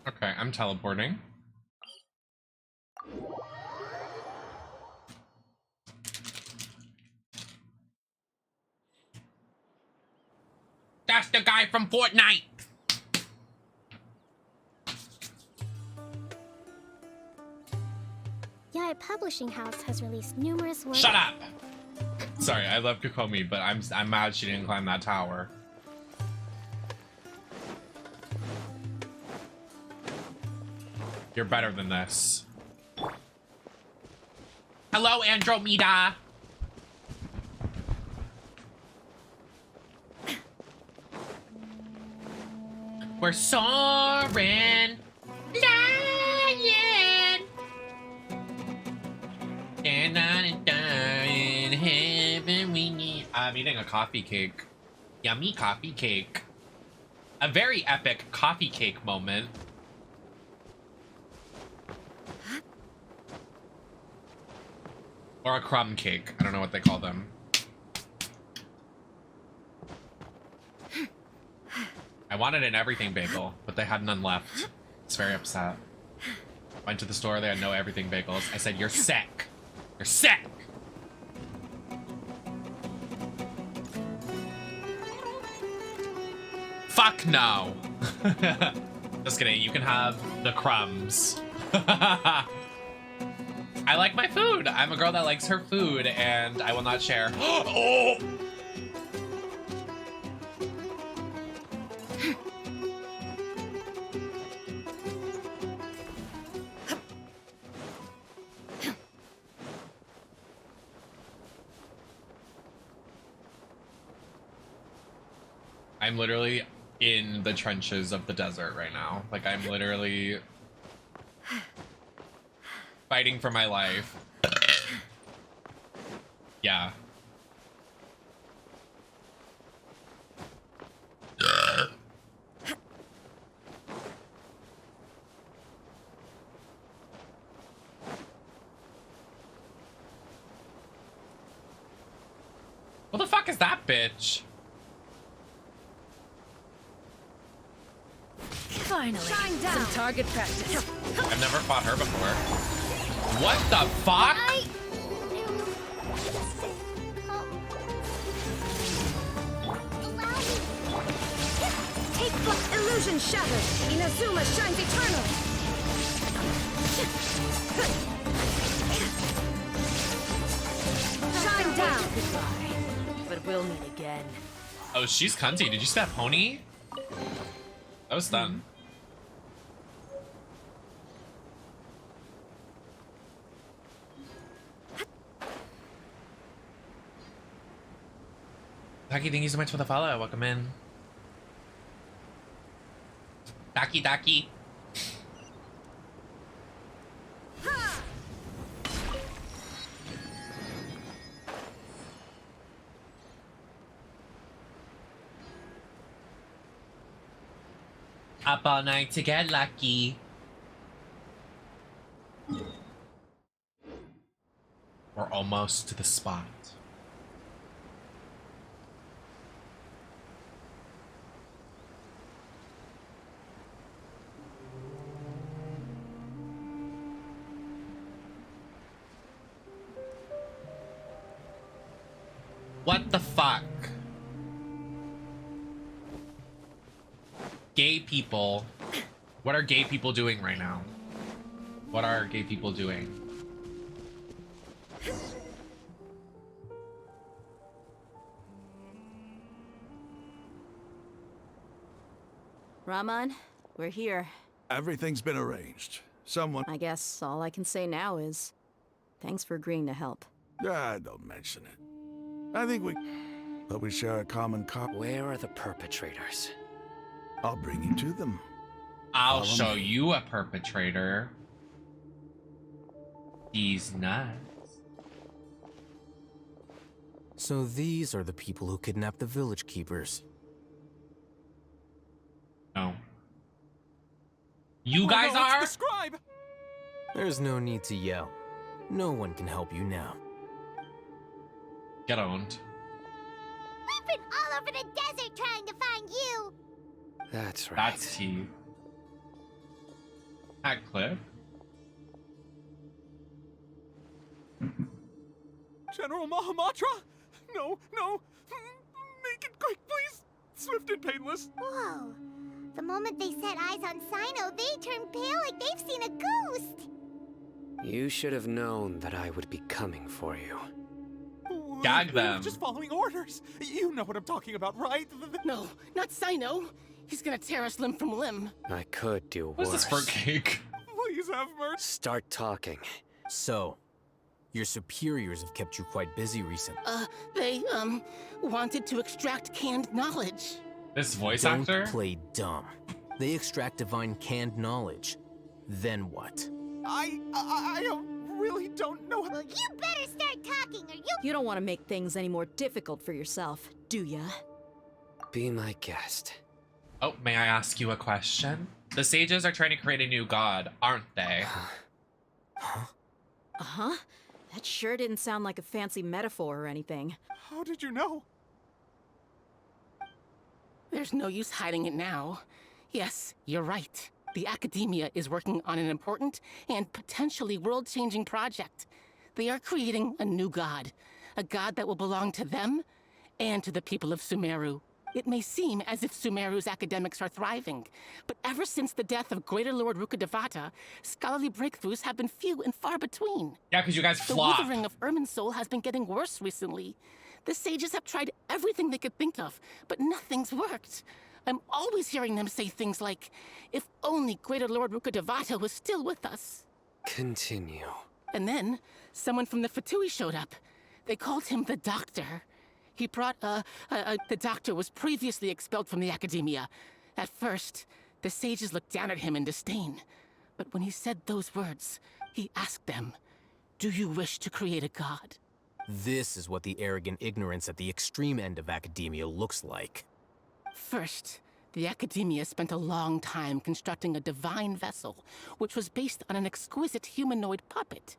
Okay, I'm teleporting. That's the guy from Fortnite! Yaya Publishing House has released numerous works. Shut up! Sorry, I love Kokomi, but I'm mad she didn't climb that tower. You're better than this. Hello, Andromeda! We're soaring, flying, and in heaven we need. I'm eating a coffee cake. Yummy coffee cake. A very epic coffee cake moment. Or a crumb cake. I don't know what they call them. I wanted an everything bagel, but they had none left. It's very upset. Went to the store, they had no everything bagels. I said, you're sick. You're sick! Fuck no! Just kidding, you can have the crumbs. I like my food. I'm a girl that likes her food, and I will not share. Oh! I'm literally in the trenches of the desert right now. Like, I'm literally fighting for my life. Yeah. What the fuck is that bitch? Finally, some target practice. I've never fought her before. What the fuck? Take foot, illusion shattered. Inazuma shines eternal. Shine down. Goodbye. But we'll meet again. Oh, she's cunty. Did you see that pony? That was done. Taki, thank you so much for the follow. Welcome in. Taki, Taki. Up all night to get lucky. We're almost to the spot. What the fuck? Gay people. What are gay people doing right now? What are gay people doing? Raman, we're here. Everything's been arranged. Someone... I guess all I can say now is thanks for agreeing to help. don't mention it. I think but we share a common Where are the perpetrators? I'll bring you to them. I'll show you a perpetrator. He's nuts. So these are the people who kidnapped the village keepers. No. You guys no, are? It's the scribe! There's no need to yell. No one can help you now. Get owned. We've been all over the desert trying to find you! That's right. That's T. Hat clip. General Mahamatra? No, no! Make it quick, please! Swift and painless! Whoa. The moment they set eyes on Sino, they turn pale like they've seen a ghost! You should have known that I would be coming for you. Gag We were them. just following orders. You know what I'm talking about, right? No, not Sino. He's gonna tear us limb from limb. I could do worse. What's this fruitcake? Please have mercy. Start talking. So, your superiors have kept you quite busy recently. They, wanted to extract canned knowledge. This voice Don't actor? play dumb. They extract divine canned knowledge. Then what? I really don't know how... Well, you better start talking or You don't want to make things any more difficult for yourself, do ya? Be my guest. Oh, may I ask you a question? The sages are trying to create a new god, aren't they? Uh-huh. That sure didn't sound like a fancy metaphor or anything. How did you know? There's no use hiding it now. Yes, you're right. The Academia is working on an important and potentially world-changing project. They are creating a new god. A god that will belong to them and to the people of Sumeru. It may seem as if Sumeru's academics are thriving, but ever since the death of Greater Lord Rukkhadevata, scholarly breakthroughs have been few and far between. Yeah, because you guys The flop. withering of Irminsul has been getting worse recently. The sages have tried everything they could think of, but nothing's worked. I'm always hearing them say things like, if only Greater Lord Rukkhadevata was still with us. Continue. And then, someone from the Fatui showed up. They called him the Doctor. He brought, the doctor was previously expelled from the academia. At first, the sages looked down at him in disdain. But when he said those words, he asked them, "Do you wish to create a god?" This is what the arrogant ignorance at the extreme end of academia looks like. First, the academia spent a long time constructing a divine vessel, which was based on an exquisite humanoid puppet.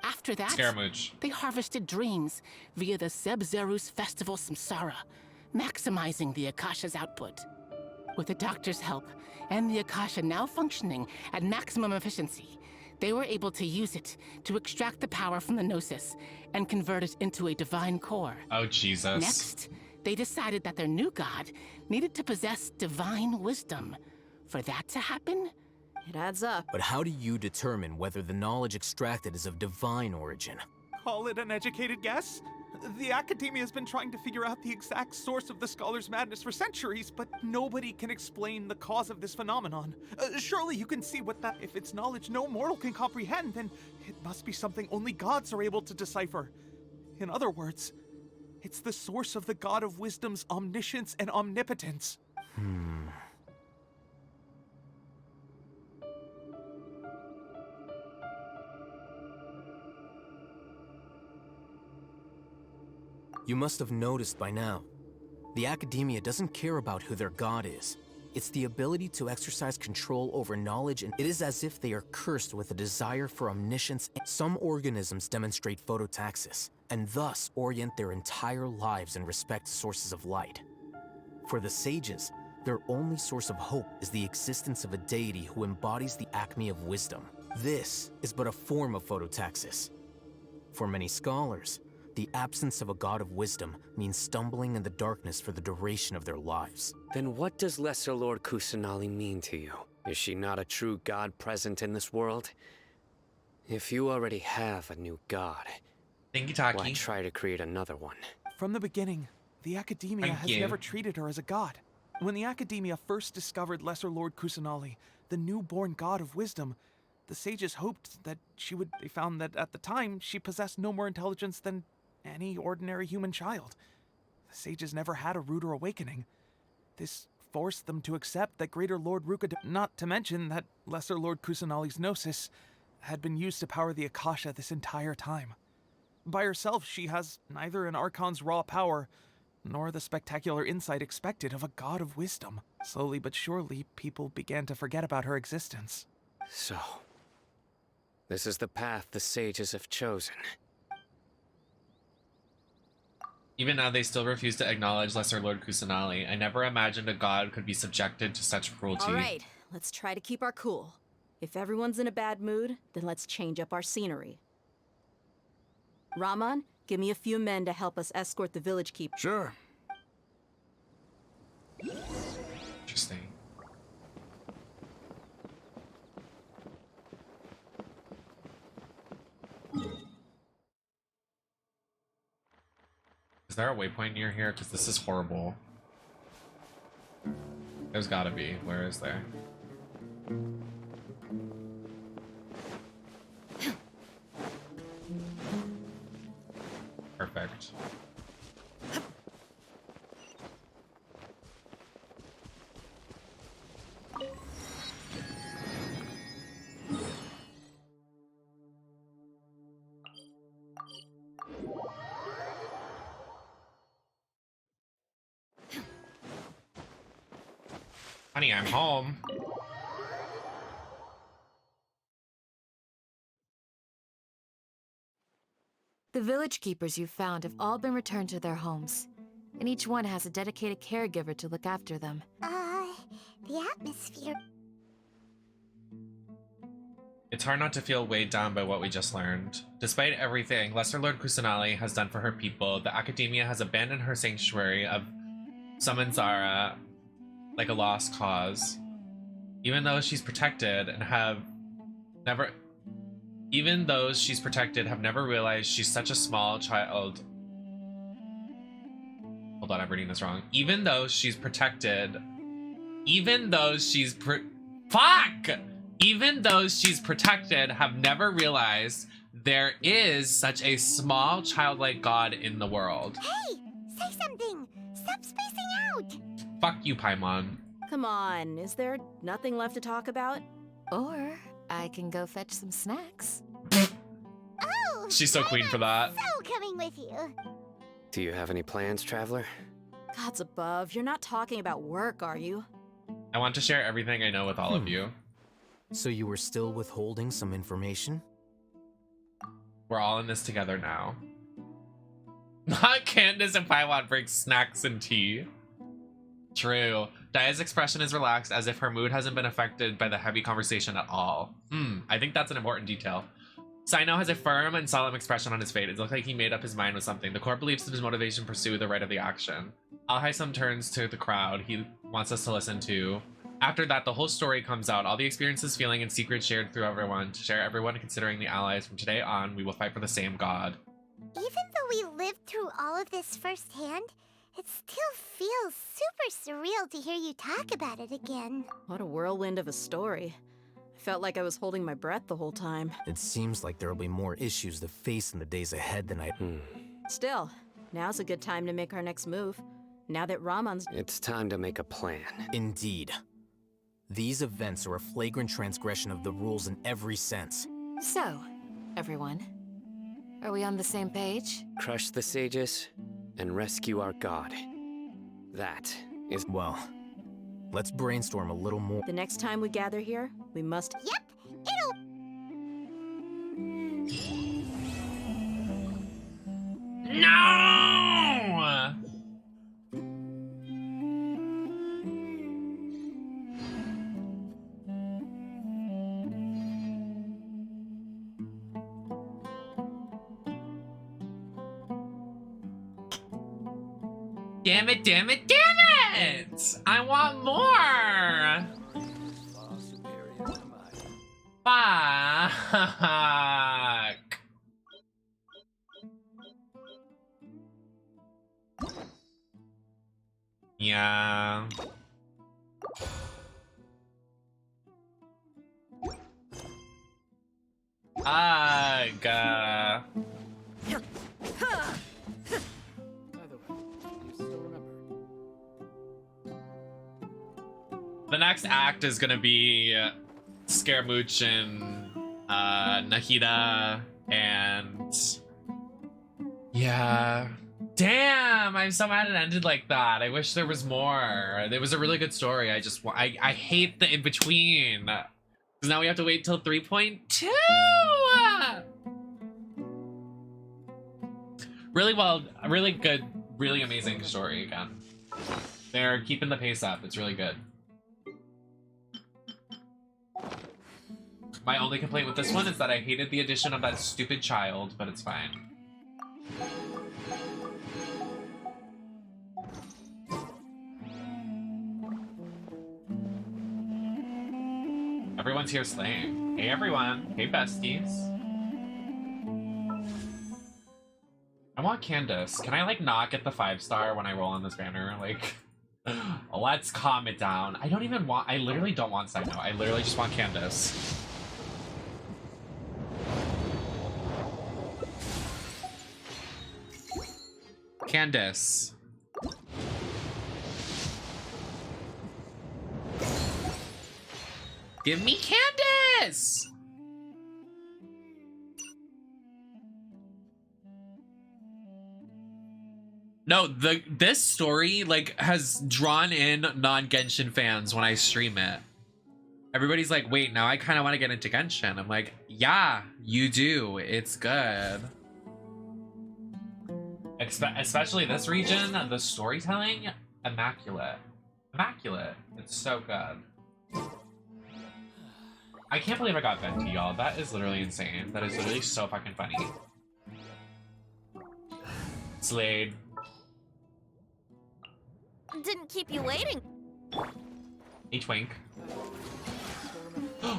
After that, Scaramouche. they harvested dreams via the Zeb-Zerus Festival Samsara, maximizing the Akasha's output. With the doctor's help, and the Akasha now functioning at maximum efficiency, they were able to use it to extract the power from the Gnosis and convert it into a divine core. Oh, Jesus. Next, they decided that their new god needed to possess divine wisdom. For that to happen, it adds up. But how do you determine whether the knowledge extracted is of divine origin? Call it an educated guess? The academia has been trying to figure out the exact source of the scholar's madness for centuries, but nobody can explain the cause of this phenomenon. Surely you can see what that... If it's knowledge no mortal can comprehend, then it must be something only gods are able to decipher. In other words, it's the source of the god of wisdom's omniscience and omnipotence. You must have noticed by now. The academia doesn't care about who their god is. It's the ability to exercise control over knowledge, and it is as if they are cursed with a desire for omniscience. Some organisms demonstrate phototaxis, and thus orient their entire lives in respect to sources of light. For the sages, their only source of hope is the existence of a deity who embodies the acme of wisdom. This is but a form of phototaxis. For many scholars, the absence of a god of wisdom means stumbling in the darkness for the duration of their lives. Then what does Lesser Lord Kusanali mean to you? Is she not a true god present in this world? If you already have a new god, why try to create another one? From the beginning, the academia has never treated her as a god. When the academia first discovered Lesser Lord Kusanali, the newborn god of wisdom, the sages hoped that they found that at the time she possessed no more intelligence than any ordinary human child. The sages never had a ruder awakening. This forced them to accept that Greater Lord Ruka, not to mention that Lesser Lord Kusanali's Gnosis had been used to power the Akasha this entire time. By herself, she has neither an Archon's raw power, nor the spectacular insight expected of a god of wisdom. Slowly but surely, people began to forget about her existence. So, this is the path the sages have chosen. Even now, they still refuse to acknowledge Lesser Lord Kusanali. I never imagined a god could be subjected to such cruelty. All right, let's try to keep our cool. If everyone's in a bad mood, then let's change up our scenery. Raman, give me a few men to help us escort the village keeper. Sure. Interesting. Is there a waypoint near here? Because this is horrible. There's gotta be. Where is there? Perfect. Honey, I'm home. The village keepers you found have all been returned to their homes, and each one has a dedicated caregiver to look after them. The atmosphere. It's hard not to feel weighed down by what we just learned. Despite everything Lesser Lord Kusanali has done for her people, the academia has abandoned her sanctuary of Summonsara like a lost cause. Even though she's protected and have never realized she's such a small child. Hold on, I'm reading this wrong. Even though she's protected, have never realized there is such a small childlike god in the world. Hey, say something! Stop spacing out! Fuck you, Paimon. Come on, is there nothing left to talk about? Or I can go fetch some snacks. Oh! She's so queen for that. So coming with you. Do you have any plans, Traveler? Gods above, you're not talking about work, are you? I want to share everything I know with all of you. So you were still withholding some information? We're all in this together now. Not Candace and Paimon bring snacks and tea. True. Daya's expression is relaxed, as if her mood hasn't been affected by the heavy conversation at all. I think that's an important detail. Sino has a firm and solemn expression on his face. It looks like he made up his mind with something. The core believes in his motivation to pursue the right of the action. Alhaitham turns to the crowd he wants us to listen to. After that, the whole story comes out. All the experiences, feeling, and secrets shared through everyone. To share everyone, considering the allies. From today on, we will fight for the same god. Even though we lived through all of this firsthand, it still feels super surreal to hear you talk about it again. What a whirlwind of a story. I felt like I was holding my breath the whole time. It seems like there'll be more issues to face in the days ahead than I... Still, now's a good time to make our next move. Now that Ramon's... It's time to make a plan. Indeed. These events are a flagrant transgression of the rules in every sense. So, everyone, are we on the same page? Crush the sages and rescue our god. That is... Well, let's brainstorm a little more. The next time we gather here, we must... Yep, it'll... No! Damn it, damn it, damn it! I want more! Fuck! Yeah. Aga. The next act is gonna be Scaramouche and Nahida, and yeah. Damn, I'm so mad it ended like that. I wish there was more. It was a really good story. I hate the in between. Because now we have to wait till 3.2. Really well, really good, really amazing story again. They're keeping the pace up. It's really good. My only complaint with this one is that I hated the addition of that stupid child, but it's fine. Everyone's here slaying. Hey everyone. Hey besties. I want Candace. Can I like not get the 5-star when I roll on this banner? Like, let's calm it down. I literally don't want Sino. I literally just want Candace. Candace. Give me Candace! No, this story like has drawn in non-Genshin fans when I stream it. Everybody's like, wait, now I kind of want to get into Genshin. I'm like, yeah, you do. It's good. Especially this region, the storytelling, immaculate. Immaculate. It's so good. I can't believe I got Venti, y'all. That is literally insane. That is literally so fucking funny. Slade. Didn't keep you waiting. Hey, Twink.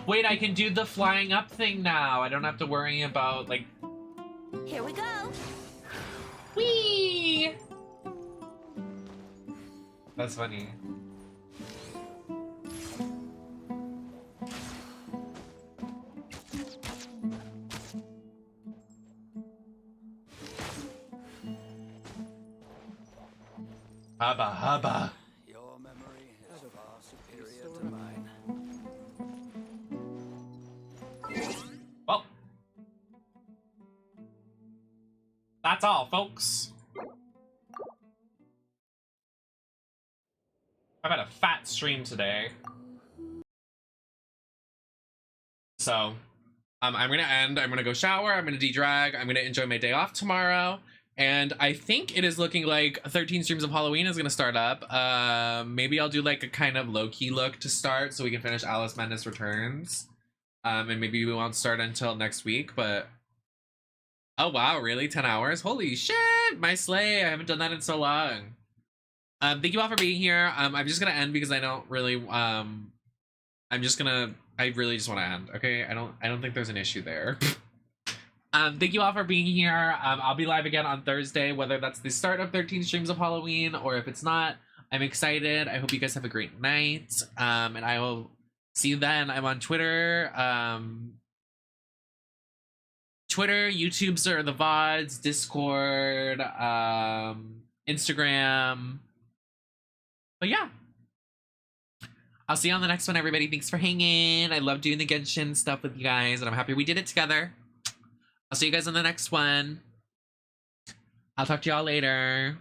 Wait, I can do the flying up thing now. I don't have to worry about, like... Here we go. Whee! That's funny. Hubba hubba. Your memory is far superior to mine. Well, that's all, folks. I've had a fat stream today. So, I'm gonna end. I'm gonna go shower. I'm gonna de-drag. I'm gonna enjoy my day off tomorrow. And I think it is looking like 13 streams of Halloween is gonna start up. Maybe I'll do like a kind of low-key look to start so we can finish Alice Madness Returns. And maybe we won't start until next week, but... Oh wow, really? 10 hours? Holy shit! My slay! I haven't done that in so long. Thank you all for being here. I'm just gonna end because I don't really, I really just want to end, okay? I don't think there's an issue there. Thank you all for being here. I'll be live again on Thursday, whether that's the start of 13 streams of Halloween or if it's not. I'm excited. I hope you guys have a great night. And I will see you then. I'm on Twitter. Twitter, YouTube's are the VODs, Discord, Instagram. But yeah. I'll see you on the next one, everybody. Thanks for hanging. I love doing the Genshin stuff with you guys, and I'm happy we did it together. I'll see you guys on the next one. I'll talk to y'all later.